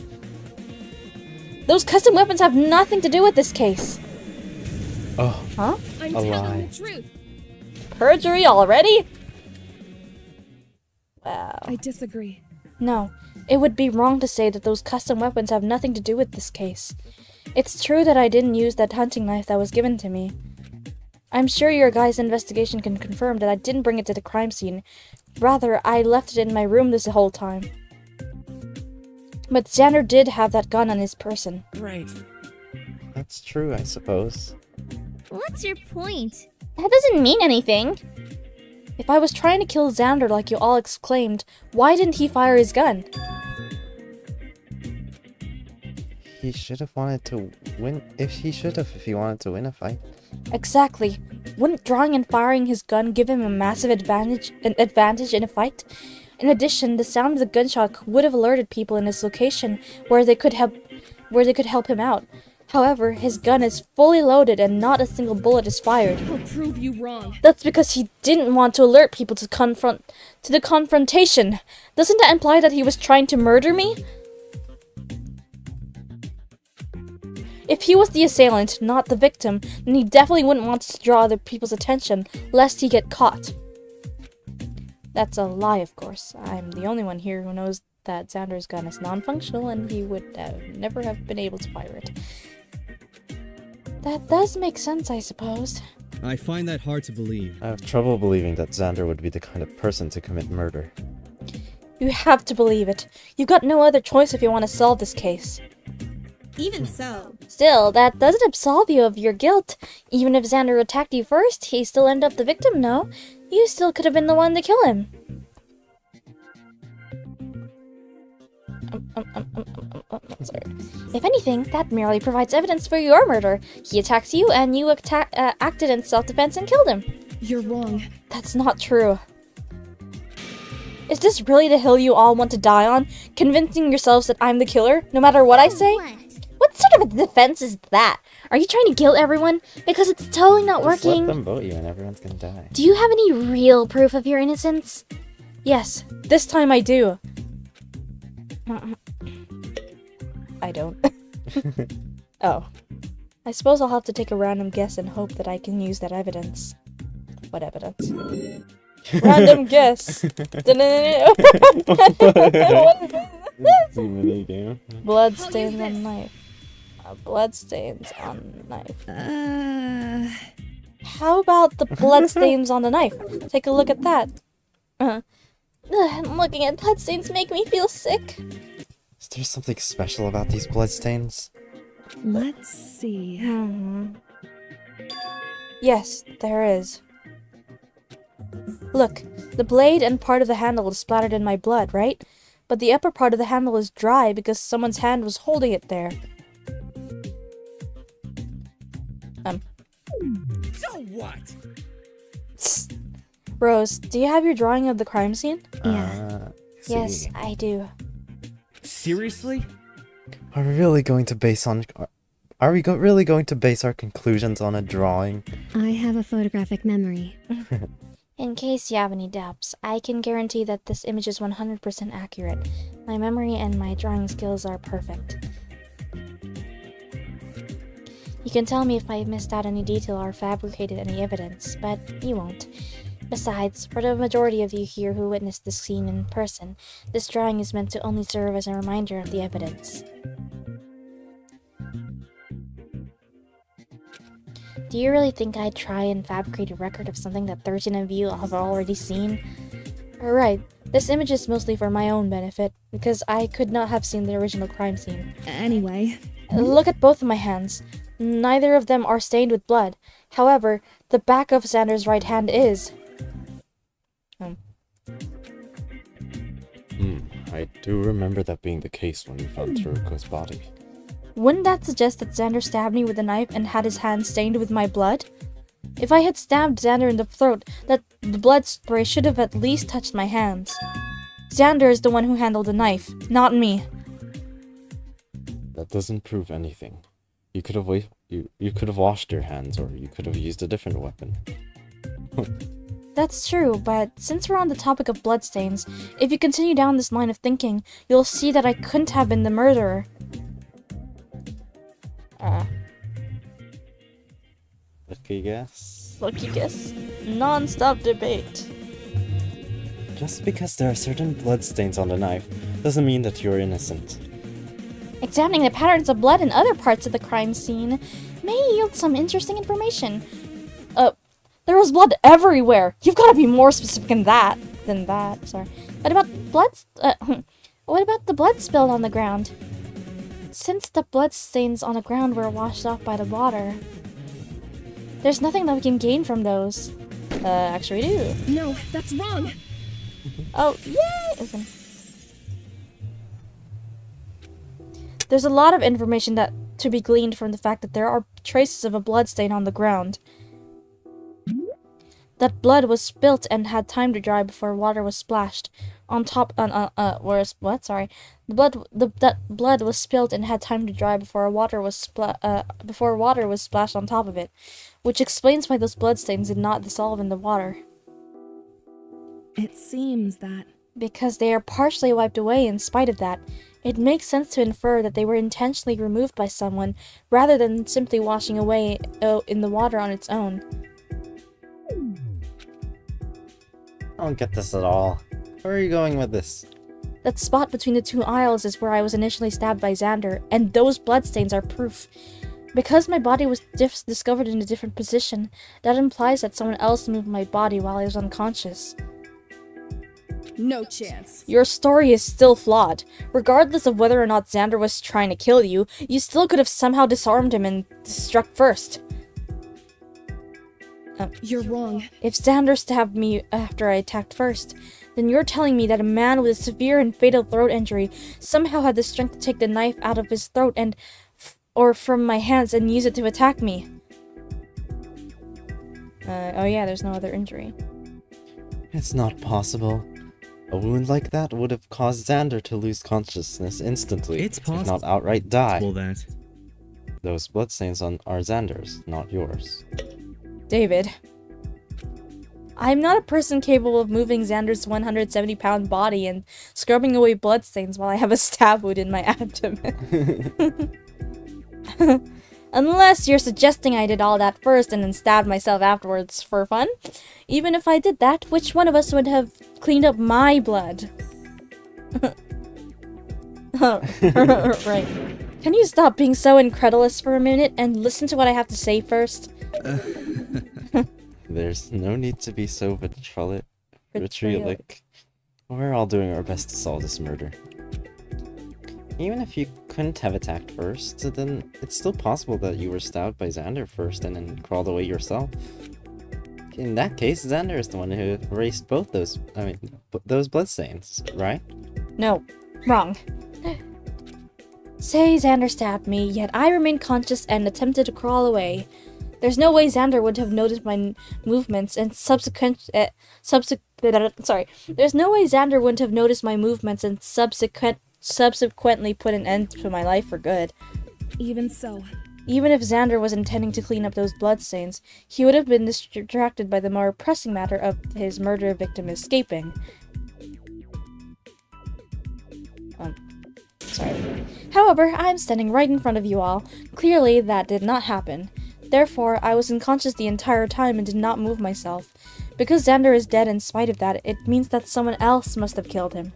Those custom weapons have nothing to do with this case. Oh, huh? I'm telling the truth. Perjury already? Wow. I disagree. No, it would be wrong to say that those custom weapons have nothing to do with this case. It's true that I didn't use that hunting knife that was given to me. I'm sure your guys' investigation can confirm that I didn't bring it to the crime scene. Rather, I left it in my room this whole time. But Xander did have that gun on his person. Right. That's true, I suppose. What's your point? That doesn't mean anything. If I was trying to kill Xander like you all exclaimed, why didn't he fire his gun? He should have wanted to win. If he wanted to win a fight. Exactly. Wouldn't drawing and firing his gun give him a massive advantage in a fight? In addition, the sound of the gunshot would have alerted people in his location where they could help him out. However, his gun is fully loaded and not a single bullet is fired. I'll prove you wrong. That's because he didn't want to alert people to the confrontation. Doesn't that imply that he was trying to murder me? If he was the assailant, not the victim, then he definitely wouldn't want to draw other people's attention, lest he get caught. That's a lie, of course. I'm the only one here who knows that Xander's gun is non-functional and he would never have been able to fire it. That does make sense, I suppose. I find that hard to believe. I have trouble believing that Xander would be the kind of person to commit murder. You have to believe it. You've got no other choice if you want to solve this case. Even so. Still, that doesn't absolve you of your guilt. Even if Xander attacked you first, he still ended up the victim, no? You still could have been the one to kill him. Sorry. If anything, that merely provides evidence for your murder. He attacks you, and you acted in self-defense and killed him. You're wrong. That's not true. Is this really the hill you all want to die on? Convincing yourselves that I'm the killer, no matter what I say? What sort of a defense is that? Are you trying to guilt everyone? Because it's totally not Just working. let them vote you and everyone's gonna die. Do you have any real proof of your innocence? Yes, this time I do. I don't. Oh. I suppose I'll have to take a random guess and hope that I can use that evidence. What evidence? Random guess. Bloodstains on knife. Bloodstains on knife. How about the bloodstains on the knife? Take a look at that. Looking at bloodstains make me feel sick. Is there something special about these bloodstains? Let's see. Yes, there is. Look, the blade and part of the handle is splattered in my blood, right? But the upper part of the handle is dry because someone's hand was holding it there. So what? Rose, do you have your drawing of the crime scene? Yes, See. I do. Seriously? Are we really going to base really going to base our conclusions on a drawing? I have a photographic memory. In case you have any doubts, I can guarantee that this image is 100% accurate. My memory and my drawing skills are perfect. You can tell me if I missed out any detail or fabricated any evidence, but you won't. Besides, for the majority of you here who witnessed this scene in person, this drawing is meant to only serve as a reminder of the evidence. Do you really think I'd try and fabricate a record of something that 13 of you have already seen? Right, this image is mostly for my own benefit, because I could not have seen the original crime scene. Anyway. Look at both of my hands. Neither of them are stained with blood. However, the back of Xander's right hand is. I do remember that being the case when we found Tsuruko's body. Wouldn't that suggest that Xander stabbed me with a knife and had his hand stained with my blood? If I had stabbed Xander in the throat, the blood spray should have at least touched my hands. Xander is the one who handled the knife, not me. That doesn't prove anything. You could have you could have washed your hands, or you could have used a different weapon. That's true, but since we're on the topic of bloodstains, if you continue down this line of thinking, you'll see that I couldn't have been the murderer. Lucky guess? Lucky guess. Non-stop debate. Just because there are certain bloodstains on the knife doesn't mean that you're innocent. Examining the patterns of blood in other parts of the crime scene may yield some interesting information. There was blood everywhere! You've got to be more specific than that. Sorry. What about what about the blood spilled on the ground? Since the blood stains on the ground were washed off by the water, there's nothing that we can gain from those. Actually we do. No, that's wrong! Oh, yay! There's a lot of information that to be gleaned from the fact that there are traces of a blood stain on the ground. That blood was spilt and had time to dry before water was splashed on top. That blood was spilt and had time to dry before water was splashed on top of it, which explains why those bloodstains did not dissolve in the water. It seems that because they are partially wiped away in spite of that, it makes sense to infer that they were intentionally removed by someone rather than simply washing away in the water on its own. I don't get this at all. Where are you going with this? That spot between the two aisles is where I was initially stabbed by Xander, and those bloodstains are proof. Because my body was discovered in a different position, that implies that someone else moved my body while I was unconscious. No chance. Your story is still flawed. Regardless of whether or not Xander was trying to kill you, you still could have somehow disarmed him and struck first. You're wrong. If Xander stabbed me after I attacked first, then you're telling me that a man with a severe and fatal throat injury somehow had the strength to take the knife out of his throat and or from my hands and use it to attack me. Oh yeah, there's no other injury. It's not possible. A wound like that would have caused Xander to lose consciousness instantly, It's possible. if not outright die. Well, that. Those bloodstains are Xander's, not yours. David. I'm not a person capable of moving Xander's 170-pound body and scrubbing away bloodstains while I have a stab wound in my abdomen. Unless you're suggesting I did all that first and then stabbed myself afterwards for fun. Even if I did that, which one of us would have cleaned up my blood? Right. Can you stop being so incredulous for a minute and listen to what I have to say first? There's no need to be so vitriolic. We're all doing our best to solve this murder. Even if you couldn't have attacked first, then it's still possible that you were stabbed by Xander first and then crawled away yourself. In that case, Xander is the one who erased both those bloodstains, right? No, wrong. Say Xander stabbed me, yet I remained conscious and attempted to crawl away. There's no way Xander would have noticed my movements and subsequently put an end to my life for good. Even so. Even if Xander was intending to clean up those bloodstains, he would have been distracted by the more pressing matter of his murder victim escaping. Sorry. However, I'm standing right in front of you all. Clearly, that did not happen. Therefore, I was unconscious the entire time and did not move myself. Because Xander is dead in spite of that, it means that someone else must have killed him.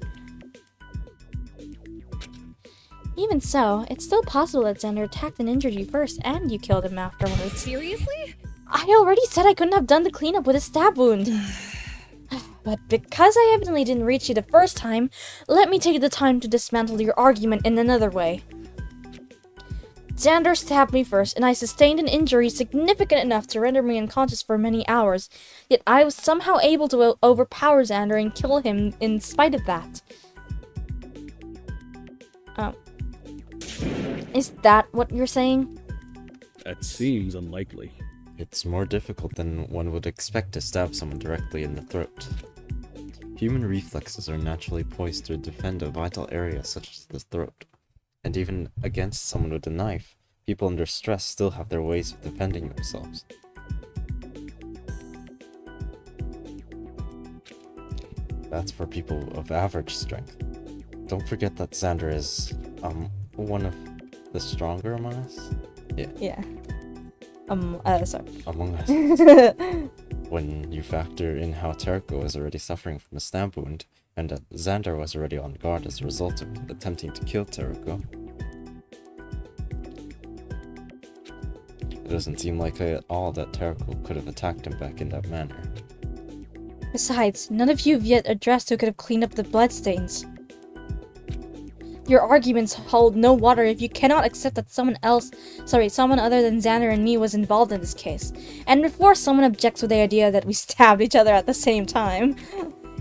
Even so, it's still possible that Xander attacked and injured you first, and you killed him afterwards. Seriously? I already said I couldn't have done the cleanup with a stab wound. But because I evidently didn't reach you the first time, let me take the time to dismantle your argument in another way. Xander stabbed me first, and I sustained an injury significant enough to render me unconscious for many hours, yet I was somehow able to overpower Xander and kill him in spite of that. Is that what you're saying? That seems unlikely. It's more difficult than one would expect to stab someone directly in the throat. Human reflexes are naturally poised to defend a vital area such as the throat. And even against someone with a knife, people under stress still have their ways of defending themselves. That's for people of average strength. Don't forget that Xander is, one of the stronger among us? Yeah. Sorry. Among us. When you factor in how Terko is already suffering from a stab wound, and that Xander was already on guard as a result of attempting to kill Terko. It doesn't seem like at all that Terko could have attacked him back in that manner. Besides, none of you have yet addressed who could have cleaned up the bloodstains. Your arguments hold no water if you cannot accept that someone other than Xander and me was involved in this case. And before someone objects with the idea that we stabbed each other at the same time,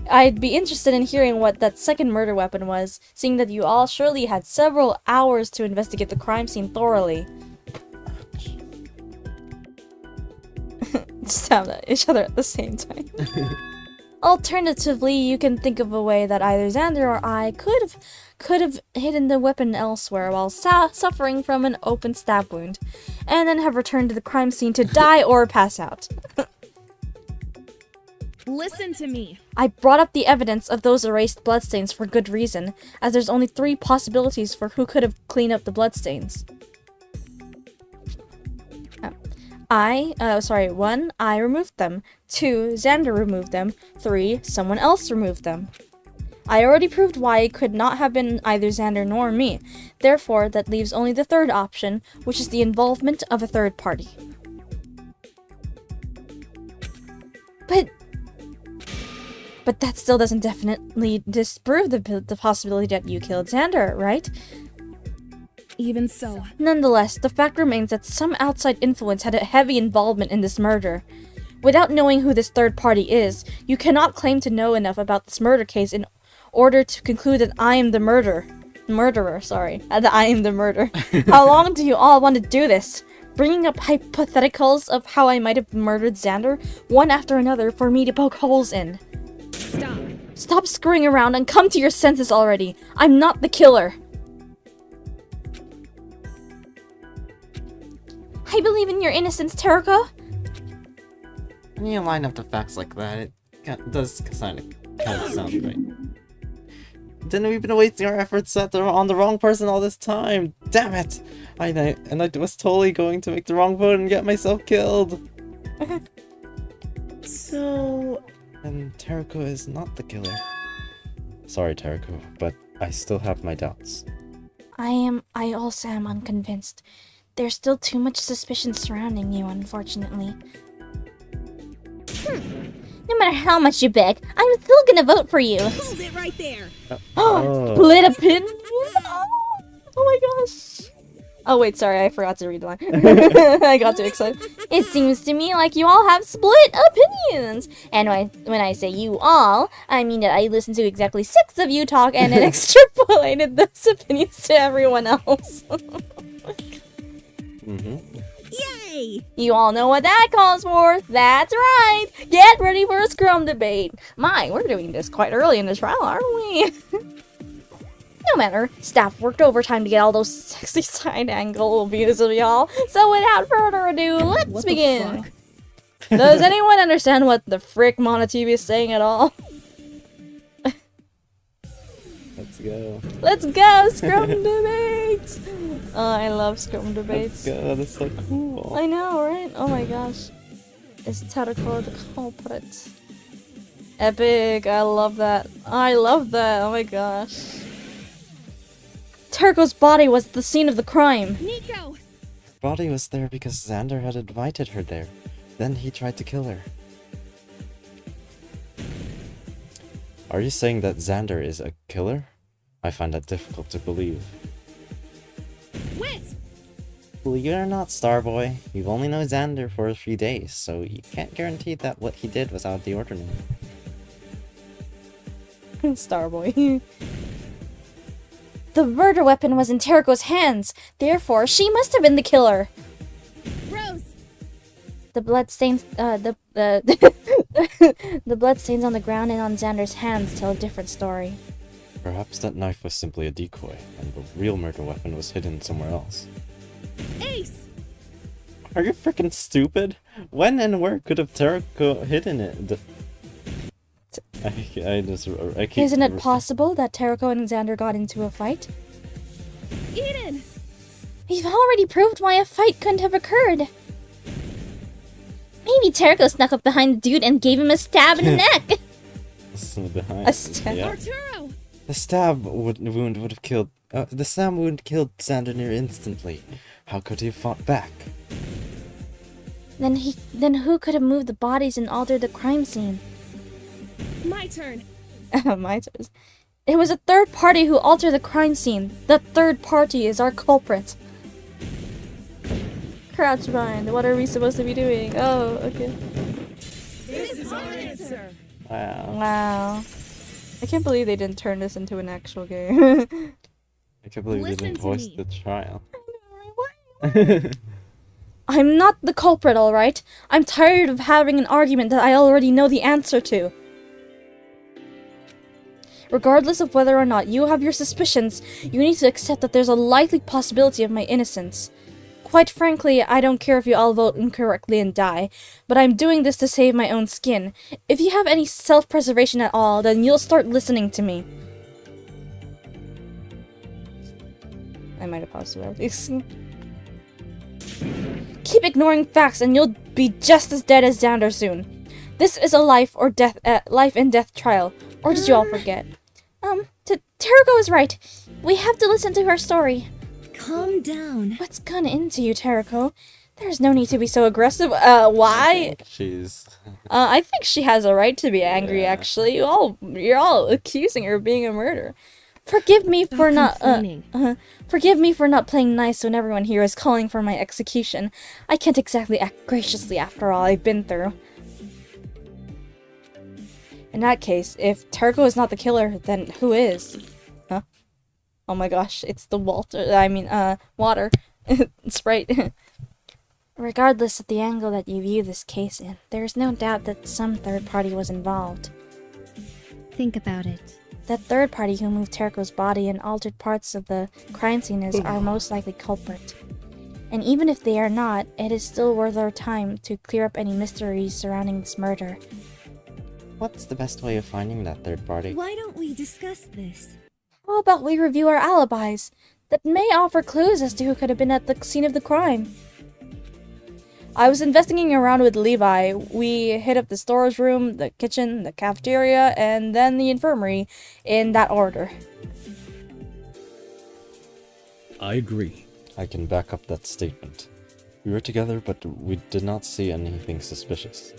I'd be interested in hearing what that second murder weapon was, seeing that you all surely had several hours to investigate the crime scene thoroughly. Stabbed at each other at the same time. Alternatively, you can think of a way that either Xander or I could have hidden the weapon elsewhere while suffering from an open stab wound, and then have returned to the crime scene to die or pass out. Listen to me. I brought up the evidence of those erased bloodstains for good reason, as there's only 3 possibilities for who could have cleaned up the bloodstains. 1, I removed them. 2, Xander removed them. 3, someone else removed them. I already proved why it could not have been either Xander nor me. Therefore, that leaves only the third option, which is the involvement of a third party. But that still doesn't definitely disprove the possibility that you killed Xander, right? Even so. Nonetheless, the fact remains that some outside influence had a heavy involvement in this murder. Without knowing who this third party is, you cannot claim to know enough about this murder case in order to conclude that I am the murderer. That I am the murderer. How long do you all want to do this? Bringing up hypotheticals of how I might have murdered Xander, one after another, for me to poke holes in. Stop screwing around and come to your senses already. I'm not the killer. I believe in your innocence, Terako. When you line up the facts like that, it does kind of sound right. Then we've been wasting our efforts on the wrong person all this time. Damn it! I was totally going to make the wrong vote and get myself killed. So... And Terako is not the killer. Sorry, Terako, but I still have my doubts. I also am unconvinced. There's still too much suspicion surrounding you, unfortunately. No matter how much you beg, I'm still gonna vote for you. Hold it right there. Split a pin? Oh my gosh. Oh wait, sorry, I forgot to read the line. I got too excited. It seems to me like you all have split opinions. And when I say you all, I mean that I listened to exactly 6 of you talk and then extrapolated those opinions to everyone else. Yay! You all know what that calls for. That's right. Get ready for a scrum debate. My, we're doing this quite early in the trial, aren't we? No matter, staff worked overtime to get all those sexy side angle views of y'all. So without further ado, let's begin. Does anyone understand what the frick Mana TV is saying at all? Let's go. Let's go, scrum debates! Oh, I love scrum debates. Let's go, that's so cool. I know, right? Oh my gosh. Is Terako the culprit? Epic, I love that. I love that, oh my gosh. Terako's body was at the scene of the crime. Nico! Body was there because Xander had invited her there. Then he tried to kill her. Are you saying that Xander is a killer? I find that difficult to believe. Wait! Believe it or not, Starboy, you've only known Xander for a few days, so you can't guarantee that what he did was out of the ordinary. Starboy. The murder weapon was in Terako's hands. Therefore, she must have been the killer. Rose! The bloodstains, the bloodstains on the ground and on Xander's hands tell a different story. Perhaps that knife was simply a decoy, and the real murder weapon was hidden somewhere else. Ace! Are you freaking stupid? When and where could have Terako hidden it? Isn't it possible that Terako and Xander got into a fight? Eden! We've already proved why a fight couldn't have occurred. Maybe Terako snuck up behind the dude and gave him a stab in the neck. A stab? Yeah. Arturo! The stab wound would have killed. The stab wound killed Xander near instantly. How could he have fought back? Then who could have moved the bodies and altered the crime scene? My turn. My turn. It was a third party who altered the crime scene. The third party is our culprit. Crouch bind. What are we supposed to be doing? Oh, okay. This is our answer. Wow. I can't believe they didn't turn this into an actual game. I can't believe they didn't voice the trial. I'm not the culprit, alright? I'm tired of having an argument that I already know the answer to. Regardless of whether or not you have your suspicions, you need to accept that there's a likely possibility of my innocence. Quite frankly, I don't care if you all vote incorrectly and die, but I'm doing this to save my own skin. If you have any self-preservation at all, then you'll start listening to me. I might have paused about these. Keep ignoring facts and you'll be just as dead as Xander soon. This is a life and death trial. Or did you all forget? Terako is right. We have to listen to her story. Calm down. What's gone into you, Terako? There's no need to be so aggressive. Why? She's... I think she has a right to be angry, Yeah. actually. You're all accusing her of being a murderer. Forgive me for not forgive me for not playing nice when everyone here is calling for my execution. I can't exactly act graciously after all I've been through. In that case, if Terako is not the killer, then who is? Huh? Oh my gosh, it's the water. Sprite. Regardless of the angle that you view this case in, there's no doubt that some third party was involved. Think about it. That third party who moved Terako's body and altered parts of the crime scene is our most likely culprit. And even if they are not, it is still worth our time to clear up any mysteries surrounding this murder. What's the best way of finding that third party? Why don't we discuss this? How about we review our alibis? That may offer clues as to who could have been at the scene of the crime. I was investigating around with Levi. We hit up the storage room, the kitchen, the cafeteria, and then the infirmary, in that order. I agree. I can back up that statement. We were together, but we did not see anything suspicious.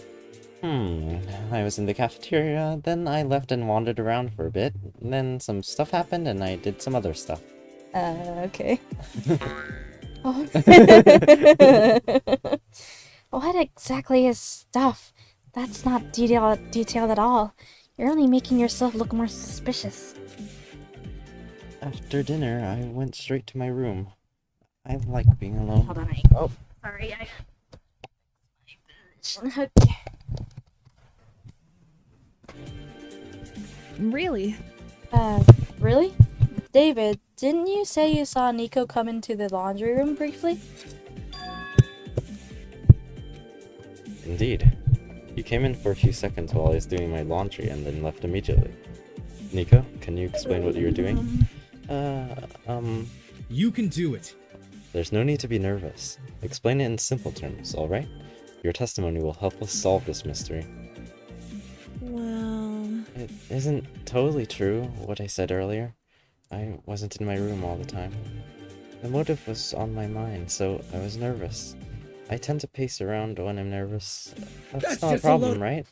I was in the cafeteria, then I left and wandered around for a bit, then some stuff happened and I did some other stuff. Okay. Oh. What exactly is stuff? That's not detailed at all. You're only making yourself look more suspicious. After dinner, I went straight to my room. I like being alone. Hold on, Oh. Sorry, I got my position. Okay. Really? Really? David, didn't you say you saw Nico come into the laundry room briefly? Indeed. He came in for a few seconds while I was doing my laundry and then left immediately. Nico, can you explain what you were doing? You can do it. There's no need to be nervous. Explain it in simple terms, alright? Your testimony will help us solve this mystery. Well... It isn't totally true, what I said earlier. I wasn't in my room all the time. The motive was on my mind, so I was nervous. I tend to pace around when I'm nervous. That's not a problem, right?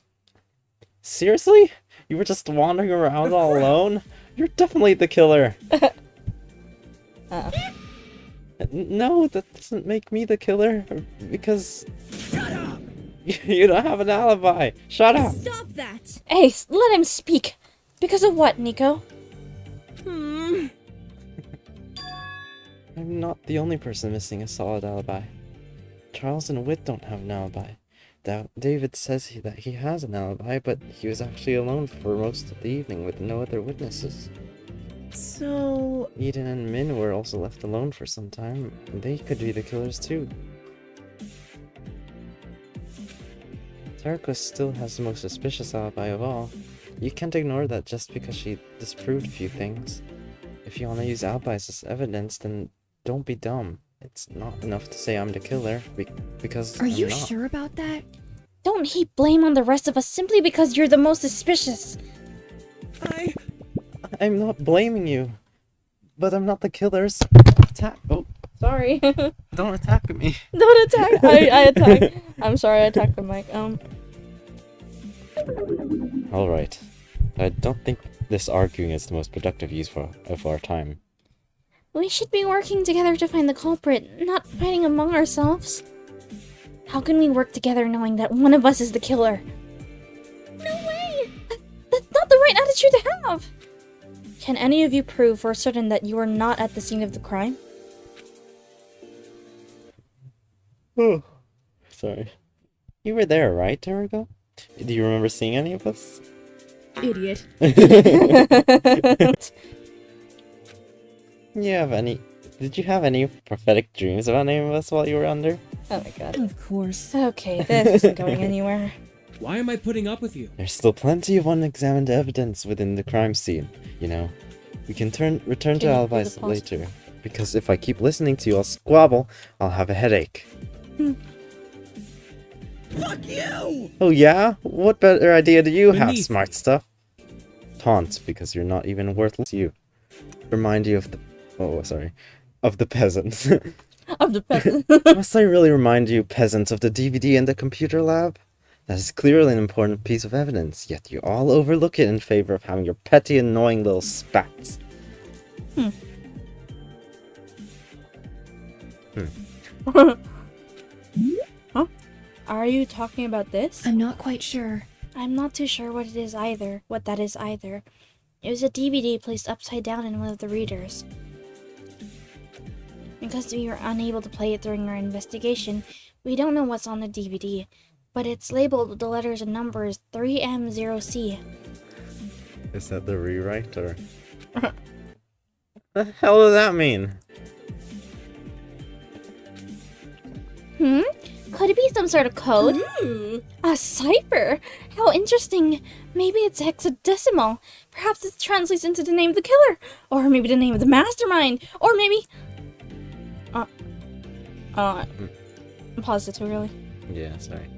Seriously? You were just wandering around all alone? You're definitely the killer! No, that doesn't make me the killer, because... Shut up! You don't have an alibi! Shut up! Stop that! Hey, let him speak! Because of what, Nico? I'm not the only person missing a solid alibi. Charles and Whit don't have an alibi. David says that he has an alibi, but he was actually alone for most of the evening with no other witnesses. So... Eden and Min were also left alone for some time. They could be the killers too. Terako still has the most suspicious alibi of all. You can't ignore that just because she disproved a few things. If you want to use alibis as evidence, then don't be dumb. It's not enough to say I'm the killer, because Are I'm you not. sure about that? Don't heap blame on the rest of us simply because you're the most suspicious. I'm not blaming you, but I'm not the killers. Attack! Oh, sorry. Don't attack me. Don't attack. I attack. I'm sorry, I attacked the mic. Alright. I don't think this arguing is the most productive use of our time. We should be working together to find the culprit, not fighting among ourselves. How can we work together knowing that one of us is the killer? No way! That's not the right attitude to have! Can any of you prove for certain that you were not at the scene of the crime? Oh, sorry. You were there, right, Terako? Do you remember seeing any of us? Idiot. Did you have any prophetic dreams about any of us while you were under? Oh my god. Of course. Okay, this isn't going anywhere. Why am I putting up with you? There's still plenty of unexamined evidence within the crime scene, you know. We can return to alibis later. Because if I keep listening to you all squabble, I'll have a headache. Fuck you! Oh yeah? What better idea do you have, Beneath. smart stuff? taunt because you're not even worthless to you. Remind you of the... Oh, sorry. Of the peasants. Of the peasants. Must I really remind you, peasants, of the DVD in the computer lab? That is clearly an important piece of evidence, yet you all overlook it in favor of having your petty, annoying little spats. Huh? Are you talking about this? I'm not quite sure. I'm not too sure what that is either. It was a DVD placed upside down in one of the readers. Because we were unable to play it during our investigation, we don't know what's on the DVD, but it's labeled with the letters and numbers 3M0C. Is that the rewrite, or... The hell does that mean? Could it be some sort of code? A cipher? How interesting. Maybe it's hexadecimal. Perhaps it translates into the name of the killer. Or maybe the name of the mastermind. Or maybe... Pause it too early. Yeah, sorry.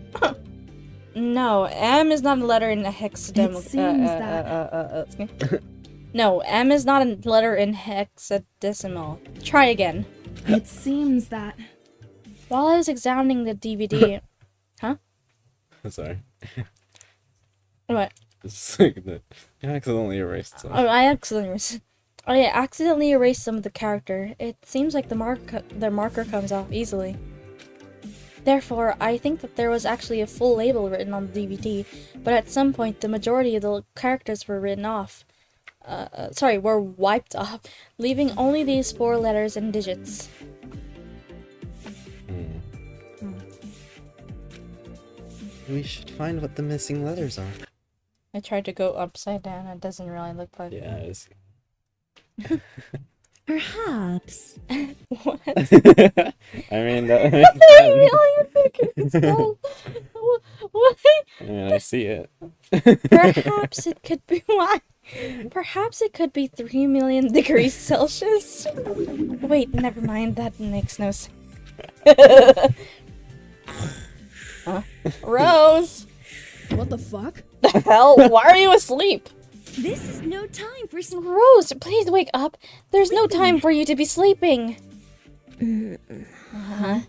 No, M is not a letter in a hexadecimal. It seems that... Excuse me. No, M is not a letter in hexadecimal. Try again. It seems that... While I was examining the DVD... Huh? Sorry. What? It's like that. You accidentally erased something. Oh, I accidentally erased some of the character. It seems like the marker comes off easily. Therefore, I think that there was actually a full label written on the DVD, but at some point the majority of the characters were written off. Were wiped off, leaving only these 4 letters and digits. We should find what the missing letters are. I tried to go upside down. It doesn't really look like Yeah, it's... Perhaps. What? I mean, that makes sense. What? I mean, I see it. Perhaps it could be why. Perhaps it could be 3 million degrees Celsius. Wait, never mind. That makes no sense. Huh? Rose! What the fuck? The hell? Why are you asleep? This is no time for Rose, please wake up. There's no time for you to be sleeping. Huh?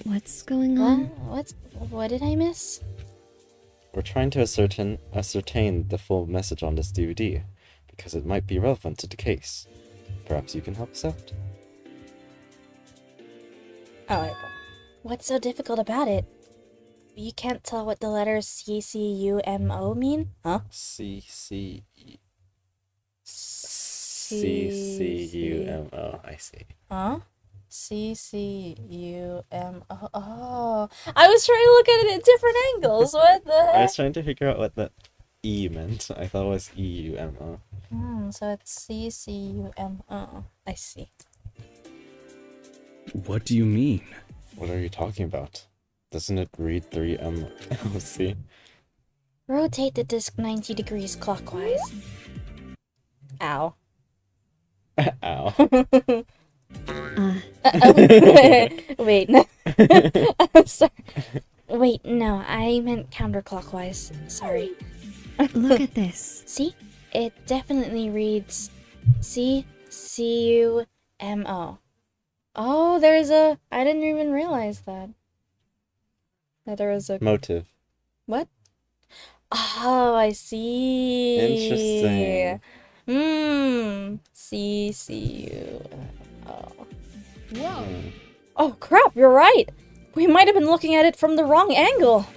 What's going on? What did I miss? We're trying to ascertain the full message on this DVD, because it might be relevant to the case. Perhaps you can help us out? Alright. What's so difficult about it? You can't tell what the letters CCUMO mean? Huh? CCUMO, I see. Huh? CCUMO. Oh. I was trying to look at it at different angles. What the heck? I was trying to figure out what the E meant. I thought it was EUMO. So it's CCUMO. I see. What do you mean? What are you talking about? Doesn't it read 3MOC? Rotate the disc 90 degrees clockwise. Ow. Ow. Wait, no. Sorry. Wait, no, I meant counterclockwise. Sorry. Look at this. See? It definitely reads CCUMO. Oh, there's a... I didn't even realize that. That there was a... Motive. What? Oh, I see. Interesting. CCUMO. Whoa. Oh, crap, you're right. We might have been looking at it from the wrong angle.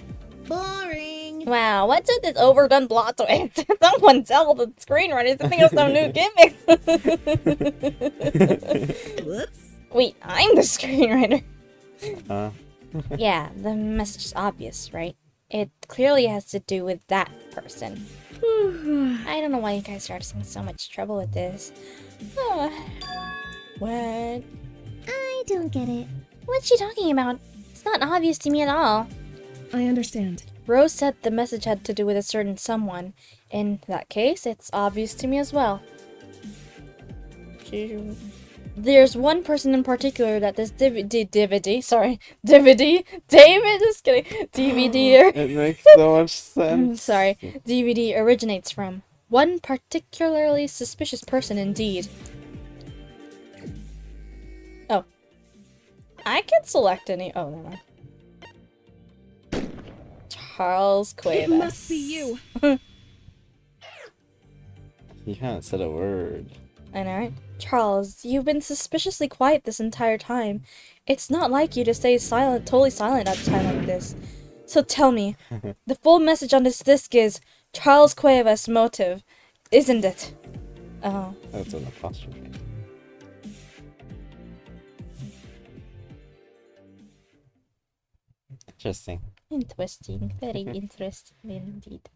Boring. Wow, what's with this overdone plot twist? Someone tell the screenwriters to think of some new gimmicks. Whoops. Wait, I'm the screenwriter. Yeah, the message is obvious, right? It clearly has to do with that person. I don't know why you guys are having so much trouble with this. What? I don't get it. What's she talking about? It's not obvious to me at all. I understand. Rose said the message had to do with a certain someone. In that case, it's obvious to me as well. There's one person in particular that this DVD, David, just kidding, DVD, It makes so much sense. DVD originates from. One particularly suspicious person indeed. Oh. I can select any. Oh, never mind. Charles Cuevas. It must be you. You haven't said a word. I know, right? Charles, you've been suspiciously quiet this entire time. It's not like you to stay silent, totally silent at a time like this. So tell me, the full message on this disc is Charles Cuevas' motive, isn't it? Oh. That's an apostrophe. Interesting. Interesting. Very interesting indeed.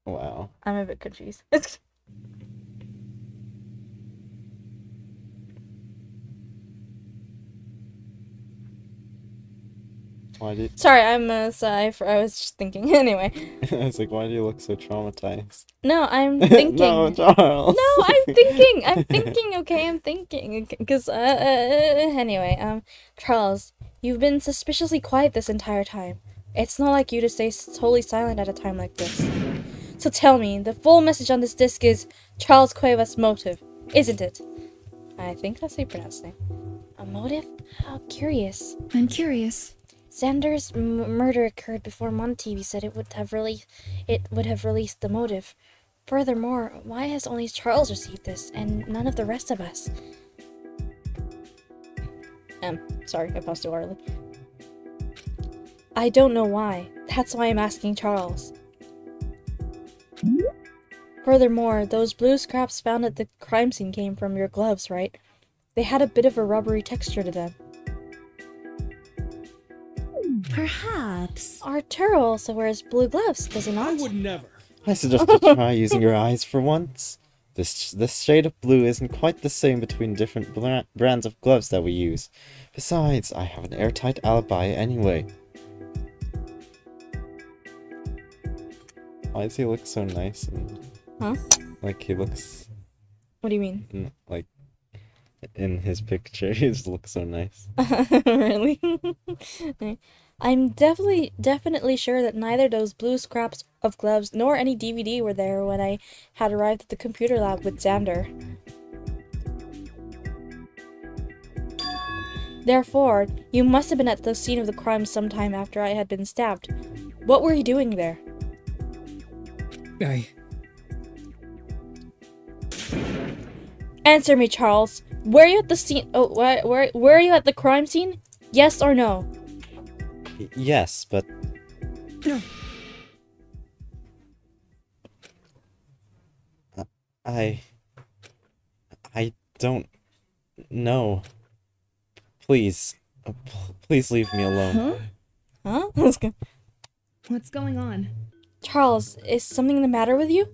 Wow. I'm a bit confused. Why did? Sorry, I was just thinking. Anyway. I was like, why do you look so traumatized? No, I'm thinking. No, Charles. No, I'm thinking. I'm thinking. Okay, I'm thinking. Because anyway, Charles, you've been suspiciously quiet this entire time. It's not like you to stay totally silent at a time like this. So tell me, the full message on this disc is Charles Cuevas' motive, isn't it? I think that's how you pronounce it. A motive? How curious. I'm curious. Xander's murder occurred before MonTV said it would have released the motive. Furthermore, why has only Charles received this and none of the rest of us? Sorry, I paused too early. I don't know why. That's why I'm asking Charles. Furthermore, those blue scraps found at the crime scene came from your gloves, right? They had a bit of a rubbery texture to them. Perhaps. Arturo also wears blue gloves, does he not? I would never. I suggest you try using your eyes for once. This shade of blue isn't quite the same between different brands of gloves that we use. Besides, I have an airtight alibi anyway. Why does he look so nice and... Huh? Like he looks... What do you mean? Like, in his picture, he just looks so nice. Really? I'm definitely sure that neither those blue scraps of gloves nor any DVD were there when I had arrived at the computer lab with Xander. Therefore, you must have been at the scene of the crime sometime after I had been stabbed. What were you doing there? Answer me, Charles. Were you at the scene? Oh, were you at the crime scene? Yes or no? Yes, but... I don't know. Please. Please leave me alone. Huh? What's going on? Charles, is something the matter with you?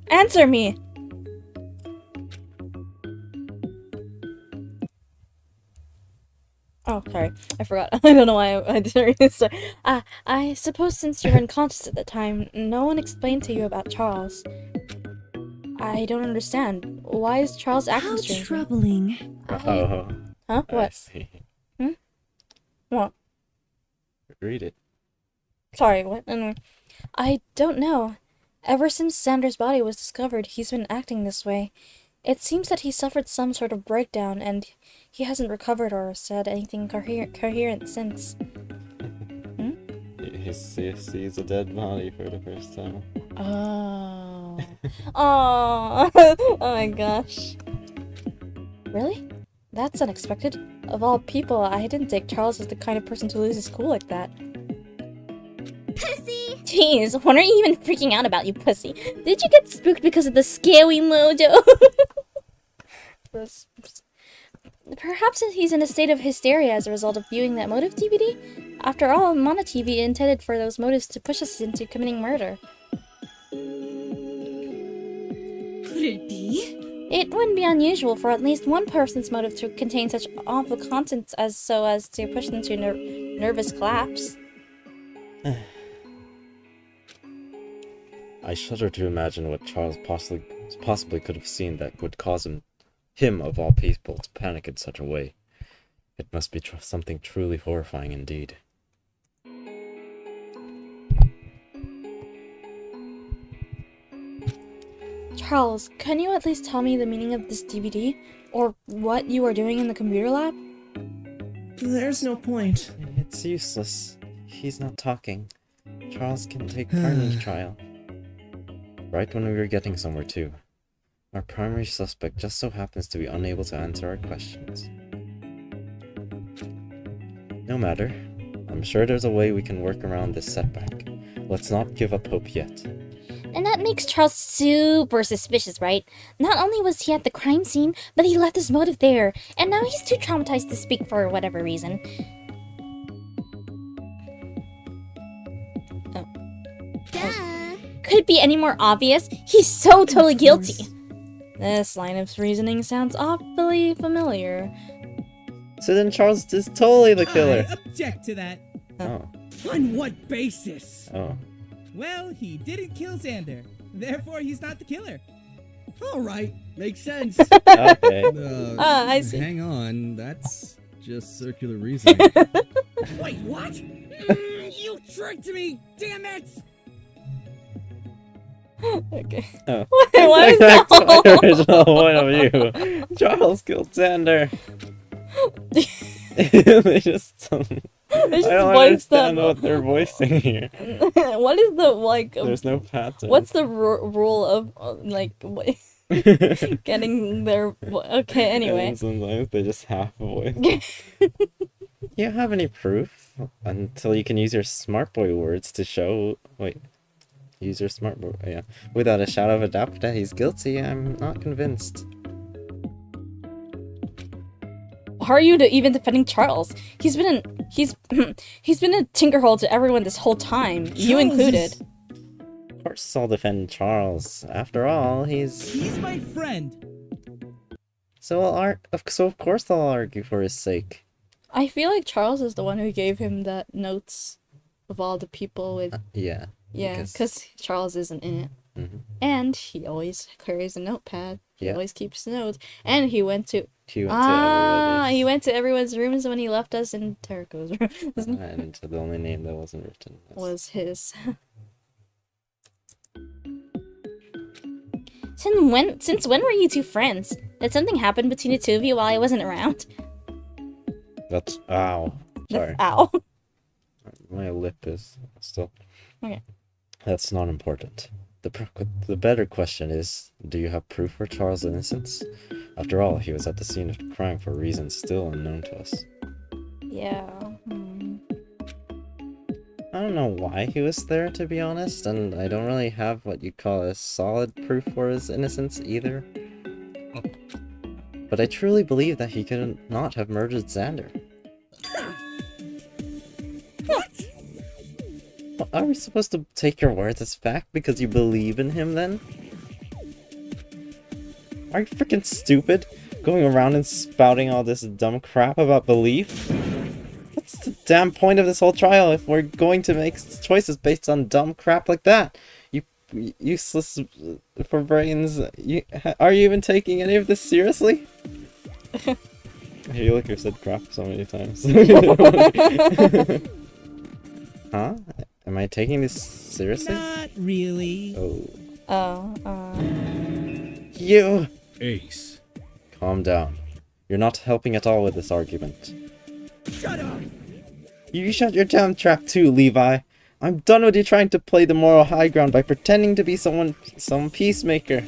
Answer me! Oh, sorry. I forgot. I don't know why I didn't read this. I suppose since you were unconscious at the time, no one explained to you about Charles. I don't understand. Why is Charles acting How strangely? troubling. Oh. Huh? What? I see. What? Read it. Sorry, what? Anyway. I don't know. Ever since Xander's body was discovered, he's been acting this way. It seems that he suffered some sort of breakdown, and he hasn't recovered or said anything coherent since. He sees a dead body for the first time. Oh. Oh. Oh my gosh. Really? That's unexpected. Of all people, I didn't think Charles was the kind of person to lose his cool like that. Pussy! Jeez, what are you even freaking out about, you pussy? Did you get spooked because of the scary mojo? Perhaps he's in a state of hysteria as a result of viewing that motive DVD? After all, Mana TV intended for those motives to push us into committing murder. Could it be? It wouldn't be unusual for at least one person's motive to contain such awful contents as to push them to nervous collapse. I shudder to imagine what Charles possibly could have seen that would cause him of all people, to panic in such a way. It must be something truly horrifying indeed. Charles, can you at least tell me the meaning of this DVD? Or what you are doing in the computer lab? There's no point. It's useless. He's not talking. Charles can take part in the trial. Right when we were getting somewhere too. Our primary suspect just so happens to be unable to answer our questions. No matter. I'm sure there's a way we can work around this setback. Let's not give up hope yet. And that makes Charles super suspicious, right? Not only was he at the crime scene, but he left his motive there, and now he's too traumatized to speak for whatever reason. Could it be any more obvious? He's so totally guilty. This line of reasoning sounds awfully familiar. So then Charles is totally the killer. I object to that. Oh. On what basis? Oh. Well, he didn't kill Xander. Therefore, he's not the killer. All right, makes sense. Okay. I see. Hang on, that's just circular reasoning. Wait, what? You tricked me! Damn it! Okay. Oh. What is Back to my that? original point of view. Charles killed Xander. They just. I don't understand what they're voicing here. What is the like? There's no pattern. What's the rule of like what? Getting their okay? Anyway. And sometimes they just half voice. You don't have any proof until you can use your smart boy words to show. Wait. Use your smart boy. Yeah. Without a shadow of a doubt that he's guilty, I'm not convinced. Are you even defending Charles? He's been a tinkerhole to everyone this whole time, you included. Of course I'll defend Charles. After all, He's my friend. So of course I'll argue for his sake. I feel like Charles is the one who gave him that notes of all the people with. Yeah. Yeah, because Charles isn't in it. Mm-hmm. And he always carries a notepad. He Yeah. always keeps notes. And he went to everyone's rooms when he left us in Terrico's room. And the only name that wasn't written was his. Since when were you two friends? Did something happen between the two of you while I wasn't around? That's ow. Sorry. Ow. My lip is still. Okay. That's not important. The better question is, do you have proof for Charles' innocence? After all, he was at the scene of the crime for reasons still unknown to us. Yeah. I don't know why he was there, to be honest, and I don't really have what you call a solid proof for his innocence either. But I truly believe that he could not have murdered Xander. Are we supposed to take your words as fact because you believe in him then? Are you freaking stupid? Going around and spouting all this dumb crap about belief? What's the damn point of this whole trial if we're going to make choices based on dumb crap like that? You useless for brains. Are you even taking any of this seriously? Hey, look, I've said crap so many times. Huh? Am I taking this seriously? Not really. Oh. You! Ace. Calm down. You're not helping at all with this argument. Shut up! You shut your damn trap too, Levi. I'm done with you trying to play the moral high ground by pretending to be some peacemaker.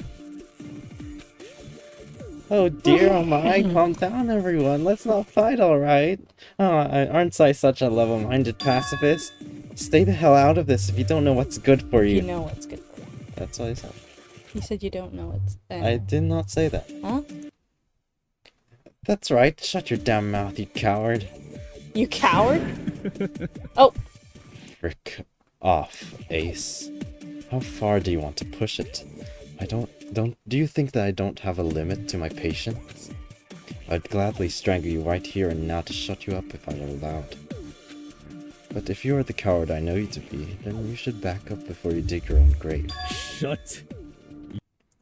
Oh dear, oh my, calm down everyone, let's not fight, alright? Aren't I such a level-minded pacifist? Stay the hell out of this if you don't know what's good for you. You know what's good for you. That's what I said. You said you don't know what's... I did not say that. Huh? That's right, shut your damn mouth, you coward. You coward? Oh. Frick off, Ace. How far do you want to push it? Do you think that I don't have a limit to my patience? I'd gladly strangle you right here and now to shut you up if I were allowed. But if you are the coward I know you to be, then you should back up before you dig your own grave. Shut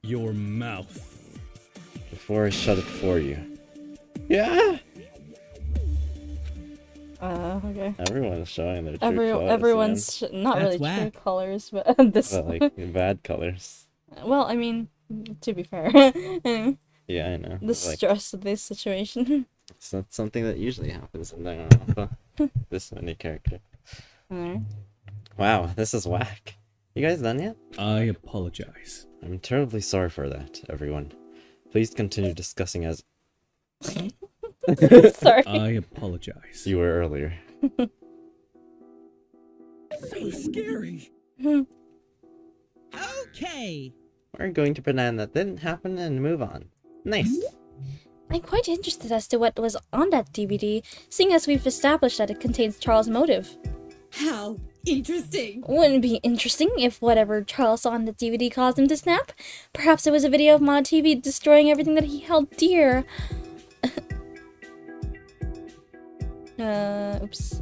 your mouth. Before I shut it for you. Yeah? Okay. Everyone's showing their true colors. Everyone's not That's really true whack. colors, but this. But like bad colors. Well, I mean, to be fair, Yeah, I know. the Like, stress of this situation. it's not something that usually happens in Danganronpa. This many characters. Alright. Wow, this is whack. You guys done yet? I apologize. I'm terribly sorry for that, everyone. Please continue discussing as Sorry. I apologize. you were earlier. So scary. Okay. We're going to pretend that didn't happen and move on. Nice. I'm quite interested as to what was on that DVD, seeing as we've established that it contains Charles' motive. How interesting. Wouldn't it be interesting if whatever Charles saw on the DVD caused him to snap? Perhaps it was a video of Mono TV destroying everything that he held dear. Oops.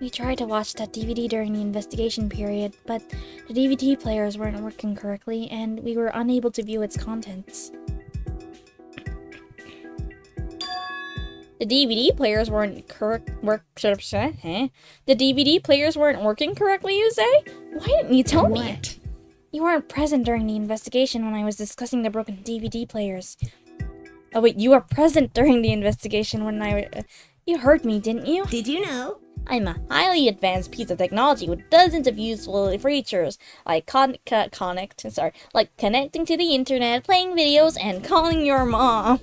We tried to watch that DVD during the investigation period, but the DVD players weren't working correctly, and we were unable to view its contents. The DVD players weren't The DVD players weren't working correctly, you say? Why didn't you tell me? You weren't present during the investigation when I was discussing the broken DVD players. Oh wait, you were present during the investigation when you heard me, didn't you? Did you know? I'm a highly advanced piece of technology with dozens of useful features, like connecting to the internet, playing videos, and calling your mom.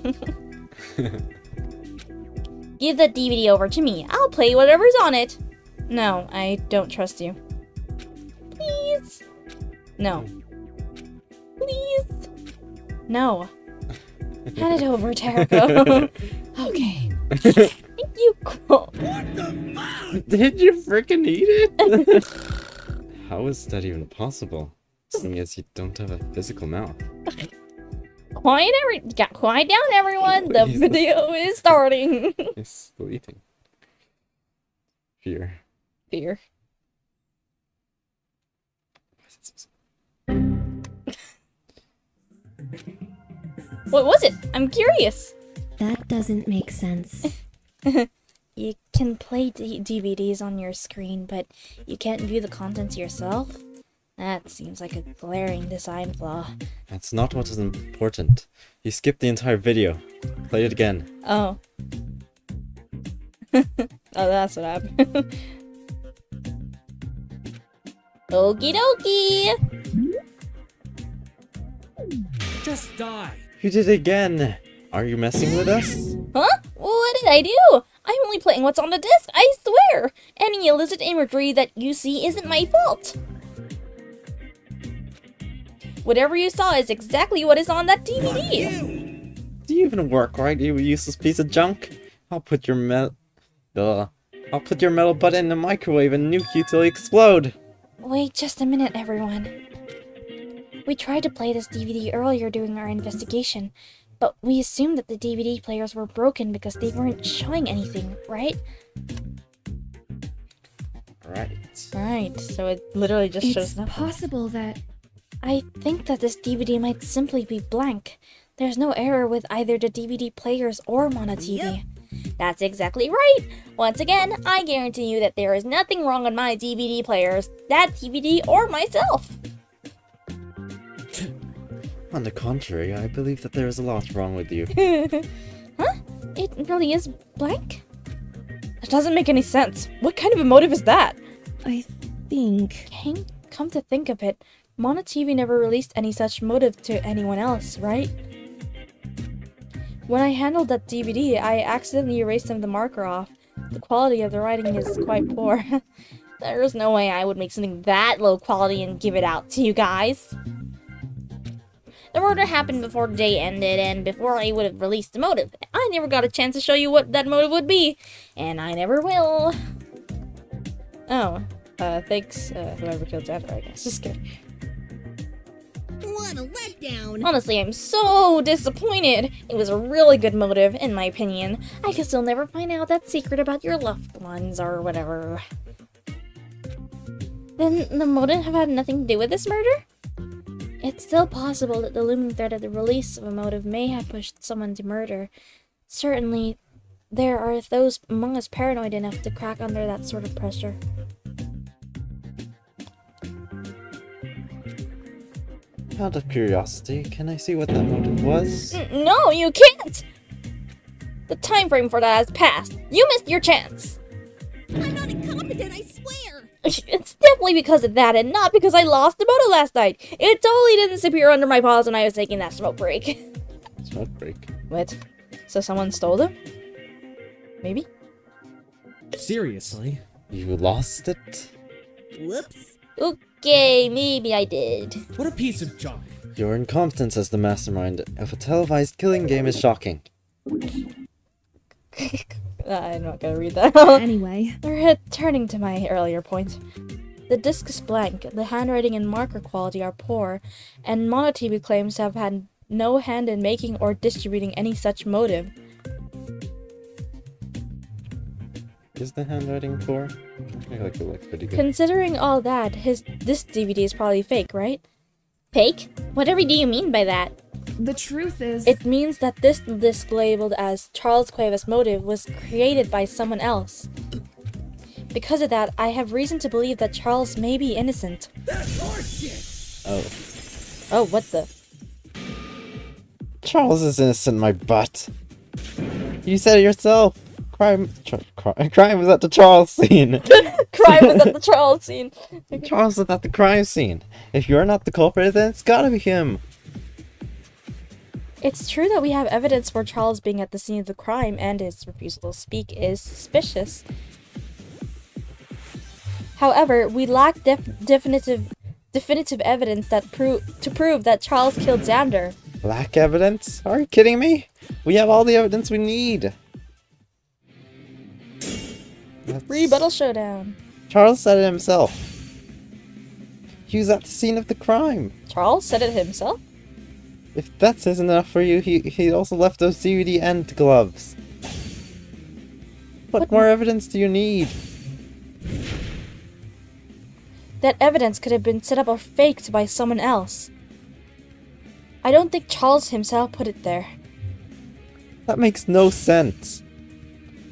Give that DVD over to me. I'll play whatever's on it. No, I don't trust you. Please. No. Please. No. Hand it over, Terako. Okay. Thank you. What the fuck? Did you freaking eat it? How is that even possible? Seeing as you don't have a physical mouth. Quiet down, everyone. The video is starting. He's still eating. Fear. What was it? I'm curious. That doesn't make sense. You can play DVDs on your screen, but you can't view the contents yourself? That seems like a glaring design flaw. That's not what is important. You skipped the entire video. Play it again. Oh. Oh, that's what happened. Okie dokie! Just die. You did it again! Are you messing with us? Huh? What did I do? I'm only playing what's on the disc, I swear! Any illicit imagery that you see isn't my fault! Whatever you saw is exactly what is on that DVD! Do you even work right, you useless piece of junk? I'll put your metal butt in the microwave and nuke you till you explode! Wait just a minute, everyone. We tried to play this DVD earlier during our investigation, but we assumed that the DVD players were broken because they weren't showing anything, right? Right, so it literally just shows It's nothing. possible that... I think that this DVD might simply be blank. There's no error with either the DVD players or Mono TV. That's exactly right! Once again, I guarantee you that there is nothing wrong with my DVD players, that DVD, or myself! On the contrary, I believe that there is a lot wrong with you. Huh? It really is blank? That doesn't make any sense. What kind of a motive is that? I think... Come to think of it, Mono TV never released any such motive to anyone else, right? When I handled that DVD, I accidentally erased some of the marker off. The quality of the writing is quite poor. There's no way I would make something that low quality and give it out to you guys. The murder happened before the day ended and before I would have released the motive. I never got a chance to show you what that motive would be, and I never will. Oh, thanks, whoever killed Xander, I guess. Just kidding. What a letdown! Honestly, I'm so disappointed. It was a really good motive, in my opinion. I guess you'll never find out that secret about your loved ones or whatever. Then the motive have had nothing to do with this murder? It's still possible that the looming threat of the release of a motive may have pushed someone to murder. Certainly, there are those among us paranoid enough to crack under that sort of pressure. Out of curiosity, can I see what that motive was? No, you can't! The time frame for that has passed. You missed your chance. I'm not incompetent, I swear! It's definitely because of that and not because I lost the motor last night. It totally didn't disappear under my paws when I was taking that smoke break. Smoke break? What? So someone stole them? Maybe? Seriously? You lost it? Whoops. Okay, maybe I did. What a piece of junk. Your incompetence as the mastermind of a televised killing game is shocking. I'm not gonna read that. Anyway. Returning to my earlier point. The disc is blank, the handwriting and marker quality are poor, and MonoTV claims to have had no hand in making or distributing any such motive. Is the handwriting poor? I feel like it looks pretty good. Considering all that, this DVD is probably fake, right? Fake? Whatever do you mean by that? The truth is... It means that this disc labeled as Charles Cuevas' motive was created by someone else. Because of that, I have reason to believe that Charles may be innocent. That's horseshit! Oh. Oh, what the? Charles is innocent, my butt. You said it yourself. Crime was at the Charles scene. Crime was at the Charles scene. Charles was at the crime scene. If you're not the culprit, then it's gotta be him. It's true that we have evidence for Charles being at the scene of the crime, and his refusal to speak is suspicious. However, we lack definitive evidence that to prove that Charles killed Xander. Lack evidence? Are you kidding me? We have all the evidence we need. Rebuttal showdown. Charles said it himself. He was at the scene of the crime. Charles said it himself? If that isn't enough for you, he also left those DVD and gloves. What more evidence do you need? That evidence could have been set up or faked by someone else. I don't think Charles himself put it there. That makes no sense.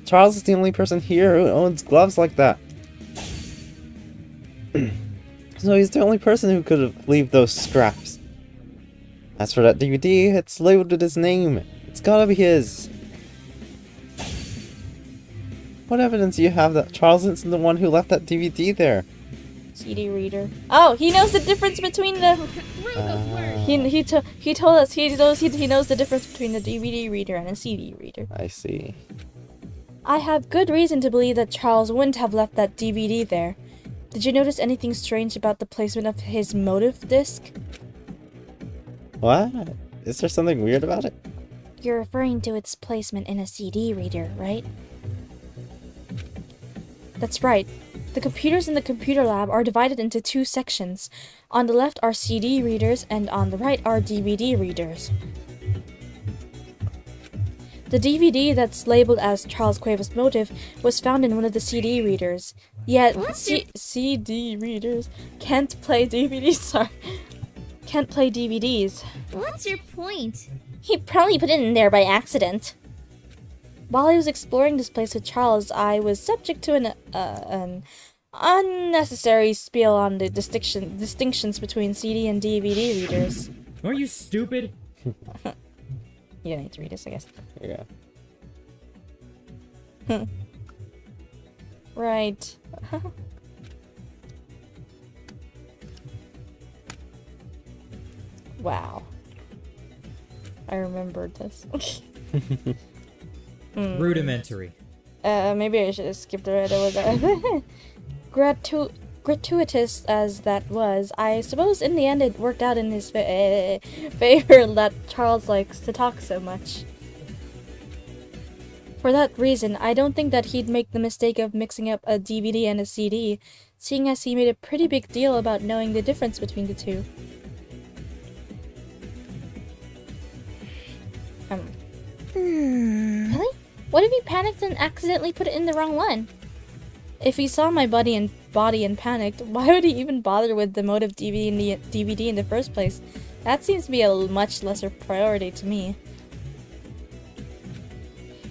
Charles is the only person here who owns gloves like that. So he's the only person who could have leave those scraps. As for that DVD, it's labeled with his name. It's gotta be his. What evidence do you have that Charles isn't the one who left that DVD there? CD reader. Oh, he knows the difference between the. He told us he knows the difference between the DVD reader and a CD reader. I see. I have good reason to believe that Charles wouldn't have left that DVD there. Did you notice anything strange about the placement of his motive disc? What? Is there something weird about it? You're referring to its placement in a CD reader, right? That's right. The computers in the computer lab are divided into two sections. On the left are CD readers, and on the right are DVD readers. The DVD that's labeled as Charles Cuevas' motive was found in one of the CD readers. Yet, CD readers can't play DVDs, sorry. Can't play DVDs. What's your point? He probably put it in there by accident. While I was exploring this place with Charles, I was subject to an unnecessary spiel on the distinctions between CD and DVD readers. Are you stupid? You don't need to read this, I guess. Yeah. Right. Wow. I remembered this. Rudimentary. Maybe I should have skipped right over that. Gratuitous as that was, I suppose in the end it worked out in his favor that Charles likes to talk so much. For that reason, I don't think that he'd make the mistake of mixing up a DVD and a CD, seeing as he made a pretty big deal about knowing the difference between the two. Really? What if he panicked and accidentally put it in the wrong one? If he saw my body and panicked, why would he even bother with the motive DVD in the first place? That seems to be a much lesser priority to me.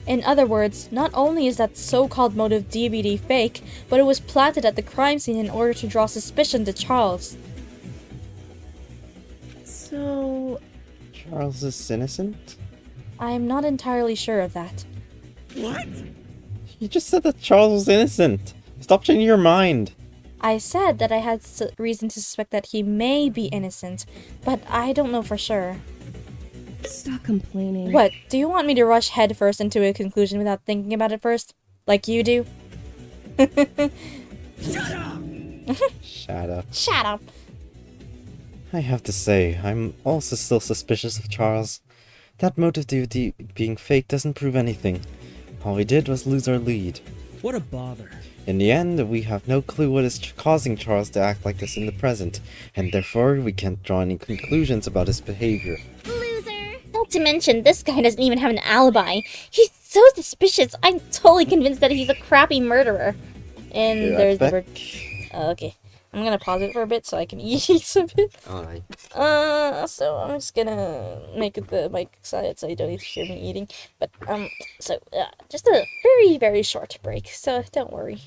In other words, not only is that so-called motive DVD fake, but it was planted at the crime scene in order to draw suspicion to Charles. So... Charles is innocent? I'm not entirely sure of that. What? You just said that Charles was innocent. Stop changing your mind. I said that I had reason to suspect that he may be innocent, but I don't know for sure. Stop complaining. What, do you want me to rush headfirst into a conclusion without thinking about it first? Like you do? Shut up. Shut up. I have to say, I'm also still suspicious of Charles. That motive DVD being fake doesn't prove anything. All we did was lose our lead. What a bother. In the end, we have no clue what is causing Charles to act like this in the present, and therefore we can't draw any conclusions about his behavior. Loser! Not to mention, this guy doesn't even have an alibi. He's so suspicious. I'm totally convinced that he's a crappy murderer. And there's the bird. Oh, okay. I'm gonna pause it for a bit so I can eat a bit. Alright. So I'm just gonna make the mic silent so you don't need to hear me eating. But, just a very, very short break, so don't worry.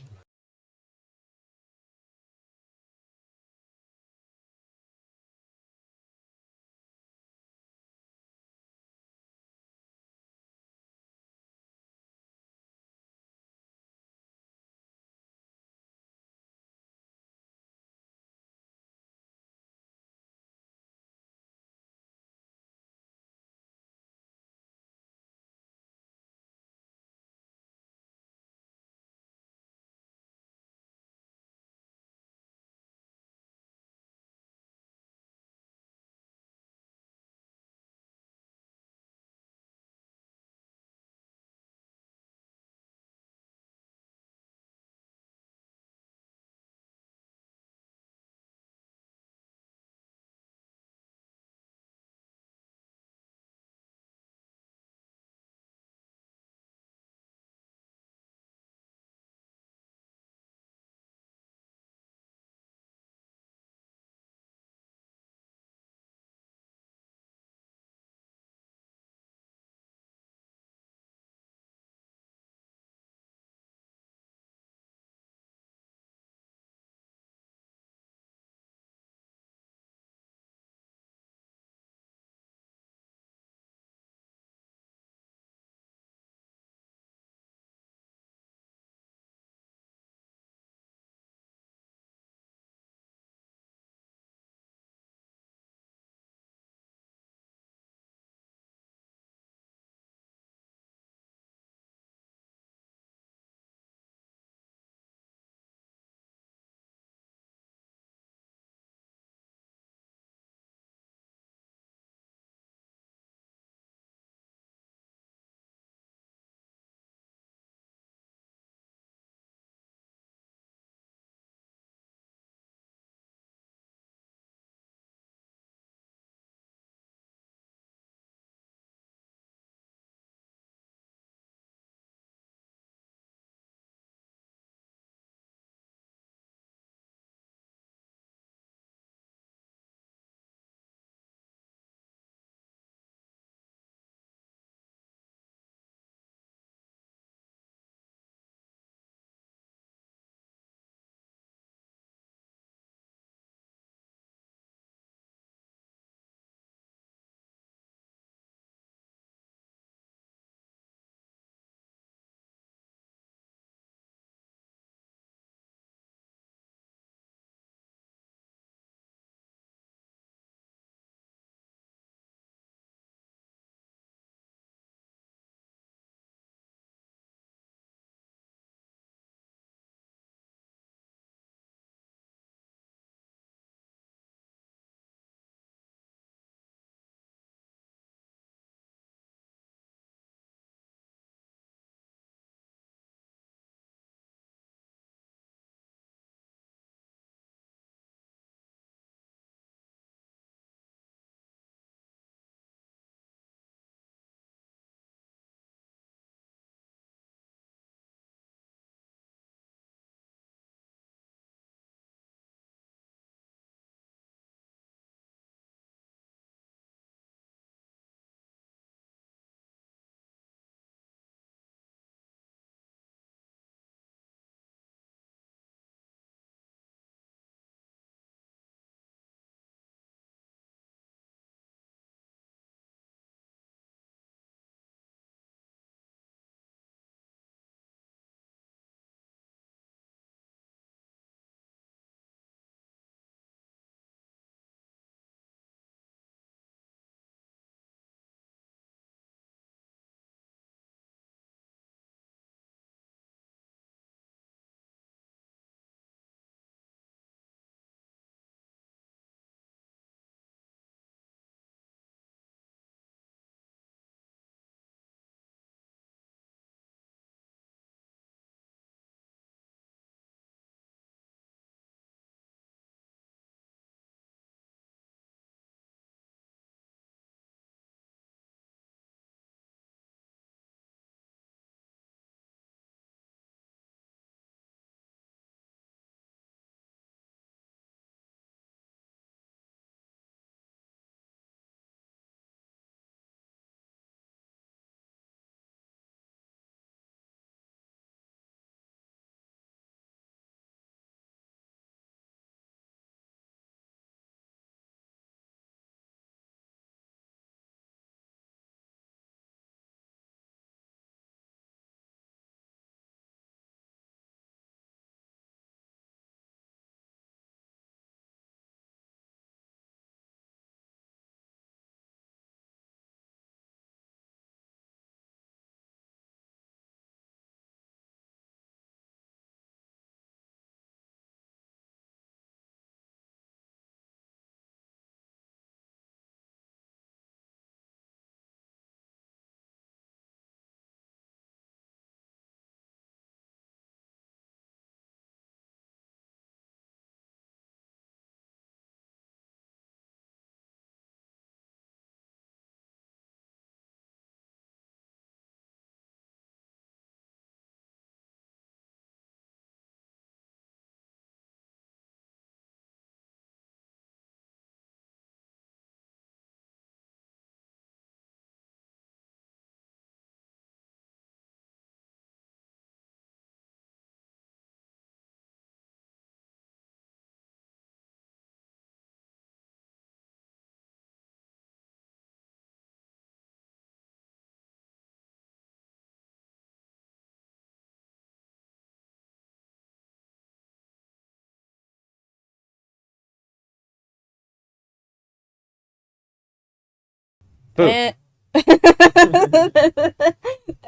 And...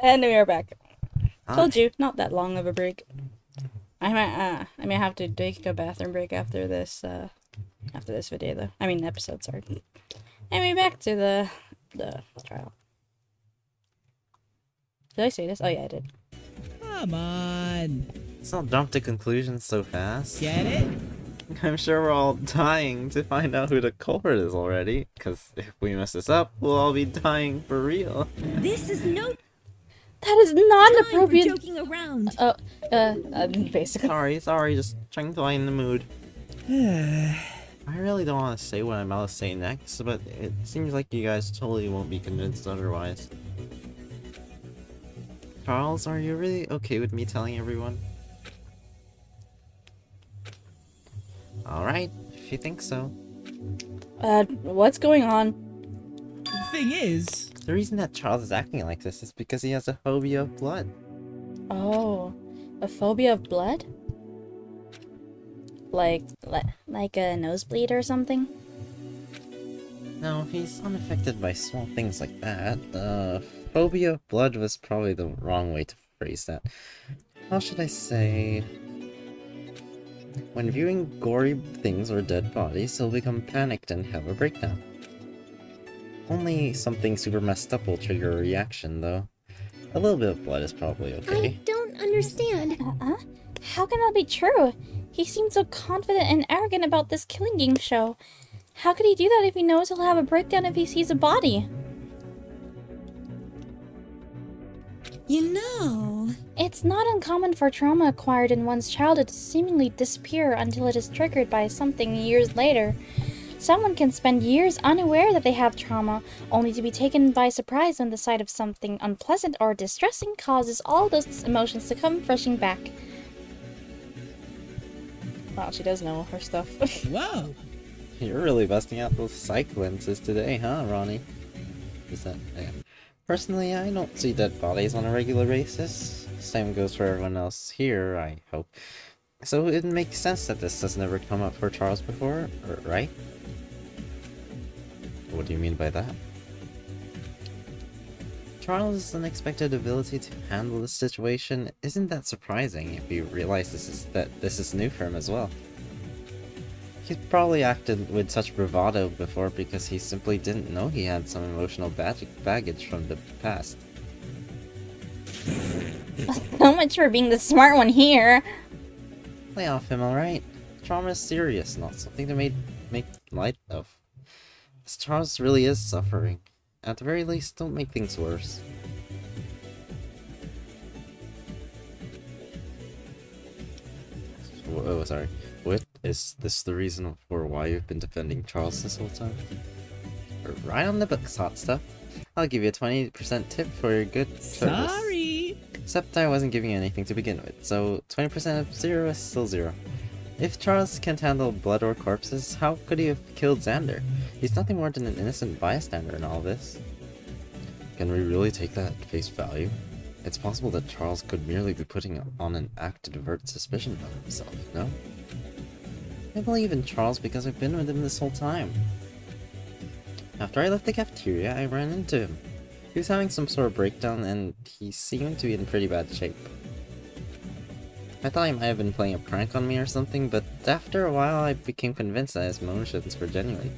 and we are back. Told you, not that long of a break. I might have to take a bathroom break after this video though. I mean episode, sorry. Anyway, back to the trial. Did I say this? Oh yeah, I did. Come on. Let's not jump to conclusions so fast. Get it? I'm sure we're all dying to find out who the culprit is already, because if we mess this up, we'll all be dying for real. This is no That is not time for appropriate. joking around. Basically. Sorry, just trying to lighten the mood. I really don't want to say what I'm about to say next, but it seems like you guys totally won't be convinced otherwise. Charles, are you really okay with me telling everyone? Alright, if you think so. What's going on? The thing is... The reason that Charles is acting like this is because he has a phobia of blood. Oh, a phobia of blood? Like a nosebleed or something? No, he's unaffected by small things like that. Phobia of blood was probably the wrong way to phrase that. How should I say? When viewing gory things or dead bodies, he'll become panicked and have a breakdown. Only something super messed up will trigger a reaction, though. A little bit of blood is probably okay. I don't understand. How can that be true? He seems so confident and arrogant about this killing game show. How could he do that if he knows he'll have a breakdown if he sees a body? You know... It's not uncommon for trauma acquired in one's childhood to seemingly disappear until it is triggered by something years later. Someone can spend years unaware that they have trauma, only to be taken by surprise when the sight of something unpleasant or distressing causes all those emotions to come rushing back. Wow, she does know her stuff. Whoa! You're really busting out those psych lenses today, huh, Ronnie? Is that... Yeah. Personally, I don't see dead bodies on a regular basis. Same goes for everyone else here, I hope. So it makes sense that this has never come up for Charles before, right? What do you mean by that? Charles' unexpected ability to handle the situation isn't that surprising if you realize this is new for him as well. He's probably acted with such bravado before because he simply didn't know he had some emotional baggage from the past. So much for being the smart one here. Lay off him, alright? Trauma is serious, not something to make light of. This Charles really is suffering. At the very least, don't make things worse. Oh, sorry. What? Is this the reason for why you've been defending Charles this whole time? Right on the books, hot stuff. I'll give you a 20% tip for your good service. Sorry! Except I wasn't giving you anything to begin with, so 20% of 0 is still 0. If Charles can't handle blood or corpses, how could he have killed Xander? He's nothing more than an innocent bystander in all this. Can we really take that at face value? It's possible that Charles could merely be putting on an act to divert suspicion of himself, no? I believe in Charles because I've been with him this whole time. After I left the cafeteria, I ran into him. He was having some sort of breakdown and he seemed to be in pretty bad shape. I thought he might have been playing a prank on me or something, but after a while I became convinced that his emotions were genuine.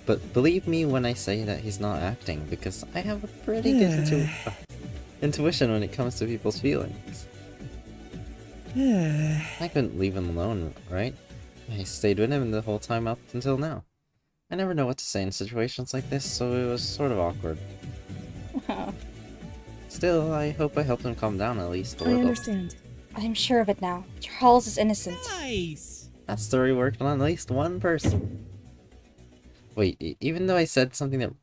But believe me when I say that he's not acting, because I have a pretty good intuition when it comes to people's feelings. I couldn't leave him alone, right? I stayed with him the whole time up until now. I never know what to say in situations like this, so it was sort of awkward. Still, I hope I helped him calm down at least a little. I understand. I'm sure of it now. Charles is innocent. Nice! That story worked on at least one person. Wait, even though I said something that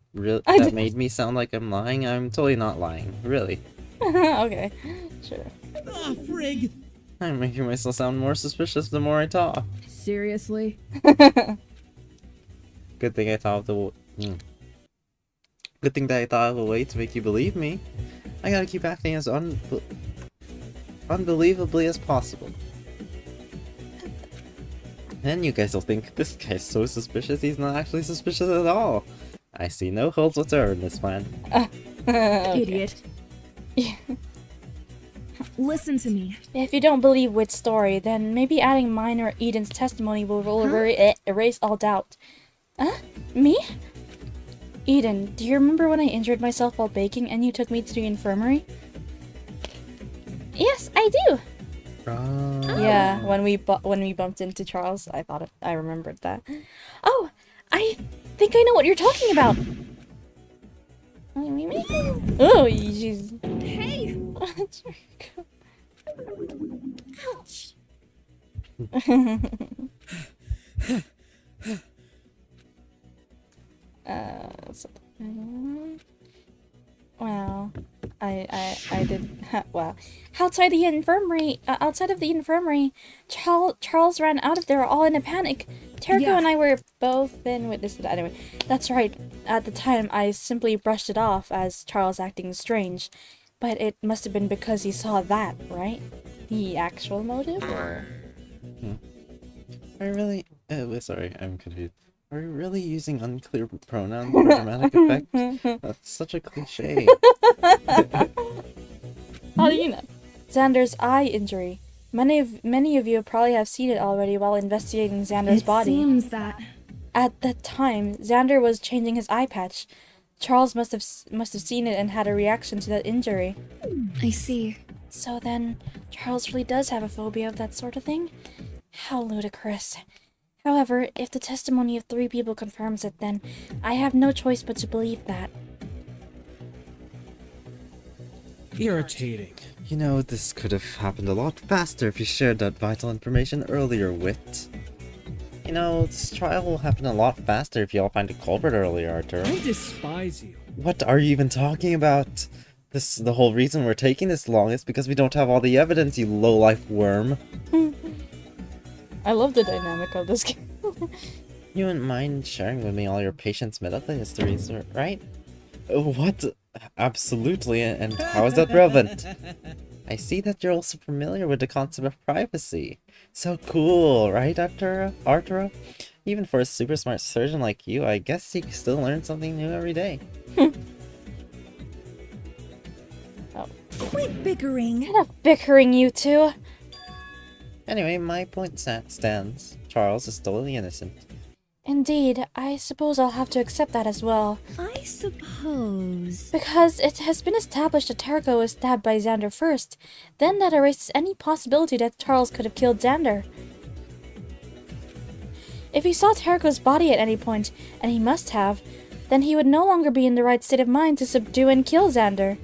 made me sound like I'm lying, I'm totally not lying. Really. Okay, sure. Ah, frig! I'm making myself sound more suspicious the more I talk. Seriously? Good thing I thought of Good thing that I thought of a way to make you believe me. I gotta keep acting as unbelievably as possible. Then you guys will think, this guy's so suspicious, he's not actually suspicious at all. I see no holes whatsoever in this plan. Idiot. Yeah. Listen to me. If you don't believe Wit's story, then maybe adding mine or Eden's testimony will erase all doubt. Me? Eden, do you remember when I injured myself while baking and you took me to the infirmary? Yes, I do. Yeah, when we bumped into Charles, I remembered that. Oh, I think I know what you're talking about. Oh, she's... Hey! Ouch. Wow. I did... Wow. Outside of the infirmary, Charles ran out of there all in a panic. Terko and I were both in witness to that. Anyway, that's right. At the time, I simply brushed it off as Charles acting strange. But it must have been because he saw that, right? The actual motive, or...? Are you really... sorry, I'm confused. Are you really using unclear pronouns for dramatic effect? That's such a cliche. How do you know? Xander's eye injury. Many of you probably have seen it already while investigating Xander's body. It seems that... At the time, Xander was changing his eye patch. Charles must have seen it and had a reaction to that injury. I see. So then, Charles really does have a phobia of that sort of thing? How ludicrous. However, if the testimony of 3 people confirms it, then I have no choice but to believe that. Irritating. You know, this could have happened a lot faster if you shared that vital information earlier, Wit. You know, this trial will happen a lot faster if you all find a culprit earlier, Arturo. I despise you. What are you even talking about? The whole reason we're taking this long is because we don't have all the evidence, you low-life worm. I love the dynamic of this game. You wouldn't mind sharing with me all your patients' medical histories, right? What? Absolutely, and how is that relevant? I see that you're also familiar with the concept of privacy. So cool, right, Arturo? Even for a super smart surgeon like you, I guess you still learn something new every day. Quit bickering. Enough bickering, you two. Anyway, my point stands. Charles is totally innocent. Indeed, I suppose I'll have to accept that as well. I suppose. Because it has been established that Terko was stabbed by Xander first. Then that erases any possibility that Charles could have killed Xander. If he saw Terko's body at any point, and he must have, then he would no longer be in the right state of mind to subdue and kill Xander.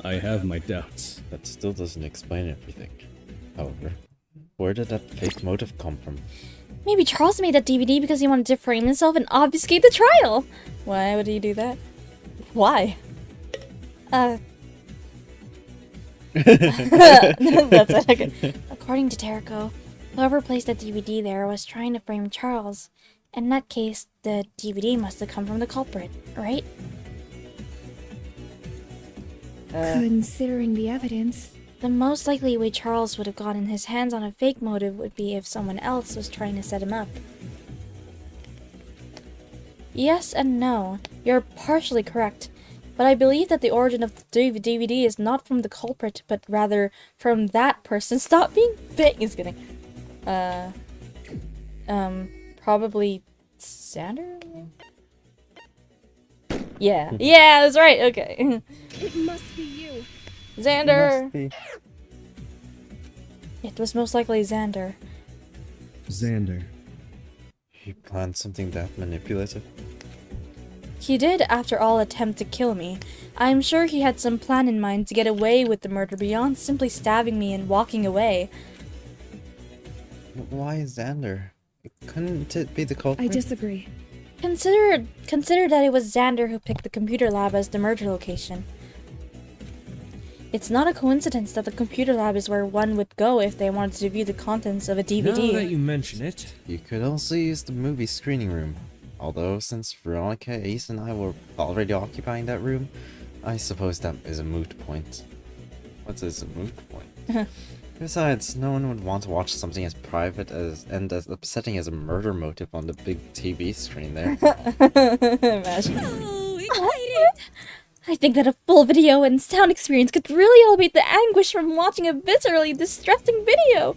I have my doubts. That still doesn't explain everything. However, where did that fake motive come from? Maybe Charles made that DVD because he wanted to frame himself and obfuscate the trial. Why would he do that? Why? That's it. Okay. According to Terko, whoever placed that DVD there was trying to frame Charles. In that case, the DVD must have come from the culprit, right? Considering the evidence... The most likely way Charles would have gotten his hands on a fake motive would be if someone else was trying to set him up. Yes and no. You're partially correct. But I believe that the origin of the DVD is not from the culprit, but rather from that person. Stop being big. He's kidding. Probably Xander? Yeah. Yeah, that's right. Okay. It must be you. Xander! Must be. It was most likely Xander. Xander. He planned something that manipulative? He did, after all, attempt to kill me. I'm sure he had some plan in mind to get away with the murder beyond simply stabbing me and walking away. Why Xander? Couldn't it be the culprit? I disagree. Consider that it was Xander who picked the computer lab as the murder location. It's not a coincidence that the computer lab is where one would go if they wanted to view the contents of a DVD. Now that you mention it... You could also use the movie screening room. Although, since Veronica, Ace, and I were already occupying that room, I suppose that is a moot point. What is a moot point? Besides, no one would want to watch something as private and as upsetting as a murder motive on the big TV screen there. Imagine. So excited! I think that a full video and sound experience could really elevate the anguish from watching a viscerally distressing video.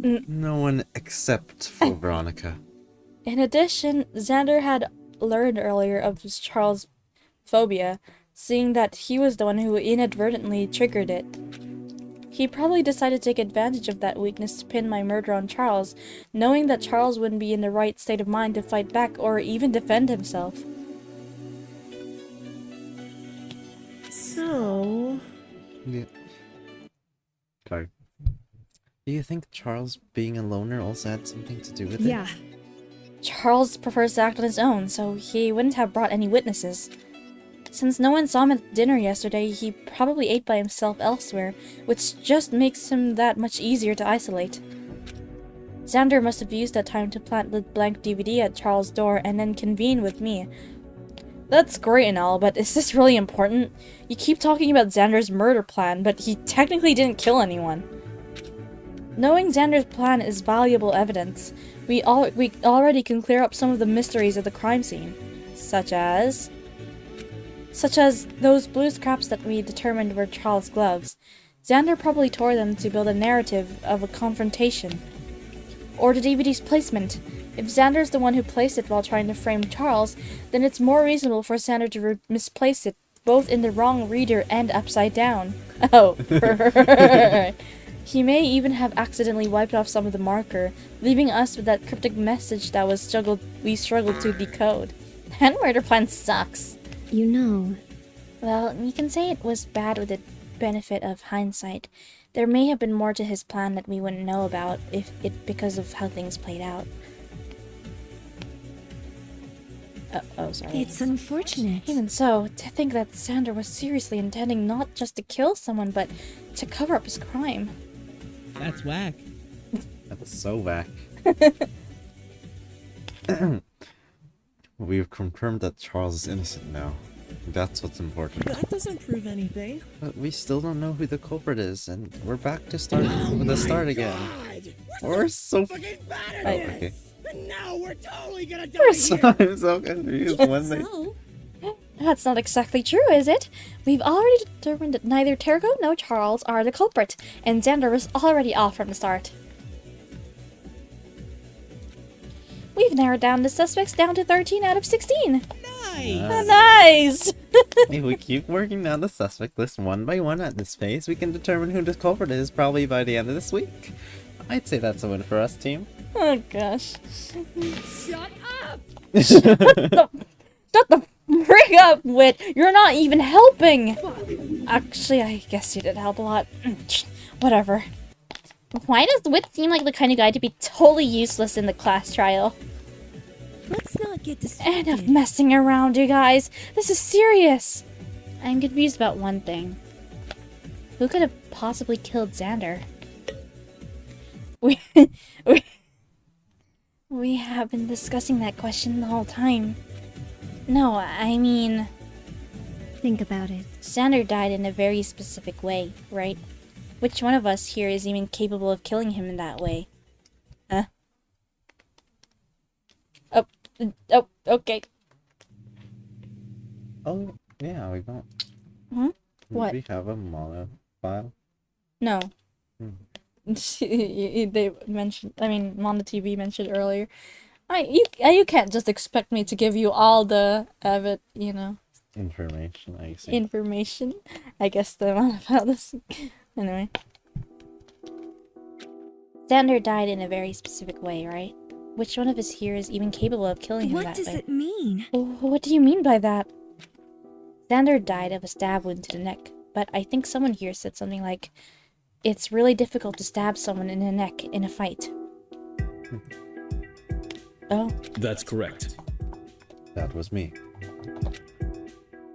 No one except for Veronica. In addition, Xander had learned earlier of Charles' phobia, seeing that he was the one who inadvertently triggered it. He probably decided to take advantage of that weakness to pin my murder on Charles, knowing that Charles wouldn't be in the right state of mind to fight back or even defend himself. So... Yeah. Sorry. Do you think Charles being a loner also had something to do with it? Yeah. Charles prefers to act on his own, so he wouldn't have brought any witnesses. Since no one saw him at dinner yesterday, he probably ate by himself elsewhere, which just makes him that much easier to isolate. Xander must have used that time to plant the blank DVD at Charles' door and then convene with me. That's great and all, but is this really important? You keep talking about Xander's murder plan, but he technically didn't kill anyone. Knowing Xander's plan is valuable evidence. We already can clear up some of the mysteries of the crime scene, such as those blue scraps that we determined were Charles' gloves. Xander probably tore them to build a narrative of a confrontation. Or the DVD's placement. If Xander's the one who placed it while trying to frame Charles, then it's more reasonable for Xander to misplace it, both in the wrong reader and upside down. Oh, right. He may even have accidentally wiped off some of the marker, leaving us with that cryptic message that we struggled to decode. That murder plan sucks. You know. Well, you can say it was bad with the benefit of hindsight. There may have been more to his plan that we wouldn't know about because of how things played out. Oh, sorry. It's unfortunate. Even so, to think that Xander was seriously intending not just to kill someone, but to cover up his crime. That's whack. That's so whack. We've confirmed that Charles is innocent now. That's what's important. That doesn't prove anything. But we still don't know who the culprit is, and we're back to start again. We're so fucking bad at it. this. Okay. And now we're totally gonna die I'm so confused when they... That's not exactly true, is it? We've already determined that neither Tergo nor Charles are the culprit, and Xander was already off from the start. We've narrowed down the suspects down to 13 out of 16. Nice! Nice! If we keep working down the suspect list one by one at this pace, we can determine who the culprit is probably by the end of this week. I'd say that's a win for us, team. Oh gosh. Shut up! Shut the frick up, Wit! You're not even helping! Actually, I guess you did help a lot. Whatever. Why does Wit seem like the kind of guy to be totally useless in the class trial? Let's not get distracted. Enough messing around, you guys! This is serious! I'm confused about one thing. Who could have possibly killed Xander? We have been discussing that question the whole time. No, I mean... Think about it. Xander died in a very specific way, right? Which one of us here is even capable of killing him in that way? Huh? Oh, okay. Oh, yeah, we don't. Hmm? Do What? we have a mono file? No. They mentioned, Mondo TV mentioned earlier. You can't just expect me to give you all the Information, I see. information. I guess the amount about this. Anyway. Xander died in a very specific way, right? Which one of us here is even capable of killing him What that does way? it mean? What do you mean by that? Xander died of a stab wound to the neck, but I think someone here said something like, it's really difficult to stab someone in the neck in a fight. Oh. That's correct. That was me.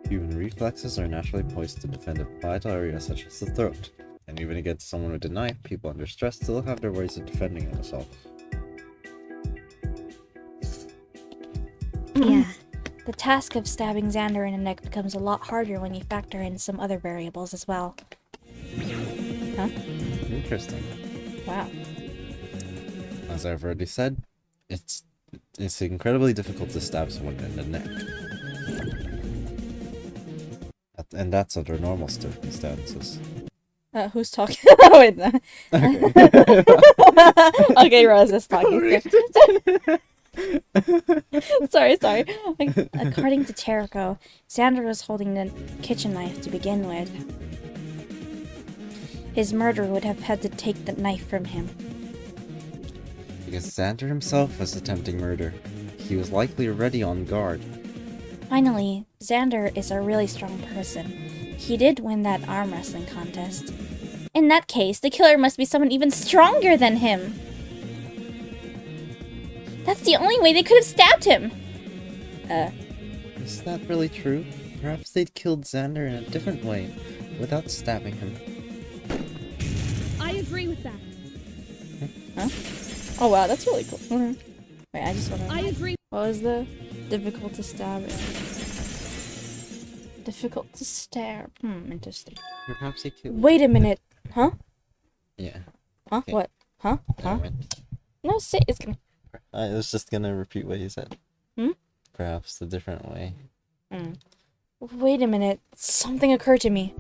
Human reflexes are naturally poised to defend a vital area such as the throat, and even against someone with a knife, people under stress still have their ways of defending themselves. Yeah. The task of stabbing Xander in the neck becomes a lot harder when you factor in some other variables as well. Huh? Interesting. Wow. As I've already said, it's incredibly difficult to stab someone in the neck. And that's under normal circumstances. Who's talking? Wait, no. Okay, Rose is talking. Sorry. According to Tereko, Xander was holding the kitchen knife to begin with. His murderer would have had to take the knife from him. Because Xander himself was attempting murder. He was likely already on guard. Finally, Xander is a really strong person. He did win that arm wrestling contest. In that case, the killer must be someone even stronger than him. That's the only way they could have stabbed him! Is that really true? Perhaps they'd killed Xander in a different way, without stabbing him. I agree with that. Huh? Oh wow, that's really cool. Wait, I just wanna... I agree. What was the... difficult to stab? Difficult to stab. Interesting. Perhaps he killed... Wait a minute. Huh? Yeah. Huh? Okay. What? Huh? Huh? No, say it's gonna... I was just gonna repeat what you said. Perhaps a different way. Wait a minute. Something occurred to me.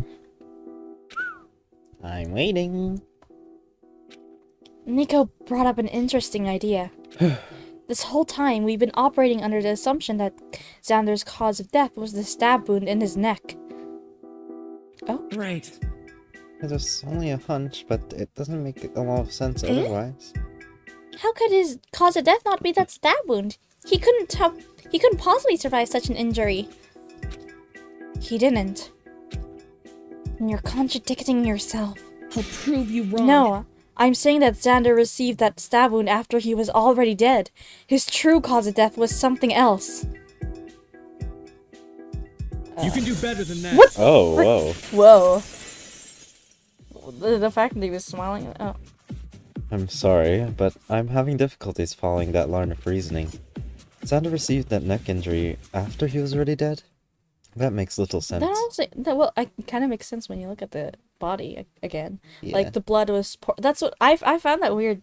I'm waiting. Nico brought up an interesting idea. This whole time, we've been operating under the assumption that Xander's cause of death was the stab wound in his neck. Oh? Right. It was only a hunch, but it doesn't make a lot of sense otherwise. How could his cause of death not be that stab wound? He couldn't possibly survive such an injury. He didn't. And you're contradicting yourself. I'll prove you wrong. No, I'm saying that Xander received that stab wound after he was already dead. His true cause of death was something else. You can do better than that. What? Oh, whoa. The fact that he was smiling. Oh. I'm sorry, but I'm having difficulties following that line of reasoning. Xander received that neck injury after he was already dead? That makes little sense. Well, it kind of makes sense when you look at the body again. Yeah. Like, the blood was... That's what... I found that weird.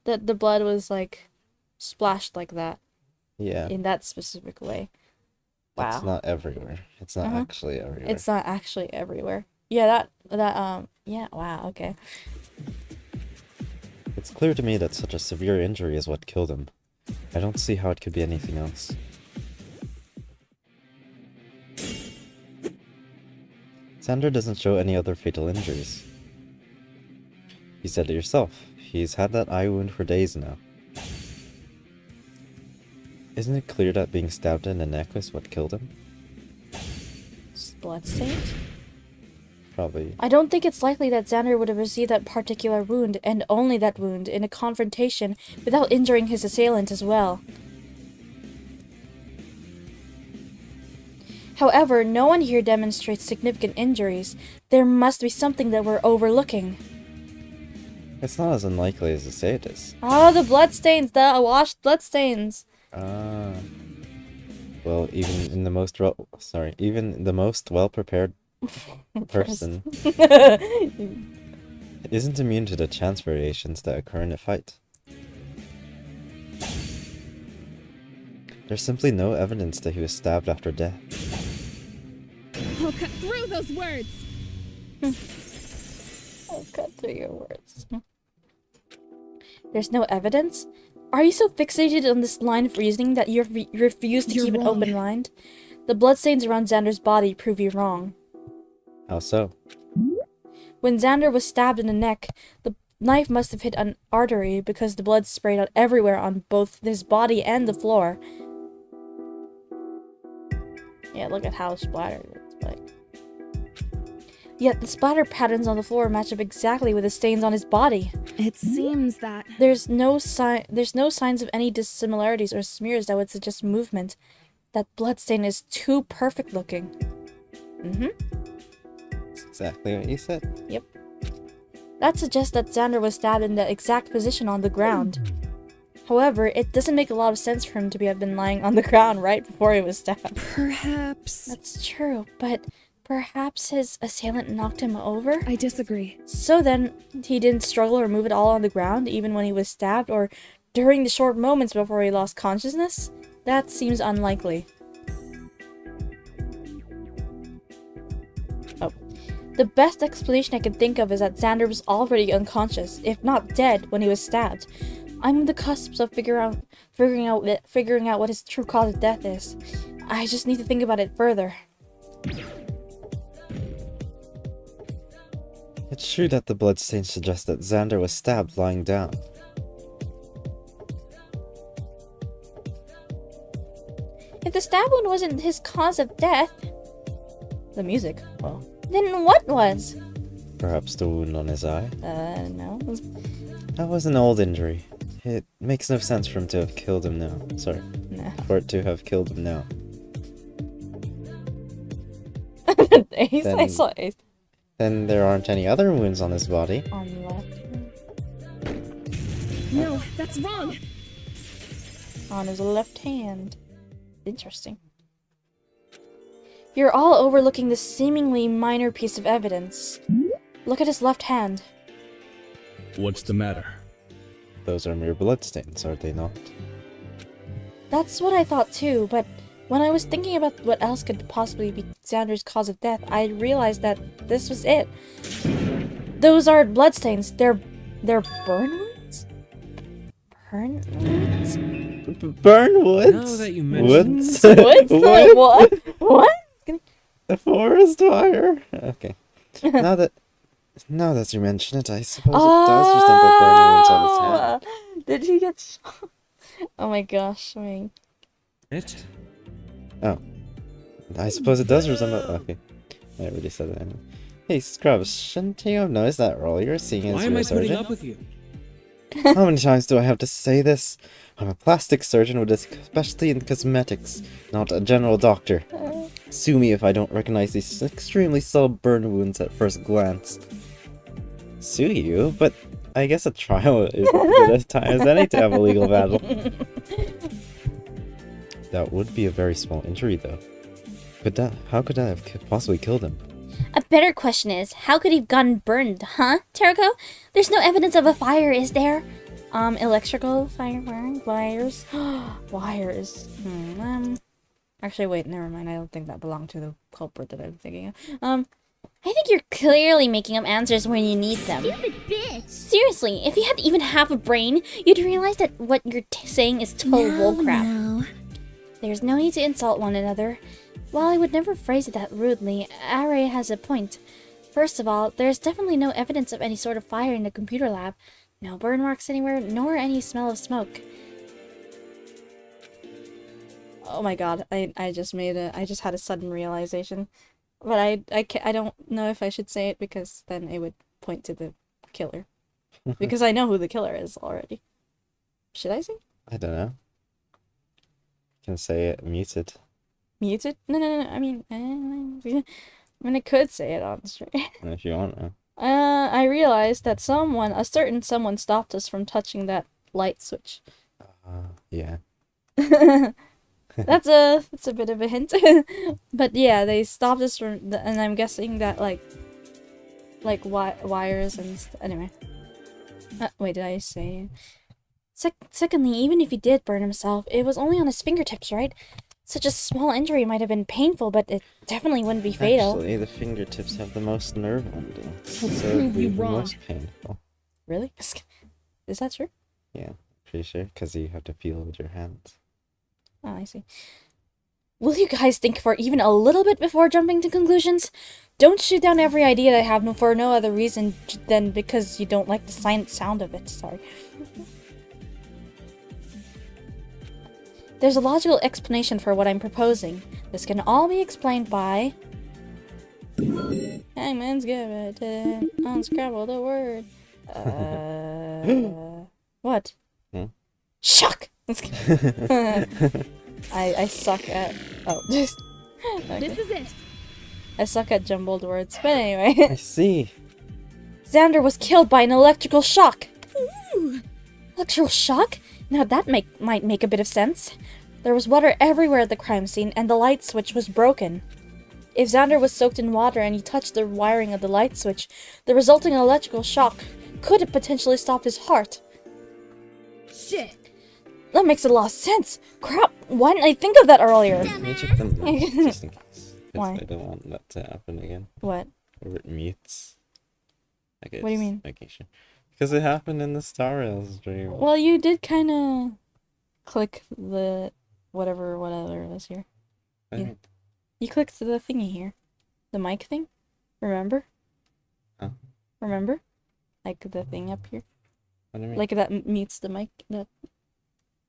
That the blood was, like, splashed like that. Yeah. In that specific way. Wow. It's not everywhere. It's not actually everywhere. It's not actually everywhere. Yeah, yeah, wow, okay. It's clear to me that such a severe injury is what killed him. I don't see how it could be anything else. Xander doesn't show any other fatal injuries. You said it yourself. He's had that eye wound for days now. Isn't it clear that being stabbed in the neck was what killed him? Bloodstains? Probably. I don't think it's likely that Xander would have received that particular wound, and only that wound, in a confrontation without injuring his assailant as well. However, no one here demonstrates significant injuries. There must be something that we're overlooking. It's not as unlikely as you say it is. Oh, the bloodstains! The washed bloodstains! Well, even the most well-prepared person isn't immune to the chance variations that occur in a fight. There's simply no evidence that he was stabbed after death. I'll cut through those words. I'll cut through your words. There's no evidence? Are you so fixated on this line of reasoning that you refuse to keep an open mind? The bloodstains around Xander's body prove you wrong. How so? When Xander was stabbed in the neck, the knife must have hit an artery because the blood sprayed out everywhere on both his body and the floor. Yeah, look at how splattered it's like. Yet the splatter patterns on the floor match up exactly with the stains on his body. It seems that there's no signs of any dissimilarities or smears that would suggest movement. That bloodstain is too perfect looking. That's exactly what you said. Yep. That suggests that Xander was stabbed in the exact position on the ground. However, it doesn't make a lot of sense for him to have been lying on the ground right before he was stabbed. Perhaps. That's true, but perhaps his assailant knocked him over? I disagree. So then, he didn't struggle or move at all on the ground, even when he was stabbed, or during the short moments before he lost consciousness? That seems unlikely. Oh. The best explanation I can think of is that Xander was already unconscious, if not dead, when he was stabbed. I'm on the cusp of figuring out what his true cause of death is. I just need to think about it further. It's true that the bloodstains suggest that Xander was stabbed lying down. If the stab wound wasn't his cause of death... The music. Well, then what was? perhaps the wound on his eye? No. That was an old injury. It makes no sense for him to have killed him now. Sorry. No. For it to have killed him now. Ace? Then- I saw Ace. Then there aren't any other wounds on his body. On the left. No, that's wrong. On his left hand. Interesting. You're all overlooking this seemingly minor piece of evidence. Look at his left hand. What's the matter? Those are mere bloodstains, are they not? That's what I thought too, but when I was thinking about what else could possibly be Xander's cause of death, I realized that this was it. Those are bloodstains. They're burn wounds? Burn wounds? Burn woods? Now that you mention Woods? Woods? Wood? What? What? A forest fire? Okay. Now that you mention it, I suppose it does resemble burn wounds on his hand. Did he get shot? Oh my gosh, I mean... it. Oh. I suppose it does resemble... Okay. I already said it anyway. Hey, Scrubs, shouldn't you have noticed that earlier, seeing as Why you're am I a putting surgeon? up with you? How many times do I have to say this? I'm a plastic surgeon with a specialty in cosmetics, not a general doctor. Sue me if I don't recognize these extremely subtle burn wounds at first glance. Sue you? But I guess a trial is as good a time as any to have a legal battle. That would be a very small injury, though. How could that have possibly killed him? A better question is, how could he have gotten burned, huh, Terako? There's no evidence of a fire, is there? Electrical fire wires? Wires. Actually, wait, never mind. I don't think that belonged to the culprit that I'm thinking of. I think you're clearly making up answers when you need them. Stupid bitch! Seriously, if you had even half a brain, you'd realize that what you're saying is total bullcrap. No. There's no need to insult one another. While I would never phrase it that rudely, Are has a point. First of all, there's definitely no evidence of any sort of fire in the computer lab. No burn marks anywhere, nor any smell of smoke. Oh my god, I just had a sudden realization. But I don't know if I should say it because then it would point to the killer. Because I know who the killer is already. Should I say? I don't know. You can say it muted. Muted? No. I mean, I could say it on stream. If you want to. I realized that a certain someone stopped us from touching that light switch. Yeah. That's a bit of a hint. But yeah, they stopped us from, and I'm guessing that like wires and anyway. Wait, did I say? Secondly, even if he did burn himself, it was only on his fingertips, right? Such a small injury might have been painful, but it definitely wouldn't be fatal. Actually, the fingertips have the most nerve endings, I'll so prove it'd be you the wrong. most painful. Really? Is that true? Yeah, pretty sure, because you have to feel with your hands. Oh, I see. Will you guys think for even a little bit before jumping to conclusions? Don't shoot down every idea I have for no other reason than because you don't like the sound of it. Sorry. There's a logical explanation for what I'm proposing. This can all be explained by... Hangman's Gambit, unscramble the word. What? Shock! I suck at... Oh, just... Okay. This is it. I suck at jumbled words, but anyway. I see. Xander was killed by an electrical shock. Ooh. Electrical shock? Now that might make a bit of sense. There was water everywhere at the crime scene, and the light switch was broken. If Xander was soaked in water and he touched the wiring of the light switch, the resulting electrical shock could have potentially stopped his heart. Shit! That makes a lot of sense. Crap, why didn't I think of that earlier? Let me check them just in case. Why? I don't want that to happen again. What? Or it meets. I guess. What do you mean? Making sure. Because it happened in the Star Rail stream. Well, you did kind of click the whatever it is here. You clicked the thingy here. The mic thing? Remember? Huh? Remember? Like the thing up here? What do you mean? Like that mutes the mic, that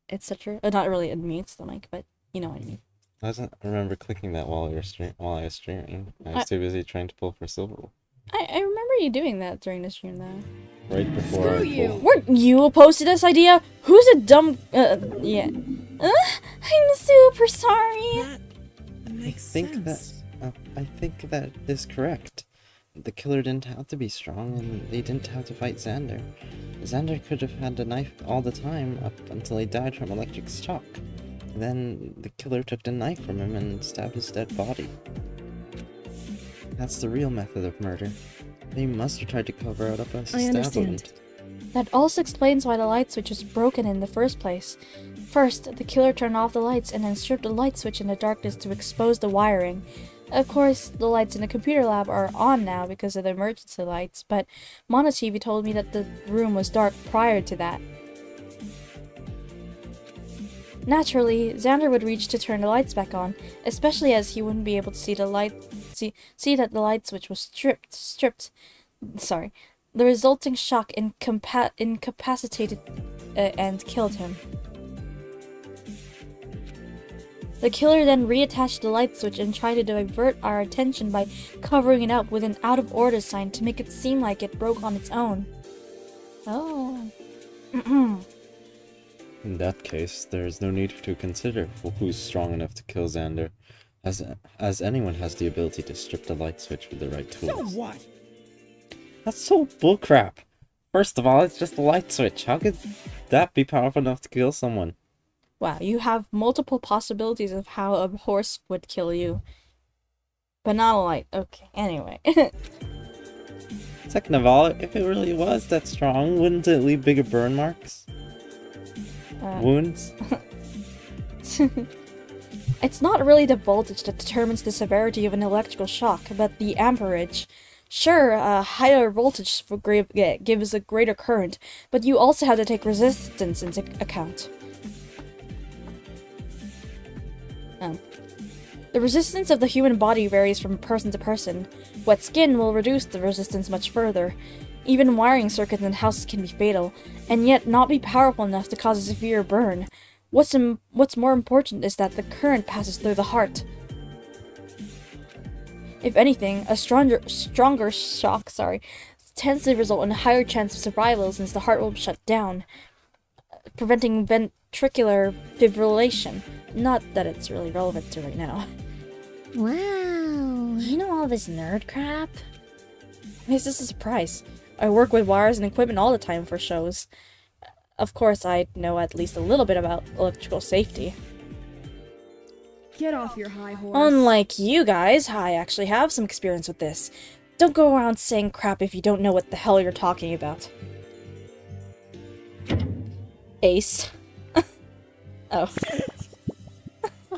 etc. Not really it mutes the mic, but you know what I mean. I doesn't remember clicking that while I was streaming. I was too busy trying to pull for silver. I remember you doing that during the stream though. Right before I pulled. Weren't you opposed to this idea? Who's a dumb yeah. I'm super sorry. I think that is correct. The killer didn't have to be strong, and they didn't have to fight Xander. Xander could have had a knife all the time up until he died from electric shock. Then the killer took the knife from him and stabbed his dead body. That's the real method of murder. They must have tried to cover it up as a stab wound. That also explains why the light switch was broken in the first place. First, the killer turned off the lights and then stripped the light switch in the darkness to expose the wiring. Of course, the lights in the computer lab are on now because of the emergency lights, but Mono TV told me that the room was dark prior to that. Naturally, Xander would reach to turn the lights back on, especially as he wouldn't be able to see that the light switch was stripped. Sorry. The resulting shock incapacitated and killed him. The killer then reattached the light switch and tried to divert our attention by covering it up with an out-of-order sign to make it seem like it broke on its own. Oh. In that case, there is no need to consider who's strong enough to kill Xander, as anyone has the ability to strip the light switch with the right tools. So what? That's so bullcrap. First of all, it's just a light switch. How could that be powerful enough to kill someone? Wow, you have multiple possibilities of how a horse would kill you. But not a light. Okay, anyway. Second of all, if it really was that strong, wouldn't it leave bigger burn marks? Wounds? It's not really the voltage that determines the severity of an electrical shock, but the amperage. Sure, a higher voltage gives a greater current, but you also have to take resistance into account. The resistance of the human body varies from person to person. Wet skin will reduce the resistance much further. Even wiring circuits in houses can be fatal, and yet not be powerful enough to cause a severe burn. What's more important is that the current passes through the heart. If anything, a stronger shock, tends to result in a higher chance of survival since the heart will shut down, preventing ventricular fibrillation. Not that it's really relevant to right now. Wow. You know all this nerd crap? This is a surprise. I work with wires and equipment all the time for shows. Of course, I know at least a little bit about electrical safety. Get off your high horse. Unlike you guys, I actually have some experience with this. Don't go around saying crap if you don't know what the hell you're talking about. Ace. Oh.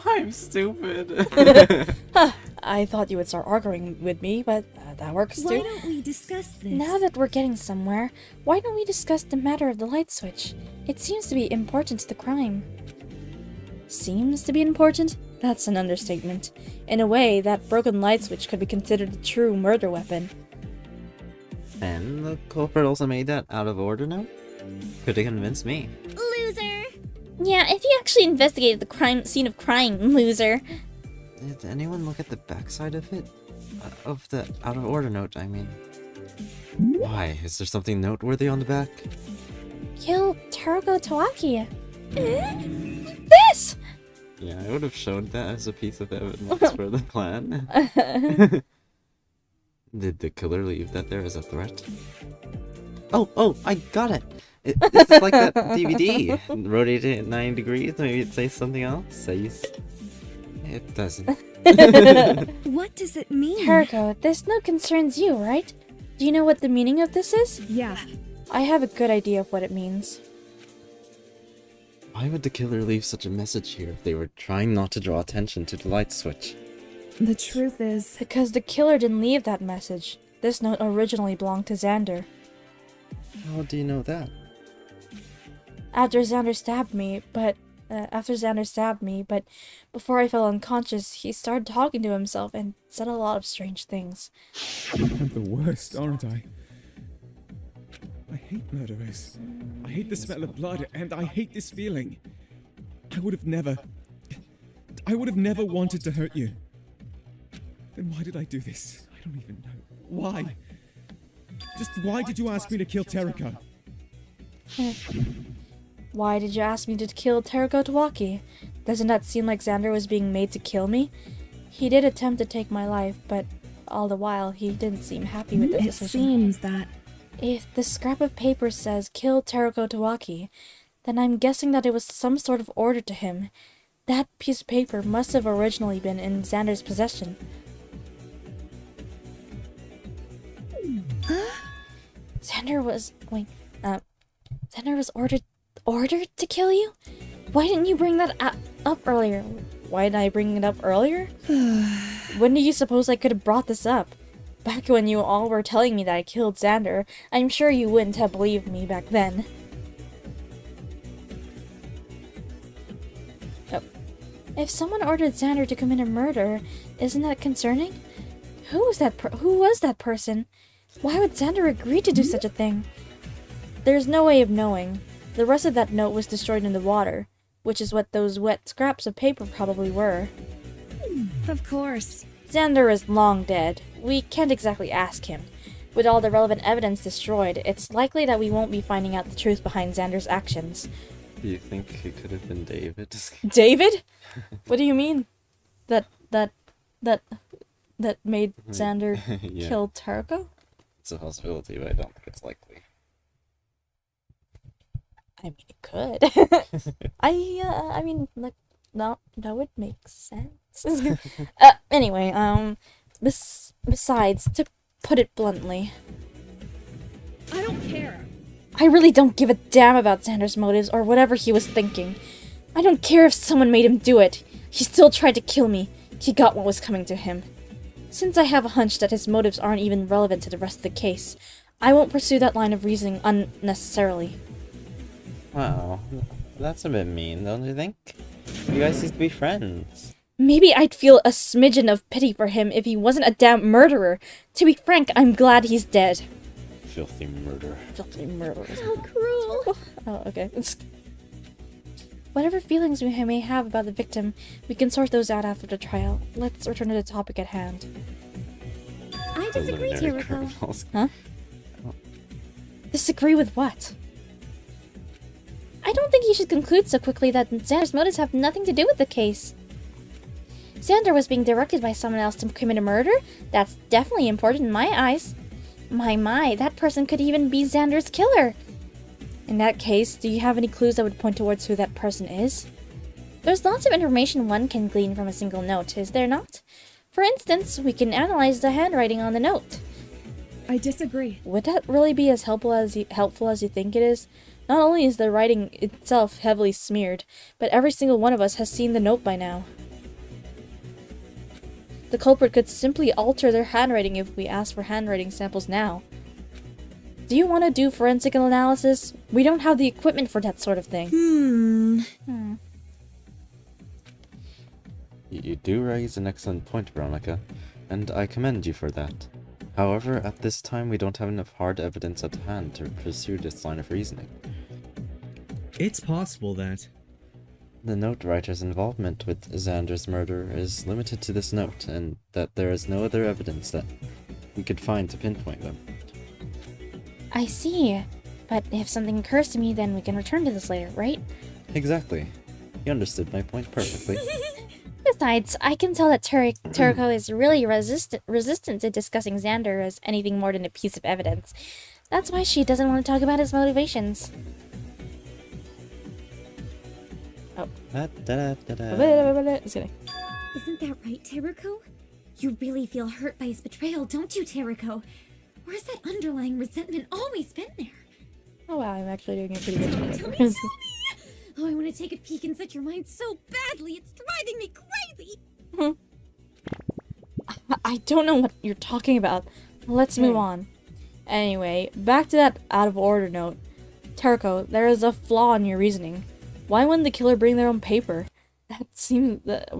I'm stupid. I thought you would start arguing with me, but that works too. Why don't we discuss this? Now that we're getting somewhere, why don't we discuss the matter of the light switch? It seems to be important to the crime. Seems to be important? That's an understatement. In a way, that broken light switch could be considered a true murder weapon. And the culprit also made that out of order now? Could have convinced me. Loser! Yeah, if you actually investigated the scene of crime, loser. Did anyone look at the backside of it? Of the out of order note, I mean. Why? Is there something noteworthy on the back? Kill Tarugo Tawaki. This! Yeah, I would have showed that as a piece of evidence for the plan. Did the killer leave that there as a threat? Oh, I got it! It's like that DVD. Rotate it at 90 degrees, maybe it says something else. It doesn't. What does it mean? Terako, this note concerns you, right? Do you know what the meaning of this is? Yeah. I have a good idea of what it means. Why would the killer leave such a message here if they were trying not to draw attention to the light switch? The truth is... Because the killer didn't leave that message. This note originally belonged to Xander. How do you know that? After Xander stabbed me, but before I fell unconscious, he started talking to himself and said a lot of strange things. I'm the worst, aren't I? I hate murderers. I hate the smell of blood, and I hate this feeling. I would have never wanted to hurt you. Then why did I do this? I don't even know. Why? Just why did you ask me to kill Terako? Why did you ask me to kill Terako Tawaki? Doesn't that seem like Xander was being made to kill me? He did attempt to take my life, but all the while he didn't seem happy with the decision. It seems that... If the scrap of paper says kill Terako Tawaki, then I'm guessing that it was some sort of order to him. That piece of paper must have originally been in Xander's possession. Xander was ordered to kill you? Why didn't you bring that up earlier? Why didn't I bring it up earlier? When do you suppose I could have brought this up? Back when you all were telling me that I killed Xander, I'm sure you wouldn't have believed me back then. Oh. If someone ordered Xander to commit a murder, isn't that concerning? Who was that person? Why would Xander agree to do such a thing? There's no way of knowing. The rest of that note was destroyed in the water, which is what those wet scraps of paper probably were. Of course. Xander is long dead. We can't exactly ask him. With all the relevant evidence destroyed, it's likely that we won't be finding out the truth behind Xander's actions. Do you think it could have been David? David? What do you mean? That made Xander Yeah. kill Terako? It's a possibility, but I don't think it's likely. I mean, it could. I mean, like, no, that would make sense. Anyway, besides, to put it bluntly, I don't care. I really don't give a damn about Xander's motives or whatever he was thinking. I don't care if someone made him do it. He still tried to kill me. He got what was coming to him. Since I have a hunch that his motives aren't even relevant to the rest of the case, I won't pursue that line of reasoning unnecessarily. Wow, that's a bit mean, don't you think? You guys used to be friends. Maybe I'd feel a smidgen of pity for him if he wasn't a damn murderer. To be frank, I'm glad he's dead. Filthy murder. Filthy murderer. How cruel. Oh, okay. Whatever feelings we may have about the victim, we can sort those out after the trial. Let's return to the topic at hand. I disagree, Preliminary Terako. criminals. Huh? Disagree with what? I don't think you should conclude so quickly that Xander's motives have nothing to do with the case. Xander was being directed by someone else to commit a murder? That's definitely important in my eyes. My, that person could even be Xander's killer. In that case, do you have any clues that would point towards who that person is? There's lots of information one can glean from a single note, is there not? For instance, we can analyze the handwriting on the note. I disagree. Would that really be as helpful as you think it is? Not only is the writing itself heavily smeared, but every single one of us has seen the note by now. The culprit could simply alter their handwriting if we ask for handwriting samples now. Do you want to do forensic analysis? We don't have the equipment for that sort of thing. You do raise an excellent point, Veronica, and I commend you for that. However, at this time we don't have enough hard evidence at hand to pursue this line of reasoning. It's possible that... The note writer's involvement with Xander's murder is limited to this note, and that there is no other evidence that we could find to pinpoint them. I see. But if something occurs to me, then we can return to this later, right? Exactly. You understood my point perfectly. Besides, I can tell that Terako is really resistant to discussing Xander as anything more than a piece of evidence. That's why she doesn't want to talk about his motivations. Oh. Just kidding. Isn't that right, Teruko? You really feel hurt by his betrayal, don't you, Teruko? Or has that underlying resentment always been there? Oh wow, I'm actually doing a pretty good job. Tell me! Oh, I want to take a peek inside your mind so badly. It's driving me crazy. I don't know what you're talking about. Let's move on. Anyway, back to that out of order note. Teruko, there is a flaw in your reasoning. Why wouldn't the killer bring their own paper? That seems That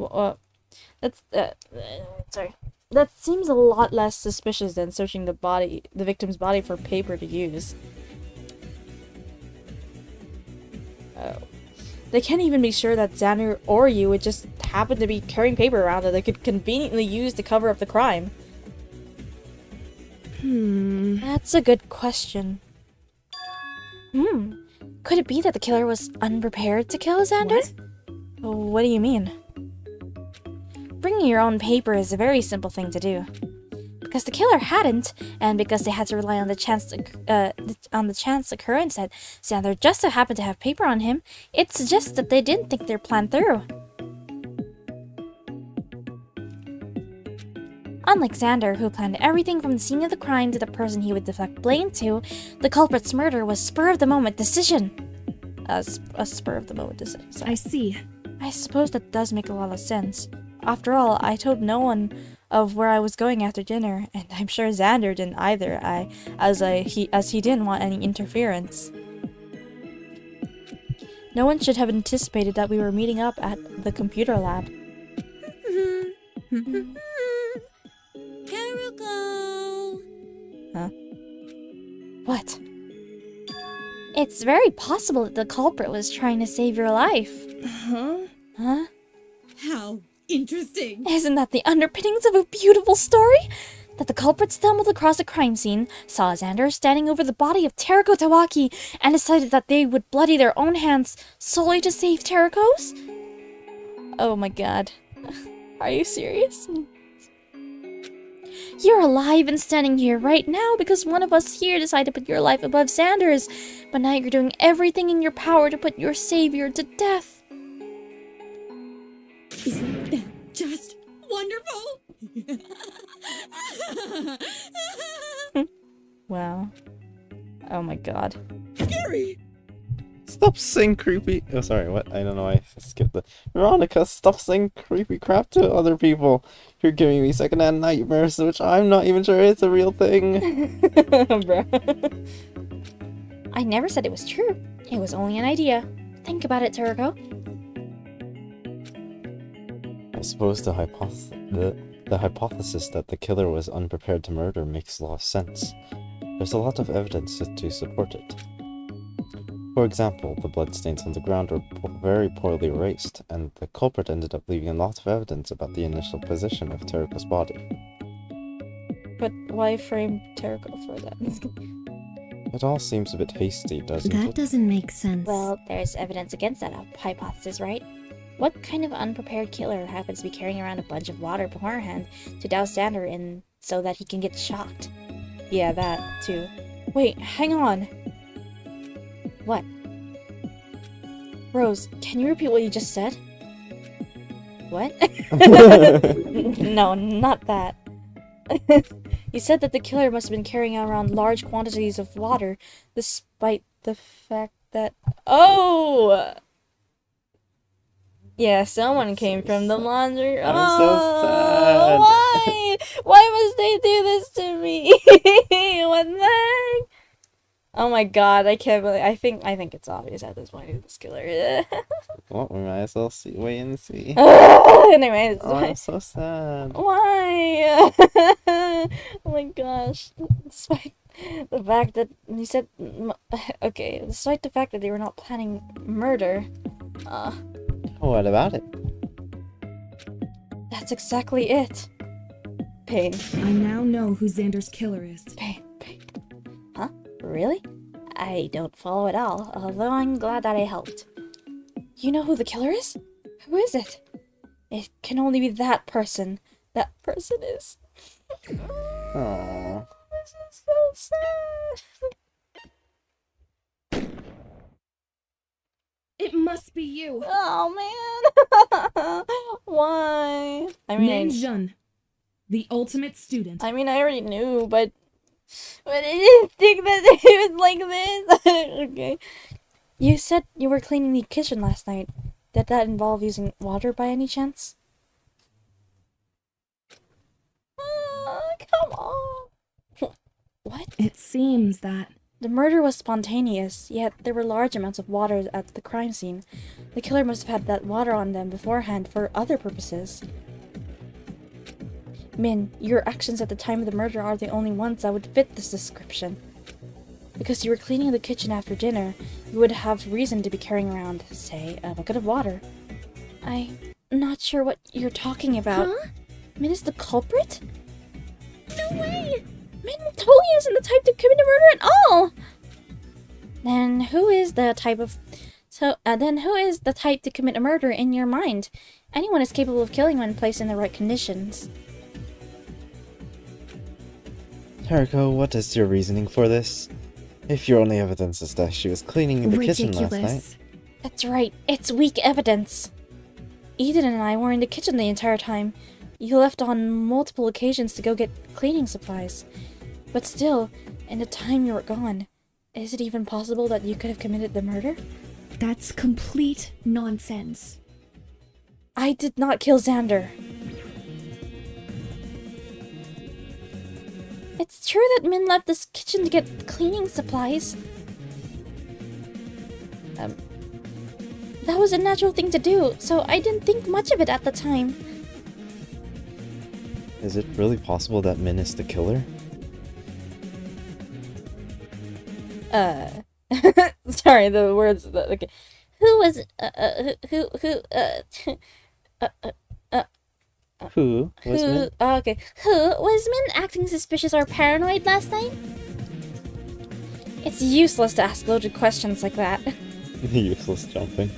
seems a lot less suspicious than searching the victim's body for paper to use. Oh. They can't even be sure that Xander or you would just happen to be carrying paper around that they could conveniently use to cover up the crime. That's a good question. Could it be that the killer was unprepared to kill Xander? What do you mean? Bringing your own paper is a very simple thing to do. Because the killer hadn't, and because they had to rely on the chance occurrence that Xander just so happened to have paper on him, it suggests that they didn't think their plan through. Unlike Xander, who planned everything from the scene of the crime to the person he would deflect blame to, the culprit's murder was spur-of-the-moment decision. A spur-of-the-moment decision. I see. I suppose that does make a lot of sense. After all, I told no one of where I was going after dinner, and I'm sure Xander didn't either, as he didn't want any interference. No one should have anticipated that we were meeting up at the computer lab. Teruko! Huh? What? It's very possible that the culprit was trying to save your life. Huh? Huh? How interesting. Isn't that the underpinnings of a beautiful story? That the culprit stumbled across a crime scene, saw Xander standing over the body of Teruko Tawaki, and decided that they would bloody their own hands solely to save Teruko's? Oh my god. Are you serious? You're alive and standing here right now because one of us here decided to put your life above Xander's, but now you're doing everything in your power to put your savior to death. Isn't that just wonderful? Wow. Oh my god. Scary! Stop saying creepy. Oh, sorry, what? I don't know why I skipped that. Veronica, stop saying creepy crap to other people. You're giving me secondhand nightmares, which I'm not even sure it's a real thing. Bro. I never said it was true. It was only an idea. Think about it, Teruko. I suppose the hypothesis that the killer was unprepared to murder makes a lot of sense. There's a lot of evidence to support it. For example, the bloodstains on the ground were very poorly erased, and the culprit ended up leaving a lot of evidence about the initial position of Teruko's body. But why frame Teruko for that? It all seems a bit hasty, doesn't That it? doesn't make sense. Well, there's evidence against that hypothesis, right? What kind of unprepared killer happens to be carrying around a bunch of water beforehand to douse Xander in so that he can get shocked? Yeah, that too. Wait, hang on. What? Rose, can you repeat what you just said? What? No, not that. You said that the killer must have been carrying around large quantities of water, despite the fact that... Oh! Yeah, someone came from the laundry. I'm so sad. Why? Why must they do this to me? What the heck? Oh my god, I can't believe... I think it's obvious at this point who this killer is. Well, we might as well wait and see. Anyways, I'm so sad. Why? Oh my gosh. Despite the fact that you said... Okay, despite the fact that they were not planning murder. What about it? That's exactly it. Pain. I now know who Xander's killer is. Pain. Huh? Really? I don't follow at all, although I'm glad that I helped. You know who the killer is? Who is it? It can only be that person. That person is... Aww. This is so sad. It must be you. Oh man. Why? I mean, Min Jun, the ultimate student. I already knew, but I didn't think that it was like this. Okay. You said you were cleaning the kitchen last night. Did that involve using water by any chance? Come on. What? It seems that The murder was spontaneous, yet there were large amounts of water at the crime scene. The killer must have had that water on them beforehand for other purposes. Min, your actions at the time of the murder are the only ones that would fit this description. Because you were cleaning the kitchen after dinner, you would have reason to be carrying around, say, a bucket of water. I'm not sure what you're talking about. Huh? Min is the culprit? No way! Min totally isn't the type to commit a murder at all! Then who is the type to commit a murder in your mind? Anyone is capable of killing when placed in the right conditions. Teriko, what is your reasoning for this? If your only evidence is that she was cleaning the kitchen last night. That's right, it's weak evidence. Eden and I were in the kitchen the entire time. You left on multiple occasions to go get cleaning supplies. But still, in the time you were gone, is it even possible that you could have committed the murder? That's complete nonsense. I did not kill Xander. It's true that Min left this kitchen to get cleaning supplies. That was a natural thing to do, so I didn't think much of it at the time. Is it really possible that Min is the killer? Sorry, the words. Okay. Who was Min? Okay. Who was Min acting suspicious or paranoid last night? It's useless to ask loaded questions like that. Useless jumping.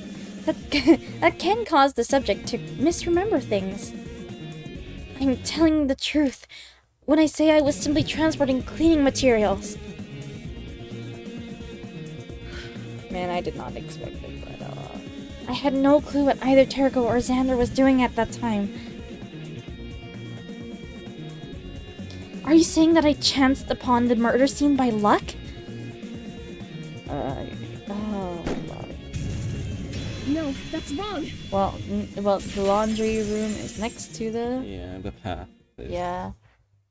That can cause the subject to misremember things. I'm telling the truth when I say I was simply transporting cleaning materials. Man, I did not expect it, but I had no clue what either Teriko or Xander was doing at that time. Are you saying that I chanced upon the murder scene by luck? No, that's wrong. Well, the laundry room is next to the... Yeah, the path. Yeah.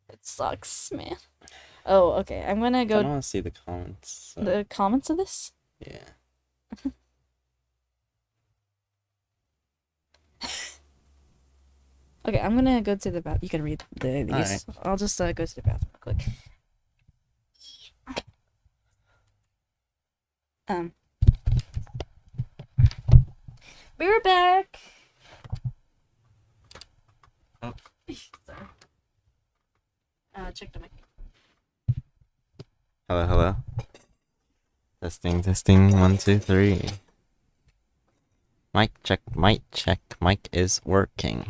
It sucks, man. Oh, okay. I'm gonna go... I want to see the comments. So. The comments of this? Yeah. Okay, I'm gonna go to the bathroom. You can read these. Right. I'll just go to the bathroom real quick. Be right back. Oh. Sorry. Check the mic. Hello, hello. Testing, 1, 2, 3. Mic check, mic is working.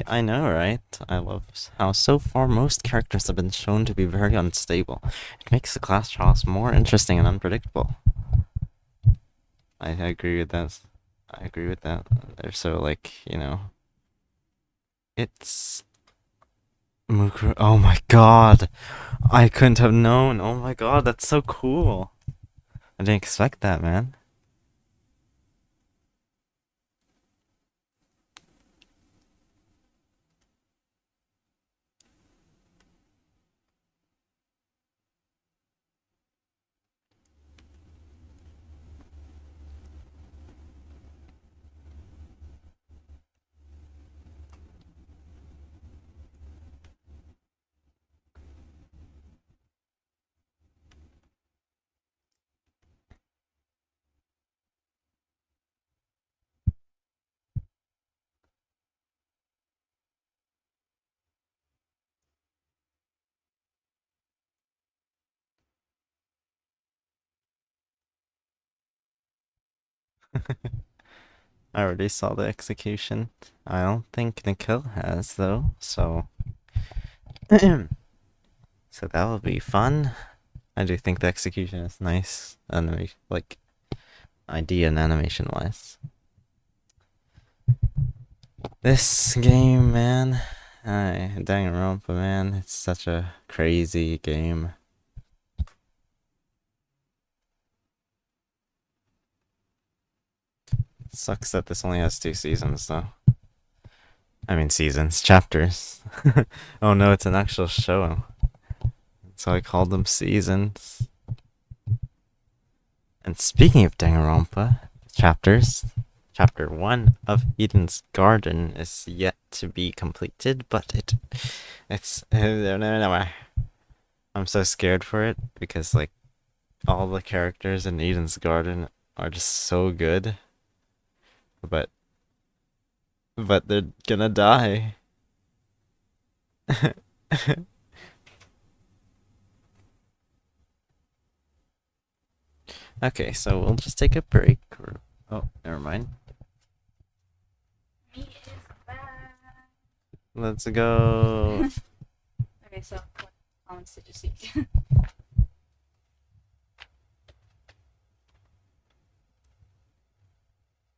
I know, right? I love how so far most characters have been shown to be very unstable. It makes the class trials more interesting and unpredictable. I agree with that. They're so, like, you know... It's... Mukuro... Oh my god! I couldn't have known! Oh my god, that's so cool! I didn't expect that, man. I already saw the execution. I don't think Nikhil has, though, so... So that will be fun. I do think the execution is nice, like idea and animation wise. This game, man, Danganronpa, man, it's such a crazy game. Sucks that this only has 2 seasons, though. I mean seasons, chapters. Oh no, it's an actual show. So I called them seasons. And speaking of Danganronpa chapters, Chapter 1 of Eden's Garden is yet to be completed, but I'm so scared for it because like all the characters in Eden's Garden are just so good. But they're gonna die. Okay, so we'll just take a break. Oh, never mind. Let's go. Okay, so what comments did you see?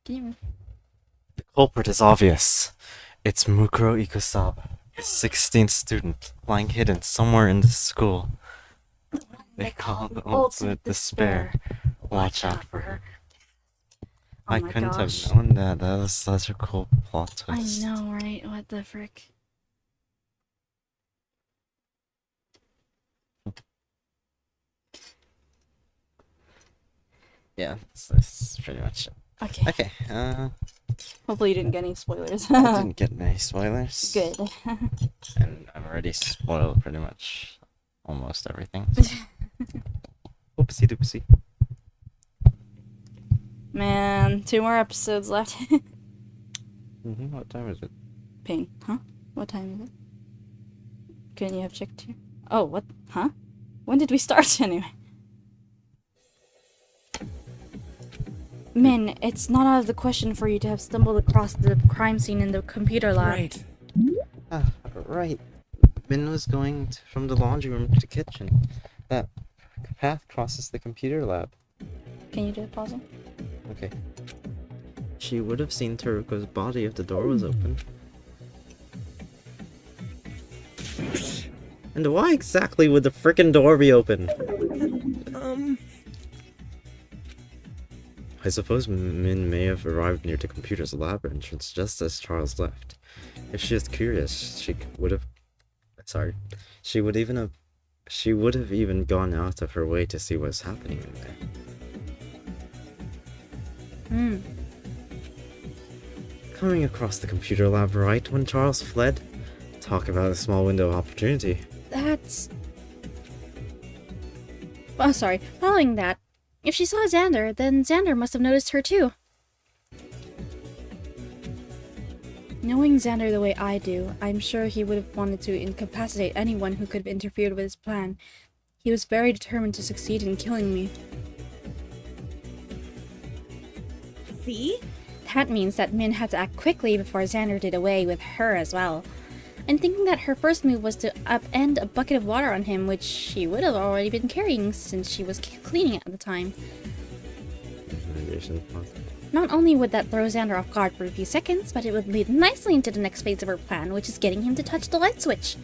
Can you move? The culprit is obvious. It's Mukuro Ikusawa, a 16th student, lying hidden somewhere in the school. They call the ultimate despair. Watch out for her. I couldn't have known that. That was such a cool plot twist. I know, right? What the frick? Yeah, that's pretty much it. Okay. Okay, Hopefully you didn't get any spoilers. I didn't get any spoilers. Good. And I've already spoiled pretty much almost everything. Oopsie doopsie. Man, 2 more episodes left. What time is it? Pain. Huh? What time is it? Couldn't you have checked here? Oh, what? Huh? When did we start anyway? Min, it's not out of the question for you to have stumbled across the crime scene in the computer lab. Right. Right. Min was going from the laundry room to the kitchen. That path crosses the computer lab. Can you do it, pausing? Okay. She would have seen Teruko's body if the door was open. And why exactly would the frickin' door be open? I suppose Min may have arrived near the computer's lab entrance just as Charles left. If she is curious, she would have even gone out of her way to see what's happening in there. Coming across the computer lab right when Charles fled? Talk about a small window of opportunity. That's... Oh, sorry. Following that, if she saw Xander, then Xander must have noticed her too. Knowing Xander the way I do, I'm sure he would have wanted to incapacitate anyone who could have interfered with his plan. He was very determined to succeed in killing me. See? That means that Min had to act quickly before Xander did away with her as well. I'm thinking that her first move was to upend a bucket of water on him, which she would have already been carrying since she was cleaning at the time. Not only would that throw Xander off guard for a few seconds, but it would lead nicely into the next phase of her plan, which is getting him to touch the light switch.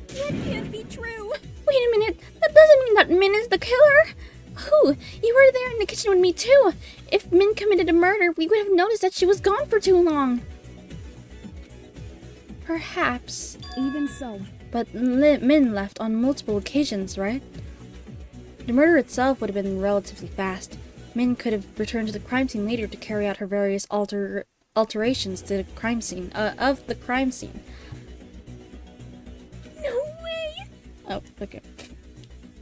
That can't be true! Wait a minute, that doesn't mean that Min is the killer! Who? You were there in the kitchen with me too! If Min committed a murder, we would have noticed that she was gone for too long! Perhaps. Even so. But Min left on multiple occasions, right? The murder itself would have been relatively fast. Min could have returned to the crime scene later to carry out her various alterations to the crime scene, of the crime scene. No way! Oh, okay.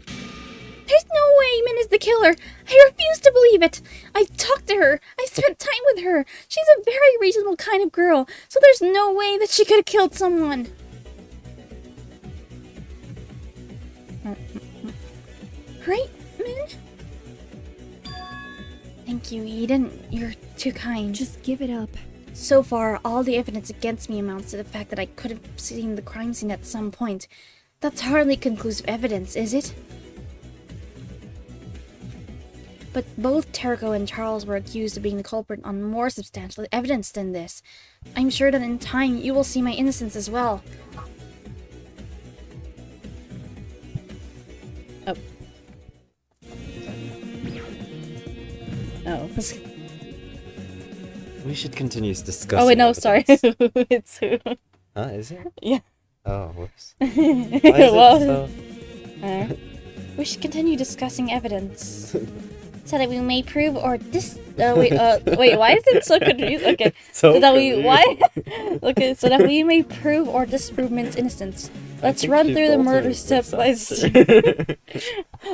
There's no way Min is the killer! I refuse to believe it! I've talked to her! I've spent time with her! She's a very reasonable kind of girl, so there's no way that she could have killed someone! Right, Min? Thank you, Eden. You're too kind. Just give it up. So far, all the evidence against me amounts to the fact that I could have seen the crime scene at some point. That's hardly conclusive evidence, is it? But both Terko and Charles were accused of being the culprit on more substantial evidence than this. I'm sure that in time you will see my innocence as well. Oh. Oh. We should continue discussing. Oh wait, no, sorry. It's who? Huh? Is it? Yeah. Oh, whoops. Why is it so? We should continue discussing evidence. So that we may prove or wait, why is it so confused? Okay. So that we okay, so that we may prove or disprove Min's innocence. Let's run through the murder step by step.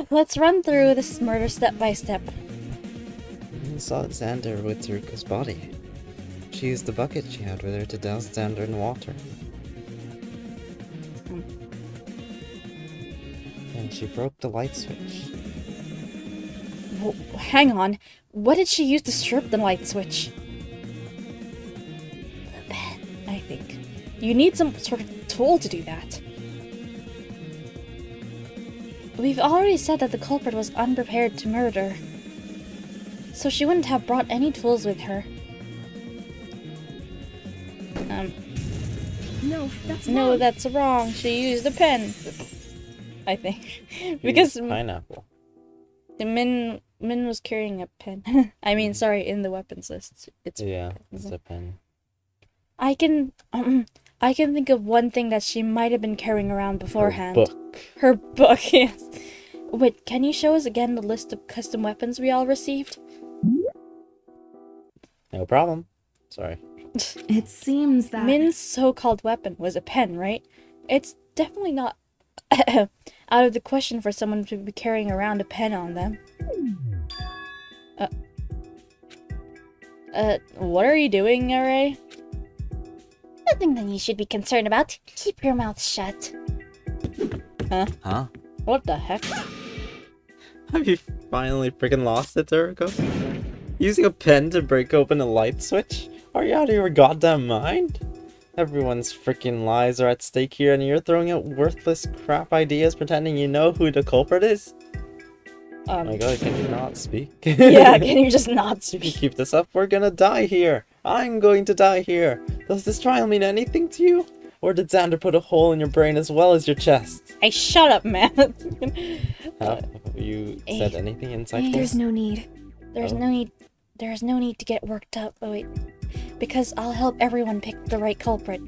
Let's run through this murder step by step. I saw Xander with Ruka's body. She used the bucket she had with her to douse Xander in water. And she broke the light switch. Well, hang on. What did she use to strip the light switch? The pen, I think. You need some sort of tool to do that. We've already said that the culprit was unprepared to murder. So she wouldn't have brought any tools with her. No, that's wrong. No, that's wrong. She used a pen. I think. Because pineapple. Min was carrying a pen. I mean, sorry, in the weapons list. It's a pen. I can think of one thing that she might have been carrying around beforehand. Her book, yes. Wait, can you show us again the list of custom weapons we all received? No problem. Sorry. It seems that Min's so-called weapon was a pen, right? It's definitely not out of the question for someone to be carrying around a pen on them. What are you doing, Array? Nothing that you should be concerned about. Keep your mouth shut. Huh? What the heck? Have you finally freaking lost it, Turko? Using a pen to break open a light switch? Are you out of your goddamn mind? Everyone's freaking lives are at stake here and you're throwing out worthless crap ideas pretending you know who the culprit is? Oh my god, can you not speak? Yeah, can you just not speak? If you keep this up, we're gonna die here. I'm going to die here. Does this trial mean anything to you? Or did Xander put a hole in your brain as well as your chest? Hey, shut up, man. Have you said anything insightful? There's no need. There's no need to get worked up. Oh, wait. Because I'll help everyone pick the right culprit.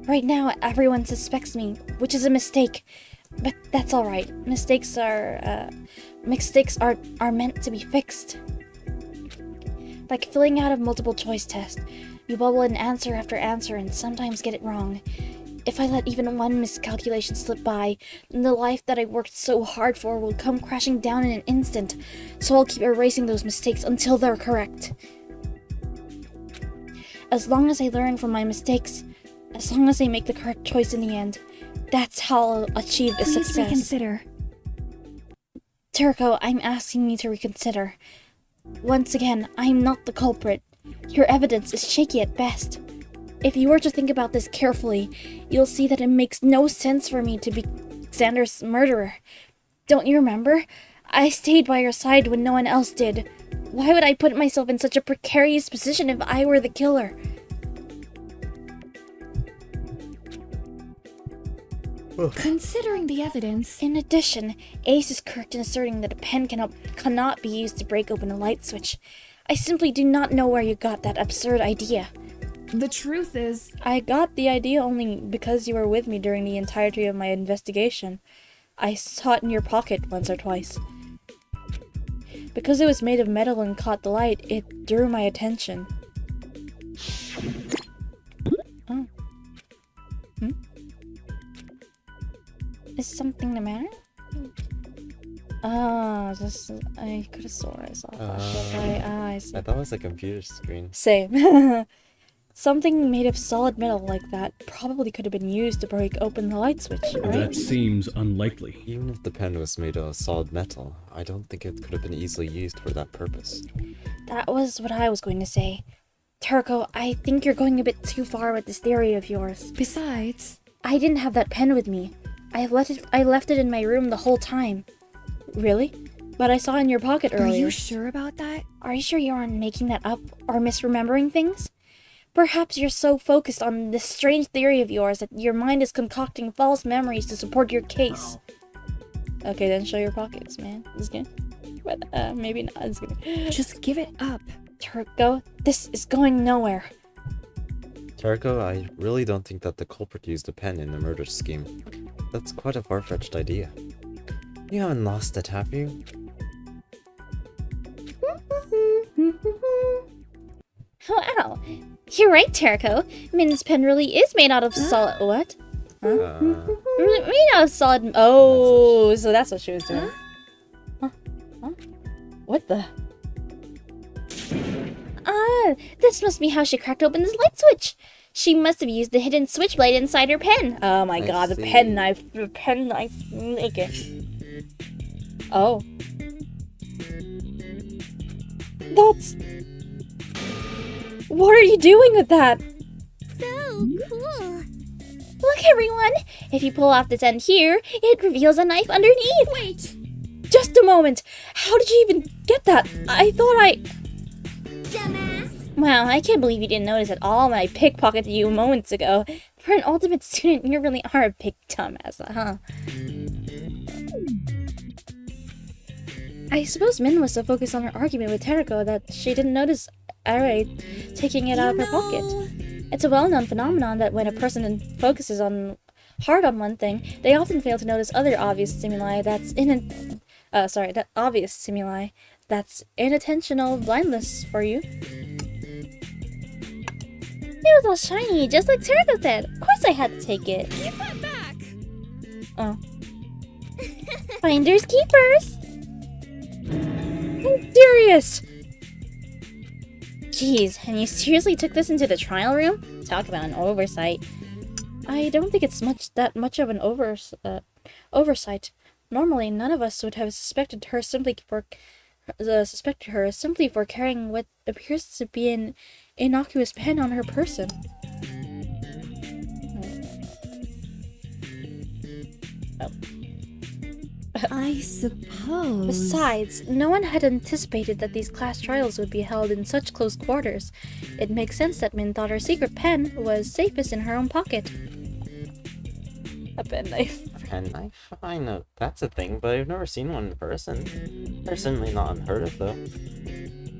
Right now, everyone suspects me, which is a mistake. But that's alright. Mistakes are meant to be fixed. Like filling out a multiple choice test. You bubble in answer after answer and sometimes get it wrong. If I let even one miscalculation slip by, then the life that I worked so hard for will come crashing down in an instant. So I'll keep erasing those mistakes until they're correct. As long as I learn from my mistakes, as long as I make the correct choice in the end, that's how I'll achieve a success. Please reconsider. Turko, I'm asking you to reconsider. Once again, I'm not the culprit. Your evidence is shaky at best. If you were to think about this carefully, you'll see that it makes no sense for me to be Xander's murderer. Don't you remember? I stayed by your side when no one else did. Why would I put myself in such a precarious position if I were the killer? Considering the evidence... In addition, Ace is correct in asserting that a pen cannot be used to break open a light switch. I simply do not know where you got that absurd idea. The truth is... I got the idea only because you were with me during the entirety of my investigation. I saw it in your pocket once or twice. Because it was made of metal and caught the light, it drew my attention. Oh. Is something the matter? I could have sworn I saw a flashlight. I see. I thought it was a computer screen. Same. Something made of solid metal like that probably could have been used to break open the light switch, right? That seems unlikely. Even if the pen was made of solid metal, I don't think it could have been easily used for that purpose. That was what I was going to say. Turko, I think you're going a bit too far with this theory of yours. Besides, I didn't have that pen with me. I left it in my room the whole time. Really? But I saw it in your pocket earlier. are you sure about that? Are you sure you aren't making that up or misremembering things? Perhaps you're so focused on this strange theory of yours that your mind is concocting false memories to support your case. Okay, then show your pockets, man. Just kidding. But, maybe not. Just kidding. Just give it up. Turko, this is going nowhere. Tarko, I really don't think that the culprit used a pen in the murder scheme. That's quite a far-fetched idea. You haven't lost it, have you? Wow, you're right, Turko. Min's pen really is made out of solid. What? Made out of solid. Oh, so that's what she was doing. Huh? What the? Ah, this must be how she cracked open this light switch. She must have used the hidden switchblade inside her pen. Oh my god, the pen knife. The pen knife. Okay. Oh. That's... What are you doing with that? So cool. Look, everyone! If you pull off this end here, it reveals a knife underneath. Wait! Just a moment! How did you even get that? I thought I... Dumbass! Wow, I can't believe you didn't notice at all when I pickpocketed you moments ago. For an ultimate student, you really are a big dumbass, huh? I suppose Min was so focused on her argument with Teriko that she didn't notice Arai taking it out of her pocket. It's a well-known phenomenon that when a person focuses hard on one thing, they often fail to notice other obvious stimuli that's that's inattentional blindness for you. It was all shiny, just like Teriko said. Of course I had to take it. Give that back! Oh. Finders keepers! I'm serious! Jeez, and you seriously took this into the trial room? Talk about an oversight. I don't think it's that much of an oversight. Normally, none of us would have suspected her simply for carrying what appears to be an innocuous pen on her person. Oh. I suppose... Besides, no one had anticipated that these class trials would be held in such close quarters. It makes sense that Min thought her secret pen was safest in her own pocket. A pen knife. A pen knife? I know that's a thing, but I've never seen one in person. They're certainly not unheard of, though.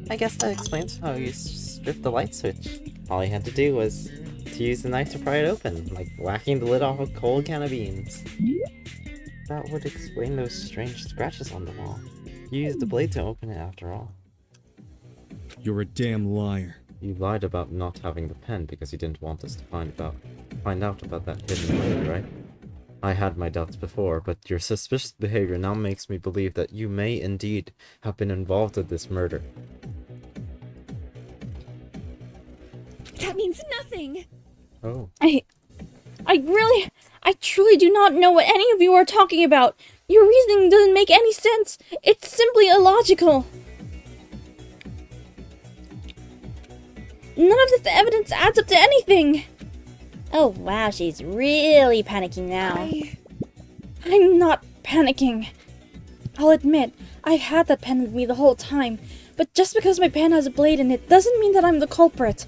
I guess that explains how you stripped the light switch. All you had to do was to use the knife to pry it open, like whacking the lid off a cold can of beans. That would explain those strange scratches on the wall. You used the blade to open it after all. You're a damn liar. You lied about not having the pen because you didn't want us to find out about that hidden blade, right? I had my doubts before, but your suspicious behavior now makes me believe that you may indeed have been involved in this murder. That means nothing! Oh. I truly do not know what any of you are talking about. Your reasoning doesn't make any sense. It's simply illogical. None of this evidence adds up to anything. Oh wow, she's really panicking now. I'm not panicking. I'll admit, I've had that pen with me the whole time, but just because my pen has a blade in it doesn't mean that I'm the culprit.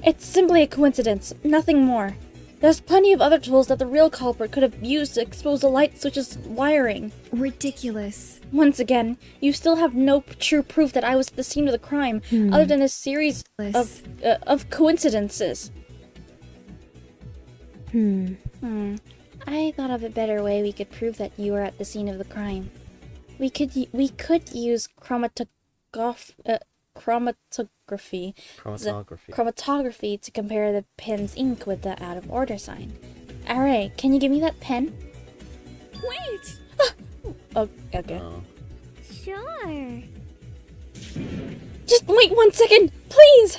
It's simply a coincidence, nothing more. There's plenty of other tools that the real culprit could have used to expose the light switch's wiring. Ridiculous. Once again, you still have no true proof that I was at the scene of the crime, other than a series of coincidences. I thought of a better way we could prove that you were at the scene of the crime. We could use chromatography to compare the pen's ink with the out of order sign. Arai, can you give me that pen? Wait! Oh, okay. Sure. Just wait 1 second, please!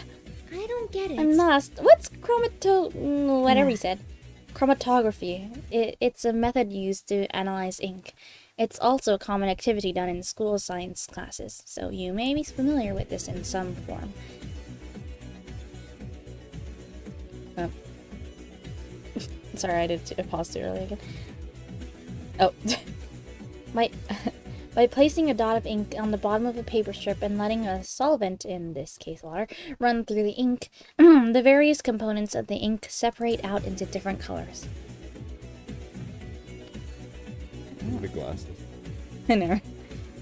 I don't get it. I'm lost. What's whatever you said. Chromatography. It's a method used to analyze ink. It's also a common activity done in school science classes, so you may be familiar with this in some form. Oh. Sorry, I paused too early again. Oh. By placing a dot of ink on the bottom of a paper strip and letting a solvent, in this case water, run through the ink, the various components of the ink separate out into different colors. The glasses. I know.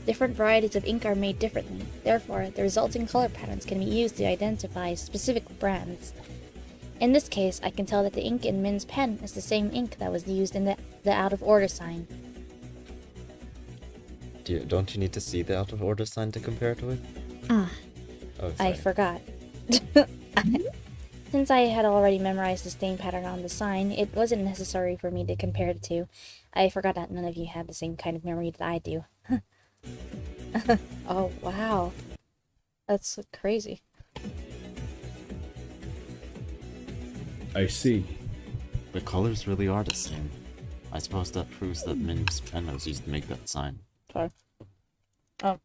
Different varieties of ink are made differently. Therefore, the resulting color patterns can be used to identify specific brands. In this case, I can tell that the ink in Min's pen is the same ink that was used in the out of order sign. Don't you need to see the out of order sign to compare it with? Ah. Oh, I forgot. Since I had already memorized the stain pattern on the sign, it wasn't necessary for me to compare the two. I forgot that none of you had the same kind of memory that I do. Oh, wow. That's crazy. I see. The colors really are the same. I suppose that proves that Min's pen was used to make that sign. Sorry. Oh.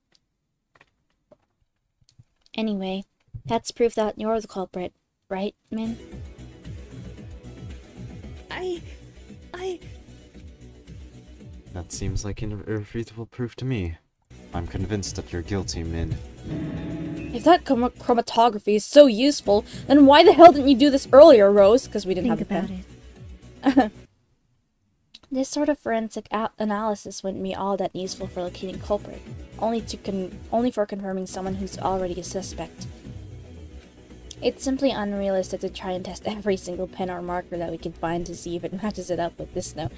Anyway, that's proof that you're the culprit, right, Min? That seems like irrefutable proof to me. I'm convinced that you're guilty, Min. If that chromatography is so useful, then why the hell didn't you do this earlier, Rose? Because we didn't have the pen. It. This sort of forensic analysis wouldn't be all that useful for locating culprit, only for confirming someone who's already a suspect. It's simply unrealistic to try and test every single pen or marker that we can find to see if it matches it up with this note.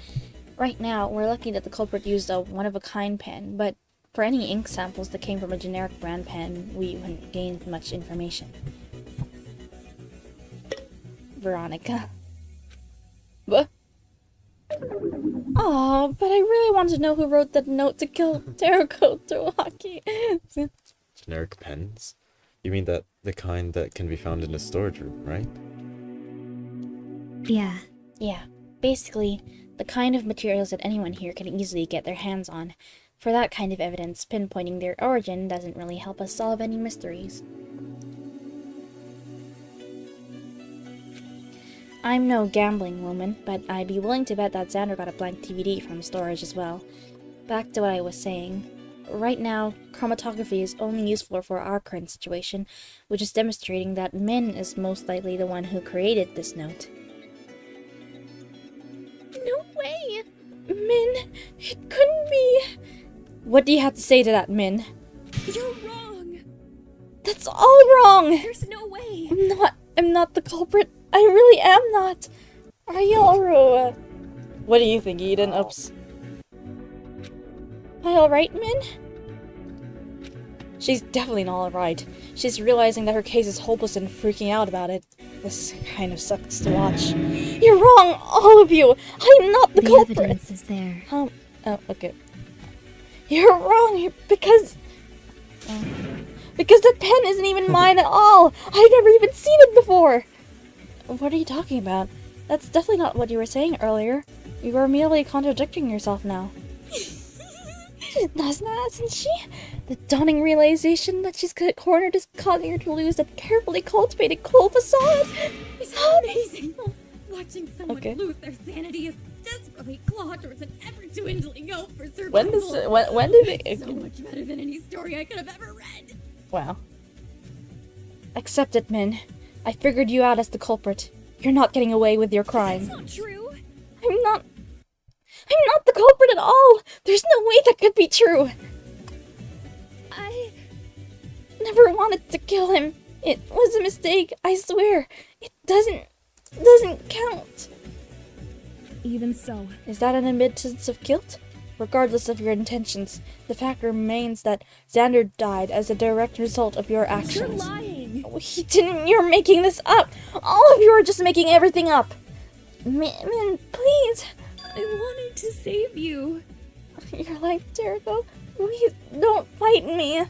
Right now, we're lucky that the culprit used a one-of-a-kind pen, but for any ink samples that came from a generic brand pen, we wouldn't gain much information. Veronica. What? Oh, but I really want to know who wrote that note to kill Terako Towaki. Generic pens? You mean that the kind that can be found in a storage room, right? Yeah. Yeah. Basically, the kind of materials that anyone here can easily get their hands on. For that kind of evidence, pinpointing their origin doesn't really help us solve any mysteries. I'm no gambling woman, but I'd be willing to bet that Xander got a blank DVD from storage as well. Back to what I was saying. Right now, chromatography is only useful for our current situation, which is demonstrating that Min is most likely the one who created this note. No way! Min, it couldn't be. What do you have to say to that, Min? You're wrong! That's all wrong! There's no way! I'm not the culprit. I really am not. Are you all what do you think, Eden? Oops. Am I alright, Min? She's definitely not alright. She's realizing that her case is hopeless and freaking out about it. This kind of sucks to watch. You're wrong, all of you! I'm not the culprit! The evidence is there. Oh, okay. You're wrong, because that pen isn't even mine at all! I've never even seen it before! What are you talking about? That's definitely not what you were saying earlier. You were merely contradicting yourself now. Isn't she? The dawning realization that she's cornered is causing her to lose that carefully cultivated cool facade. It's amazing. Watching someone lose their sanity is desperately clawed towards an ever-dwindling hope for survival. When did it? It's so much better than any story I could have ever read. Wow. Accept it, Min. I figured you out as the culprit. You're not getting away with your crime. That's not true. I'm not the culprit at all. There's no way that could be true. I never wanted to kill him. It was a mistake, I swear. It doesn't count. Even so. Is that an admittance of guilt? Regardless of your intentions, the fact remains that Xander died as a direct result of your actions. You're lying. He didn't. You're making this up. All of you are just making everything up. Min, please. I wanted to save you. Your life, Jericho. Please don't fight me.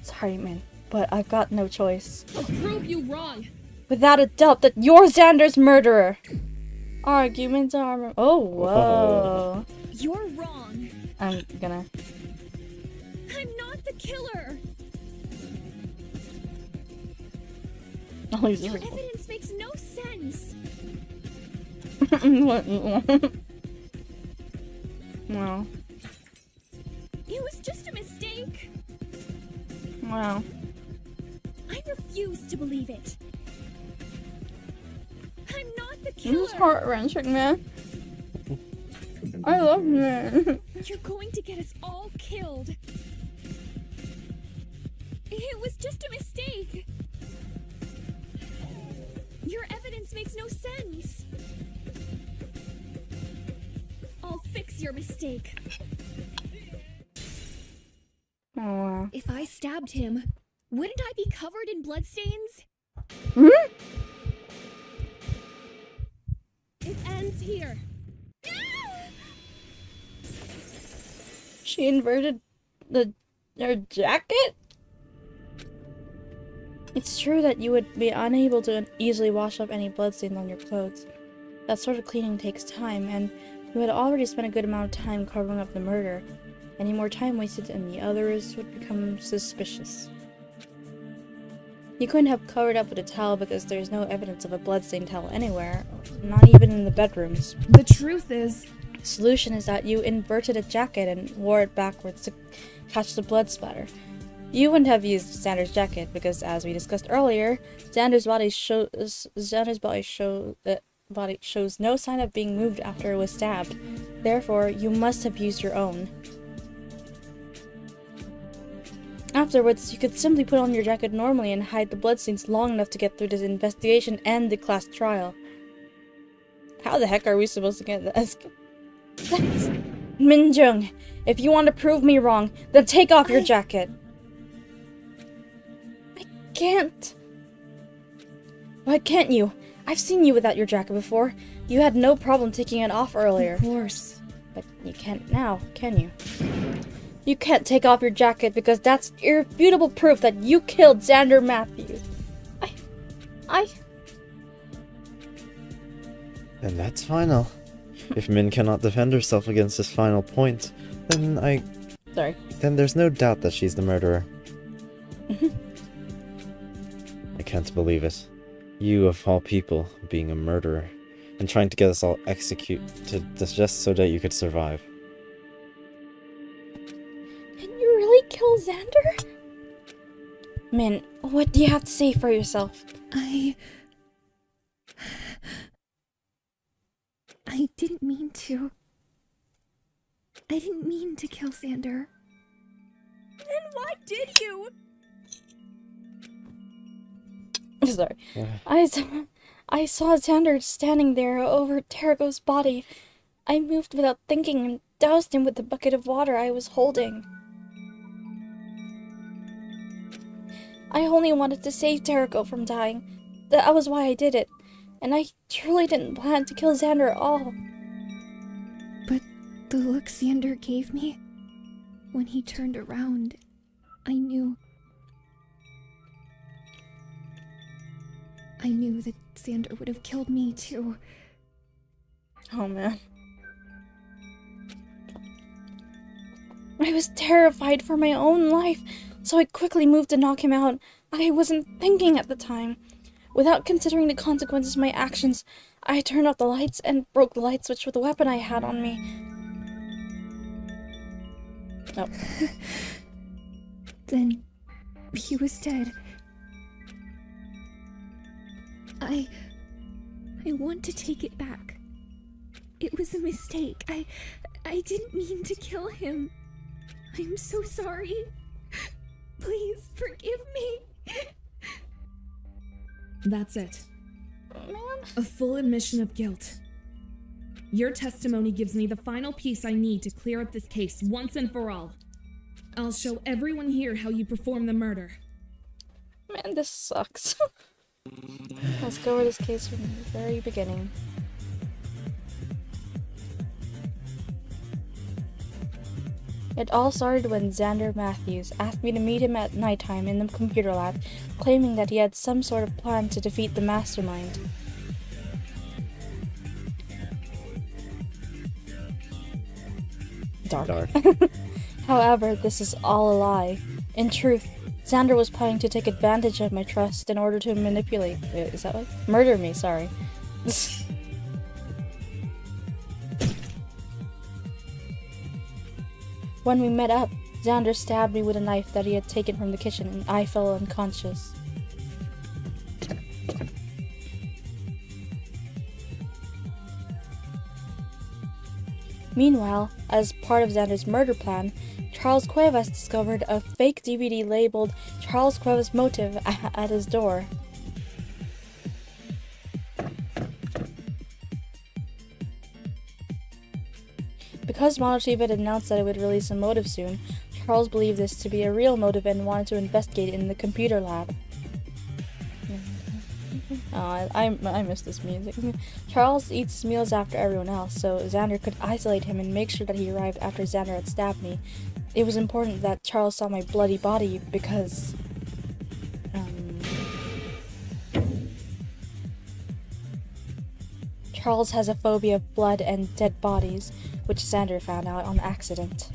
Sorry, Min, but I've got no choice. I'll prove you wrong. Without a doubt that you're Xander's murderer. Arguments are... Oh, whoa. You're wrong. I'm gonna... I'm not the killer. All these Your people. evidence makes no sense. Wow. It was just a mistake. Wow. I refuse to believe it. I'm not the This killer. is heart-wrenching, man. I love man. You're going to get us all killed. It was just a mistake. Your evidence makes no sense. I'll fix your mistake. Oh, wow. If I stabbed him, wouldn't I be covered in bloodstains? Hmm? It ends here. She inverted her jacket? It's true that you would be unable to easily wash up any bloodstains on your clothes. That sort of cleaning takes time, and you had already spent a good amount of time covering up the murder. Any more time wasted and the others would become suspicious. You couldn't have covered up with a towel because there's no evidence of a bloodstained towel anywhere, not even in the bedrooms. The truth is, The solution is that you inverted a jacket and wore it backwards to catch the blood splatter. You wouldn't have used Xander's jacket because, as we discussed earlier, Xander's body shows no sign of being moved after it was stabbed. Therefore, you must have used your own. Afterwards, you could simply put on your jacket normally and hide the bloodstains long enough to get through this investigation and the class trial. How the heck are we supposed to get this? Minjung, if you want to prove me wrong, then take off your jacket. I can't. Why can't you? I've seen you without your jacket before. You had no problem taking it off earlier. of course. But you can't now, can you? You can't take off your jacket because that's irrefutable proof that you killed Xander Matthews. And that's final. If Min cannot defend herself against this final point, then then there's no doubt that she's the murderer. I can't believe it. You, of all people, being a murderer, and trying to get us all executed just so that you could survive. Did you really kill Xander? Min, what do you have to say for yourself? I didn't mean to. I didn't mean to kill Xander. Then why did you? Sorry. I saw Xander standing there over Terrago's body. I moved without thinking and doused him with the bucket of water I was holding. I only wanted to save Terrago from dying. That was why I did it. And I truly didn't plan to kill Xander at all. But the look Xander gave me, when he turned around, I knew that Xander would have killed me too. Oh man. I was terrified for my own life, so I quickly moved to knock him out. I wasn't thinking at the time. Without considering the consequences of my actions, I turned off the lights and broke the light switch with the weapon I had on me. Oh. Then he was dead. I want to take it back. It was a mistake. I didn't mean to kill him. I'm so sorry. Please forgive me. That's it. A full admission of guilt. Your testimony gives me the final piece I need to clear up this case once and for all. I'll show everyone here how you performed the murder. Man, this sucks. Let's go over this case from the very beginning. It all started when Xander Matthews asked me to meet him at nighttime in the computer lab, claiming that he had some sort of plan to defeat the mastermind. Dark. However, this is all a lie. In truth, Xander was planning to take advantage of my trust in order to murder me, sorry. When we met up, Xander stabbed me with a knife that he had taken from the kitchen and I fell unconscious. Meanwhile, as part of Xander's murder plan, Charles Cuevas discovered a fake DVD labeled Charles Cuevas Motive at his door. Because Monotiv had announced that it would release a motive soon, Charles believed this to be a real motive and wanted to investigate it in the computer lab. Oh, I miss this music. Charles eats his meals after everyone else, so Xander could isolate him and make sure that he arrived after Xander had stabbed me. It was important that Charles saw my bloody body because... Charles has a phobia of blood and dead bodies, which Xander found out on accident.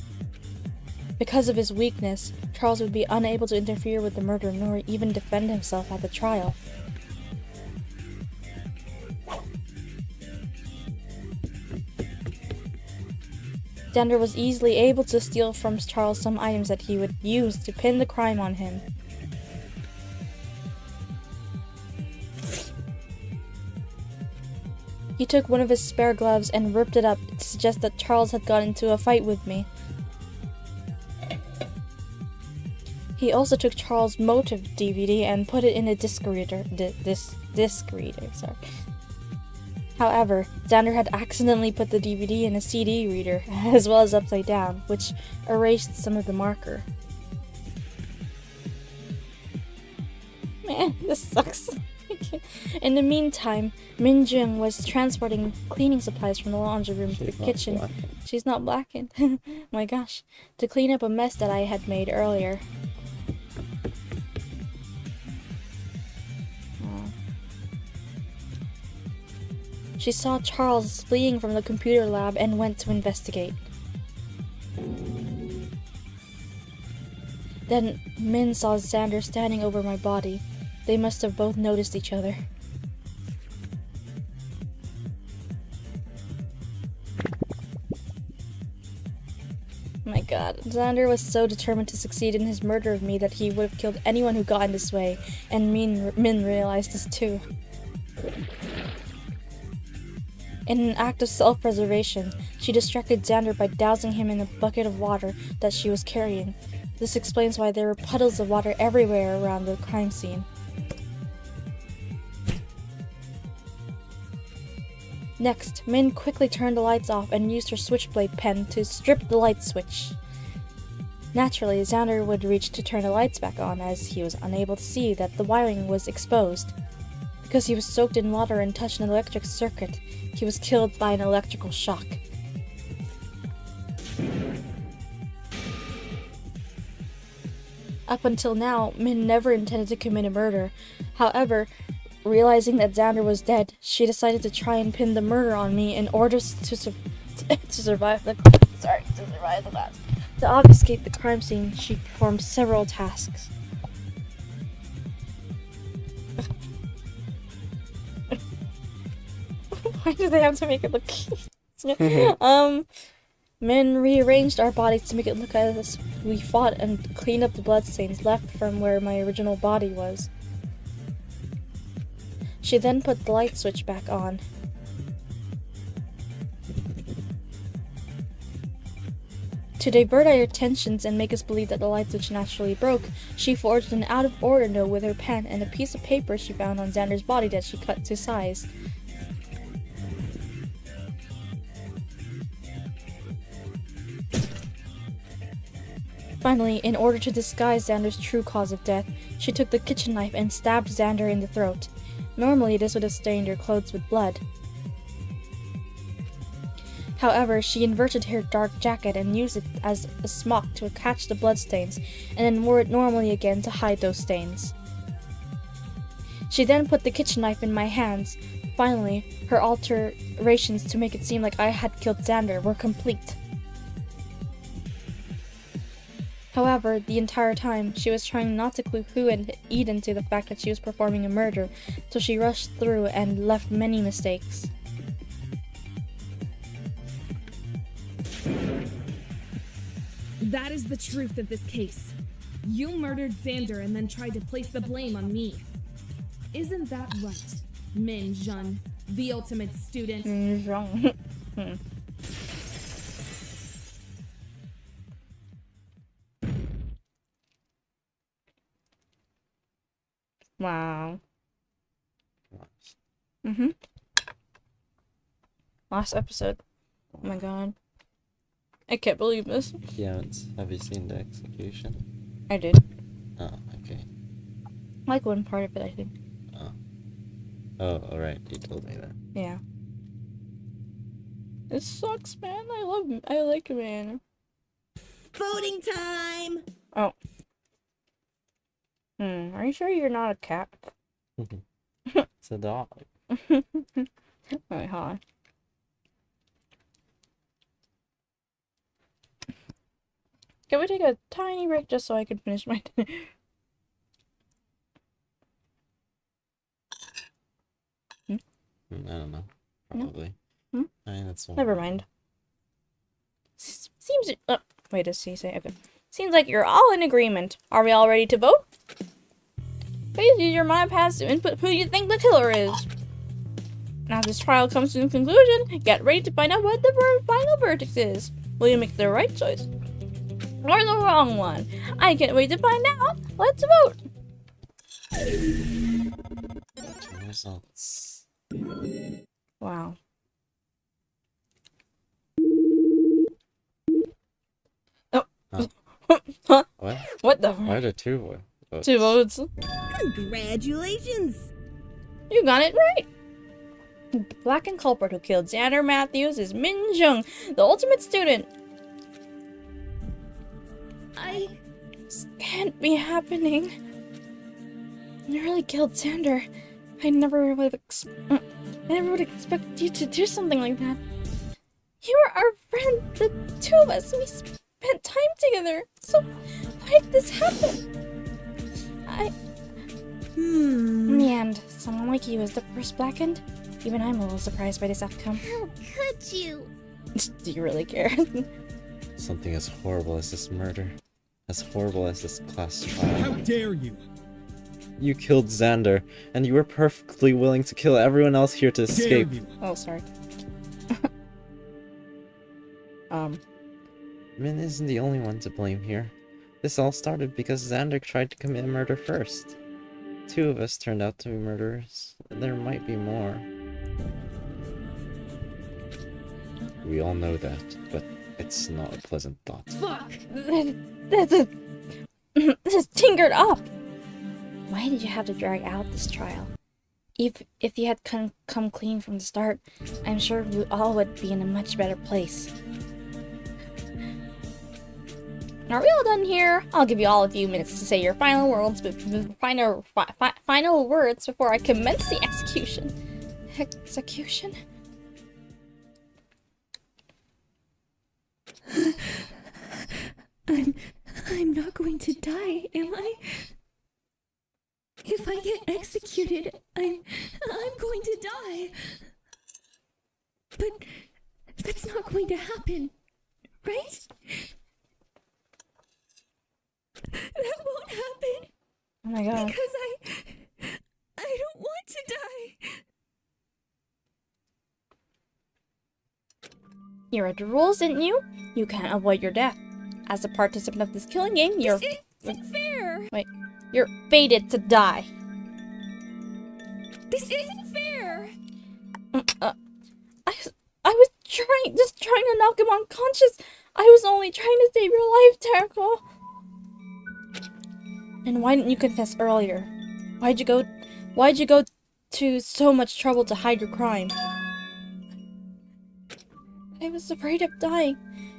Because of his weakness, Charles would be unable to interfere with the murder nor even defend himself at the trial. Xander was easily able to steal from Charles some items that he would use to pin the crime on him. He took one of his spare gloves and ripped it up to suggest that Charles had got into a fight with me. He also took Charles' Motive DVD and put it in a disc reader. Sorry. However, Xander had accidentally put the DVD in a CD reader, as well as upside down, which erased some of the marker. Man, this sucks. In the meantime, Minjung was transporting cleaning supplies from the laundry room to the kitchen. She's not blackened. My gosh. To clean up a mess that I had made earlier. She saw Charles fleeing from the computer lab and went to investigate. Then Min saw Xander standing over my body. They must have both noticed each other. My god, Xander was so determined to succeed in his murder of me that he would have killed anyone who got in his way, and Min realized this too. In an act of self-preservation, she distracted Xander by dousing him in a bucket of water that she was carrying. This explains why there were puddles of water everywhere around the crime scene. Next, Min quickly turned the lights off and used her switchblade pen to strip the light switch. Naturally, Xander would reach to turn the lights back on as he was unable to see that the wiring was exposed. Because he was soaked in water and touched an electric circuit, he was killed by an electrical shock. Up until now, Min never intended to commit a murder. However, realizing that Xander was dead, she decided to try and pin the murder on me in order to survive the last. To obfuscate the crime scene, she performed several tasks. Why do they have to make it look Min rearranged our bodies to make it look as we fought and cleaned up the bloodstains left from where my original body was. She then put the light switch back on. To divert our attentions and make us believe that the light switch naturally broke, she forged an out-of-order note with her pen and a piece of paper she found on Xander's body that she cut to size. Finally, in order to disguise Xander's true cause of death, she took the kitchen knife and stabbed Xander in the throat. Normally, this would have stained her clothes with blood. However, she inverted her dark jacket and used it as a smock to catch the bloodstains, and then wore it normally again to hide those stains. She then put the kitchen knife in my hands. Finally, her alterations to make it seem like I had killed Xander were complete. However, the entire time, she was trying not to clue and Eden to the fact that she was performing a murder, so she rushed through and left many mistakes. That is the truth of this case. You murdered Xander and then tried to place the blame on me. Isn't that right, Min Jun, the ultimate student? Wrong. Wow. Last episode. Oh my god. I can't believe this. Yeah, have you seen the execution? I did. Oh, okay. Like one part of it, I think. Oh, alright, you told me that. Yeah. It sucks, man. I like man. Voting time! Oh. Are you sure you're not a cat? It's a dog. Alright, hold on. Can we take a tiny break just so I can finish my dinner? I don't know. Probably. No? I mean, that's Never mind. Seems... wait, does he say? Okay. Seems like you're all in agreement. Are we all ready to vote? Please use your mind pads to input who you think the killer is. As this trial comes to a conclusion, get ready to find out what the final verdict is. Will you make the right choice? Or the wrong one? I can't wait to find out. Let's vote. Results. Wow. Oh. Huh? What? What the? Why are there two votes? 2 votes. Congratulations! You got it right. The blackened culprit who killed Xander Matthews is Min Jung, the ultimate student. This can't be happening. You really killed Xander. I never would expect you to do something like that. You were our friend, the two of us. We spent time together. So why did this happen? In the end, someone like you is the first blackened. Even I'm a little surprised by this outcome. How could you? Do you really care? Something as horrible as this murder. As horrible as this class trial. How dare you! You killed Xander, and you were perfectly willing to kill everyone else here to escape. Oh, sorry. Min isn't the only one to blame here. This all started because Xander tried to commit murder first. 2 of us turned out to be murderers. There might be more. We all know that, but it's not a pleasant thought. Fuck! This is tinkered up! Why did you have to drag out this trial? If you had come clean from the start, I'm sure we all would be in a much better place. Are we all done here? I'll give you all a few minutes to say your final words, final words before I commence the execution. Execution? I'm not going to die, am I? If I get executed, I'm going to die. But that's not going to happen, right? That won't happen. Oh my god. Because I don't want to die. You read the rules, didn't you? You can't avoid your death. As a participant of this killing game, you're... This isn't fair! Wait. You're fated to die. This isn't fair! I was just trying to knock him unconscious. I was only trying to save your life, Terko. And why didn't you confess earlier? Why'd you go to so much trouble to hide your crime? I was afraid of dying.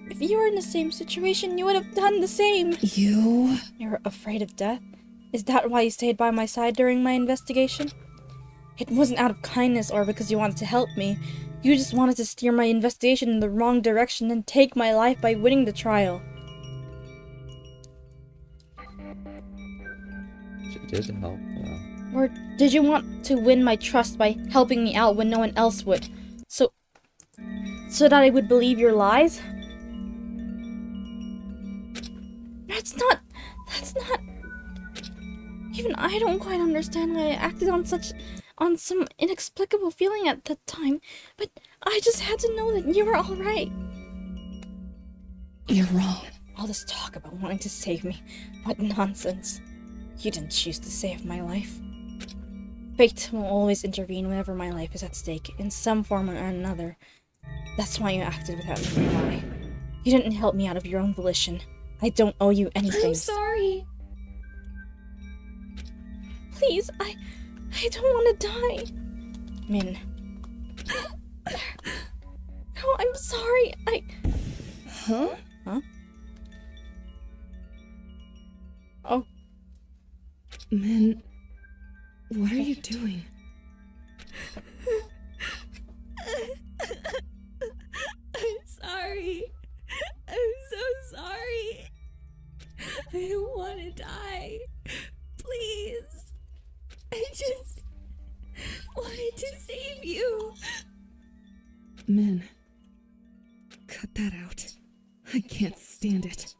If you were in the same situation, you would have done the same. You were afraid of death? Is that why you stayed by my side during my investigation? It wasn't out of kindness or because you wanted to help me. You just wanted to steer my investigation in the wrong direction and take my life by winning the trial. did help. Or did you want to win my trust by helping me out when no one else would? So that I would believe your lies? That's not... Even I don't quite understand why I acted on some inexplicable feeling at the time, but I just had to know that you were alright. You're wrong. All this talk about wanting to save me, what nonsense. You didn't choose to save my life. Fate will always intervene whenever my life is at stake, in some form or another. That's why you acted without knowing why. You didn't help me out of your own volition. I don't owe you anything. I'm sorry. Please, I don't want to die. Min. No, I'm sorry. Huh? Huh? Oh. Min, what are you doing? I'm sorry. I'm so sorry. I don't want to die. Please. I just wanted to save you. Min, cut that out. I can't stand it.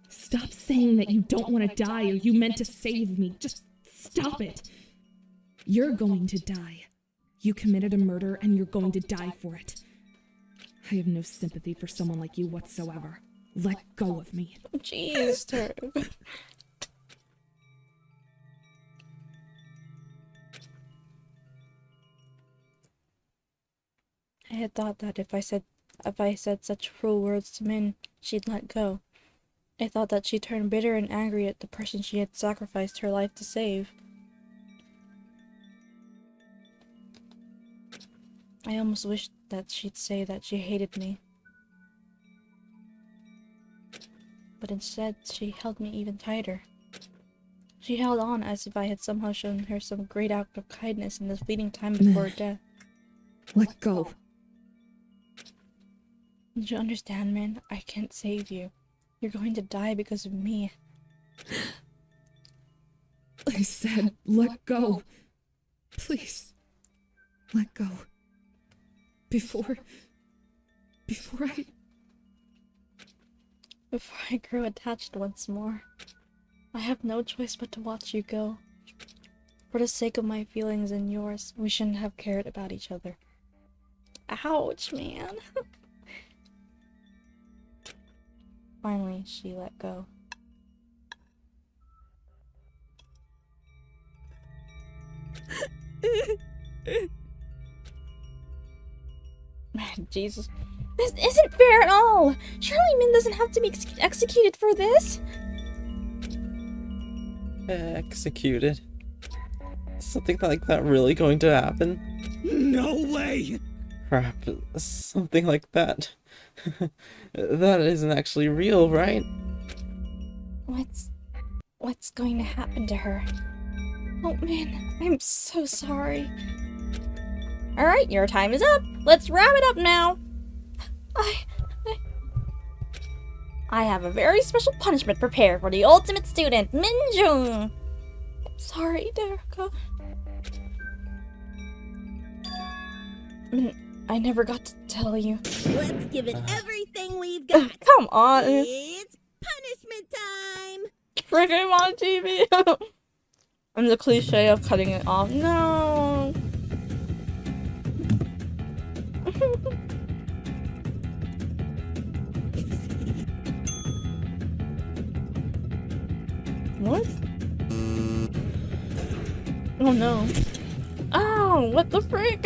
Stop saying that you don't want to die or you meant to save me. Just stop it. You're going to die. You committed a murder and you're going to die for it. I have no sympathy for someone like you whatsoever. Let go of me. Jeez, I had thought that if I said such cruel words to Min, she'd let go. I thought that she'd turn bitter and angry at the person she had sacrificed her life to save. I almost wished that she'd say that she hated me. But instead, she held me even tighter. She held on as if I had somehow shown her some great act of kindness in the fleeting time before death. Let go. Did you understand, man? I can't save you. You're going to die because of me. I said, let go. Please. Let go. Before I grew attached once more. I have no choice but to watch you go. For the sake of my feelings and yours, we shouldn't have cared about each other. Ouch, man. Finally, she let go. Jesus. This isn't fair at all! Surely Min doesn't have to be executed for this! Executed? Is something like that really going to happen? No way! Crap, something like that. That isn't actually real, right? What's going to happen to her? Oh man, I'm so sorry. Alright, your time is up. Let's wrap it up now. I have a very special punishment prepared for the ultimate student, Minjung. Sorry, Dereka. I never got to tell you. Let's give it everything we've got. Come on. It's punishment time. Freaking on TV. And the cliche of cutting it off. No. What? Oh no. Oh, what the frick?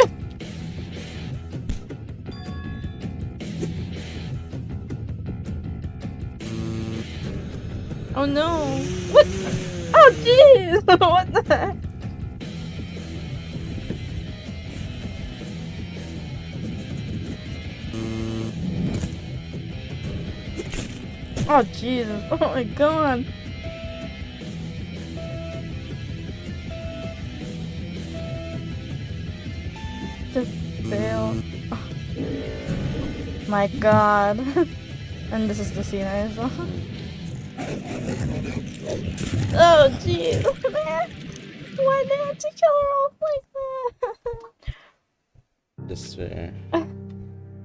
Oh no. What? Oh jeez! What the heck? Oh Jesus! Oh my god! Just fail. Oh. My god. And this is the scene I saw. Oh, jeez, man. Why did they have to kill her off like that? Despair.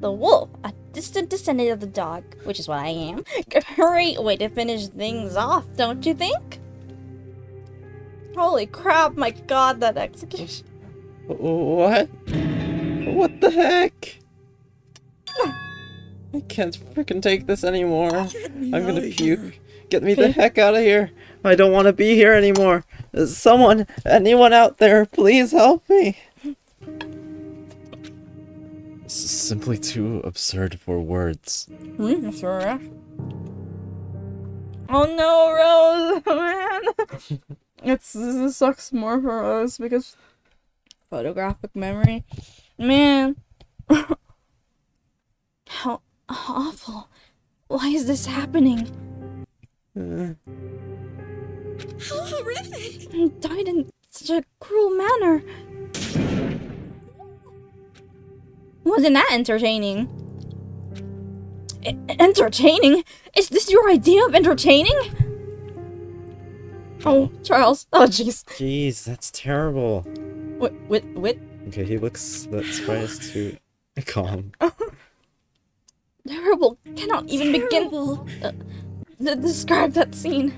The wolf, a distant descendant of the dog, which is what I am. Great way to finish things off, don't you think? Holy crap, my god, that execution. What? What the heck? I can't freaking take this anymore. I'm gonna puke. Get me the heck out of here. I don't want to be here anymore. Someone, anyone out there, please help me. This is simply too absurd for words. Sure. Oh no, Rose, man. This sucks more for Rose because photographic memory. Man. How awful. Why is this happening? How horrific! He died in such a cruel manner. Wasn't that entertaining? Entertaining? Is this your idea of entertaining? Oh, Charles. Oh, jeez. Jeez, that's terrible. Wait. Okay, he looks, that spy is too calm. Terrible. Cannot even begin to describe that scene.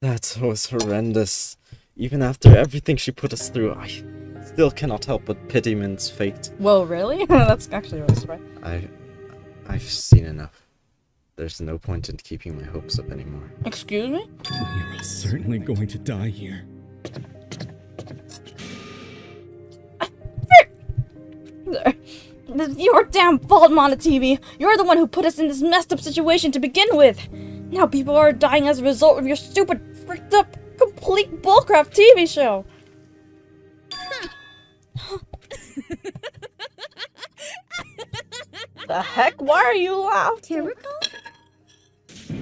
That was horrendous. Even after everything she put us through, I still cannot help but pity Min's fate. Whoa, really? That's actually really surprising. I've seen enough. There's no point in keeping my hopes up anymore. Excuse me? You're certainly going to die here. Your damn fault, Monotv. You're the one who put us in this messed up situation to begin with. Now people are dying as a result of your stupid, freaked up, complete bullcrap TV show. The heck? Why are you laughing?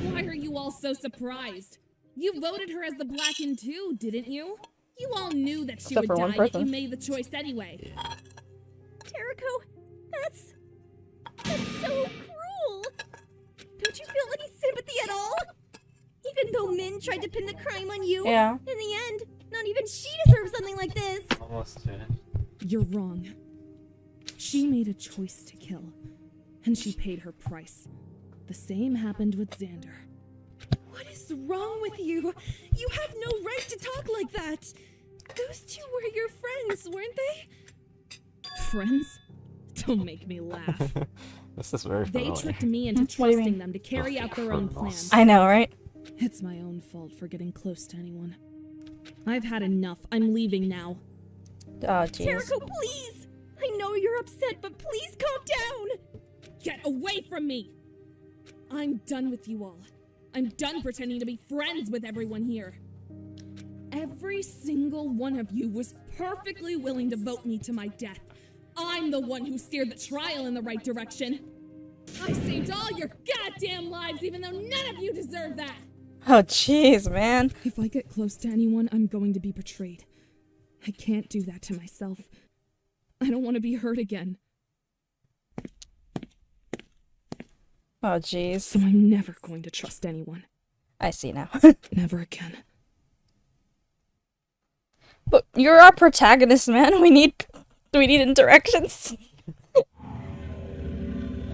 Why are you all so surprised? You voted her as the Blackened too, didn't you? You all knew that she Except would for one die, yet you person. made the choice anyway. Terako, that's so cruel. Don't you feel any sympathy at all? Even though Min tried to pin the crime on you, Yeah. in the end, not even she deserves something like this. Almost finished. You're wrong. She made a choice to kill, and she paid her price. The same happened with Xander. What is wrong with you? You have no right to talk like that. Those two were your friends, weren't they? Friends? Don't make me laugh. This is very They familiar. tricked me into What do you trusting mean? them to carry out their own plans. I know, right? It's my own fault for getting close to anyone. I've had enough. I'm leaving now. Oh, jeez. Terako, please! I know you're upset, but please calm down! Get away from me! I'm done with you all. I'm done pretending to be friends with everyone here. Every single one of you was perfectly willing to vote me to my death. I'm the one who steered the trial in the right direction. I saved all your goddamn lives, even though none of you deserve that. Oh, jeez, man. If I get close to anyone, I'm going to be betrayed. I can't do that to myself. I don't want to be hurt again. Oh, jeez. So I'm never going to trust anyone. I see now. Never again. But you're our protagonist, man. We need interactions.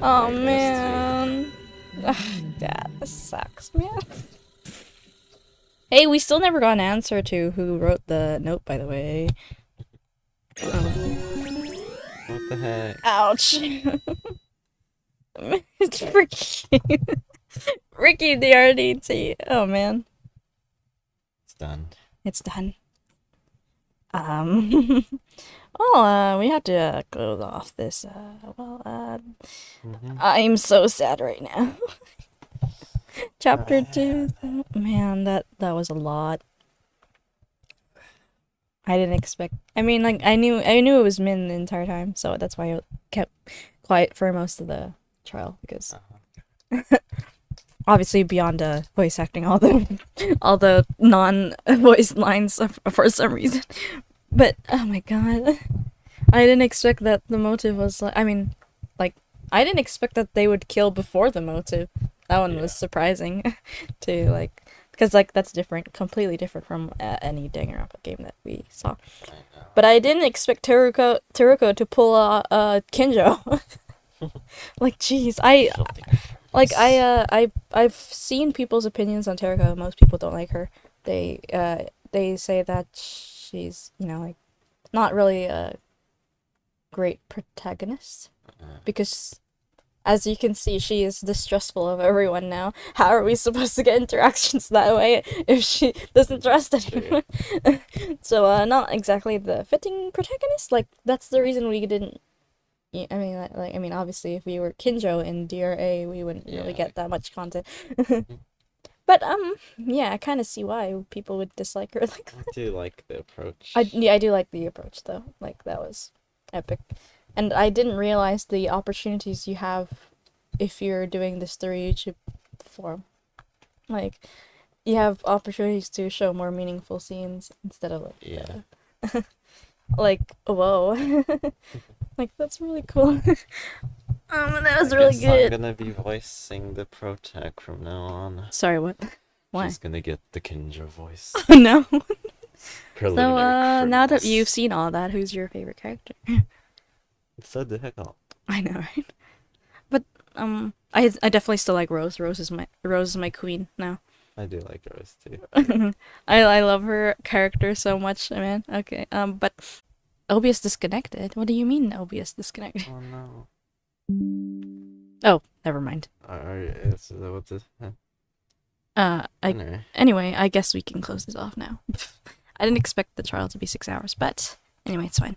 Oh, man. Ugh, Dad, this sucks, man. Hey, we still never got an answer to who wrote the note, by the way. What the heck? Ouch. It's Ricky. Ricky the RDT. Oh, man. It's done. It's done. We have to close off this, I'm so sad right now. Chapter 2. Man, that was a lot. I didn't expect. I mean, like, I knew it was Min the entire time, so that's why I kept quiet for most of the trial, because obviously beyond voice acting, all the non-voice lines for some reason. But oh my god, I didn't expect that the motive was like. I mean, like, I didn't expect that they would kill before the motive. That one was surprising to like, because like that's different, completely different from any Danganronpa game that we saw. But I didn't expect Teruko to pull Kinjo. Like, jeez, I've seen people's opinions on Teruko. Most people don't like her. They say that she's, you know, like, not really a great protagonist, because as you can see, she is distrustful of everyone now. How are we supposed to get interactions that way if she doesn't trust anyone? So not exactly the fitting protagonist. Like, that's the reason we didn't. I mean, obviously, if we were Kinjo in DRA, we wouldn't really get that much content. But yeah, I kind of see why people would dislike her like that. I do like the approach. I do like the approach though. Like, that was epic, and I didn't realize the opportunities you have if you're doing this through YouTube form. Like, you have opportunities to show more meaningful scenes instead of like, like, whoa. Like, that's really cool. That was really good. I'm gonna be voicing the Protag from now on. Sorry, what? Why? She's gonna get the Kinjo voice. No. So, Preliminary now that criminals. you've seen all that, who's your favorite character? So difficult. I know, right? But I definitely still like Rose. Rose is my queen now. I do like Rose too. I love her character so much, man. Okay, but OBS disconnected. What do you mean OBS disconnected? Oh no. Oh, never mind. What's this? Anyway, I guess we can close this off now. I didn't expect the trial to be 6 hours, but anyway, it's fine.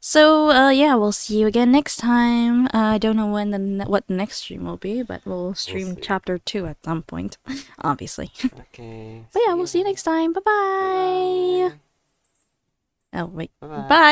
So, yeah, we'll see you again next time. I don't know what the next stream will be, but we'll stream chapter 2 at some point, obviously. Okay. But yeah, we'll see you next time. Bye-bye. Oh, wait. Bye-bye. Bye.